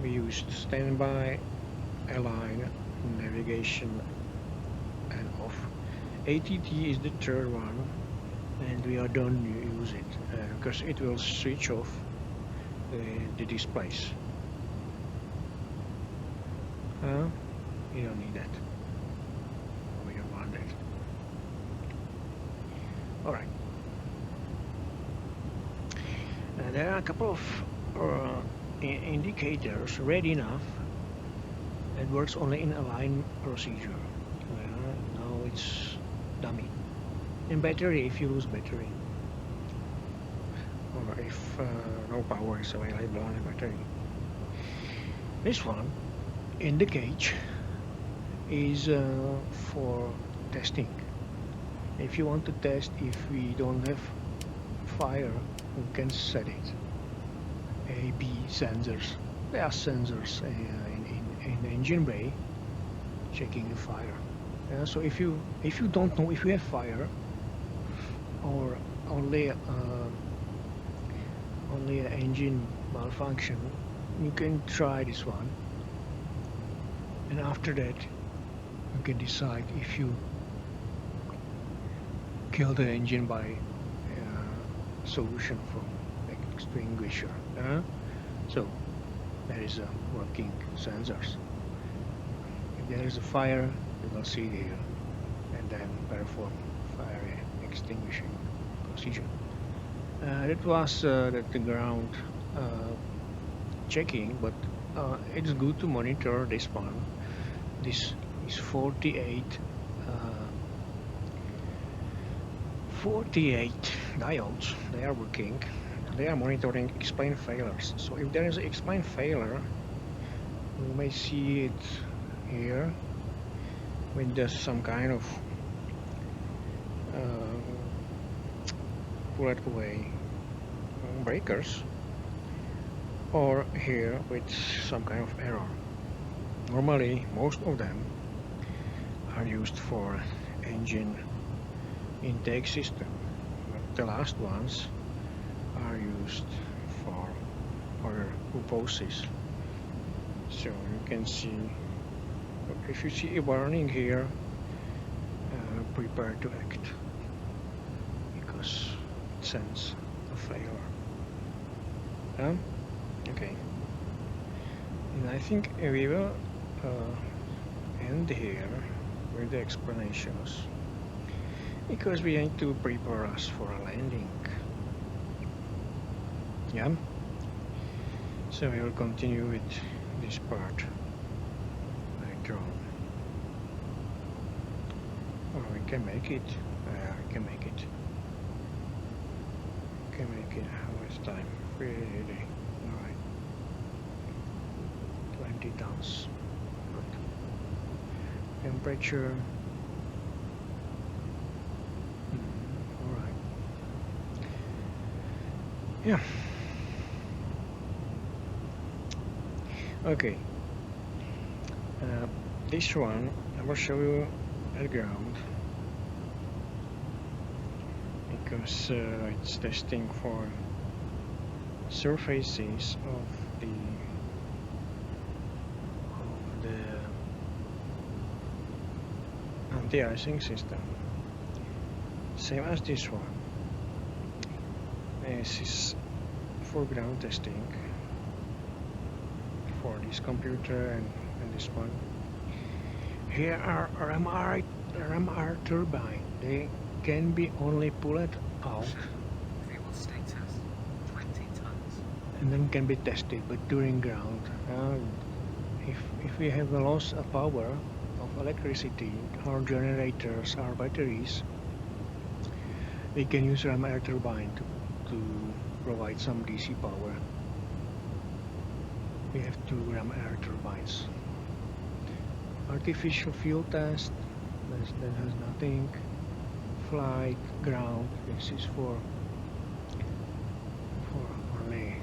We used standby, align, navigation and off. ATT is the third one, and we are done to use it because it will switch off the displays. You don't need that. We don't want that. Alright. There are a couple of indicators ready enough that works only in align procedure. Now it's dummy. In battery, if you lose battery, or if no power is available on the battery. This one in the gauge is for testing. If you want to test if we don't have fire, you can set it. A, B sensors. There are sensors in the engine bay checking the fire. So if you don't know if you have fire, or only an engine malfunction, you can try this one, and after that you can decide if you kill the engine by solution from extinguisher. So there is a working sensors. If there is a fire, you will see here, and then perform fire extinguishing procedure. It was the ground checking, but it's good to monitor this one. This is 48 diodes. They are working. They are monitoring explain failures. So if there is an explain failure, you may see it here with just some kind of pull away breakers, or here with some kind of error. Normally most of them are used for engine intake system, but the last ones are used for other purposes. So you can see, if you see a warning here, prepare to act, because it sends a failure. Okay, and I think we will end here with the explanations, because we need to prepare us for a landing. Yeah, so we will continue with this part later on, or we can make it. We can make it. Can make it. How much time? Really? All right. 20 tons. Good. Temperature. All right. Yeah. Okay. This one I will show you at ground, because it's testing for surfaces of the anti-icing system, same as this one. This is for ground testing for this computer and this one. Here are RMR turbine. They can be only pulled out Fuel status 20 tons. and then can be tested, but during ground. If we have a loss of power of electricity, our generators, our batteries, we can use RMR turbine to provide some DC power. We have two RMR turbines. Artificial fuel test, that has nothing. Flight, ground, this is for only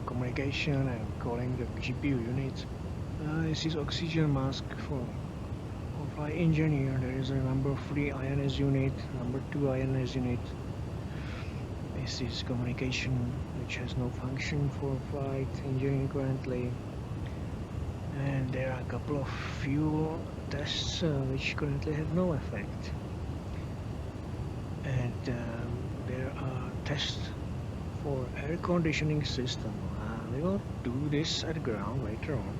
communication and calling the GPU unit. This is oxygen mask for flight engineer. There is a number 3 INS unit, number 2 INS unit. This is communication, which has no function for flight engineering currently. And there are a couple of fuel tests which currently have no effect. And there are tests for air conditioning system. We will do this at ground later on,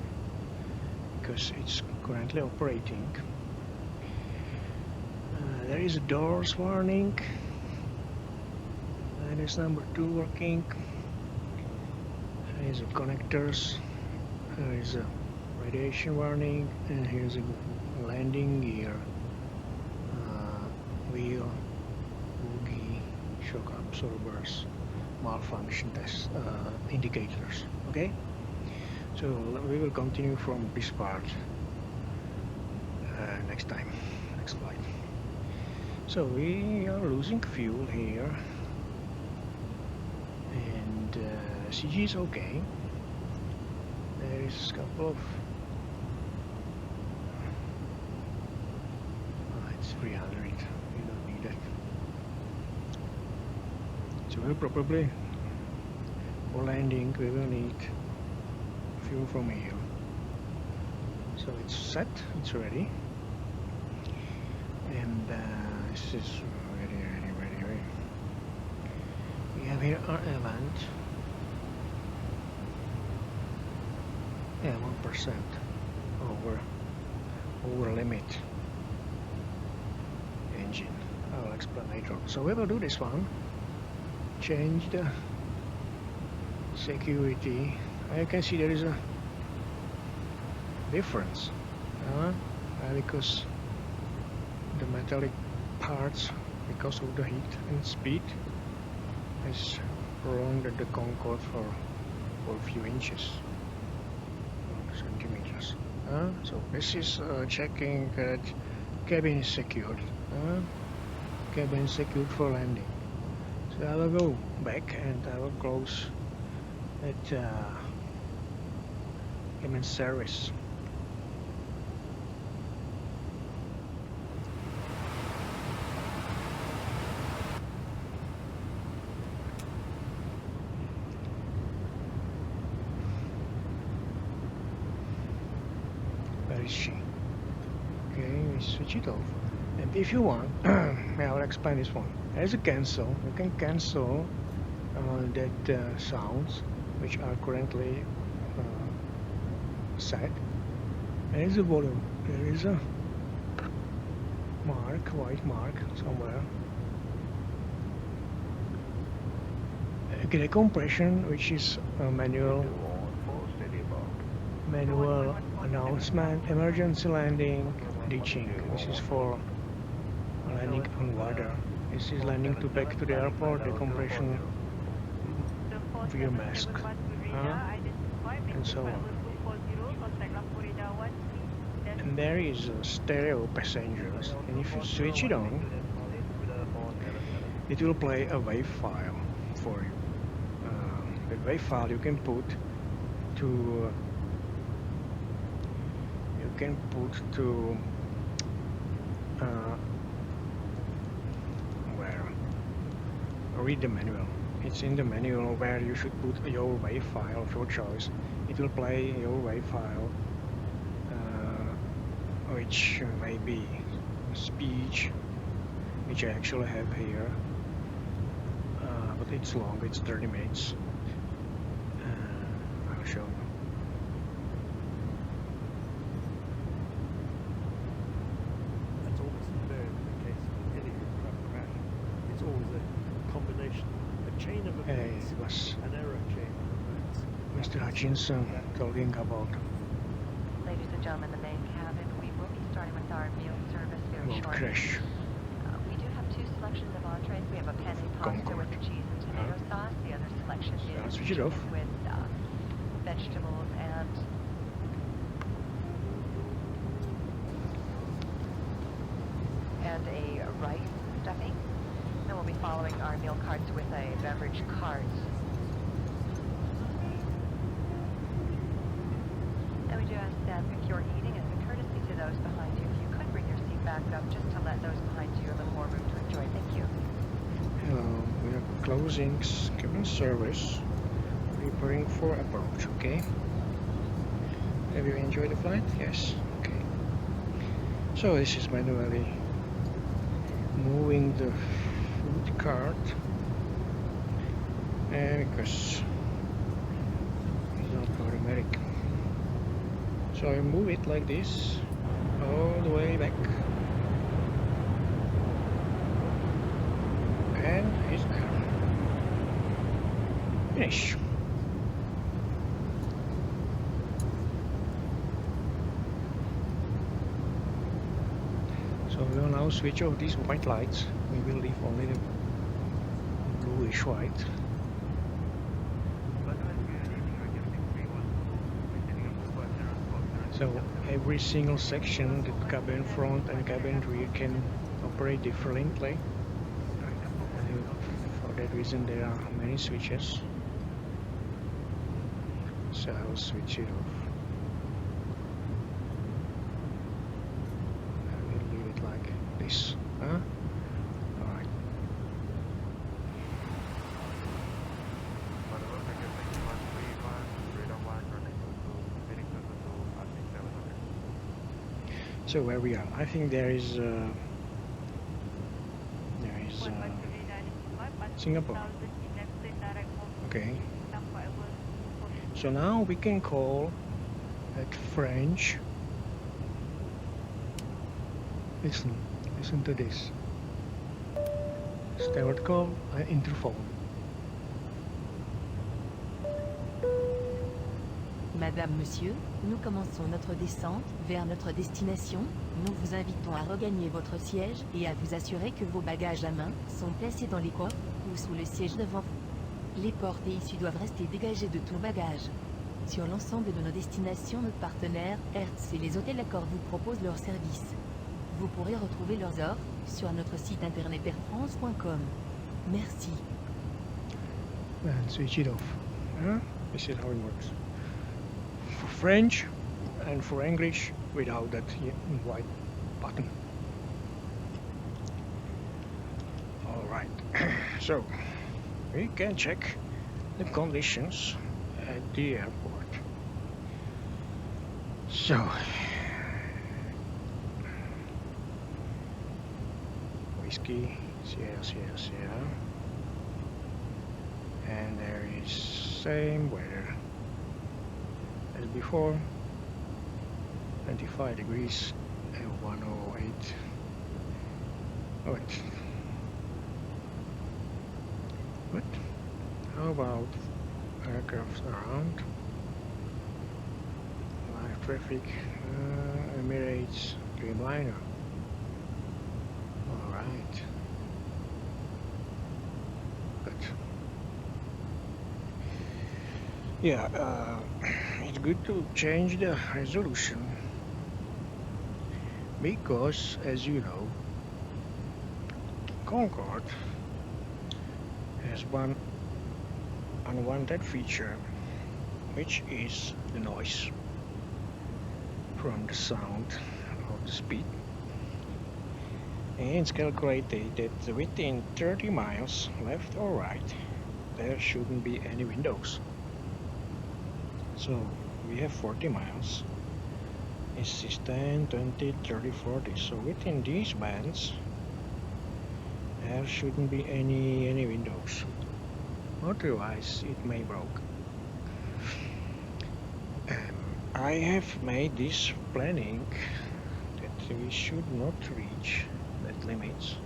because it's currently operating. There is a doors warning. That is number 2 working. There is a connectors. There is a radiation warning, and here's a landing gear, wheel, boogie, shock absorbers, malfunction test indicators. Okay, so we will continue from this part next time, next flight. So we are losing fuel here, and CG is okay. There is a couple of it's 300, we don't need it. So we'll probably, for landing, we will need fuel from here. So it's set, it's ready. And this is ready. We have here our event. Yeah, 1% over limit engine. I'll explain later. So we will do this one. Change the security. You can see there is a difference because the metallic parts, because of the heat and speed, has prolonged the Concorde for a few inches or centimeters. So this is checking that cabin is secured. Cabin is secured for landing. So I will go back and I will close that cabin service. Where is she? Okay, we switch it off. And if you want, I will explain this one. As a cancel, you can cancel that sounds which are currently set. There is a volume. There is a mark, white mark somewhere. Okay, the compression, which is a manual announcement, emergency landing, ditching. This is for landing on water. This is landing back to the airport, the compression via mask, and so on. And there is a stereo passengers, and if you switch it on, it will play a WAV file for you. The WAV file you can put to where? Read the manual. It's in the manual where you should put your WAV file of your choice. It will play your WAV file, which may be speech, which I actually have here, but it's long, it's 30 minutes. I'll show you. That's always invariably the case with any aircraft crash. It's always a combination, a chain of events, It was an error chain of events. Mr. Hutchinson talking about. Ladies and gentlemen, the main cabin, we will be starting with our meal service very shortly. Crash. We do have two selections of entrees. We have a penne pasta with the cheese and tomato sauce. The other selection is switch it off. with vegetables and a rice stuffing. Then we'll be following our meal carts with a beverage cart. And we do ask that secure eating as a courtesy to those behind you. If you could bring your seat back up just to let those behind you a little more room to enjoy. Thank you. We are closing cabin service, preparing for approach. Okay. Have you enjoyed the flight? Yes. Okay. So this is manually moving the food cart, because it's not automatic. So I move it like this all the way back, and it's there. Finish. So we will now switch off these white lights. We will leave only the bluish white. So every single section, the cabin front and cabin rear, can operate differently. For that reason there are many switches. So I'll switch it off. I will leave it like this. Alright. So where we are, I think there is Singapore. Okay. So now we can call at French. Listen to this. Standard call and interphone. Madame, Monsieur, nous commençons notre descente vers notre destination. Nous vous invitons à regagner votre siège et à vous assurer que vos bagages à main sont placés dans les coffres ou sous le siège devant vous. Les portes et issues doivent rester dégagées de tout bagage. Sur l'ensemble de nos destinations, nos partenaires, Hertz et les hôtels Accor vous proposent leurs services. Vous pourrez retrouver leurs offres sur notre site internet airfrance.com. Merci. And switch it off. This is how it works. For French and for English without that white button. Alright, so we can check the conditions at the airport. So whiskey, Sierra, and there is same weather as before, 25 degrees and 108. What? How about aircraft around? Live traffic, Emirates, Dreamliner. Alright. Good. Yeah, it's good to change the resolution because, as you know, Concorde has one unwanted feature, which is the noise from the sound of the speed. And it's calculated that within 30 miles left or right there shouldn't be any windows. So we have 40 miles. It's 10, 20, 30, 40. So within these bands there shouldn't be any windows. Otherwise it may broke. I have made this planning that we should not reach that limits,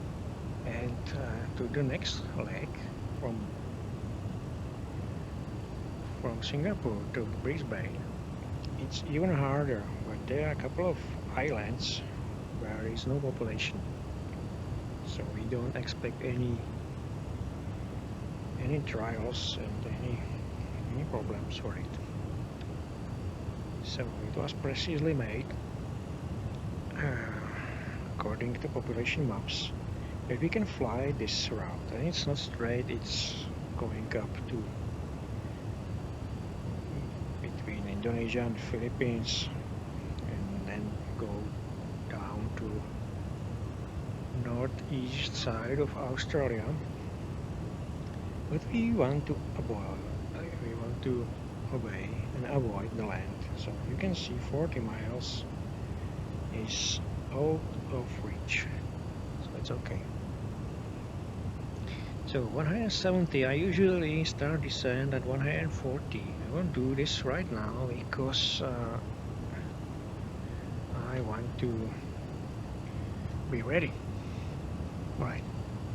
and to the next leg from Singapore to Brisbane it's even harder, but there are a couple of islands where there is no population, so we don't expect any trials and any problems for it. So it was precisely made according to the population maps that we can fly this route, and it's not straight, it's going up to between Indonesia and Philippines and then go down to northeast side of Australia. But we want to obey and avoid the land. So you can see 40 miles is out of reach, so it's okay. So 170, I usually start descent at 140. I won't do this right now because I want to be ready. Right,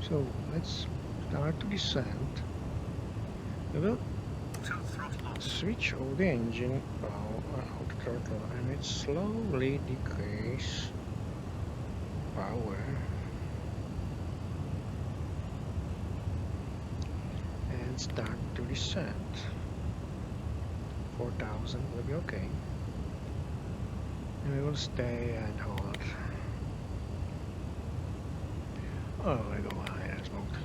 so let's start to descend. We will switch all the engine out throttle, and it slowly decrease power and start to descend. 4,000 will be okay, and we will stay and hold. Oh, I go high, that's smoked.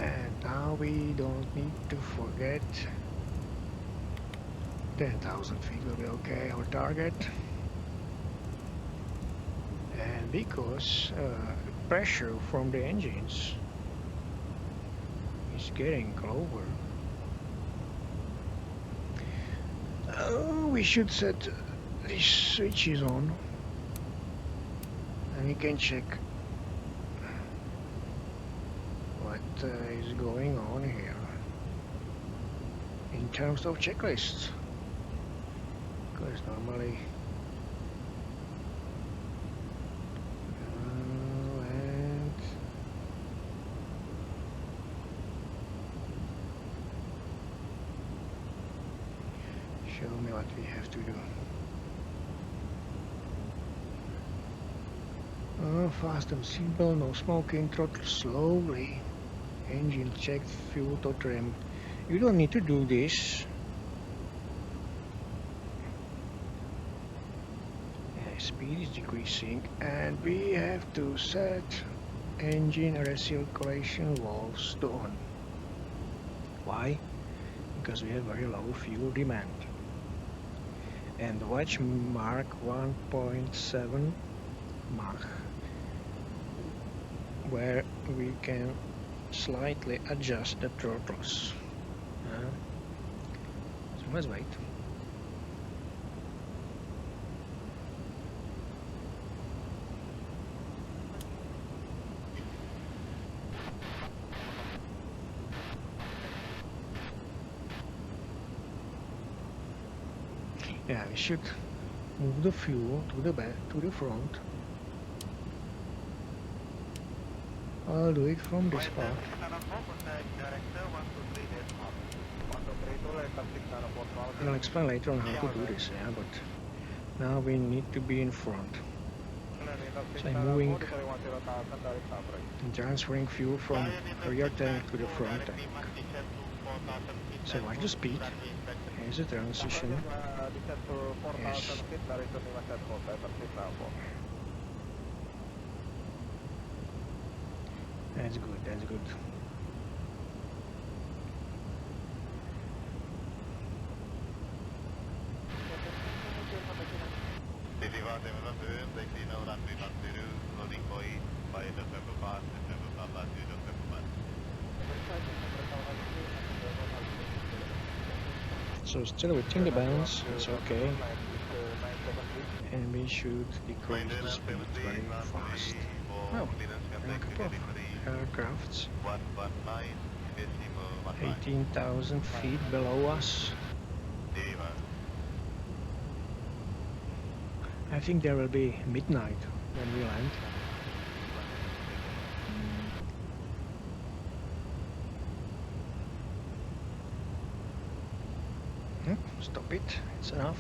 And now we don't need to forget 10,000 feet will be okay, our target. And because pressure from the engines is getting lower, we should set these switches on and you can check what is going on here in terms of checklists, because normally and show me what we have to do. Fasten seatbelt, no smoking, throttle slowly, engine checked, fuel to trim. You don't need to do this. Speed is decreasing, and we have to set engine recirculation valves to on. Why? Because we have very low fuel demand. And watch Mark 1.7 Mach, where we can slightly adjust the throttles. So let's wait. Yeah, we should move the fuel to the back, to the front. I'll do it from this part. I'll explain later on how to do this, yeah, but now we need to be in front. So I'm moving and transferring fuel from rear tank to the front tank. So watch the speed. Here's the transition. Yes. That's good, that's good. So still within the bounds, it's okay. And we should decrease the speed very fast. Oh, there are a couple of aircrafts. 18,000 feet below us. I think there will be midnight when we land. Stop it, it's enough.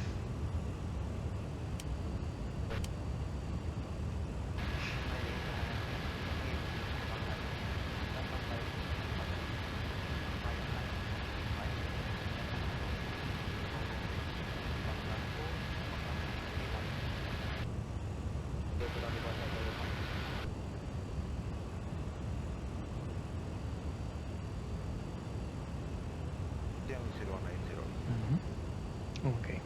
Okay.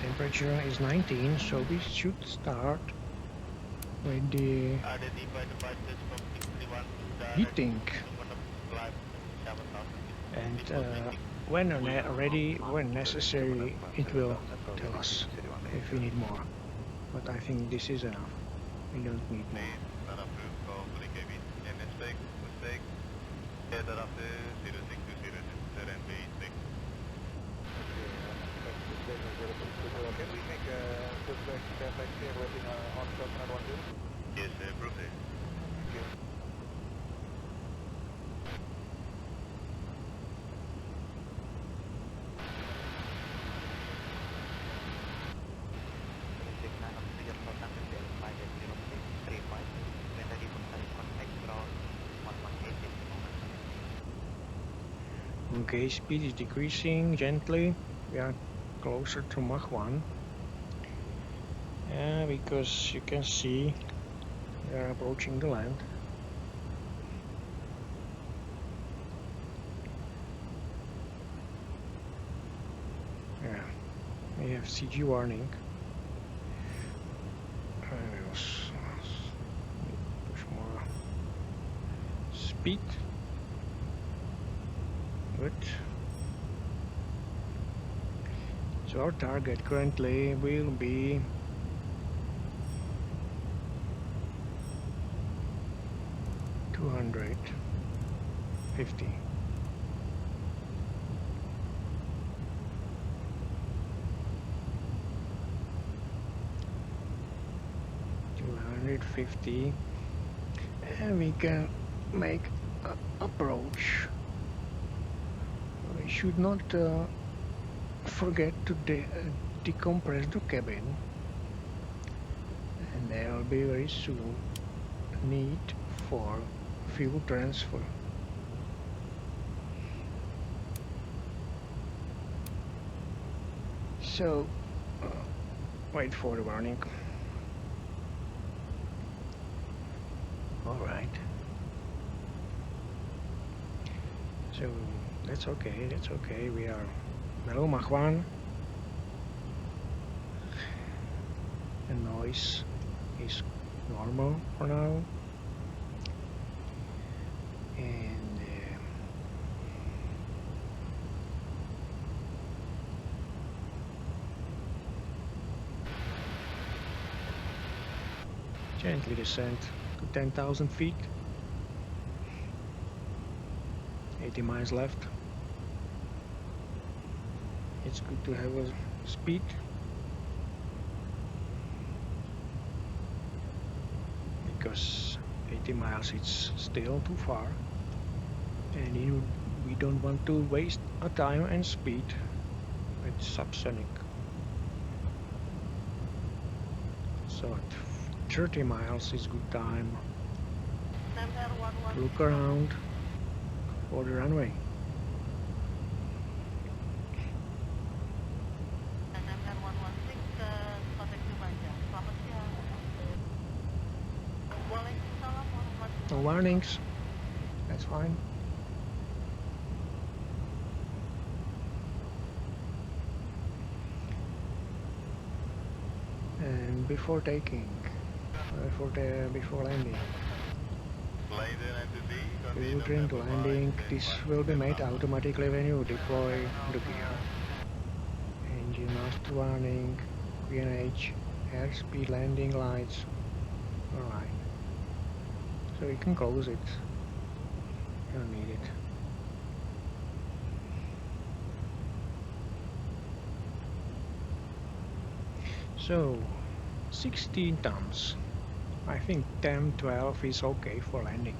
Temperature is 19, so we should start with the heating. And when ready, when necessary, it will tell us if we need more. But I think this is enough. We don't need more. Yes, proceed. Okay, speed is decreasing gently. We are closer to Mach 1. Because you can see we are approaching the land. Yeah, we have CG warning. Push more speed. Good. So our target currently will be 250. And we can make an approach. We should not forget to decompress the cabin, and there will be very soon need for fuel transfer. So wait for the warning. All right. So that's okay. That's okay. We are below Mach 1. The noise is normal for now. And gently descend to 10,000 feet. 80 miles left. It's good to have a speed. Because 80 miles it's still too far, and we don't want to waste our time and speed with subsonic. So at 30 miles is good time to look around for the runway. No warnings, that's fine. And before taking, before landing, during the landing, this will be made automatically when you deploy the gear. Engine master warning, QNH, airspeed landing lights. Alright. So you can close it. You don't need it. So 16 tons. I think 10, 12 is okay for landing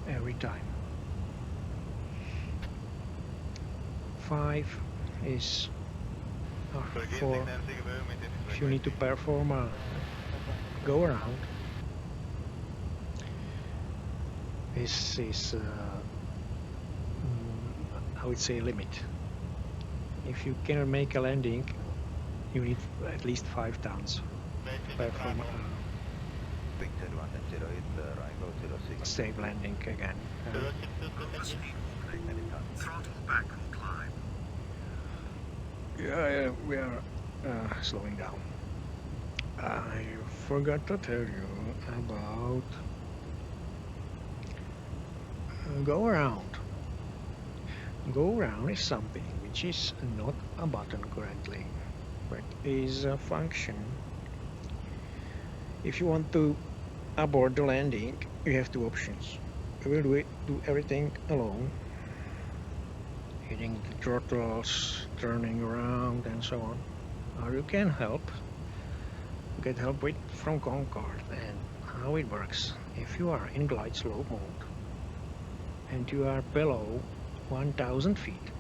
every time. 5 is for if you need to perform a go around. This is I would say limit. If you cannot make a landing, you need at least 5 tons to perform a safe landing again. Throttle back on climb. Yeah, we are slowing down. I forgot to tell you about go around. Go around is something which is not a button currently, but is a function. If you want to abort the landing, you have 2 options. You will do everything alone, hitting the throttles, turning around and so on, or you can get help from Concorde. And how it works: if you are in glide slope mode and you are below 1,000 feet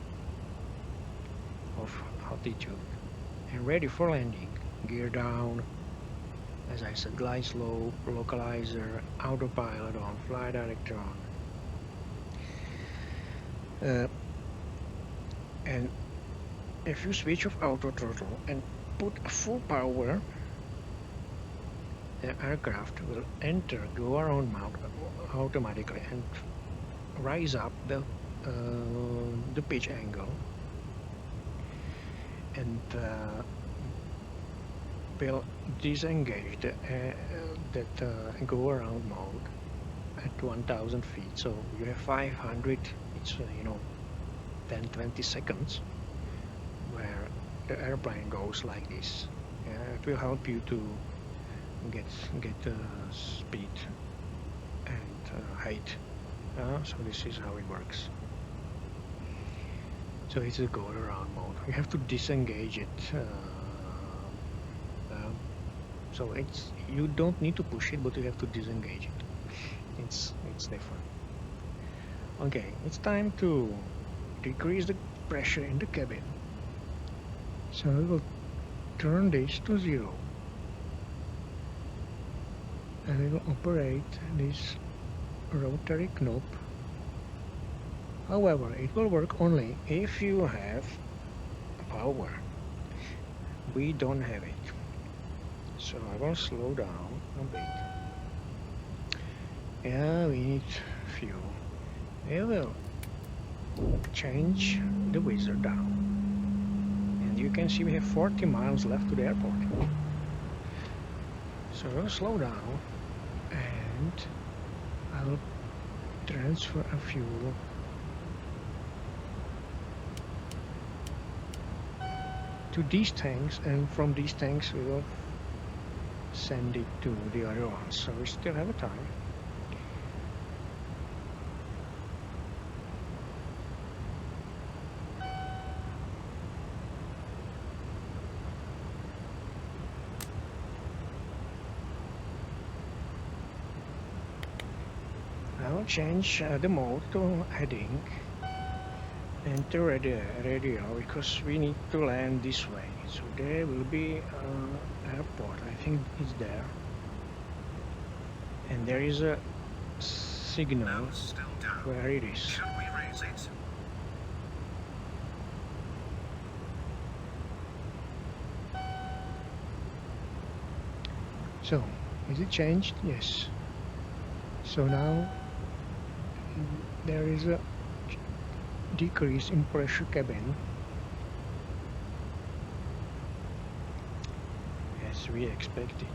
of altitude and ready for landing, gear down, as I said, glide slope, localizer, autopilot on, flight director on. And if you switch off auto throttle and put full power, the aircraft will enter go around mode automatically and rise up the pitch angle, and will disengage that go around mode at 1,000 feet. So you have 500, it's 10-20 seconds where the airplane goes like this. It will help you to get speed and height. So this is how it works. So it's a go around mode. You have to disengage it. So you don't need to push it, but you have to disengage it. It's different. Okay, it's time to decrease the pressure in the cabin. So we will turn this to 0. And we will operate this rotary knob. However, it will work only if you have power. We don't have it. So I will slow down a bit. Yeah, we need fuel. We will change the wizard down. And you can see we have 40 miles left to the airport. So we'll slow down and I will transfer a fuel to these tanks, and from these tanks we will send it to the other ones. So we still have a time. I will change the mode to heading and to radio because we need to land this way. So there will be an airport. I think it's there. And there is a signal where it is. Should we raise it? So, is it changed? Yes. So now there is a decrease in pressure cabin as we expected.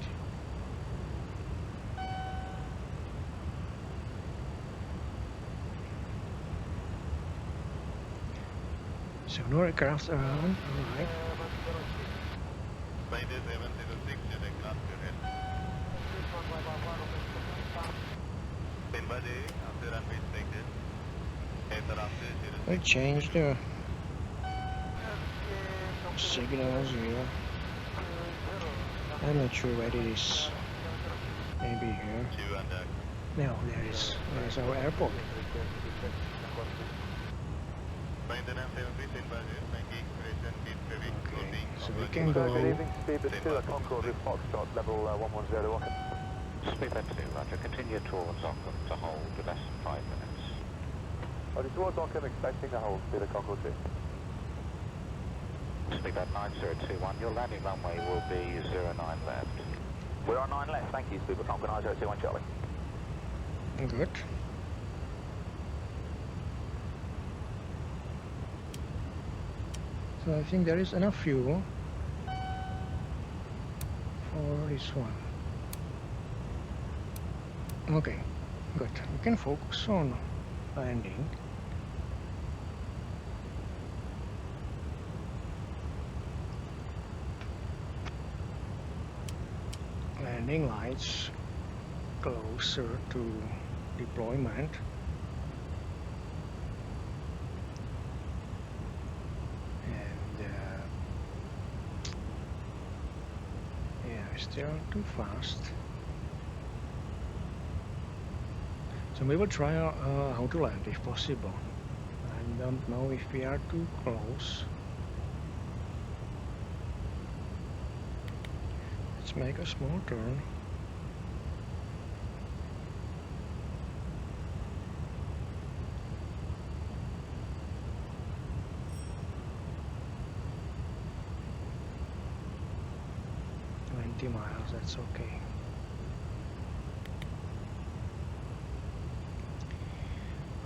So no aircraft around, alright. We changed the signals here. I'm not sure where it is. Maybe here. No, there is our airport. Okay, so we can go. Good evening, Speedbird 2 at Concorde with Foxtrot, level 110. Speedbird 2, Roger. Continue towards Ockham to hold less than 5 minutes. Towards Ockham, expecting a hold, Speedbird Concorde 2. Speedbird 9021, your landing runway will be 09 left. We're on 9 left, thank you, Speedbird Concorde 9021 Charlie. Good. So I think there is enough fuel for this one. Okay, good. We can focus on landing. Landing lights closer to deployment. Still too fast. So we will try how to land if possible. I don't know if we are too close. Let's make a small turn. Miles, that's okay.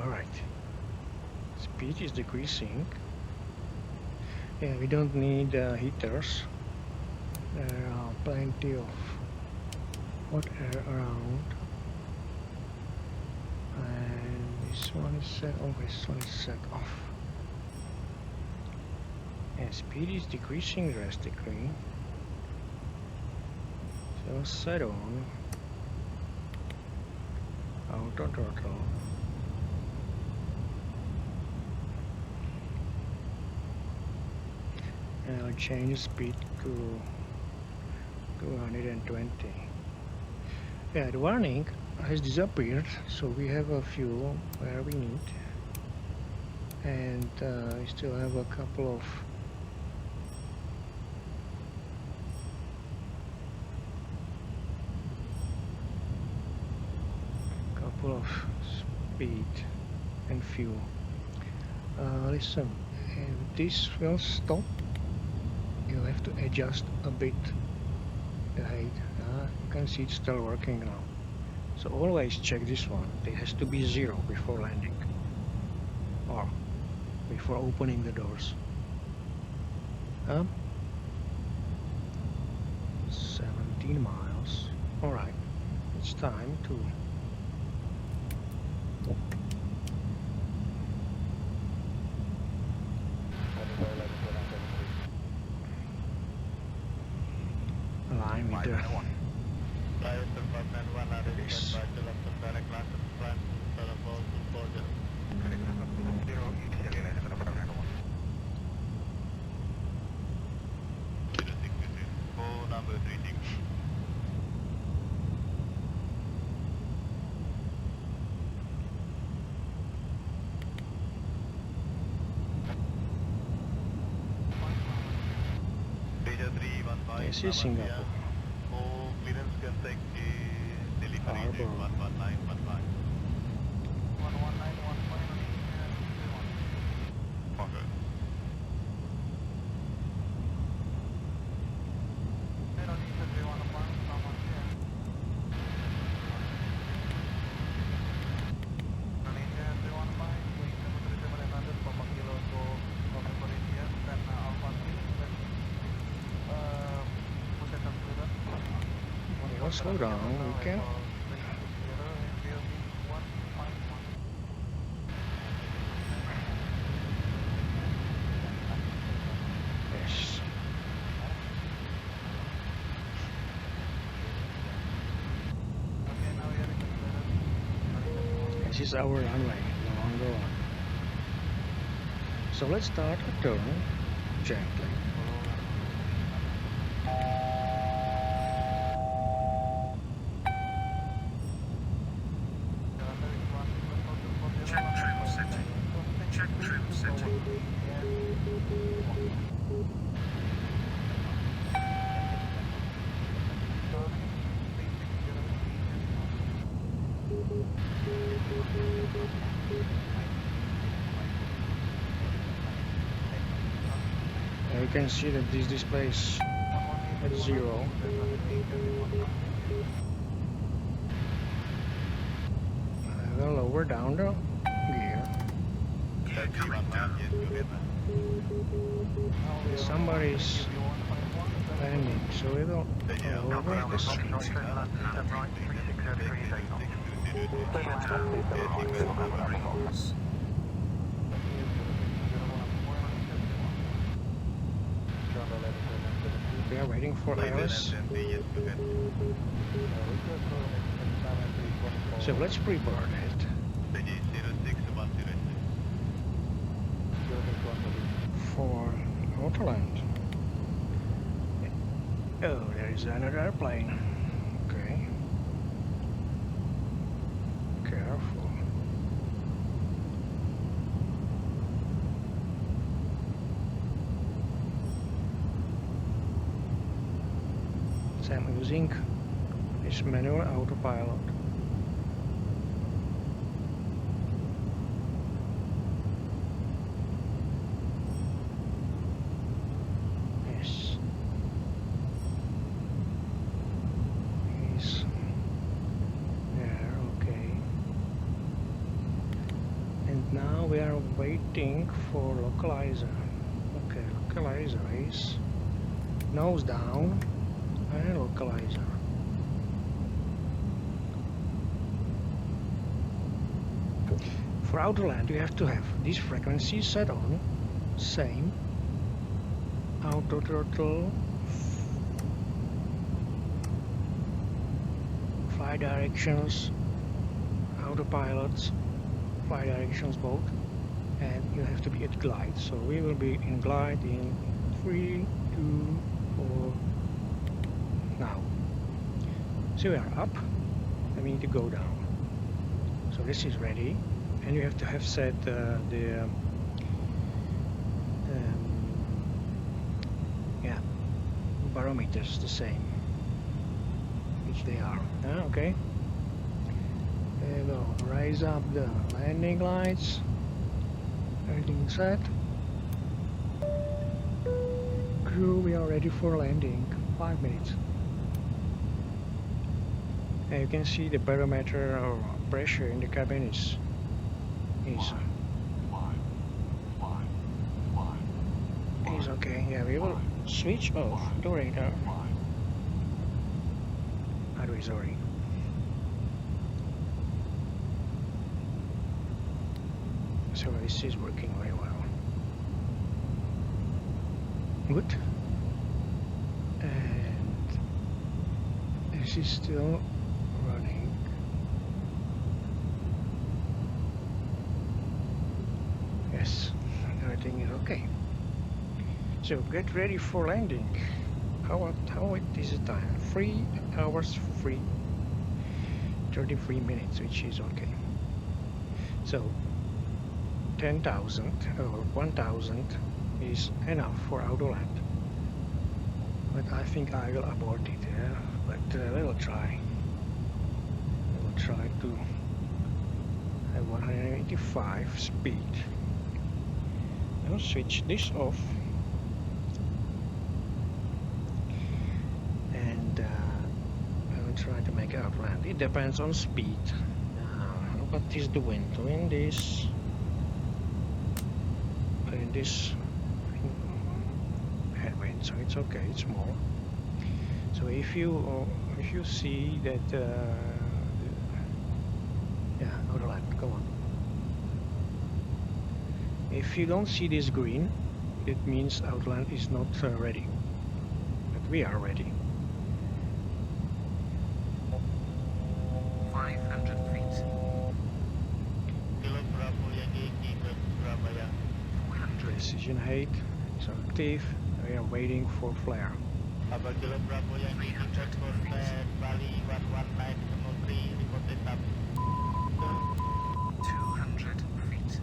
Alright. Speed is decreasing. Yeah, we don't need heaters. There are plenty of hot air around. And this one is set, oh, this one is set off. And speed is decreasing drastically. So set on auto throttle. And I'll change speed to 220. Yeah, the warning has disappeared, so we have a fuel where we need, and we still have a couple of speed and fuel. Listen, if this will stop, you have to adjust a bit the height. You can see it's still working now. So always check this one. It has to be 0 before landing or before opening the doors. 17 miles. Alright, it's time to align with the this. This is Singapore. Harbor. Slow down, okay? Yes. This is our runway, no longer one. So let's start a turn gently. You can see that this displays at 0. I will lower down the gear. Somebody's landing, so we will lower the speed. We are waiting for Alice. So let's pre-burn it. For Autoland. Oh, there is another airplane. Okay. Careful. So I'm using this manual autopilot. Yes. He's there, okay. And now we are waiting for localizer. Okay, localizer is nose down. And localizer. For Autoland you have to have this frequency set on, same, auto throttle, flight directions, autopilot, flight directions both, and you have to be at glide. So we will be in glide in 3, 2, 4, now. So we are up, and we need to go down. So this is ready, and you have to have set the yeah, barometers the same, which they are. Okay. There you go. Raise up the landing lights. Everything set. Crew, we are ready for landing. 5 minutes. And you can see the barometer or pressure in the cabin is okay. Yeah, we will switch off the radar. Advisory. So this is working very well. Good. And this is still running. Yes, everything is okay. So get ready for landing. How is the time? 3 hours 33 minutes, which is okay. So 10,000 or 1,000 is enough for auto land. But I think I will abort it. Yeah? But we will try. We will try to have 185 speed. I'll switch this off. Try to make out land. It depends on speed. What is the wind? The wind is headwind, so it's okay. It's small. So if you see that yeah, auto land. Come on. If you don't see this green, it means outland is not ready. But we are ready. 500 feet. 400. Precision 8 is active. We are waiting for flare. 300 feet. 200 feet.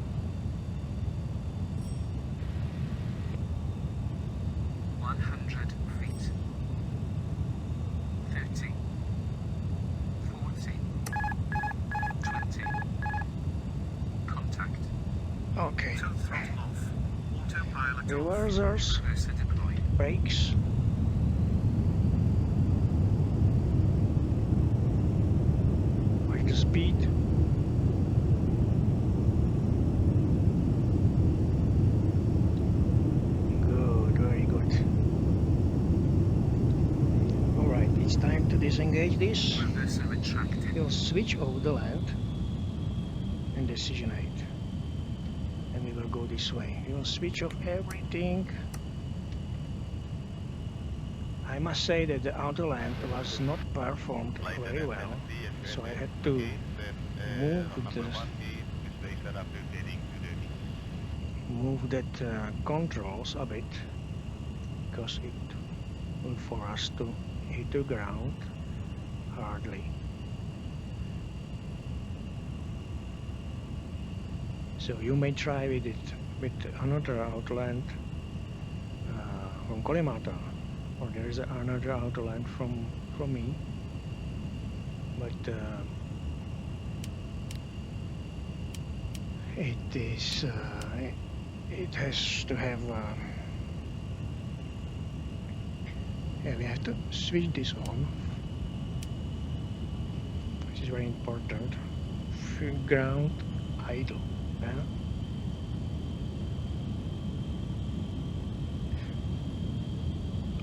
100 feet. 50. 40. 20. Contact. Okay. Throttle off. Autopilot Reversers. Reverser deployed. Brakes. Watch the speed. Good, very good. Alright, it's time to disengage this. Reverser retracted. We'll switch over the land and decision 8. And we will go this way. We will switch off everything. I must say that the auto land was not performed very well, so I had to move that controls a bit, because it will for us to hit the ground hardly. So you may try with it with another outland from Kolimata, or there is another outland from me, but it is it has to have yeah, we have to switch this on, which is very important. Ground idle. Yeah.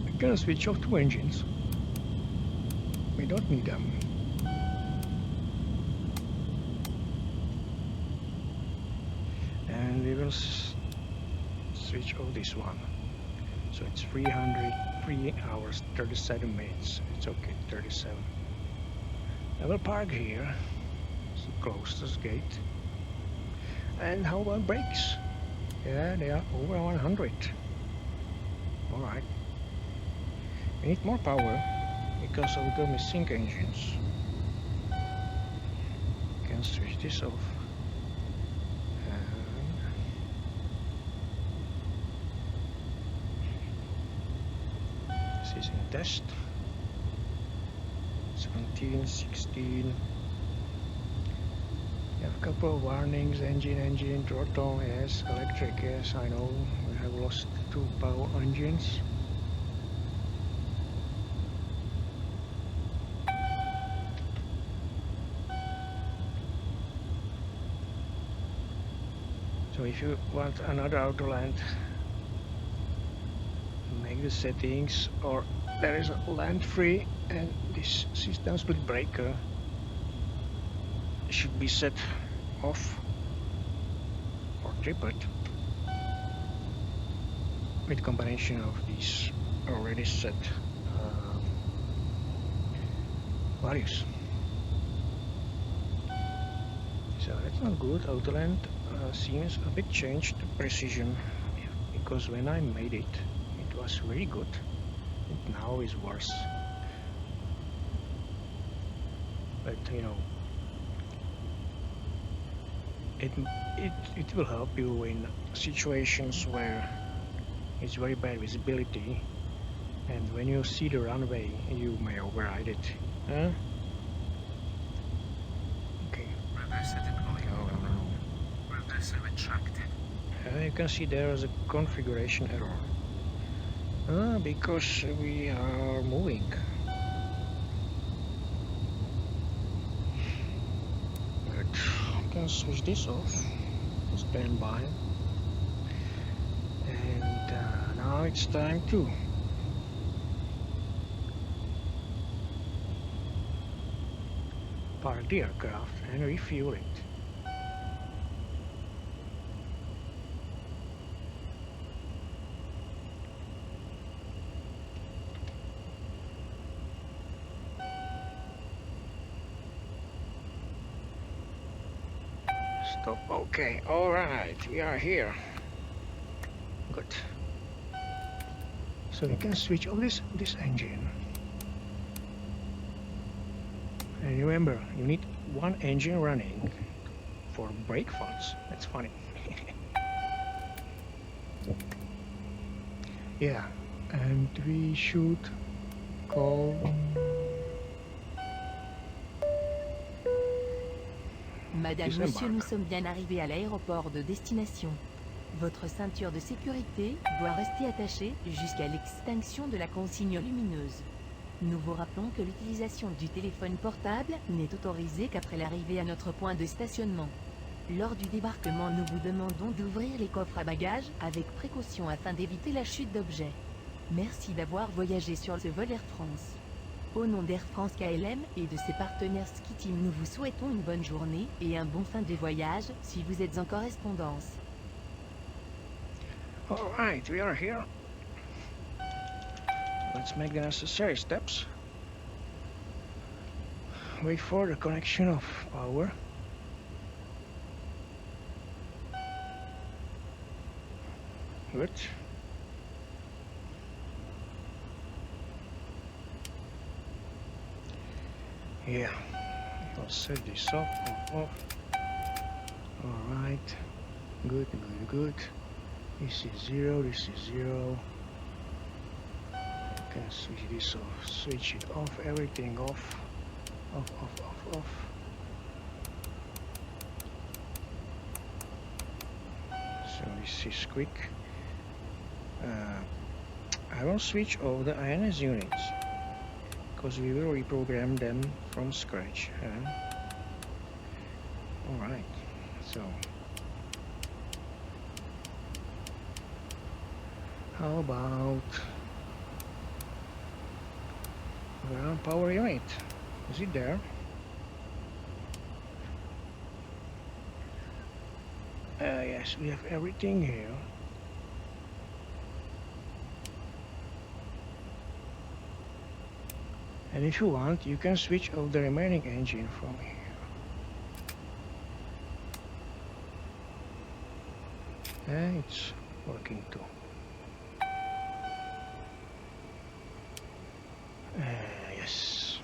We can switch off 2 engines. We don't need them. And we will switch off this one. So it's 3 hours, 37 minutes. It's okay, 37. I will park here. It's the closest gate. And how about brakes? Yeah, they are over 100. Alright. We need more power because of the missing engines. Can switch this off. This is in test. 17, 16. You have a couple of warnings. Engine, throttle, yes. Electric, yes, I know. We have lost 2 power engines. So if you want another Autoland, make the settings, or there is a land free, and this system split breaker should be set off or tripled with combination of these already set values. So that's not good. Autoland seems a bit changed the precision, because when I made it, it was really good. It now is worse. But you know, it will help you in situations where it's very bad visibility, and when you see the runway, you may override it. Huh? Okay. Reverser deployed. No. Reverser retracted. You can see there is a configuration error. Because we are moving. But I can switch this off. Stand by. And now it's time to park the aircraft and refuel it. Stop. Okay, all right, we are here. Good. So we can switch off this engine. And remember, you need one engine running for brake faults. That's funny. Yeah, and we should call. Madame, Monsieur, nous sommes bien arrivés à l'aéroport de destination. Votre ceinture de sécurité doit rester attachée jusqu'à l'extinction de la consigne lumineuse. Nous vous rappelons que l'utilisation du téléphone portable n'est autorisée qu'après l'arrivée à notre point de stationnement. Lors du débarquement, nous vous demandons d'ouvrir les coffres à bagages avec précaution afin d'éviter la chute d'objets. Merci d'avoir voyagé sur ce vol Air France. Au nom d'Air France KLM et de ses partenaires Ski Team, nous vous souhaitons une bonne journée et un bon fin de voyage si vous êtes en correspondance. All right, we are here. Let's make the necessary steps. Wait for the connection of power. Good. Yeah, I'll set this off. Alright, good. This is 0, this is 0. I can switch this off, switch it off, everything off. Off. So this is quick. I will switch off the INS units, because we will reprogram them from scratch. Alright, so how about ground power unit? Is it there? Yes, we have everything here. And if you want, you can switch off the remaining engine from here. And it's working too. Yes.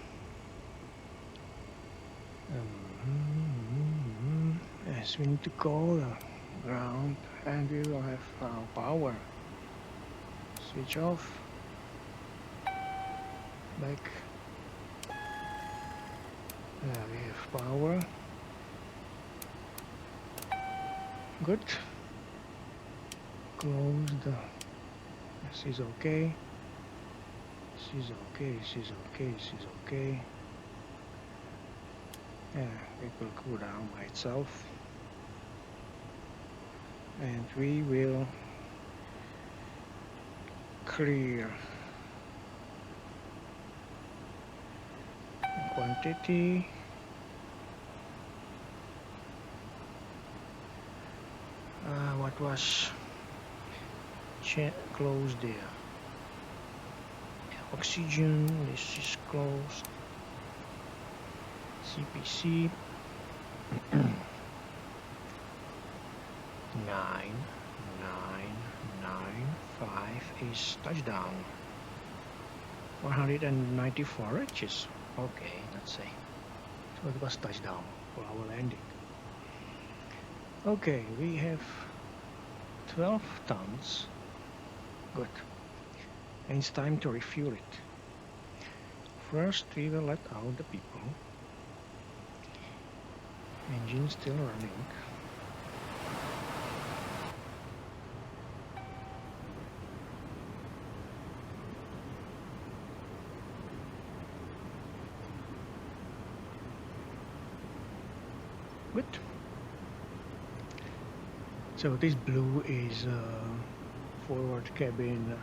Yes, we need to call the ground and we will have power. Switch off. Back. We have power. Good. Close the. This is okay. This is okay. This is okay. This is okay. It will cool down by itself. And we will clear quantity. What was closed there? Oxygen, this is closed. CPC 9995 is touchdown. 194 reaches. Okay, let's say. So it was touchdown for our landing. Okay, we have 12 tons. Good. And it's time to refuel it. First, we will let out the people. Engine still running. Good. So this blue is forward cabin.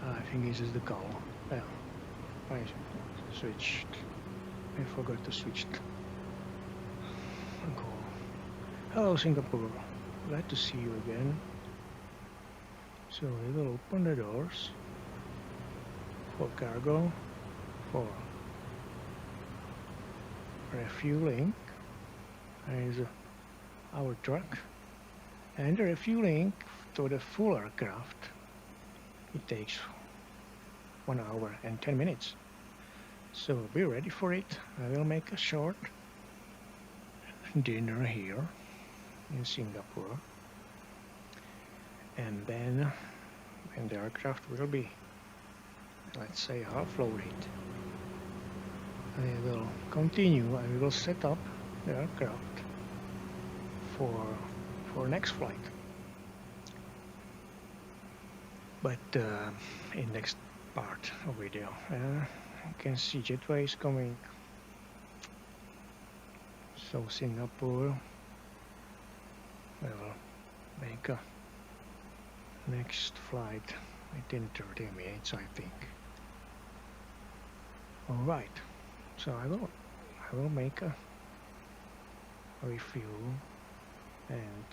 I think this is the color. Yeah, I switched. I forgot to switch. Hello Singapore, glad to see you again. So we will open the doors for cargo, for refueling. There is our truck, and the refueling to the full aircraft. It takes 1 hour and 10 minutes. So be ready for it. I will make a short dinner here in Singapore, and then when the aircraft will be, let's say, half loaded, I will continue. I will set up the aircraft for next flight. But in next part of video, you can see jetways coming. So Singapore will make a next flight within 30 minutes, I think. All right. So I will make a refuel, and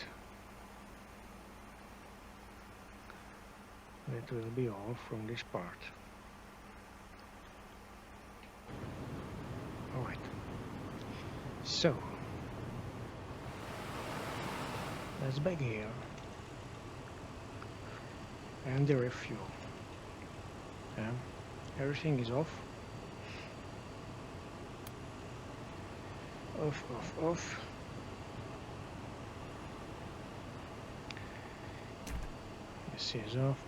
that will be all from this part. All right. So let's back here and the refuel. Everything is off. Off. This is off.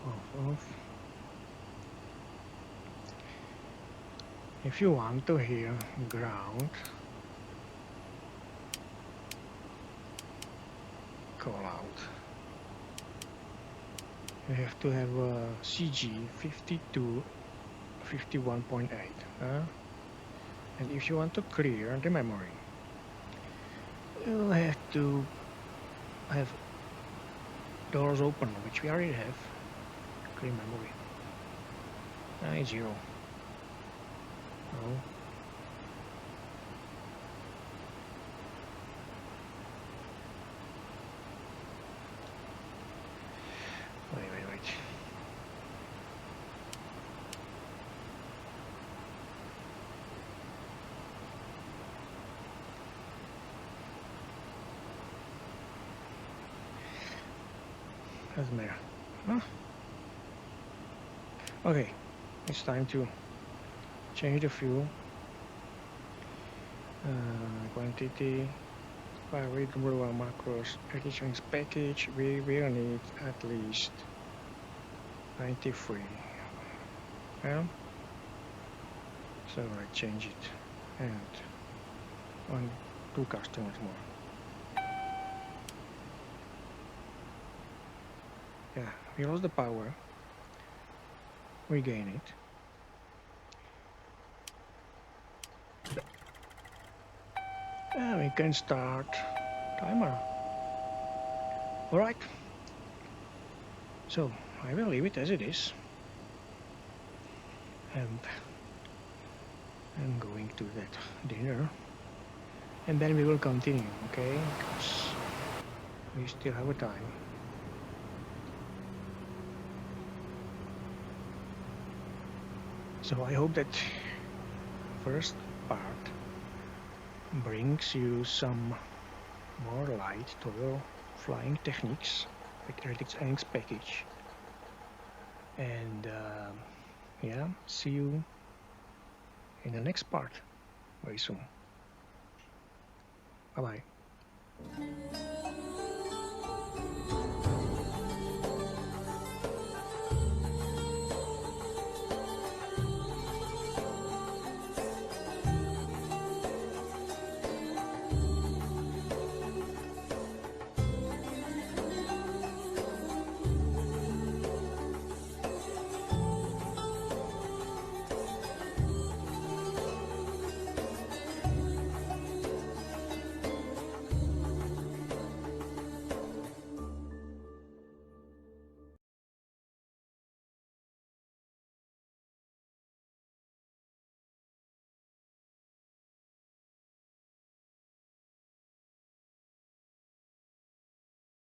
If you want to hear ground, call out. You have to have a CG 51.8. And if you want to clear the memory, you have to have doors open, which we already have. Clear memory. 0. No. Wait. Doesn't matter. Huh? Okay, it's time to change the fuel. Quantity. By readable macros package, we will need at least 93. Yeah. So I change it and 2 customers more. Yeah, we lost the power. Regain it. And we can start timer. Alright. So I will leave it as it is. And I'm going to that dinner. And then we will continue, okay? Because we still have a time. So I hope that first part brings you some more light to your flying techniques with avionics package. And yeah, see you in the next part very soon. Bye bye.